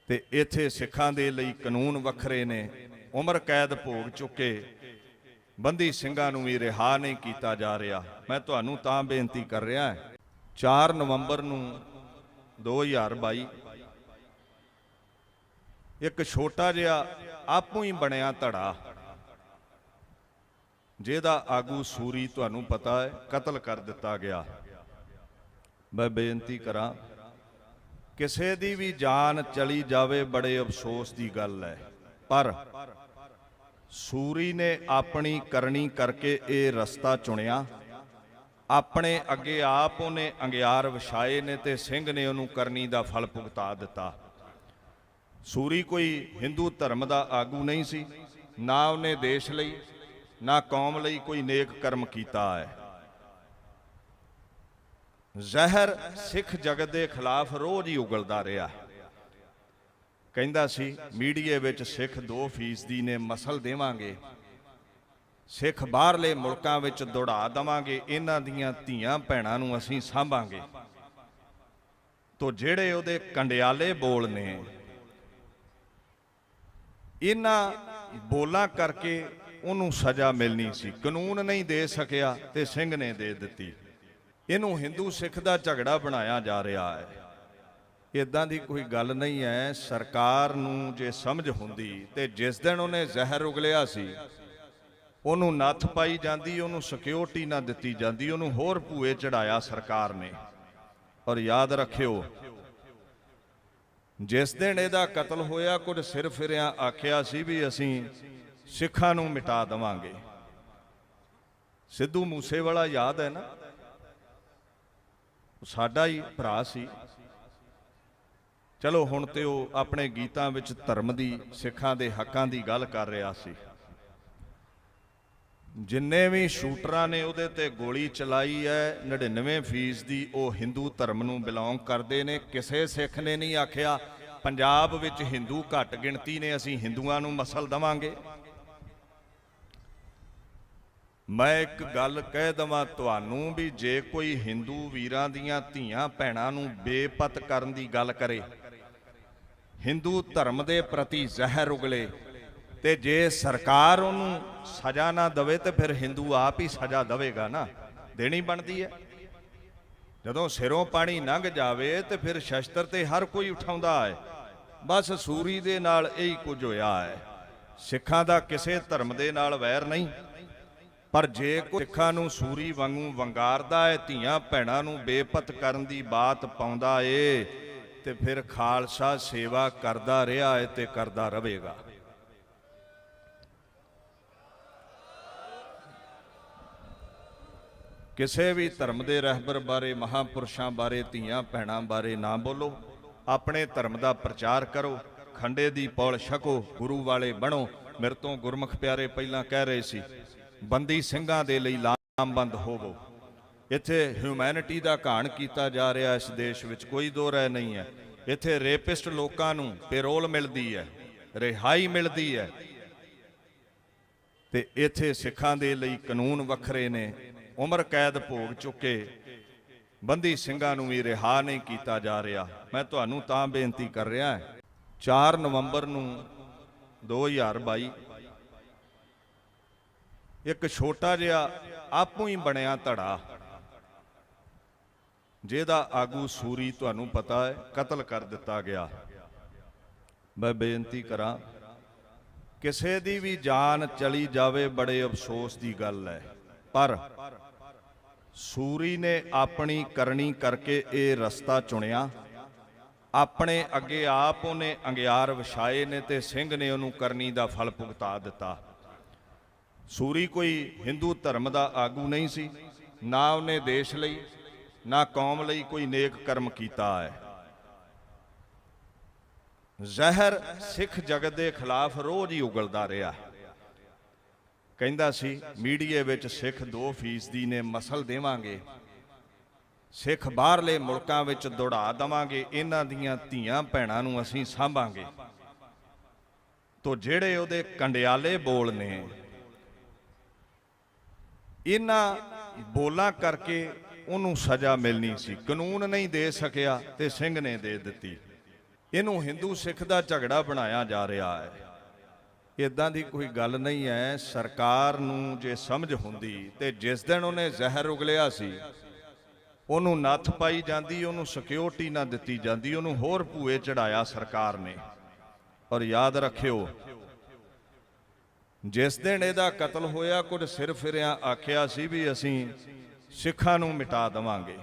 ਤੇ ਇੱਥੇ ਸਿੱਖਾਂ ਦੇ ਲਈ ਕਾਨੂੰਨ ਵੱਖਰੇ ਨੇ। ਉਮਰ ਕੈਦ ਭੋਗ ਚੁੱਕੇ ਬੰਦੀ ਸਿੰਘਾਂ ਨੂੰ ਵੀ ਰਿਹਾ ਨਹੀਂ ਕੀਤਾ ਜਾ ਰਿਹਾ। ਮੈਂ ਤੁਹਾਨੂੰ ਤਾਂ ਬੇਨਤੀ ਕਰ ਰਿਹਾ, 4 ਨਵੰਬਰ ਨੂੰ 2022 ਇੱਕ ਛੋਟਾ ਜਿਹਾ ਆਪੂ ਹੀ ਬਣਿਆ ਧੜਾ, ਜਿਹਦਾ ਆਗੂ ਸੂਰੀ ਤੁਹਾਨੂੰ ਪਤਾ ਹੈ ਕਤਲ ਕਰ ਦਿੱਤਾ ਗਿਆ। ਮੈਂ ਬੇਨਤੀ ਕਰਾਂ, ਕਿਸੇ ਦੀ ਵੀ ਜਾਨ ਚਲੀ ਜਾਵੇ ਬੜੇ ਅਫਸੋਸ ਦੀ ਗੱਲ ਹੈ, ਪਰ ਸੂਰੀ ਨੇ ਆਪਣੀ ਕਰਨੀ ਕਰਕੇ ਇਹ ਰਸਤਾ ਚੁਣਿਆ। ਆਪਣੇ ਅੱਗੇ ਆਪ ਉਹਨੇ ਅੰਗਿਆਰ ਵਿਛਾਏ ਨੇ ਤੇ ਸਿੰਘ ਨੇ ਉਹਨੂੰ ਕਰਨੀ ਦਾ ਫਲ ਭੁਗਤਾ ਦਿੱਤਾ। ਸੂਰੀ ਕੋਈ ਹਿੰਦੂ ਧਰਮ ਦਾ ਆਗੂ ਨਹੀਂ ਸੀ, ਨਾ ਉਹਨੇ ਦੇਸ਼ ਲਈ ਨਾ ਕੌਮ ਲਈ ਕੋਈ ਨੇਕ ਕਰਮ ਕੀਤਾ ਹੈ। ਜ਼ਹਿਰ ਸਿੱਖ ਜਗਤ ਦੇ ਖਿਲਾਫ ਰੋਜ਼ ਹੀ ਉਗਲਦਾ ਰਿਹਾ। ਕਹਿੰਦਾ ਸੀ ਮੀਡੀਏ ਵਿੱਚ ਸਿੱਖ 2% ਨੇ ਮਸਲ ਦੇਵਾਂਗੇ, ਸਿੱਖ ਬਾਹਰਲੇ ਮੁਲਕਾਂ ਵਿੱਚ ਦੌੜਾ ਦੇਵਾਂਗੇ, ਇਹਨਾਂ ਦੀਆਂ ਧੀਆਂ ਭੈਣਾਂ ਨੂੰ ਅਸੀਂ ਸਾਂਭਾਂਗੇ। ਤੋ ਜਿਹੜੇ ਉਹਦੇ ਕੰਡਿਆਲੇ ਬੋਲ ਨੇ, ਇਹਨਾਂ ਬੋਲਾਂ ਕਰਕੇ ਉਹਨੂੰ ਸਜ਼ਾ ਮਿਲਣੀ ਸੀ, ਕਾਨੂੰਨ ਨਹੀਂ ਦੇ ਸਕਿਆ ਤੇ ਸਿੰਘ ਨੇ ਦੇ ਦਿੱਤੀ। ਇਹਨੂੰ ਹਿੰਦੂ ਸਿੱਖ ਦਾ ਝਗੜਾ ਬਣਾਇਆ ਜਾ ਰਿਹਾ ਹੈ। ਇਦਾਂ ਦੀ ਕੋਈ ਗੱਲ ਨਹੀਂ ਹੈ। ਸਰਕਾਰ ਨੂੰ ਜੇ ਸਮਝ ਹੁੰਦੀ ਤੇ ਜਿਸ ਦਿਨ ਉਹਨੇ ਜ਼ਹਿਰ ਉਗਲਿਆ ਸੀ ਉਹਨੂੰ ਨੱਥ ਪਾਈ ਜਾਂਦੀ, ਉਹਨੂੰ ਸਿਕਿਉਰਿਟੀ ਨਾ ਦਿੱਤੀ ਜਾਂਦੀ, ਉਹਨੂੰ ਹੋਰ ਭੂਏ ਚੜਾਇਆ ਸਰਕਾਰ ਨੇ। ਔਰ ਯਾਦ ਰੱਖਿਓ, ਜਿਸ ਦਿਨ ਇਹਦਾ ਕਤਲ ਹੋਇਆ ਕੁਝ ਸਿਰ ਫਿਰਿਆਂ ਆਖਿਆ ਸੀ ਵੀ ਅਸੀਂ ਸਿੱਖਾਂ ਨੂੰ ਮਿਟਾ ਦੇਵਾਂਗੇ। ਸਿੱਧੂ ਮੂਸੇਵਾਲਾ ਯਾਦ ਹੈ ਨਾ, ਸਾਡਾ ਹੀ ਭਰਾ ਸੀ। ਚਲੋ ਹੁਣ ਤੇ ਉਹ ਆਪਣੇ ਗੀਤਾਂ ਵਿੱਚ ਧਰਮ ਦੀ, ਸਿੱਖਾਂ ਦੇ ਹੱਕਾਂ ਦੀ ਗੱਲ ਕਰ ਰਿਹਾ ਸੀ। ਜਿੰਨੇ ਵੀ ਸ਼ੂਟਰਾਂ ਨੇ ਉਹਦੇ ਤੇ ਗੋਲੀ ਚਲਾਈ ਹੈ, 99% ਦੀ ਉਹ ਹਿੰਦੂ ਧਰਮ ਨੂੰ ਬਿਲੋਂਗ ਕਰਦੇ ਨੇ। ਕਿਸੇ ਸਿੱਖ ਨੇ ਨਹੀਂ ਆਖਿਆ ਪੰਜਾਬ ਵਿੱਚ ਹਿੰਦੂ ਘੱਟ ਗਿਣਤੀ ਨੇ, ਅਸੀਂ ਹਿੰਦੂਆਂ ਨੂੰ ਮਸਲ ਦੇਵਾਂਗੇ। ਮੈਂ ਇੱਕ ਗੱਲ ਕਹਿ ਦਵਾਂ ਤੁਹਾਨੂੰ ਵੀ ਜੇ ਕੋਈ ਹਿੰਦੂ ਵੀਰਾਂ ਦੀਆਂ ਧੀਆਂ ਭੈਣਾਂ ਨੂੰ ਬੇਪਤ ਕਰਨ ਦੀ ਗੱਲ ਕਰੇ, ਹਿੰਦੂ ਧਰਮ ਦੇ ਪ੍ਰਤੀ ਜ਼ਹਿਰ ਉਗਲੇ, ਤੇ ਜੇ ਸਰਕਾਰ ਉਹਨੂੰ ਸਜ਼ਾ ਨਾ ਦੇਵੇ ਤੇ ਫਿਰ ਹਿੰਦੂ ਆਪ ਹੀ ਸਜ਼ਾ ਦੇਵੇਗਾ ਨਾ, ਦੇਣੀ ਬਣਦੀ ਹੈ। ਜਦੋਂ ਸਿਰੋਂ ਪਾਣੀ ਲੰਘ ਜਾਵੇ ਤੇ ਫਿਰ ਸ਼ਸਤਰ ਤੇ ਹਰ ਕੋਈ ਉਠਾਉਂਦਾ ਹੈ। ਬਸ ਸੂਰੀ ਦੇ ਨਾਲ ਇਹੀ ਕੁਝ ਹੋਇਆ ਹੈ। ਸਿੱਖਾਂ ਦਾ ਕਿਸੇ ਧਰਮ ਦੇ ਨਾਲ ਵੈਰ ਨਹੀਂ, ਪਰ ਜੇ ਕੋਈ ਸਿੱਖਾਂ ਨੂੰ ਸੂਰੀ ਵਾਂਗੂ ਵੰਗਾਰਦਾ ਹੈ, ਧੀਆਂ ਭੈਣਾਂ ਨੂੰ ਬੇਪਤ ਕਰਨ ਦੀ ਬਾਤ ਪਾਉਂਦਾ ਏ, ਤੇ ਫਿਰ ਖਾਲਸਾ ਸੇਵਾ ਕਰਦਾ ਰਿਹਾ ਹੈ ਤੇ ਕਰਦਾ ਰਹੇਗਾ। ਕਿਸੇ ਵੀ ਧਰਮ ਦੇ ਰਹਿਬਰ ਬਾਰੇ, ਮਹਾਂਪੁਰਸ਼ਾਂ ਬਾਰੇ, ਧੀਆਂ ਭੈਣਾਂ ਬਾਰੇ ਨਾ ਬੋਲੋ। ਆਪਣੇ ਧਰਮ ਦਾ ਪ੍ਰਚਾਰ ਕਰੋ, ਖੰਡੇ ਦੀ ਪੌਲ ਛਕੋ, ਗੁਰੂ ਵਾਲੇ ਬਣੋ। ਮੇਰੇ ਤੋਂ ਗੁਰਮੁਖ ਪਿਆਰੇ ਪਹਿਲਾਂ ਕਹਿ ਰਹੇ ਸੀ, ਬੰਦੀ ਸਿੰਘਾਂ ਦੇ ਲਈ ਲਾਮਬੰਦ ਹੋਵੋ। ਇੱਥੇ ਹਿਊਮੈਨਿਟੀ ਦਾ ਘਾਣ ਕੀਤਾ ਜਾ ਰਿਹਾ ਇਸ ਦੇਸ਼ ਵਿੱਚ, ਕੋਈ ਦੋ ਰਾਏ ਨਹੀਂ ਹੈ। ਇੱਥੇ ਰੇਪਿਸਟ ਲੋਕਾਂ ਨੂੰ ਪੈਰੋਲ ਮਿਲਦੀ ਹੈ, ਰਿਹਾਈ ਮਿਲਦੀ ਹੈ, ਤੇ ਇੱਥੇ ਸਿੱਖਾਂ ਦੇ ਲਈ ਕਾਨੂੰਨ ਵੱਖਰੇ ਨੇ। ਉਮਰ ਕੈਦ ਭੋਗ ਚੁੱਕੇ ਬੰਦੀ ਸਿੰਘਾਂ ਨੂੰ ਵੀ ਰਿਹਾ ਨਹੀਂ ਕੀਤਾ ਜਾ ਰਿਹਾ। ਮੈਂ ਤੁਹਾਨੂੰ ਤਾਂ ਬੇਨਤੀ ਕਰ ਰਿਹਾ, 4 ਨਵੰਬਰ ਨੂੰ 2022 ਇੱਕ ਛੋਟਾ ਜਿਹਾ ਆਪੂ ਹੀ ਬਣਿਆ ਧੜਾ, ਜਿਹਦਾ ਆਗੂ ਸੂਰੀ ਤੁਹਾਨੂੰ ਪਤਾ ਹੈ ਕਤਲ ਕਰ ਦਿੱਤਾ ਗਿਆ। ਮੈਂ ਬੇਨਤੀ ਕਰਾਂ, ਕਿਸੇ ਦੀ ਵੀ ਜਾਨ ਚਲੀ ਜਾਵੇ ਬੜੇ ਅਫਸੋਸ ਦੀ ਗੱਲ ਹੈ, ਪਰ ਸੂਰੀ ਨੇ ਆਪਣੀ ਕਰਨੀ ਕਰਕੇ ਇਹ ਰਸਤਾ ਚੁਣਿਆ। ਆਪਣੇ ਅੱਗੇ ਆਪ ਉਹਨੇ ਅੰਗਿਆਰ ਵਿਛਾਏ ਨੇ ਤੇ ਸਿੰਘ ਨੇ ਉਹਨੂੰ ਕਰਨੀ ਦਾ ਫਲ ਭੁਗਤਾ ਦਿੱਤਾ। ਸੂਰੀ ਕੋਈ ਹਿੰਦੂ ਧਰਮ ਦਾ ਆਗੂ ਨਹੀਂ ਸੀ, ਨਾ ਉਹਨੇ ਦੇਸ਼ ਲਈ ਨਾ ਕੌਮ ਲਈ ਕੋਈ ਨੇਕ ਕਰਮ ਕੀਤਾ ਹੈ। ਜ਼ਹਿਰ ਸਿੱਖ ਜਗਤ ਦੇ ਖਿਲਾਫ ਰੋਜ਼ ਹੀ ਉਗਲਦਾ ਰਿਹਾ। ਕਹਿੰਦਾ ਸੀ ਮੀਡੀਏ ਵਿੱਚ ਸਿੱਖ 2% ਨੇ ਮਸਲ ਦੇਵਾਂਗੇ, ਸਿੱਖ ਬਾਹਰਲੇ ਮੁਲਕਾਂ ਵਿੱਚ ਦੌੜਾ ਦੇਵਾਂਗੇ, ਇਹਨਾਂ ਦੀਆਂ ਧੀਆਂ ਭੈਣਾਂ ਨੂੰ ਅਸੀਂ ਸਾਂਭਾਂਗੇ। ਤੋ ਜਿਹੜੇ ਉਹਦੇ ਕੰਡਿਆਲੇ ਬੋਲ ਨੇ, ਇਹਨਾਂ ਬੋਲਾਂ ਕਰਕੇ ਉਹਨੂੰ ਸਜ਼ਾ ਮਿਲਣੀ ਸੀ। ਕਾਨੂੰਨ ਨਹੀਂ ਦੇ ਸਕਿਆ ਤੇ ਸਿੰਘ ਨੇ ਦੇ ਦਿੱਤੀ। ਇਹਨੂੰ ਹਿੰਦੂ ਸਿੱਖ ਦਾ ਝਗੜਾ ਬਣਾਇਆ ਜਾ ਰਿਹਾ ਹੈ। ਇਦਾਂ ਦੀ ਕੋਈ ਗੱਲ ਨਹੀਂ ਹੈ। ਸਰਕਾਰ ਨੂੰ ਜੇ ਸਮਝ ਹੁੰਦੀ ਤੇ ਜਿਸ ਦਿਨ ਉਹਨੇ ਜ਼ਹਿਰ ਉਗਲਿਆ ਸੀ ਉਹਨੂੰ ਨੱਥ ਪਾਈ ਜਾਂਦੀ, ਉਹਨੂੰ ਸਿਕਿਉਰਿਟੀ ਨਾ ਦਿੱਤੀ ਜਾਂਦੀ, ਉਹਨੂੰ ਹੋਰ ਭੂਏ ਚੜਾਇਆ ਸਰਕਾਰ ਨੇ। ਔਰ ਯਾਦ ਰੱਖਿਓ, ਜਿਸ ਦਿਨ ਇਹਦਾ ਕਤਲ ਹੋਇਆ ਕੁਝ ਸਿਰ ਫਿਰਿਆਂ ਆਖਿਆ ਸੀ ਵੀ ਅਸੀਂ ਸਿੱਖਾਂ ਨੂੰ ਮਿਟਾ ਦੇਵਾਂਗੇ।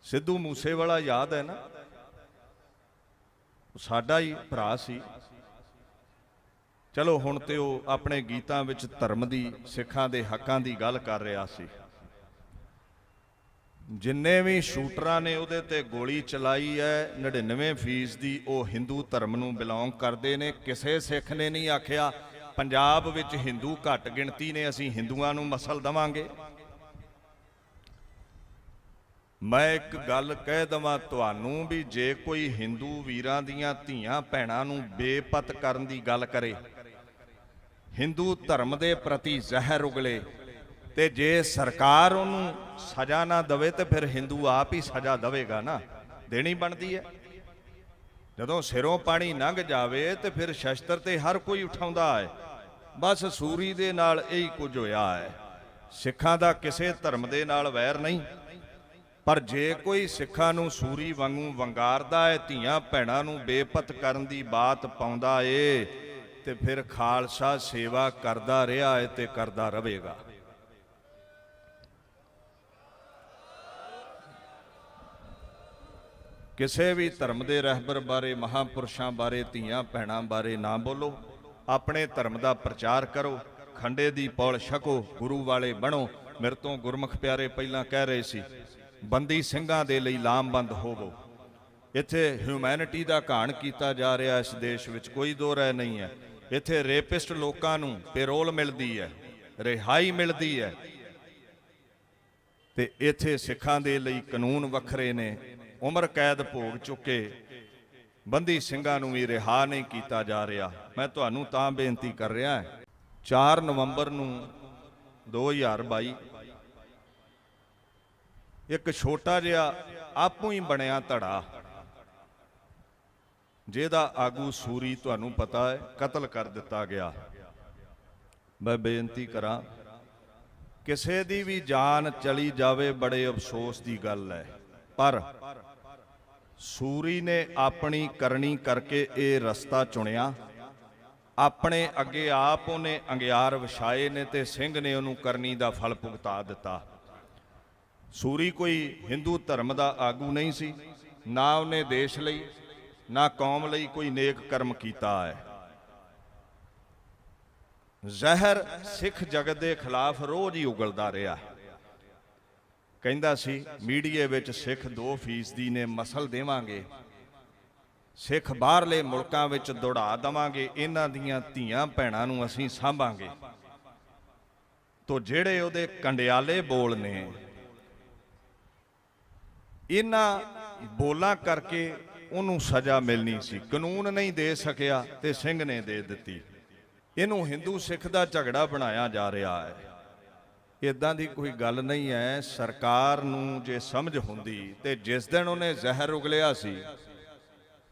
ਸਿੱਧੂ ਮੂਸੇਵਾਲਾ ਯਾਦ ਹੈ ਨਾ, ਸਾਡਾ ਹੀ ਭਰਾ ਸੀ। ਚਲੋ ਹੁਣ ਤੇ ਉਹ ਆਪਣੇ ਗੀਤਾਂ ਵਿੱਚ ਧਰਮ ਦੀ, ਸਿੱਖਾਂ ਦੇ ਹੱਕਾਂ ਦੀ ਗੱਲ ਕਰ ਰਿਹਾ ਸੀ। ਜਿੰਨੇ ਵੀ ਸ਼ੂਟਰਾਂ ਨੇ ਉਹਦੇ ਤੇ ਗੋਲੀ ਚਲਾਈ ਹੈ, 99% ਦੀ ਉਹ ਹਿੰਦੂ ਧਰਮ ਨੂੰ ਬਿਲੋਂਗ ਕਰਦੇ ਨੇ। ਕਿਸੇ ਸਿੱਖ ਨੇ ਨਹੀਂ ਆਖਿਆ ਪੰਜਾਬ ਵਿੱਚ ਹਿੰਦੂ ਘੱਟ ਗਿਣਤੀ ਨੇ, ਅਸੀਂ ਹਿੰਦੂਆਂ ਨੂੰ ਮਸਲ ਦੇਵਾਂਗੇ। ਮੈਂ ਇੱਕ ਗੱਲ ਕਹਿ ਦਵਾਂ ਤੁਹਾਨੂੰ ਵੀ ਜੇ ਕੋਈ ਹਿੰਦੂ ਵੀਰਾਂ ਦੀਆਂ ਧੀਆਂ ਭੈਣਾਂ ਨੂੰ ਬੇਪਤ ਕਰਨ ਦੀ ਗੱਲ ਕਰੇ, ਹਿੰਦੂ ਧਰਮ ਦੇ ਪ੍ਰਤੀ ਜ਼ਹਿਰ ਉਗਲੇ, ਤੇ ਜੇ ਸਰਕਾਰ ਉਹਨੂੰ ਸਜ਼ਾ ਨਾ ਦੇਵੇ ਤੇ ਫਿਰ ਹਿੰਦੂ ਆਪ ਹੀ ਸਜ਼ਾ ਦੇਵੇਗਾ ਨਾ, ਦੇਣੀ ਬਣਦੀ ਹੈ। ਜਦੋਂ ਸਿਰੋਂ ਪਾਣੀ ਲੰਘ ਜਾਵੇ ਤੇ ਫਿਰ ਸ਼ਸਤਰ ਤੇ ਹਰ ਕੋਈ ਉਠਾਉਂਦਾ ਹੈ। ਬਸ ਸੂਰੀ ਦੇ ਨਾਲ ਇਹੀ ਕੁਝ ਹੋਇਆ ਹੈ। ਸਿੱਖਾਂ ਦਾ ਕਿਸੇ ਧਰਮ ਦੇ ਨਾਲ ਵੈਰ ਨਹੀਂ, ਪਰ ਜੇ ਕੋਈ ਸਿੱਖਾਂ ਨੂੰ ਸੂਰੀ ਵਾਂਗੂ ਵੰਗਾਰਦਾ ਹੈ, ਧੀਆਂ ਭੈਣਾਂ ਨੂੰ ਬੇਪਤ ਕਰਨ ਦੀ ਬਾਤ ਪਾਉਂਦਾ ਏ, ਤੇ ਫਿਰ ਖਾਲਸਾ ਸੇਵਾ ਕਰਦਾ ਰਿਹਾ ਹੈ ਤੇ ਕਰਦਾ ਰਹੇਗਾ। ਕਿਸੇ ਵੀ ਧਰਮ ਦੇ ਰਹਿਬਰ ਬਾਰੇ, ਮਹਾਂਪੁਰਸ਼ਾਂ ਬਾਰੇ, ਧੀਆਂ ਭੈਣਾਂ ਬਾਰੇ ਨਾ ਬੋਲੋ। ਆਪਣੇ ਧਰਮ ਦਾ ਪ੍ਰਚਾਰ ਕਰੋ, ਖੰਡੇ ਦੀ ਪੌਲ ਛਕੋ, ਗੁਰੂ ਵਾਲੇ ਬਣੋ। ਮੇਰੇ ਤੋਂ ਗੁਰਮੁਖ ਪਿਆਰੇ ਪਹਿਲਾਂ ਕਹਿ ਰਹੇ ਸੀ ਬੰਦੀ ਸਿੰਘਾਂ ਦੇ ਲਈ ਲਾਮਬੰਦ ਹੋਵੋ। ਇੱਥੇ ਹਿਊਮੈਨਿਟੀ ਦਾ ਘਾਣ ਕੀਤਾ ਜਾ ਰਿਹਾ ਇਸ ਦੇਸ਼ ਵਿੱਚ, ਕੋਈ ਦੋ ਰਾਏ ਨਹੀਂ ਹੈ। ਇੱਥੇ ਰੇਪਿਸਟ ਲੋਕਾਂ ਨੂੰ ਪੈਰੋਲ ਮਿਲਦੀ ਹੈ, ਰਿਹਾਈ ਮਿਲਦੀ ਹੈ, ਤੇ ਇੱਥੇ ਸਿੱਖਾਂ ਦੇ ਲਈ ਕਾਨੂੰਨ ਵੱਖਰੇ ਨੇ। ਉਮਰ ਕੈਦ ਭੋਗ ਚੁੱਕੇ ਬੰਦੀ ਸਿੰਘਾਂ ਨੂੰ ਵੀ ਰਿਹਾ ਨਹੀਂ ਕੀਤਾ ਜਾ ਰਿਹਾ। ਮੈਂ ਤੁਹਾਨੂੰ ਤਾਂ ਬੇਨਤੀ ਕਰ ਰਿਹਾ, 4 ਨਵੰਬਰ ਨੂੰ 2022 ਇੱਕ ਛੋਟਾ ਜਿਹਾ ਆਪੂ ਹੀ ਬਣਿਆ ਧੜਾ, ਜਿਹਦਾ ਆਗੂ ਸੂਰੀ ਤੁਹਾਨੂੰ ਪਤਾ ਹੈ ਕਤਲ ਕਰ ਦਿੱਤਾ ਗਿਆ। ਮੈਂ ਬੇਨਤੀ ਕਰਾਂ, ਕਿਸੇ ਦੀ ਵੀ ਜਾਨ ਚਲੀ ਜਾਵੇ ਬੜੇ ਅਫਸੋਸ ਦੀ ਗੱਲ ਹੈ, ਪਰ ਸੂਰੀ ਨੇ ਆਪਣੀ ਕਰਨੀ ਕਰਕੇ ਇਹ ਰਸਤਾ ਚੁਣਿਆ। ਆਪਣੇ ਅੱਗੇ ਆਪ ਉਹਨੇ ਅੰਗਿਆਰ ਵਿਛਾਏ ਨੇ ਤੇ ਸਿੰਘ ਨੇ ਉਹਨੂੰ ਕਰਨੀ ਦਾ ਫਲ ਭੁਗਤਾ ਦਿੱਤਾ। ਸੂਰੀ ਕੋਈ ਹਿੰਦੂ ਧਰਮ ਦਾ ਆਗੂ ਨਹੀਂ ਸੀ, ਨਾ ਉਹਨੇ ਦੇਸ਼ ਲਈ ਨਾ ਕੌਮ ਲਈ ਕੋਈ ਨੇਕ ਕਰਮ ਕੀਤਾ ਹੈ। ਜ਼ਹਿਰ ਸਿੱਖ ਜਗਤ ਦੇ ਖਿਲਾਫ ਰੋਜ਼ ਹੀ ਉਗਲਦਾ ਰਿਹਾ। ਕਹਿੰਦਾ ਸੀ ਮੀਡੀਏ ਵਿੱਚ ਸਿੱਖ 2% ਨੇ ਮਸਲ ਦੇਵਾਂਗੇ, ਸਿੱਖ ਬਾਹਰਲੇ ਮੁਲਕਾਂ ਵਿੱਚ ਦੌੜਾ ਦੇਵਾਂਗੇ, ਇਹਨਾਂ ਦੀਆਂ ਧੀਆਂ ਭੈਣਾਂ ਨੂੰ ਅਸੀਂ ਸਾਂਭਾਂਗੇ। ਤੋ ਜਿਹੜੇ ਉਹਦੇ ਕੰਡਿਆਲੇ ਬੋਲ ਨੇ, ਇਹਨਾਂ ਬੋਲਾਂ ਕਰਕੇ ਉਹਨੂੰ ਸਜ਼ਾ ਮਿਲਣੀ ਸੀ। ਕਾਨੂੰਨ ਨਹੀਂ ਦੇ ਸਕਿਆ ਤੇ ਸਿੰਘ ਨੇ ਦੇ ਦਿੱਤੀ। ਇਹਨੂੰ ਹਿੰਦੂ ਸਿੱਖ ਦਾ ਝਗੜਾ ਬਣਾਇਆ ਜਾ ਰਿਹਾ ਹੈ। ਇਦਾਂ ਦੀ ਕੋਈ ਗੱਲ ਨਹੀਂ ਹੈ। ਸਰਕਾਰ ਨੂੰ ਜੇ ਸਮਝ ਹੁੰਦੀ ਤੇ ਜਿਸ ਦਿਨ ਉਹਨੇ ਜ਼ਹਿਰ ਉਗਲਿਆ ਸੀ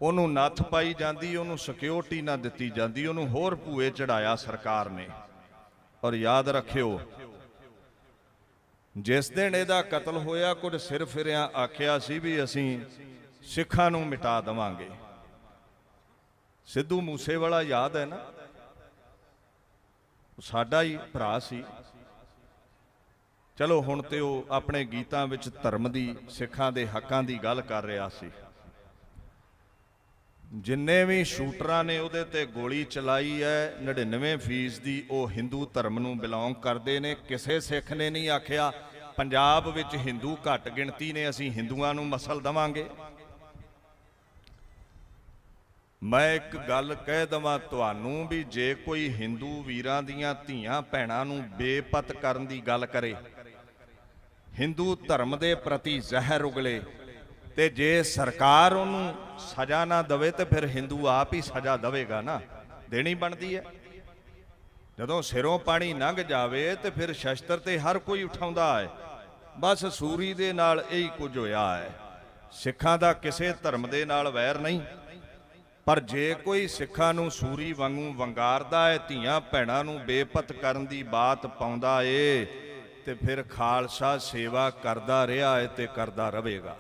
ਉਹਨੂੰ ਨੱਥ ਪਾਈ ਜਾਂਦੀ, ਉਹਨੂੰ ਸਿਕਿਉਰਿਟੀ ਨਾ ਦਿੱਤੀ ਜਾਂਦੀ, ਉਹਨੂੰ ਹੋਰ ਭੂਏ ਚੜਾਇਆ ਸਰਕਾਰ ਨੇ। ਔਰ ਯਾਦ ਰੱਖਿਓ, ਜਿਸ ਦਿਨ ਇਹਦਾ ਕਤਲ ਹੋਇਆ ਕੁਝ ਸਿਰ ਫਿਰਿਆਂ ਆਖਿਆ ਸੀ ਵੀ ਅਸੀਂ ਸਿੱਖਾਂ ਨੂੰ ਮਿਟਾ ਦੇਵਾਂਗੇ। ਸਿੱਧੂ ਮੂਸੇਵਾਲਾ ਯਾਦ ਹੈ ਨਾ, ਸਾਡਾ ਹੀ ਭਰਾ ਸੀ। ਚਲੋ ਹੁਣ ਤੇ ਉਹ ਆਪਣੇ ਗੀਤਾਂ ਵਿੱਚ ਧਰਮ ਦੀ, ਸਿੱਖਾਂ ਦੇ ਹੱਕਾਂ ਦੀ ਗੱਲ ਕਰ ਰਿਹਾ ਸੀ। ਜਿੰਨੇ ਵੀ ਸ਼ੂਟਰਾਂ ਨੇ ਉਹਦੇ ਤੇ ਗੋਲੀ ਚਲਾਈ ਹੈ 99% ਦੀ ਉਹ ਹਿੰਦੂ ਧਰਮ ਨੂੰ ਬਿਲੋਂਗ ਕਰਦੇ ਨੇ। ਕਿਸੇ ਸਿੱਖ ਨੇ ਨਹੀਂ ਆਖਿਆ ਪੰਜਾਬ ਵਿੱਚ ਹਿੰਦੂ ਘੱਟ ਗਿਣਤੀ ਨੇ, ਅਸੀਂ ਹਿੰਦੂਆਂ ਨੂੰ ਮਸਲ ਦੇਵਾਂਗੇ। ਮੈਂ ਇੱਕ ਗੱਲ ਕਹਿ ਦਵਾਂ ਤੁਹਾਨੂੰ ਵੀ ਜੇ ਕੋਈ ਹਿੰਦੂ ਵੀਰਾਂ ਦੀਆਂ ਧੀਆਂ ਭੈਣਾਂ ਨੂੰ ਬੇਪਤ ਕਰਨ ਦੀ ਗੱਲ ਕਰੇ, ਹਿੰਦੂ ਧਰਮ ਦੇ ਪ੍ਰਤੀ ਜ਼ਹਿਰ ਉਗਲੇ, ਤੇ ਜੇ ਸਰਕਾਰ ਉਹਨੂੰ ਸਜ਼ਾ ਨਾ ਦੇਵੇ ਤੇ ਫਿਰ ਹਿੰਦੂ ਆਪ ਹੀ ਸਜ਼ਾ ਦੇਵੇਗਾ ਨਾ, ਦੇਣੀ ਬਣਦੀ ਹੈ। ਜਦੋਂ ਸਿਰੋਂ ਪਾਣੀ ਲੰਘ ਜਾਵੇ ਤੇ ਫਿਰ ਸ਼ਸਤਰ ਤੇ ਹਰ ਕੋਈ ਉਠਾਉਂਦਾ ਹੈ। ਬਸ ਸੂਰੀ ਦੇ ਨਾਲ ਇਹੀ ਕੁਝ ਹੋਇਆ ਹੈ। ਸਿੱਖਾਂ ਦਾ ਕਿਸੇ ਧਰਮ ਦੇ ਨਾਲ ਵੈਰ ਨਹੀਂ, ਪਰ ਜੇ ਕੋਈ ਸਿੱਖਾਂ ਨੂੰ ਸੂਰੀ ਵਾਂਗੂ ਵੰਗਾਰਦਾ ਹੈ, ਧੀਆਂ ਭੈਣਾਂ ਨੂੰ ਬੇਪਤ ਕਰਨ ਦੀ ਬਾਤ ਪਾਉਂਦਾ ਏ, ਤੇ ਫਿਰ ਖਾਲਸਾ ਸੇਵਾ ਕਰਦਾ ਰਿਹਾ ਹੈ ਤੇ ਕਰਦਾ ਰਹੇਗਾ।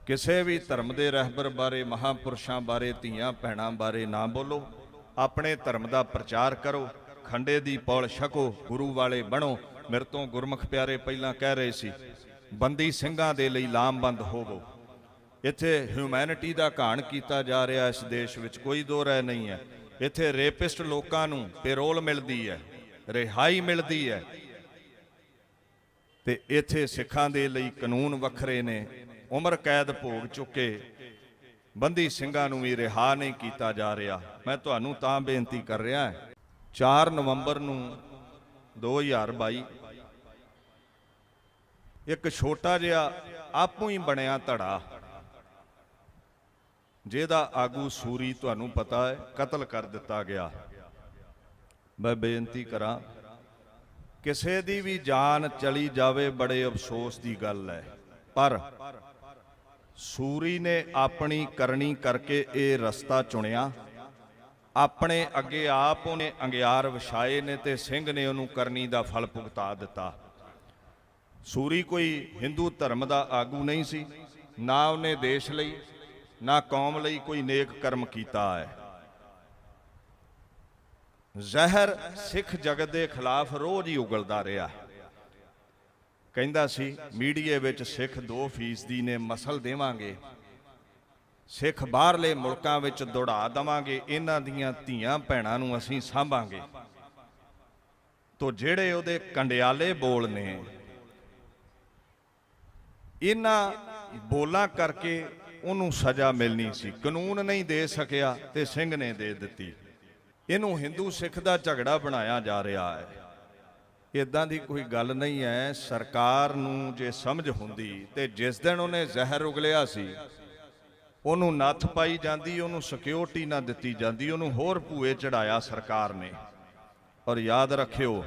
ਕਿਸੇ ਵੀ ਧਰਮ ਦੇ ਰਹਿਬਰ ਬਾਰੇ, ਮਹਾਂਪੁਰਸ਼ਾਂ ਬਾਰੇ, ਧੀਆਂ ਭੈਣਾਂ ਬਾਰੇ ਨਾ ਬੋਲੋ। ਆਪਣੇ ਧਰਮ ਦਾ ਪ੍ਰਚਾਰ ਕਰੋ, ਖੰਡੇ ਦੀ ਪੌਲ ਛਕੋ, ਗੁਰੂ ਵਾਲੇ ਬਣੋ। ਮੇਰੇ ਤੋਂ ਗੁਰਮੁਖ ਪਿਆਰੇ ਪਹਿਲਾਂ ਕਹਿ ਰਹੇ ਸੀ ਬੰਦੀ ਸਿੰਘਾਂ ਦੇ ਲਈ ਲਾਮਬੰਦ ਹੋਵੋ। ਇੱਥੇ ਹਿਊਮੈਨਿਟੀ ਦਾ ਘਾਣ ਕੀਤਾ ਜਾ ਰਿਹਾ ਇਸ ਦੇਸ਼ ਵਿੱਚ, ਕੋਈ ਦੋ ਰਾਏ ਨਹੀਂ ਹੈ। ਇੱਥੇ ਰੇਪਿਸਟ ਲੋਕਾਂ ਨੂੰ ਪੈਰੋਲ ਮਿਲਦੀ ਹੈ, ਰਿਹਾਈ ਮਿਲਦੀ ਹੈ, ਤੇ ਇੱਥੇ ਸਿੱਖਾਂ ਦੇ ਲਈ ਕਾਨੂੰਨ ਵੱਖਰੇ ਨੇ। ਉਮਰ ਕੈਦ ਭੋਗ ਚੁੱਕੇ ਬੰਦੀ ਸਿੰਘਾਂ ਨੂੰ ਵੀ ਰਿਹਾ ਨਹੀਂ ਕੀਤਾ ਜਾ ਰਿਹਾ। ਮੈਂ ਤੁਹਾਨੂੰ ਤਾਂ ਬੇਨਤੀ ਕਰ ਰਿਹਾ 4 ਨਵੰਬਰ ਨੂੰ 2022 ਇੱਕ ਛੋਟਾ ਜਿਹਾ ਆਪੂ ਹੀ ਬਣਿਆ ਧੜਾ, ਜਿਹਦਾ ਆਗੂ ਸੂਰੀ ਤੁਹਾਨੂੰ ਪਤਾ ਹੈ ਕਤਲ ਕਰ ਦਿੱਤਾ ਗਿਆ। ਮੈਂ ਬੇਨਤੀ ਕਰਾਂ ਕਿਸੇ ਦੀ ਵੀ ਜਾਨ ਚਲੀ ਜਾਵੇ ਬੜੇ ਅਫਸੋਸ ਦੀ ਗੱਲ ਹੈ, ਪਰ ਸੂਰੀ ਨੇ ਆਪਣੀ ਕਰਨੀ ਕਰਕੇ ਇਹ ਰਸਤਾ ਚੁਣਿਆ। ਆਪਣੇ ਅੱਗੇ ਆਪ ਉਹਨੇ ਅੰਗਿਆਰ ਵਿਛਾਏ ਨੇ ਤੇ ਸਿੰਘ ਨੇ ਉਹਨੂੰ ਕਰਨੀ ਦਾ ਫਲ ਭੁਗਤਾ ਦਿੱਤਾ। ਸੂਰੀ ਕੋਈ ਹਿੰਦੂ ਧਰਮ ਦਾ ਆਗੂ ਨਹੀਂ ਸੀ, ਨਾ ਉਹਨੇ ਦੇਸ਼ ਲਈ ਨਾ ਕੌਮ ਲਈ ਕੋਈ ਨੇਕ ਕਰਮ ਕੀਤਾ ਹੈ। ਜ਼ਹਿਰ ਸਿੱਖ ਜਗਤ ਦੇ ਖਿਲਾਫ ਰੋਜ਼ ਹੀ ਉਗਲਦਾ ਰਿਹਾ। ਕਹਿੰਦਾ ਸੀ ਮੀਡੀਏ ਵਿੱਚ ਸਿੱਖ 2% ਨੇ, ਮਸਲ ਦੇਵਾਂਗੇ, ਸਿੱਖ ਬਾਹਰਲੇ ਮੁਲਕਾਂ ਵਿੱਚ ਦੌੜਾ ਦੇਵਾਂਗੇ, ਇਹਨਾਂ ਦੀਆਂ ਧੀਆਂ ਭੈਣਾਂ ਨੂੰ ਅਸੀਂ ਸਾਂਭਾਂਗੇ। ਤੋ ਜਿਹੜੇ ਉਹਦੇ ਕੰਡਿਆਲੇ ਬੋਲ ਨੇ, ਇਹਨਾਂ ਬੋਲਾਂ ਕਰਕੇ ਉਹਨੂੰ ਸਜ਼ਾ ਮਿਲਣੀ ਸੀ। ਕਾਨੂੰਨ ਨਹੀਂ ਦੇ ਸਕਿਆ ਤੇ ਸਿੰਘ ਨੇ ਦੇ ਦਿੱਤੀ। ਇਹਨੂੰ ਹਿੰਦੂ ਸਿੱਖ ਦਾ ਝਗੜਾ ਬਣਾਇਆ ਜਾ ਰਿਹਾ ਹੈ। ਇਦਾਂ ਦੀ ਕੋਈ ਗੱਲ ਨਹੀਂ ਹੈ। ਸਰਕਾਰ ਨੂੰ ਜੇ ਸਮਝ ਹੁੰਦੀ ਤੇ ਜਿਸ ਦਿਨ ਉਹਨੇ ਜ਼ਹਿਰ ਉਗਲਿਆ ਸੀ ਉਹਨੂੰ ਨੱਥ ਪਾਈ ਜਾਂਦੀ, ਉਹਨੂੰ ਸਿਕਿਉਰਿਟੀ ਨਾ ਦਿੱਤੀ ਜਾਂਦੀ, ਉਹਨੂੰ ਹੋਰ ਭੂਏ ਚੜਾਇਆ ਸਰਕਾਰ ਨੇ। ਔਰ ਯਾਦ ਰੱਖਿਓ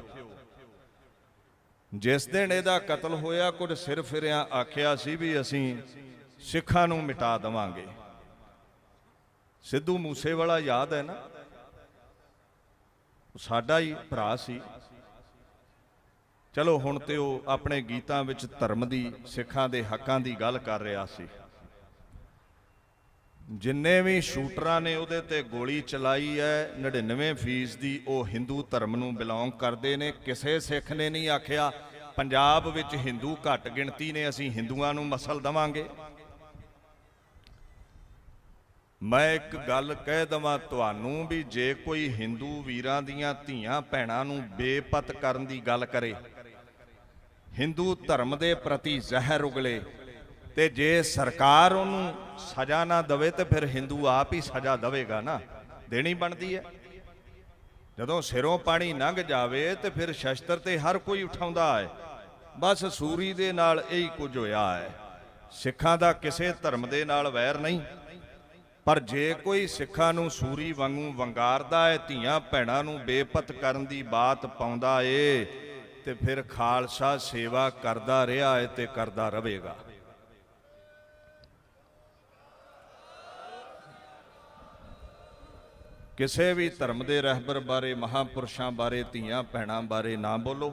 ਜਿਸ ਦਿਨ ਇਹਦਾ ਕਤਲ ਹੋਇਆ ਕੁਝ ਸਿਰ ਫਿਰਿਆਂ ਆਖਿਆ ਸੀ ਵੀ ਅਸੀਂ ਸਿੱਖਾਂ ਨੂੰ ਮਿਟਾ ਦੇਵਾਂਗੇ। ਸਿੱਧੂ ਮੂਸੇਵਾਲਾ ਯਾਦ ਹੈ ਨਾ, ਸਾਡਾ ਹੀ ਭਰਾ ਸੀ। ਚਲੋ ਹੁਣ ਤੇ ਉਹ ਆਪਣੇ ਗੀਤਾਂ ਵਿੱਚ ਧਰਮ ਦੀ, ਸਿੱਖਾਂ ਦੇ ਹੱਕਾਂ ਦੀ ਗੱਲ ਕਰ ਰਿਹਾ ਸੀ। ਜਿੰਨੇ ਵੀ ਸ਼ੂਟਰਾਂ ਨੇ ਉਹਦੇ ਤੇ ਗੋਲੀ ਚਲਾਈ ਹੈ 99% ਦੀ ਉਹ ਹਿੰਦੂ ਧਰਮ ਨੂੰ ਬਿਲੋਂਗ ਕਰਦੇ ਨੇ। ਕਿਸੇ ਸਿੱਖ ਨੇ ਨਹੀਂ ਆਖਿਆ ਪੰਜਾਬ ਵਿੱਚ ਹਿੰਦੂ ਘੱਟ ਗਿਣਤੀ ਨੇ, ਅਸੀਂ ਹਿੰਦੂਆਂ ਨੂੰ ਮਸਲ ਦੇਵਾਂਗੇ। ਮੈਂ ਇੱਕ ਗੱਲ ਕਹਿ ਦਵਾਂ ਤੁਹਾਨੂੰ ਵੀ ਜੇ ਕੋਈ ਹਿੰਦੂ ਵੀਰਾਂ ਦੀਆਂ ਧੀਆਂ ਭੈਣਾਂ ਨੂੰ ਬੇਪਤ ਕਰਨ ਦੀ ਗੱਲ ਕਰੇ, ਹਿੰਦੂ ਧਰਮ ਦੇ ਪ੍ਰਤੀ ਜ਼ਹਿਰ ਉਗਲੇ, ਤੇ ਜੇ ਸਰਕਾਰ ਉਹਨੂੰ ਸਜ਼ਾ ਨਾ ਦੇਵੇ ਤੇ ਫਿਰ ਹਿੰਦੂ ਆਪ ਹੀ ਸਜ਼ਾ ਦੇਵੇਗਾ ਨਾ, ਦੇਣੀ ਬਣਦੀ ਹੈ। ਜਦੋਂ ਸਿਰੋਂ ਪਾਣੀ ਲੰਘ ਜਾਵੇ ਤੇ ਫਿਰ ਸ਼ਸਤਰ ਤੇ ਹਰ ਕੋਈ ਉਠਾਉਂਦਾ ਹੈ। ਬਸ ਸੂਰੀ ਦੇ ਨਾਲ ਇਹੀ ਕੁਝ ਹੋਇਆ ਹੈ। ਸਿੱਖਾਂ ਦਾ ਕਿਸੇ ਧਰਮ ਦੇ ਨਾਲ ਵੈਰ ਨਹੀਂ, ਪਰ ਜੇ ਕੋਈ ਸਿੱਖਾਂ ਨੂੰ ਸੂਰੀ ਵਾਂਗੂ ਵੰਗਾਰਦਾ ਹੈ, ਧੀਆਂ ਭੈਣਾਂ ਨੂੰ ਬੇਪਤ ਕਰਨ ਦੀ ਬਾਤ ਪਾਉਂਦਾ ਏ, ਤੇ ਫਿਰ ਖਾਲਸਾ ਸੇਵਾ ਕਰਦਾ ਰਿਹਾ ਹੈ ਤੇ ਕਰਦਾ ਰਹੇਗਾ। ਕਿਸੇ ਵੀ ਧਰਮ ਦੇ ਰਹਿਬਰ ਬਾਰੇ, ਮਹਾਂਪੁਰਸ਼ਾਂ ਬਾਰੇ, ਧੀਆਂ ਭੈਣਾਂ ਬਾਰੇ ਨਾ ਬੋਲੋ।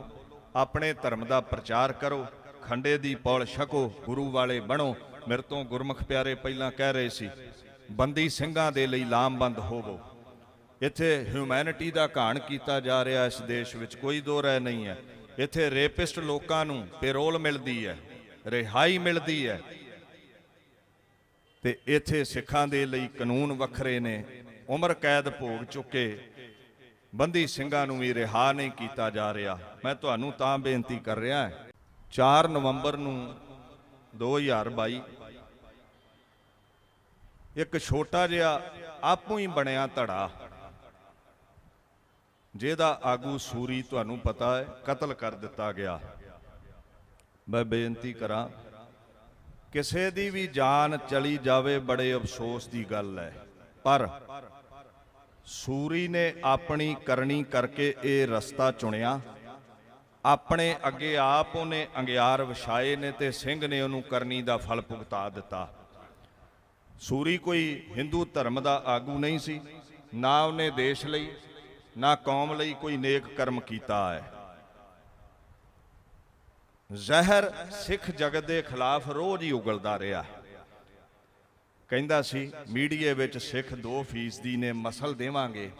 ਆਪਣੇ ਧਰਮ ਦਾ ਪ੍ਰਚਾਰ ਕਰੋ, ਖੰਡੇ ਦੀ ਪੌਲ ਛਕੋ, ਗੁਰੂ ਵਾਲੇ ਬਣੋ। ਮੇਰੇ ਤੋਂ ਗੁਰਮੁਖ ਪਿਆਰੇ ਪਹਿਲਾਂ ਕਹਿ ਰਹੇ ਸੀ, ਬੰਦੀ ਸਿੰਘਾਂ ਦੇ ਲਈ ਲਾਮਬੰਦ ਹੋਵੋ। ਇੱਥੇ ਹਿਊਮੈਨਿਟੀ ਦਾ ਘਾਣ ਕੀਤਾ ਜਾ ਰਿਹਾ ਇਸ ਦੇਸ਼ ਵਿੱਚ, ਕੋਈ ਦੋ ਰਾਏ ਨਹੀਂ ਹੈ। ਇੱਥੇ ਰੇਪਿਸਟ ਲੋਕਾਂ ਨੂੰ ਪੈਰੋਲ ਮਿਲਦੀ ਹੈ, ਰਿਹਾਈ ਮਿਲਦੀ ਹੈ, ਤੇ ਇੱਥੇ ਸਿੱਖਾਂ ਦੇ ਲਈ ਕਾਨੂੰਨ ਵੱਖਰੇ ਨੇ। ਉਮਰ ਕੈਦ ਭੋਗ ਚੁੱਕੇ ਬੰਦੀ ਸਿੰਘਾਂ ਨੂੰ ਵੀ ਰਿਹਾ ਨਹੀਂ ਕੀਤਾ ਜਾ ਰਿਹਾ। ਮੈਂ ਤੁਹਾਨੂੰ ਤਾਂ ਬੇਨਤੀ ਕਰ ਰਿਹਾ, 4 ਨਵੰਬਰ ਨੂੰ 2022 ਇੱਕ ਛੋਟਾ ਜਿਹਾ ਆਪੂ ਹੀ ਬਣਿਆ ਧੜਾ, ਜਿਹਦਾ ਆਗੂ ਸੂਰੀ ਤੁਹਾਨੂੰ ਪਤਾ ਹੈ ਕਤਲ ਕਰ ਦਿੱਤਾ ਗਿਆ। ਮੈਂ ਬੇਨਤੀ ਕਰਾਂ, ਕਿਸੇ ਦੀ ਵੀ ਜਾਨ ਚਲੀ ਜਾਵੇ ਬੜੇ ਅਫਸੋਸ ਦੀ ਗੱਲ ਹੈ, ਪਰ ਸੂਰੀ ਨੇ ਆਪਣੀ ਕਰਨੀ ਕਰਕੇ ਇਹ ਰਸਤਾ ਚੁਣਿਆ। ਆਪਣੇ ਅੱਗੇ ਆਪ ਉਹਨੇ ਅੰਗਿਆਰ ਵਿਛਾਏ ਨੇ ਤੇ ਸਿੰਘ ਨੇ ਉਹਨੂੰ ਕਰਨੀ ਦਾ ਫਲ ਭੁਗਤਾ ਦਿੱਤਾ। ਸੂਰੀ ਕੋਈ ਹਿੰਦੂ ਧਰਮ ਦਾ ਆਗੂ ਨਹੀਂ ਸੀ, ਨਾ ਉਹਨੇ ਦੇਸ਼ ਲਈ ਨਾ ਕੌਮ ਲਈ ਕੋਈ ਨੇਕ ਕਰਮ ਕੀਤਾ ਹੈ। ਜ਼ਹਿਰ ਸਿੱਖ ਜਗਤ ਦੇ ਖਿਲਾਫ ਰੋਜ਼ ਹੀ ਉਗਲਦਾ ਰਿਹਾ। ਕਹਿੰਦਾ ਸੀ ਮੀਡੀਏ ਵਿੱਚ ਸਿੱਖ 2% ਨੇ ਮਸਲ ਦੇਵਾਂਗੇ,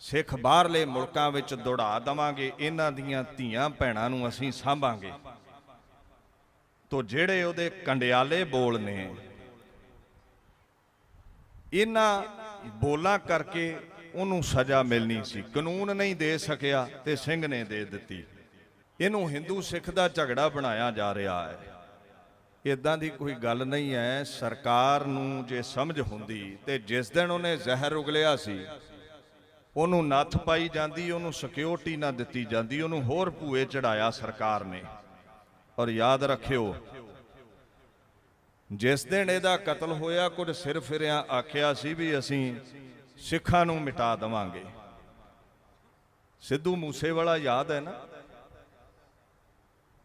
ਸਿੱਖ ਬਾਹਰਲੇ ਮੁਲਕਾਂ ਵਿੱਚ ਦੌੜਾ ਦੇਵਾਂਗੇ, ਇਹਨਾਂ ਦੀਆਂ ਧੀਆਂ ਭੈਣਾਂ ਨੂੰ ਅਸੀਂ ਸਾਂਭਾਂਗੇ। ਤੋ ਜਿਹੜੇ ਉਹਦੇ ਕੰਡਿਆਲੇ ਬੋਲ ਨੇ, ਇਹਨਾਂ ਬੋਲਾਂ ਕਰਕੇ ਉਹਨੂੰ ਸਜ਼ਾ ਮਿਲਣੀ ਸੀ, ਕਾਨੂੰਨ ਨਹੀਂ ਦੇ ਸਕਿਆ ਤੇ ਸਿੰਘ ਨੇ ਦੇ ਦਿੱਤੀ। ਇਹਨੂੰ ਹਿੰਦੂ ਸਿੱਖ ਦਾ ਝਗੜਾ ਬਣਾਇਆ ਜਾ ਰਿਹਾ ਹੈ। ਇਦਾਂ ਦੀ ਕੋਈ ਗੱਲ ਨਹੀਂ ਹੈ। ਸਰਕਾਰ ਨੂੰ ਜੇ ਸਮਝ ਹੁੰਦੀ ਤੇ ਜਿਸ ਦਿਨ ਉਹਨੇ ਜ਼ਹਿਰ ਉਗਲਿਆ ਸੀ ਉਹਨੂੰ ਨੱਥ ਪਾਈ ਜਾਂਦੀ, ਉਹਨੂੰ ਸਿਕਿਉਰਿਟੀ ਨਾ ਦਿੱਤੀ ਜਾਂਦੀ, ਉਹਨੂੰ ਹੋਰ ਭੂਏ ਚੜਾਇਆ ਸਰਕਾਰ ਨੇ। ਔਰ ਯਾਦ ਰੱਖਿਓ, ਜਿਸ ਦਿਨ ਇਹਦਾ ਕਤਲ ਹੋਇਆ ਕੁਝ ਸਿਰ ਫਿਰਿਆਂ ਆਖਿਆ ਸੀ ਵੀ ਅਸੀਂ ਸਿੱਖਾਂ ਨੂੰ ਮਿਟਾ ਦੇਵਾਂਗੇ। ਸਿੱਧੂ ਮੂਸੇਵਾਲਾ ਯਾਦ ਹੈ ਨਾ,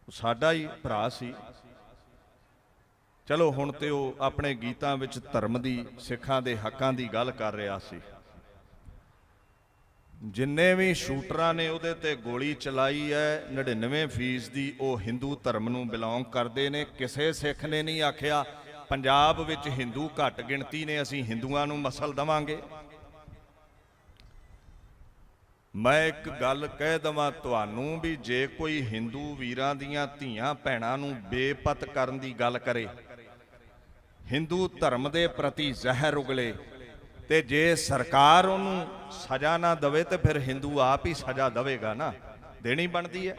ਸਾਡਾ ਹੀ ਭਰਾ ਸੀ। ਚਲੋ ਹੁਣ ਤੇ ਉਹ ਆਪਣੇ ਗੀਤਾਂ ਵਿੱਚ ਧਰਮ ਦੀ, ਸਿੱਖਾਂ ਦੇ ਹੱਕਾਂ ਦੀ ਗੱਲ ਕਰ ਰਿਹਾ ਸੀ। ਜਿੰਨੇ ਵੀ ਸ਼ੂਟਰਾਂ ਨੇ ਉਹਦੇ ਤੇ ਗੋਲੀ ਚਲਾਈ ਹੈ, 99% ਦੀ ਉਹ ਹਿੰਦੂ ਧਰਮ ਨੂੰ ਬਿਲੋਂਗ ਕਰਦੇ ਨੇ। ਕਿਸੇ ਸਿੱਖ ਨੇ ਨਹੀਂ ਆਖਿਆ ਪੰਜਾਬ ਵਿੱਚ ਹਿੰਦੂ ਘੱਟ ਗਿਣਤੀ ਨੇ, ਅਸੀਂ ਹਿੰਦੂਆਂ ਨੂੰ ਮਸਲ ਦੇਵਾਂਗੇ। ਮੈਂ ਇੱਕ ਗੱਲ ਕਹਿ ਦਵਾਂ ਤੁਹਾਨੂੰ ਵੀ ਜੇ ਕੋਈ ਹਿੰਦੂ ਵੀਰਾਂ ਦੀਆਂ ਧੀਆਂ ਭੈਣਾਂ ਨੂੰ ਬੇਪਤ ਕਰਨ ਦੀ ਗੱਲ ਕਰੇ, ਹਿੰਦੂ ਧਰਮ ਦੇ ਪ੍ਰਤੀ ਜ਼ਹਿਰ ਉਗਲੇ, ਤੇ ਜੇ ਸਰਕਾਰ ਉਹਨੂੰ ਸਜ਼ਾ ਨਾ ਦੇਵੇ ਤੇ ਫਿਰ ਹਿੰਦੂ ਆਪ ਹੀ ਸਜ਼ਾ ਦੇਵੇਗਾ ਨਾ, ਦੇਣੀ ਬਣਦੀ ਹੈ।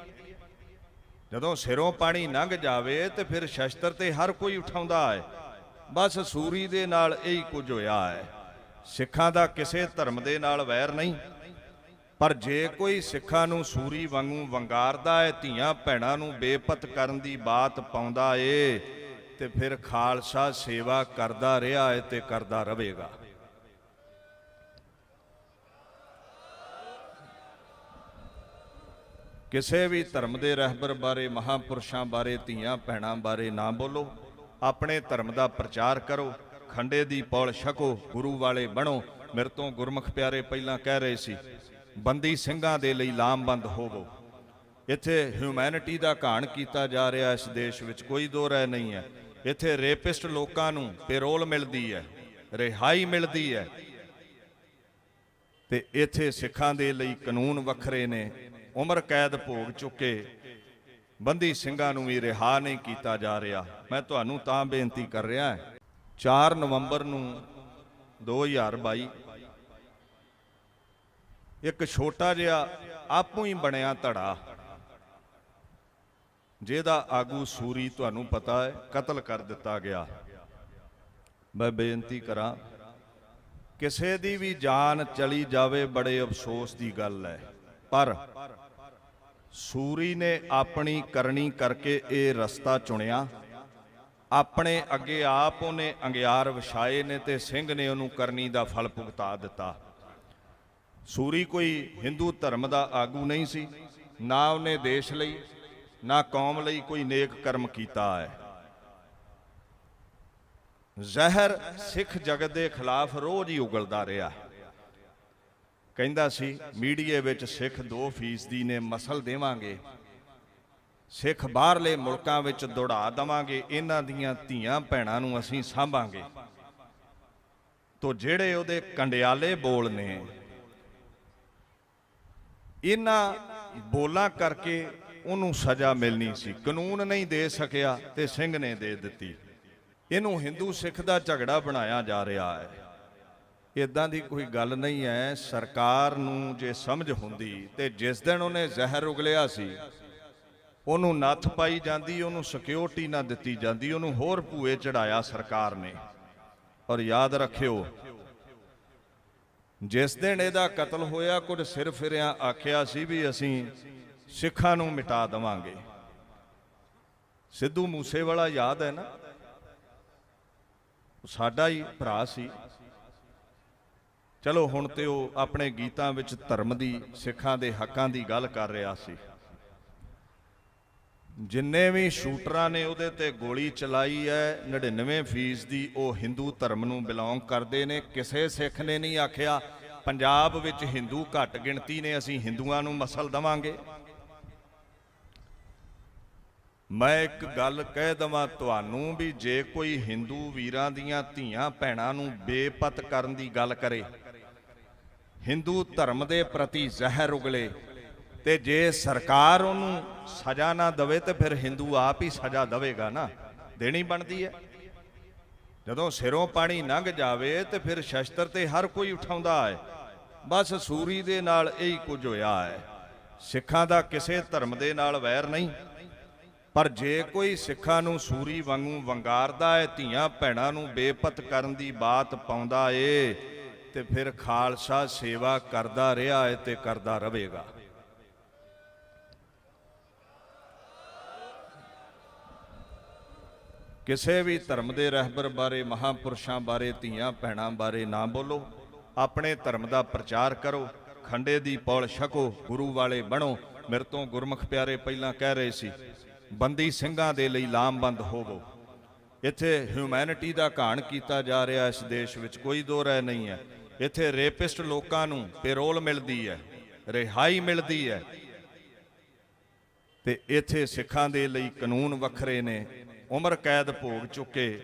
ਜਦੋਂ ਸਿਰੋਂ ਪਾਣੀ ਲੰਘ ਜਾਵੇ ਤੇ ਫਿਰ ਸ਼ਸਤਰ ਤੇ ਹਰ ਕੋਈ ਉਠਾਉਂਦਾ ਹੈ। ਬਸ ਸੂਰੀ ਦੇ ਨਾਲ ਇਹੀ ਕੁਝ ਹੋਇਆ ਹੈ। ਸਿੱਖਾਂ ਦਾ ਕਿਸੇ ਧਰਮ ਦੇ ਨਾਲ ਵੈਰ ਨਹੀਂ, ਪਰ ਜੇ ਕੋਈ ਸਿੱਖਾਂ ਨੂੰ ਸੂਰੀ ਵਾਂਗੂ ਵੰਗਾਰਦਾ ਹੈ, ਧੀਆਂ ਭੈਣਾਂ ਨੂੰ ਬੇਪਤ ਕਰਨ ਦੀ ਬਾਤ ਪਾਉਂਦਾ ਏ, ਤੇ ਫਿਰ ਖਾਲਸਾ ਸੇਵਾ ਕਰਦਾ ਰਿਹਾ ਹੈ ਤੇ ਕਰਦਾ ਰਹੇਗਾ। ਕਿਸੇ ਵੀ ਧਰਮ ਦੇ ਰਹਿਬਰ ਬਾਰੇ, ਮਹਾਂਪੁਰਸ਼ਾਂ ਬਾਰੇ, ਧੀਆਂ ਭੈਣਾਂ ਬਾਰੇ ਨਾ ਬੋਲੋ। ਆਪਣੇ ਧਰਮ ਦਾ ਪ੍ਰਚਾਰ ਕਰੋ, ਖੰਡੇ ਦੀ ਪੌਲ ਛਕੋ, ਗੁਰੂ ਵਾਲੇ ਬਣੋ। ਮੇਰੇ ਤੋਂ ਗੁਰਮੁਖ ਪਿਆਰੇ ਪਹਿਲਾਂ ਕਹਿ ਰਹੇ ਸੀ, ਬੰਦੀ ਸਿੰਘਾਂ ਦੇ ਲਈ ਲਾਮਬੰਦ ਹੋਵੋ। ਇੱਥੇ ਹਿਊਮੈਨਿਟੀ ਦਾ ਘਾਣ ਕੀਤਾ ਜਾ ਰਿਹਾ ਇਸ ਦੇਸ਼ ਵਿੱਚ, ਕੋਈ ਦੋ ਰਾਏ ਨਹੀਂ ਹੈ। ਇੱਥੇ ਰੇਪਿਸਟ ਲੋਕਾਂ ਨੂੰ ਪੈਰੋਲ ਮਿਲਦੀ ਹੈ, ਰਿਹਾਈ ਮਿਲਦੀ ਹੈ, ਤੇ ਇੱਥੇ ਸਿੱਖਾਂ ਦੇ ਲਈ ਕਾਨੂੰਨ ਵੱਖਰੇ ਨੇ। ਉਮਰ ਕੈਦ ਭੋਗ ਚੁੱਕੇ ਬੰਦੀ ਸਿੰਘਾਂ ਨੂੰ ਵੀ ਰਿਹਾ ਨਹੀਂ ਕੀਤਾ ਜਾ ਰਿਹਾ। ਮੈਂ ਤੁਹਾਨੂੰ ਤਾਂ ਬੇਨਤੀ ਕਰ ਰਿਹਾ, 4 ਨਵੰਬਰ ਨੂੰ 2022 ਇੱਕ ਛੋਟਾ ਜਿਹਾ ਆਪੂ ਹੀ ਬਣਿਆ ਧੜਾ, ਜਿਹਦਾ ਆਗੂ ਸੂਰੀ ਤੁਹਾਨੂੰ ਪਤਾ ਹੈ ਕਤਲ ਕਰ ਦਿੱਤਾ ਗਿਆ। ਮੈਂ ਬੇਨਤੀ ਕਰਾਂ, ਕਿਸੇ ਦੀ ਵੀ ਜਾਨ ਚਲੀ ਜਾਵੇ ਬੜੇ ਅਫਸੋਸ ਦੀ ਗੱਲ ਹੈ, ਪਰ ਸੂਰੀ ਨੇ ਆਪਣੀ ਕਰਨੀ ਕਰਕੇ ਇਹ ਰਸਤਾ ਚੁਣਿਆ। ਆਪਣੇ ਅੱਗੇ ਆਪ ਉਹਨੇ ਅੰਗਿਆਰ ਵਿਛਾਏ ਨੇ ਤੇ ਸਿੰਘ ਨੇ ਉਹਨੂੰ ਕਰਨੀ ਦਾ ਫਲ ਭੁਗਤਾ ਦਿੱਤਾ। ਸੂਰੀ ਕੋਈ ਹਿੰਦੂ ਧਰਮ ਦਾ ਆਗੂ ਨਹੀਂ ਸੀ, ਨਾ ਉਹਨੇ ਦੇਸ਼ ਲਈ ਨਾ ਕੌਮ ਲਈ ਕੋਈ ਨੇਕ ਕਰਮ ਕੀਤਾ ਹੈ। ਜ਼ਹਿਰ ਸਿੱਖ ਜਗਤ ਦੇ ਖਿਲਾਫ ਰੋਜ਼ ਹੀ ਉਗਲਦਾ ਰਿਹਾ। ਕਹਿੰਦਾ ਸੀ ਮੀਡੀਏ ਵਿੱਚ ਸਿੱਖ 2% ਨੇ ਮਸਲ ਦੇਵਾਂਗੇ, ਸਿੱਖ ਬਾਹਰਲੇ ਮੁਲਕਾਂ ਵਿੱਚ ਦੌੜਾ ਦੇਵਾਂਗੇ, ਇਹਨਾਂ ਦੀਆਂ ਧੀਆਂ ਭੈਣਾਂ ਨੂੰ ਅਸੀਂ ਸਾਂਭਾਂਗੇ। ਤੋ ਜਿਹੜੇ ਉਹਦੇ ਕੰਡਿਆਲੇ ਬੋਲ ਨੇ, ਇਹਨਾਂ ਬੋਲਾਂ ਕਰਕੇ ਉਹਨੂੰ ਸਜ਼ਾ ਮਿਲਣੀ ਸੀ। ਕਾਨੂੰਨ ਨਹੀਂ ਦੇ ਸਕਿਆ ਤੇ ਸਿੰਘ ਨੇ ਦੇ ਦਿੱਤੀ। ਇਹਨੂੰ ਹਿੰਦੂ ਸਿੱਖ ਦਾ ਝਗੜਾ ਬਣਾਇਆ ਜਾ ਰਿਹਾ ਹੈ। ਇਦਾਂ ਦੀ ਕੋਈ ਗੱਲ ਨਹੀਂ ਹੈ। ਸਰਕਾਰ ਨੂੰ ਜੇ ਸਮਝ ਹੁੰਦੀ ਤੇ ਜਿਸ ਦਿਨ ਉਹਨੇ ਜ਼ਹਿਰ ਉਗਲਿਆ ਸੀ ਉਹਨੂੰ ਨੱਥ ਪਾਈ ਜਾਂਦੀ, ਉਹਨੂੰ ਸਿਕਿਉਰਿਟੀ ਨਾ ਦਿੱਤੀ ਜਾਂਦੀ, ਉਹਨੂੰ ਹੋਰ ਭੂਏ ਚੜਾਇਆ ਸਰਕਾਰ ਨੇ। ਔਰ ਯਾਦ ਰੱਖਿਓ, ਜਿਸ ਦਿਨ ਇਹਦਾ ਕਤਲ ਹੋਇਆ ਕੁਝ ਸਿਰ ਫਿਰਿਆਂ ਆਖਿਆ ਸੀ ਵੀ ਅਸੀਂ ਸਿੱਖਾਂ ਨੂੰ ਮਿਟਾ ਦੇਵਾਂਗੇ। ਸਿੱਧੂ ਮੂਸੇਵਾਲਾ ਯਾਦ ਹੈ ਨਾ, ਸਾਡਾ ਹੀ ਭਰਾ ਸੀ। ਚਲੋ ਹੁਣ ਤੇ ਉਹ ਆਪਣੇ ਗੀਤਾਂ ਵਿੱਚ ਧਰਮ ਦੀ, ਸਿੱਖਾਂ ਦੇ ਹੱਕਾਂ ਦੀ ਗੱਲ ਕਰ ਰਿਹਾ ਸੀ। ਜਿੰਨੇ ਵੀ ਸ਼ੂਟਰਾਂ ਨੇ ਉਹਦੇ ਤੇ ਗੋਲੀ ਚਲਾਈ ਹੈ 99% ਦੀ ਉਹ ਹਿੰਦੂ ਧਰਮ ਨੂੰ ਬਿਲੋਂਗ ਕਰਦੇ ਨੇ। ਕਿਸੇ ਸਿੱਖ ਨੇ ਨਹੀਂ ਆਖਿਆ ਪੰਜਾਬ ਵਿੱਚ ਹਿੰਦੂ ਘੱਟ ਗਿਣਤੀ ਨੇ, ਅਸੀਂ ਹਿੰਦੂਆਂ ਨੂੰ ਮਸਲ ਦੇਵਾਂਗੇ। ਮੈਂ ਇੱਕ ਗੱਲ ਕਹਿ ਦਵਾਂ ਤੁਹਾਨੂੰ ਵੀ ਜੇ ਕੋਈ ਹਿੰਦੂ ਵੀਰਾਂ ਦੀਆਂ ਧੀਆਂ ਭੈਣਾਂ ਨੂੰ ਬੇਪਤ ਕਰਨ ਦੀ ਗੱਲ ਕਰੇ, ਹਿੰਦੂ ਧਰਮ ਦੇ ਪ੍ਰਤੀ ਜ਼ਹਿਰ ਉਗਲੇ, ਤੇ ਜੇ ਸਰਕਾਰ ਉਹਨੂੰ ਸਜ਼ਾ ਨਾ ਦੇਵੇ ਤੇ ਫਿਰ ਹਿੰਦੂ ਆਪ ਹੀ ਸਜ਼ਾ ਦੇਵੇਗਾ ਨਾ, ਦੇਣੀ ਬਣਦੀ ਹੈ। ਜਦੋਂ ਸਿਰੋਂ ਪਾਣੀ ਲੰਘ ਜਾਵੇ ਤੇ ਫਿਰ ਸ਼ਸਤਰ ਤੇ ਹਰ ਕੋਈ ਉਠਾਉਂਦਾ ਹੈ। ਬਸ ਸੂਰੀ ਦੇ ਨਾਲ ਇਹੀ ਕੁਝ ਹੋਇਆ ਹੈ। ਸਿੱਖਾਂ ਦਾ ਕਿਸੇ ਧਰਮ ਦੇ ਨਾਲ ਵੈਰ ਨਹੀਂ, ਪਰ ਜੇ ਕੋਈ ਸਿੱਖਾਂ ਨੂੰ ਸੂਰੀ ਵਾਂਗੂ ਵੰਗਾਰਦਾ ਹੈ, ਧੀਆਂ ਭੈਣਾਂ ਨੂੰ ਬੇਪਤ ਕਰਨ ਦੀ ਬਾਤ ਪਾਉਂਦਾ ਏ, ਤੇ ਫਿਰ ਖਾਲਸਾ ਸੇਵਾ ਕਰਦਾ ਰਿਹਾ ਹੈ ਤੇ ਕਰਦਾ ਰਹੇਗਾ। ਕਿਸੇ ਵੀ ਧਰਮ ਦੇ ਰਹਿਬਰ ਬਾਰੇ, ਮਹਾਂਪੁਰਸ਼ਾਂ ਬਾਰੇ, ਧੀਆਂ ਭੈਣਾਂ ਬਾਰੇ ਨਾ ਬੋਲੋ। ਆਪਣੇ ਧਰਮ ਦਾ ਪ੍ਰਚਾਰ ਕਰੋ, ਖੰਡੇ ਦੀ ਪੌਲ ਛਕੋ, ਗੁਰੂ ਵਾਲੇ ਬਣੋ। ਮੇਰੇ ਤੋਂ ਗੁਰਮੁਖ ਪਿਆਰੇ ਪਹਿਲਾਂ ਕਹਿ ਰਹੇ ਸੀ ਬੰਦੀ ਸਿੰਘਾਂ ਦੇ ਲਈ ਲਾਮਬੰਦ ਹੋਵੋ। ਇੱਥੇ ਹਿਊਮੈਨਿਟੀ ਦਾ ਘਾਣ ਕੀਤਾ ਜਾ ਰਿਹਾ ਇਸ ਦੇਸ਼ ਵਿੱਚ, ਕੋਈ ਦੋ ਰਾਏ ਨਹੀਂ ਹੈ। ਇੱਥੇ ਰੇਪਿਸਟ ਲੋਕਾਂ ਨੂੰ ਪੈਰੋਲ ਮਿਲਦੀ ਹੈ, ਰਿਹਾਈ ਮਿਲਦੀ ਹੈ, ਤੇ ਇੱਥੇ ਸਿੱਖਾਂ ਦੇ ਲਈ ਕਾਨੂੰਨ ਵੱਖਰੇ ਨੇ। ਉਮਰ ਕੈਦ ਭੋਗ ਚੁੱਕੇ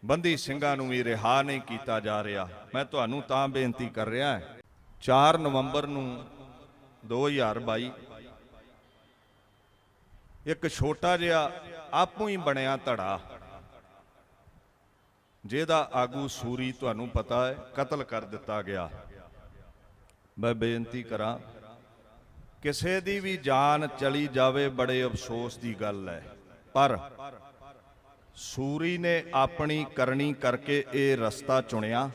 ਬੰਦੀ ਸਿੰਘਾਂ ਨੂੰ ਵੀ ਰਿਹਾ ਨਹੀਂ ਕੀਤਾ ਜਾ ਰਿਹਾ। ਮੈਂ ਤੁਹਾਨੂੰ ਤਾਂ ਬੇਨਤੀ ਕਰ ਰਿਹਾ, 4 ਨਵੰਬਰ ਨੂੰ 2022 ਇੱਕ ਛੋਟਾ ਜਿਹਾ ਆਪੂ ਹੀ ਬਣਿਆ ਧੜਾ, ਜਿਹਦਾ ਆਗੂ ਸੂਰੀ ਤੁਹਾਨੂੰ ਪਤਾ ਹੈ ਕਤਲ ਕਰ ਦਿੱਤਾ ਗਿਆ। ਮੈਂ ਬੇਨਤੀ ਕਰਾਂ, ਕਿਸੇ ਦੀ ਵੀ ਜਾਨ ਚਲੀ ਜਾਵੇ ਬੜੇ ਅਫਸੋਸ ਦੀ ਗੱਲ ਹੈ, ਪਰ ਸੂਰੀ ਨੇ ਆਪਣੀ ਕਰਨੀ ਕਰਕੇ ਇਹ ਰਸਤਾ ਚੁਣਿਆ।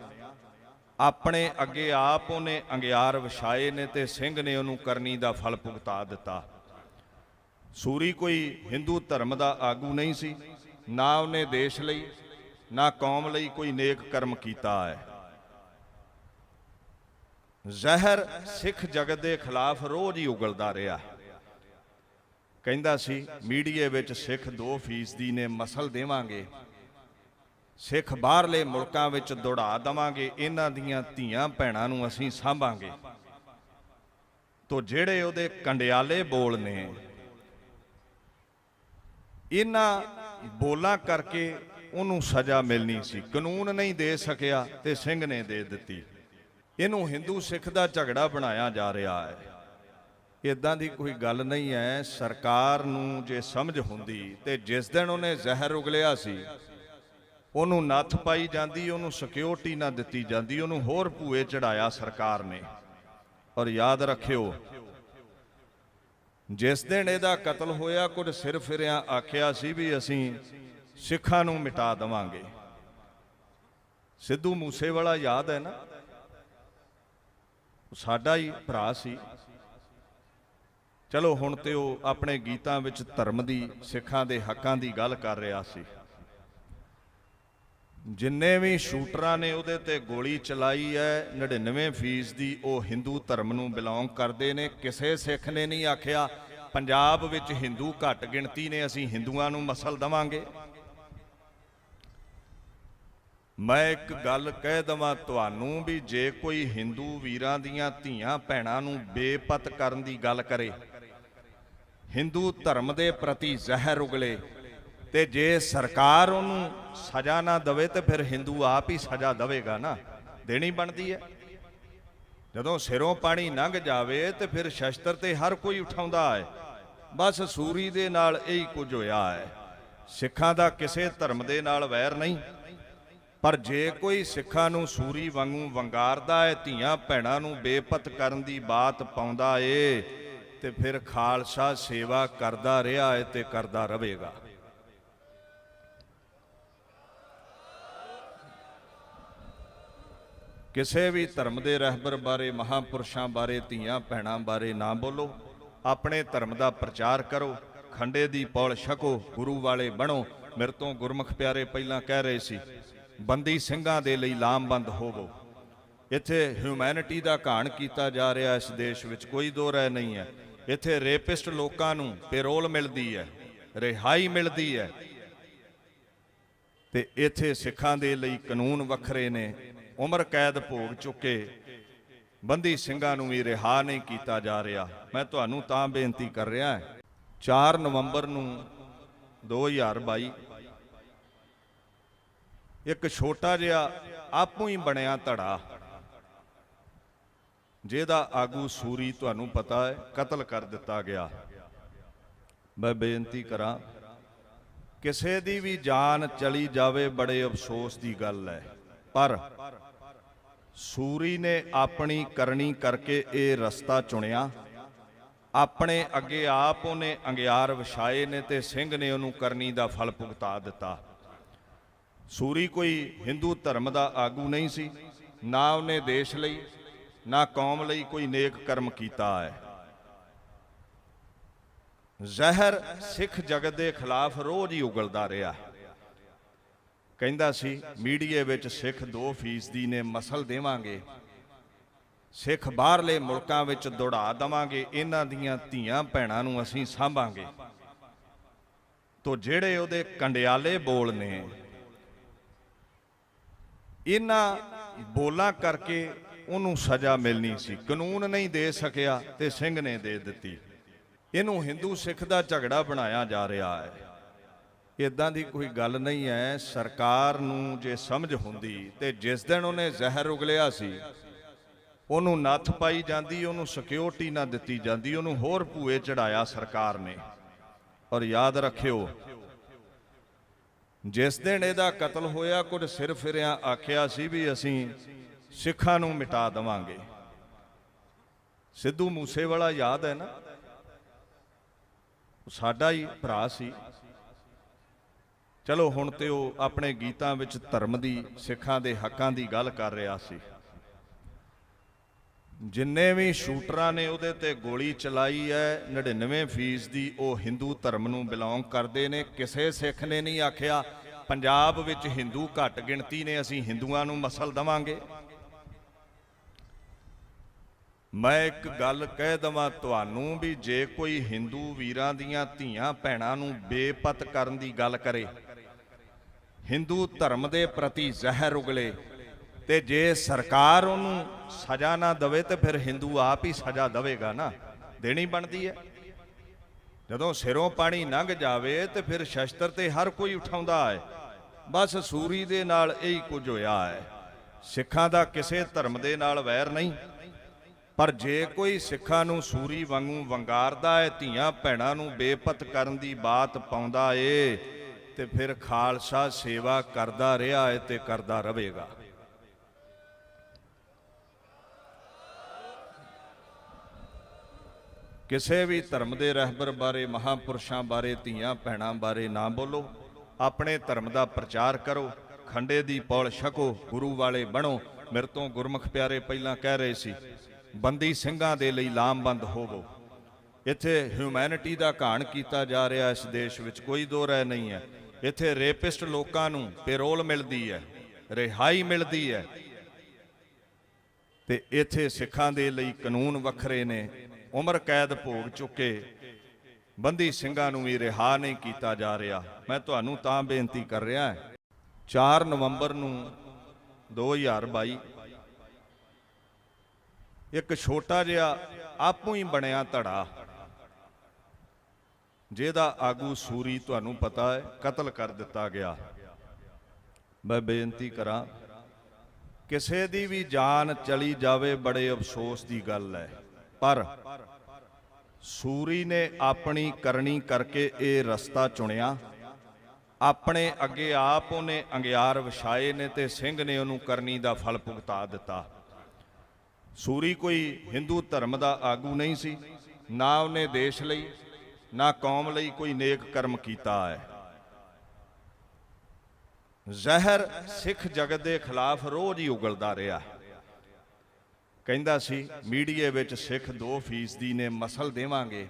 ਆਪਣੇ ਅੱਗੇ ਆਪ ਉਹਨੇ ਅੰਗਿਆਰ ਵਿਛਾਏ ਨੇ ਤੇ ਸਿੰਘ ਨੇ ਉਹਨੂੰ ਕਰਨੀ ਦਾ ਫਲ ਭੁਗਤਾ ਦਿੱਤਾ। ਸੂਰੀ ਕੋਈ ਹਿੰਦੂ ਧਰਮ ਦਾ ਆਗੂ ਨਹੀਂ ਸੀ, ਨਾ ਉਹਨੇ ਦੇਸ਼ ਲਈ ਨਾ ਕੌਮ ਲਈ ਕੋਈ ਨੇਕ ਕਰਮ ਕੀਤਾ ਹੈ। ਜ਼ਹਿਰ ਸਿੱਖ ਜਗਤ ਦੇ ਖਿਲਾਫ ਰੋਜ਼ ਹੀ ਉਗਲਦਾ ਰਿਹਾ। ਕਹਿੰਦਾ ਸੀ ਮੀਡੀਏ ਵਿੱਚ ਸਿੱਖ 2% ਨੇ ਮਸਲ ਦੇਵਾਂਗੇ, ਸਿੱਖ ਬਾਹਰਲੇ ਮੁਲਕਾਂ ਵਿੱਚ ਦੌੜਾ ਦੇਵਾਂਗੇ, ਇਹਨਾਂ ਦੀਆਂ ਧੀਆਂ ਭੈਣਾਂ ਨੂੰ ਅਸੀਂ ਸਾਂਭਾਂਗੇ। ਤੋ ਜਿਹੜੇ ਉਹਦੇ ਕੰਡਿਆਲੇ ਬੋਲ ਨੇ, ਇਹਨਾਂ ਬੋਲਾਂ ਕਰਕੇ ਉਹਨੂੰ ਸਜ਼ਾ ਮਿਲਣੀ ਸੀ। ਕਾਨੂੰਨ ਨਹੀਂ ਦੇ ਸਕਿਆ ਤੇ ਸਿੰਘ ਨੇ ਦੇ ਦਿੱਤੀ। ਇਹਨੂੰ ਹਿੰਦੂ ਸਿੱਖ ਦਾ ਝਗੜਾ ਬਣਾਇਆ ਜਾ ਰਿਹਾ ਹੈ। ਇਦਾਂ ਦੀ ਕੋਈ ਗੱਲ ਨਹੀਂ ਹੈ। ਸਰਕਾਰ ਨੂੰ ਜੇ ਸਮਝ ਹੁੰਦੀ ਤੇ ਜਿਸ ਦਿਨ ਉਹਨੇ ਜ਼ਹਿਰ ਉਗਲਿਆ ਸੀ ਉਹਨੂੰ ਨੱਥ ਪਾਈ ਜਾਂਦੀ, ਉਹਨੂੰ ਸਿਕਿਉਰਿਟੀ ਨਾ ਦਿੱਤੀ ਜਾਂਦੀ, ਉਹਨੂੰ ਹੋਰ ਭੂਏ ਚੜਾਇਆ ਸਰਕਾਰ ਨੇ। ਔਰ ਯਾਦ ਰੱਖਿਓ, ਜਿਸ ਦਿਨ ਇਹਦਾ ਕਤਲ ਹੋਇਆ ਕੁਝ ਸਿਰ ਫਿਰਿਆਂ ਆਖਿਆ ਸੀ ਵੀ ਅਸੀਂ ਸਿੱਖਾਂ ਨੂੰ ਮਿਟਾ ਦੇਵਾਂਗੇ। ਸਿੱਧੂ ਮੂਸੇਵਾਲਾ ਯਾਦ ਹੈ ਨਾ, ਸਾਡਾ ਹੀ ਭਰਾ ਸੀ। ਚਲੋ ਹੁਣ ਤੇ ਉਹ ਆਪਣੇ ਗੀਤਾਂ ਵਿੱਚ ਧਰਮ ਦੀ, ਸਿੱਖਾਂ ਦੇ ਹੱਕਾਂ ਦੀ ਗੱਲ ਕਰ ਰਿਹਾ ਸੀ। ਜਿੰਨੇ ਵੀ ਸ਼ੂਟਰਾਂ ਨੇ ਉਹਦੇ ਤੇ ਗੋਲੀ ਚਲਾਈ ਹੈ 99% ਦੀ ਉਹ ਹਿੰਦੂ ਧਰਮ ਨੂੰ ਬਿਲੋਂਗ ਕਰਦੇ ਨੇ। ਕਿਸੇ ਸਿੱਖ ਨੇ ਨਹੀਂ ਆਖਿਆ ਪੰਜਾਬ ਵਿੱਚ ਹਿੰਦੂ ਘੱਟ ਗਿਣਤੀ ਨੇ, ਅਸੀਂ ਹਿੰਦੂਆਂ ਨੂੰ ਮਸਲ ਦੇਵਾਂਗੇ। ਮੈਂ ਇੱਕ ਗੱਲ ਕਹਿ ਦਵਾਂ ਤੁਹਾਨੂੰ ਵੀ ਜੇ ਕੋਈ ਹਿੰਦੂ ਵੀਰਾਂ ਦੀਆਂ ਧੀਆਂ ਭੈਣਾਂ ਨੂੰ ਬੇਪਤ ਕਰਨ ਦੀ ਗੱਲ ਕਰੇ, ਹਿੰਦੂ ਧਰਮ ਦੇ ਪ੍ਰਤੀ ਜ਼ਹਿਰ ਉਗਲੇ, ਤੇ ਜੇ ਸਰਕਾਰ ਉਹਨੂੰ ਸਜ਼ਾ ਨਾ ਦੇਵੇ ਤੇ ਫਿਰ ਹਿੰਦੂ ਆਪ ਹੀ ਸਜ਼ਾ ਦੇਵੇਗਾ ਨਾ, ਦੇਣੀ ਬਣਦੀ ਹੈ। ਜਦੋਂ ਸਿਰੋਂ ਪਾਣੀ ਲੰਘ ਜਾਵੇ ਤੇ ਫਿਰ ਸ਼ਸਤਰ ਤੇ ਹਰ ਕੋਈ ਉਠਾਉਂਦਾ ਹੈ। ਬਸ ਸੂਰੀ ਦੇ ਨਾਲ ਇਹੀ ਕੁਝ ਹੋਇਆ ਹੈ। ਸਿੱਖਾਂ ਦਾ ਕਿਸੇ ਧਰਮ ਦੇ ਨਾਲ ਵੈਰ ਨਹੀਂ, ਪਰ ਜੇ ਕੋਈ ਸਿੱਖਾਂ ਨੂੰ ਸੂਰੀ ਵਾਂਗੂ ਵੰਗਾਰਦਾ ਹੈ, ਧੀਆਂ ਭੈਣਾਂ ਨੂੰ ਬੇਪਤ ਕਰਨ ਦੀ ਬਾਤ ਪਾਉਂਦਾ ਏ, ਤੇ ਫਿਰ ਖਾਲਸਾ ਸੇਵਾ ਕਰਦਾ ਰਿਹਾ ਹੈ ਤੇ ਕਰਦਾ ਰਹੇਗਾ। ਕਿਸੇ ਵੀ ਧਰਮ ਦੇ ਰਹਿਬਰ ਬਾਰੇ, ਮਹਾਂਪੁਰਸ਼ਾਂ ਬਾਰੇ, ਧੀਆਂ ਭੈਣਾਂ ਬਾਰੇ ਨਾ ਬੋਲੋ। ਆਪਣੇ ਧਰਮ ਦਾ ਪ੍ਰਚਾਰ ਕਰੋ, ਖੰਡੇ ਦੀ ਪੌਲ ਛਕੋ, ਗੁਰੂ ਵਾਲੇ ਬਣੋ। ਮੇਰੇ ਤੋਂ ਗੁਰਮੁਖ ਪਿਆਰੇ ਪਹਿਲਾਂ ਕਹਿ ਰਹੇ ਸੀ, ਬੰਦੀ ਸਿੰਘਾਂ ਦੇ ਲਈ ਲਾਮਬੰਦ ਹੋਵੋ। ਇੱਥੇ ਹਿਊਮੈਨਿਟੀ ਦਾ ਘਾਣ ਕੀਤਾ ਜਾ ਰਿਹਾ ਇਸ ਦੇਸ਼ ਵਿੱਚ, ਕੋਈ ਦੋ ਰਾਏ ਨਹੀਂ ਹੈ। ਇੱਥੇ ਰੇਪਿਸਟ ਲੋਕਾਂ ਨੂੰ ਪੈਰੋਲ ਮਿਲਦੀ ਹੈ, ਰਿਹਾਈ ਮਿਲਦੀ ਹੈ, ਤੇ ਇੱਥੇ ਸਿੱਖਾਂ ਦੇ ਲਈ ਕਾਨੂੰਨ ਵੱਖਰੇ ਨੇ। ਉਮਰ ਕੈਦ ਭੋਗ ਚੁੱਕੇ ਬੰਦੀ ਸਿੰਘਾਂ ਨੂੰ ਵੀ ਰਿਹਾ ਨਹੀਂ ਕੀਤਾ ਜਾ ਰਿਹਾ। ਮੈਂ ਤੁਹਾਨੂੰ ਤਾਂ ਬੇਨਤੀ ਕਰ ਰਿਹਾ, 4 ਨਵੰਬਰ ਨੂੰ 2022 ਇੱਕ ਛੋਟਾ ਜਿਹਾ ਆਪੂ ਹੀ ਬਣਿਆ ਧੜਾ, ਜਿਹਦਾ ਆਗੂ ਸੂਰੀ ਤੁਹਾਨੂੰ ਪਤਾ ਹੈ ਕਤਲ ਕਰ ਦਿੱਤਾ ਗਿਆ। ਮੈਂ ਬੇਨਤੀ ਕਰਾਂ, ਕਿਸੇ ਦੀ ਵੀ ਜਾਨ ਚਲੀ ਜਾਵੇ ਬੜੇ ਅਫਸੋਸ ਦੀ ਗੱਲ ਹੈ, ਪਰ ਸੂਰੀ ਨੇ ਆਪਣੀ ਕਰਨੀ ਕਰਕੇ ਇਹ ਰਸਤਾ ਚੁਣਿਆ। ਆਪਣੇ ਅੱਗੇ ਆਪ ਉਹਨੇ ਅੰਗਿਆਰ ਵਿਛਾਏ ਨੇ ਤੇ ਸਿੰਘ ਨੇ ਉਹਨੂੰ ਕਰਨੀ ਦਾ ਫਲ ਭੁਗਤਾ ਦਿੱਤਾ। ਸੂਰੀ ਕੋਈ ਹਿੰਦੂ ਧਰਮ ਦਾ ਆਗੂ ਨਹੀਂ ਸੀ, ਨਾ ਉਹਨੇ ਦੇਸ਼ ਲਈ ਨਾ ਕੌਮ ਲਈ ਕੋਈ ਨੇਕ ਕਰਮ ਕੀਤਾ ਹੈ। ਜ਼ਹਿਰ ਸਿੱਖ ਜਗਤ ਦੇ ਖਿਲਾਫ ਰੋਜ਼ ਹੀ ਉਗਲਦਾ ਰਿਹਾ। ਕਹਿੰਦਾ ਸੀ ਮੀਡੀਏ ਵਿੱਚ ਸਿੱਖ 2% ਨੇ, ਮਸਲ ਦੇਵਾਂਗੇ, ਸਿੱਖ ਬਾਹਰਲੇ ਮੁਲਕਾਂ ਵਿੱਚ ਦੌੜਾ ਦੇਵਾਂਗੇ, ਇਹਨਾਂ ਦੀਆਂ ਧੀਆਂ ਭੈਣਾਂ ਨੂੰ ਅਸੀਂ ਸਾਂਭਾਂਗੇ। ਤੋ ਜਿਹੜੇ ਉਹਦੇ ਕੰਡਿਆਲੇ ਬੋਲ ਨੇ, ਇਹਨਾਂ ਬੋਲਾਂ ਕਰਕੇ ਉਹਨੂੰ ਸਜ਼ਾ ਮਿਲਣੀ ਸੀ। ਕਾਨੂੰਨ ਨਹੀਂ ਦੇ ਸਕਿਆ ਤੇ ਸਿੰਘ ਨੇ ਦੇ ਦਿੱਤੀ। ਇਹਨੂੰ ਹਿੰਦੂ ਸਿੱਖ ਦਾ ਝਗੜਾ ਬਣਾਇਆ ਜਾ ਰਿਹਾ ਹੈ। ਇਦਾਂ ਦੀ ਕੋਈ ਗੱਲ ਨਹੀਂ ਹੈ। ਸਰਕਾਰ ਨੂੰ ਜੇ ਸਮਝ ਹੁੰਦੀ ਤੇ ਜਿਸ ਦਿਨ ਉਹਨੇ ਜ਼ਹਿਰ ਉਗਲਿਆ ਸੀ ਉਹਨੂੰ ਨੱਥ ਪਾਈ ਜਾਂਦੀ, ਉਹਨੂੰ ਸਿਕਿਉਰਿਟੀ ਨਾ ਦਿੱਤੀ ਜਾਂਦੀ, ਉਹਨੂੰ ਹੋਰ ਭੂਏ ਚੜਾਇਆ ਸਰਕਾਰ ਨੇ। ਔਰ ਯਾਦ ਰੱਖਿਓ, ਜਿਸ ਦਿਨ ਇਹਦਾ ਕਤਲ ਹੋਇਆ ਕੁਝ ਸਿਰ ਫਿਰਿਆਂ ਆਖਿਆ ਸੀ ਵੀ ਅਸੀਂ ਸਿੱਖਾਂ ਨੂੰ ਮਿਟਾ ਦੇਵਾਂਗੇ। ਸਿੱਧੂ ਮੂਸੇਵਾਲਾ ਯਾਦ ਹੈ ਨਾ, ਸਾਡਾ ਹੀ ਭਰਾ ਸੀ। ਚਲੋ ਹੁਣ ਤੇ ਉਹ ਆਪਣੇ ਗੀਤਾਂ ਵਿੱਚ ਧਰਮ ਦੀ, ਸਿੱਖਾਂ ਦੇ ਹੱਕਾਂ ਦੀ ਗੱਲ ਕਰ ਰਿਹਾ ਸੀ। ਜਿੰਨੇ ਵੀ ਸ਼ੂਟਰਾਂ ਨੇ ਉਹਦੇ ਤੇ ਗੋਲੀ ਚਲਾਈ ਹੈ, 99% ਦੀ ਉਹ ਹਿੰਦੂ ਧਰਮ ਨੂੰ ਬਿਲੋਂਗ ਕਰਦੇ ਨੇ। ਕਿਸੇ ਸਿੱਖ ਨੇ ਨਹੀਂ ਆਖਿਆ ਪੰਜਾਬ ਵਿੱਚ ਹਿੰਦੂ ਘੱਟ ਗਿਣਤੀ ਨੇ, ਅਸੀਂ ਹਿੰਦੂਆਂ ਨੂੰ ਮਸਲ ਦੇਵਾਂਗੇ। ਮੈਂ ਇੱਕ ਗੱਲ ਕਹਿ ਦਵਾਂ ਤੁਹਾਨੂੰ ਵੀ ਜੇ ਕੋਈ ਹਿੰਦੂ ਵੀਰਾਂ ਦੀਆਂ ਧੀਆਂ ਭੈਣਾਂ ਨੂੰ ਬੇਪਤ ਕਰਨ ਦੀ ਗੱਲ ਕਰੇ, ਹਿੰਦੂ ਧਰਮ ਦੇ ਪ੍ਰਤੀ ਜ਼ਹਿਰ ਉਗਲੇ, ਤੇ ਜੇ ਸਰਕਾਰ ਉਹਨੂੰ ਸਜ਼ਾ ਨਾ ਦੇਵੇ ਤੇ ਫਿਰ ਹਿੰਦੂ ਆਪ ਹੀ ਸਜ਼ਾ ਦੇਵੇਗਾ ਨਾ, ਦੇਣੀ ਬਣਦੀ ਹੈ। ਜਦੋਂ ਸਿਰੋਂ ਪਾਣੀ ਲੰਘ ਜਾਵੇ ਤੇ ਫਿਰ ਸ਼ਸਤਰ ਤੇ ਹਰ ਕੋਈ ਉਠਾਉਂਦਾ ਹੈ। ਬਸ ਸੂਰੀ ਦੇ ਨਾਲ ਇਹੀ ਕੁਝ ਹੋਇਆ ਹੈ। ਸਿੱਖਾਂ ਦਾ ਕਿਸੇ ਧਰਮ ਦੇ ਨਾਲ ਵੈਰ ਨਹੀਂ, ਪਰ ਜੇ ਕੋਈ ਸਿੱਖਾਂ ਨੂੰ ਸੂਰੀ ਵਾਂਗੂ ਵੰਗਾਰਦਾ ਹੈ, ਧੀਆਂ ਭੈਣਾਂ ਨੂੰ ਬੇਪਤ ਕਰਨ ਦੀ ਬਾਤ ਪਾਉਂਦਾ ਏ, ਤੇ ਫਿਰ ਖਾਲਸਾ ਸੇਵਾ ਕਰਦਾ ਰਿਹਾ ਹੈ ਤੇ ਕਰਦਾ ਰਹੇਗਾ। ਕਿਸੇ ਵੀ ਧਰਮ ਦੇ ਰਹਿਬਰ ਬਾਰੇ, ਮਹਾਂਪੁਰਸ਼ਾਂ ਬਾਰੇ, ਧੀਆਂ ਭੈਣਾਂ ਬਾਰੇ ਨਾ ਬੋਲੋ। ਆਪਣੇ ਧਰਮ ਦਾ ਪ੍ਰਚਾਰ ਕਰੋ, ਖੰਡੇ ਦੀ ਪੌਲ ਛਕੋ, ਗੁਰੂ ਵਾਲੇ ਬਣੋ। ਮੇਰੇ ਤੋਂ ਗੁਰਮੁਖ ਪਿਆਰੇ ਪਹਿਲਾਂ ਕਹਿ ਰਹੇ ਸੀ, ਬੰਦੀ ਸਿੰਘਾਂ ਦੇ ਲਈ ਲਾਮਬੰਦ ਹੋਵੋ। ਇੱਥੇ ਹਿਊਮੈਨਿਟੀ ਦਾ ਘਾਣ ਕੀਤਾ ਜਾ ਰਿਹਾ ਇਸ ਦੇਸ਼ ਵਿੱਚ, ਕੋਈ ਦੋ ਰਾਏ ਨਹੀਂ ਹੈ। ਇੱਥੇ ਰੇਪਿਸਟ ਲੋਕਾਂ ਨੂੰ ਪੈਰੋਲ ਮਿਲਦੀ ਹੈ, ਰਿਹਾਈ ਮਿਲਦੀ ਹੈ, ਤੇ ਇੱਥੇ ਸਿੱਖਾਂ ਦੇ ਲਈ ਕਾਨੂੰਨ ਵੱਖਰੇ ਨੇ। ਉਮਰ ਕੈਦ ਭੋਗ ਚੁੱਕੇ ਬੰਦੀ ਸਿੰਘਾਂ ਨੂੰ ਵੀ ਰਿਹਾ ਨਹੀਂ ਕੀਤਾ ਜਾ ਰਿਹਾ। ਮੈਂ ਤੁਹਾਨੂੰ ਤਾਂ ਬੇਨਤੀ ਕਰ ਰਿਹਾ, 4 ਨਵੰਬਰ ਨੂੰ 2022 ਇੱਕ ਛੋਟਾ ਜਿਹਾ ਆਪੂ ਹੀ ਬਣਿਆ ਧੜਾ, ਜਿਹਦਾ ਆਗੂ ਸੂਰੀ ਤੁਹਾਨੂੰ ਪਤਾ ਹੈ ਕਤਲ ਕਰ ਦਿੱਤਾ ਗਿਆ। ਮੈਂ ਬੇਨਤੀ ਕਰਾਂ, ਕਿਸੇ ਦੀ ਵੀ ਜਾਨ ਚਲੀ ਜਾਵੇ ਬੜੇ ਅਫਸੋਸ ਦੀ ਗੱਲ ਹੈ, ਪਰ ਸੂਰੀ ਨੇ ਆਪਣੀ ਕਰਨੀ ਕਰਕੇ ਇਹ ਰਸਤਾ ਚੁਣਿਆ। ਆਪਣੇ ਅੱਗੇ ਆਪ ਉਹਨੇ ਅੰਗਿਆਰ ਵਿਛਾਏ ਨੇ ਤੇ ਸਿੰਘ ਨੇ ਉਹਨੂੰ ਕਰਨੀ ਦਾ ਫਲ ਭੁਗਤਾ ਦਿੱਤਾ। ਸੂਰੀ ਕੋਈ ਹਿੰਦੂ ਧਰਮ ਦਾ ਆਗੂ ਨਹੀਂ ਸੀ, ਨਾ ਉਹਨੇ ਦੇਸ਼ ਲਈ ਨਾ ਕੌਮ ਲਈ ਕੋਈ ਨੇਕ ਕਰਮ ਕੀਤਾ ਹੈ। ਜ਼ਹਿਰ ਸਿੱਖ ਜਗਤ ਦੇ ਖਿਲਾਫ ਰੋਜ਼ ਹੀ ਉਗਲਦਾ ਰਿਹਾ। ਕਹਿੰਦਾ ਸੀ ਮੀਡੀਏ ਵਿੱਚ ਸਿੱਖ 2% ਨੇ ਮਸਲ ਦੇਵਾਂਗੇ,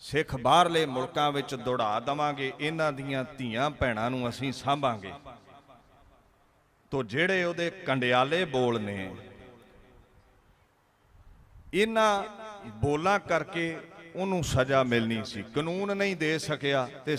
ਸਿੱਖ ਬਾਹਰਲੇ ਮੁਲਕਾਂ ਵਿੱਚ ਦੌੜਾ ਦੇਵਾਂਗੇ, ਇਹਨਾਂ ਦੀਆਂ ਧੀਆਂ ਭੈਣਾਂ ਨੂੰ ਅਸੀਂ ਸਾਂਭਾਂਗੇ। ਤੋ ਜਿਹੜੇ ਉਹਦੇ ਕੰਡਿਆਲੇ ਬੋਲ ਨੇ, ਇਹਨਾਂ ਬੋਲਾਂ ਕਰਕੇ ਉਹਨੂੰ ਸਜ਼ਾ ਮਿਲਣੀ ਸੀ, ਕਾਨੂੰਨ ਨਹੀਂ ਦੇ ਸਕਿਆ ਤੇ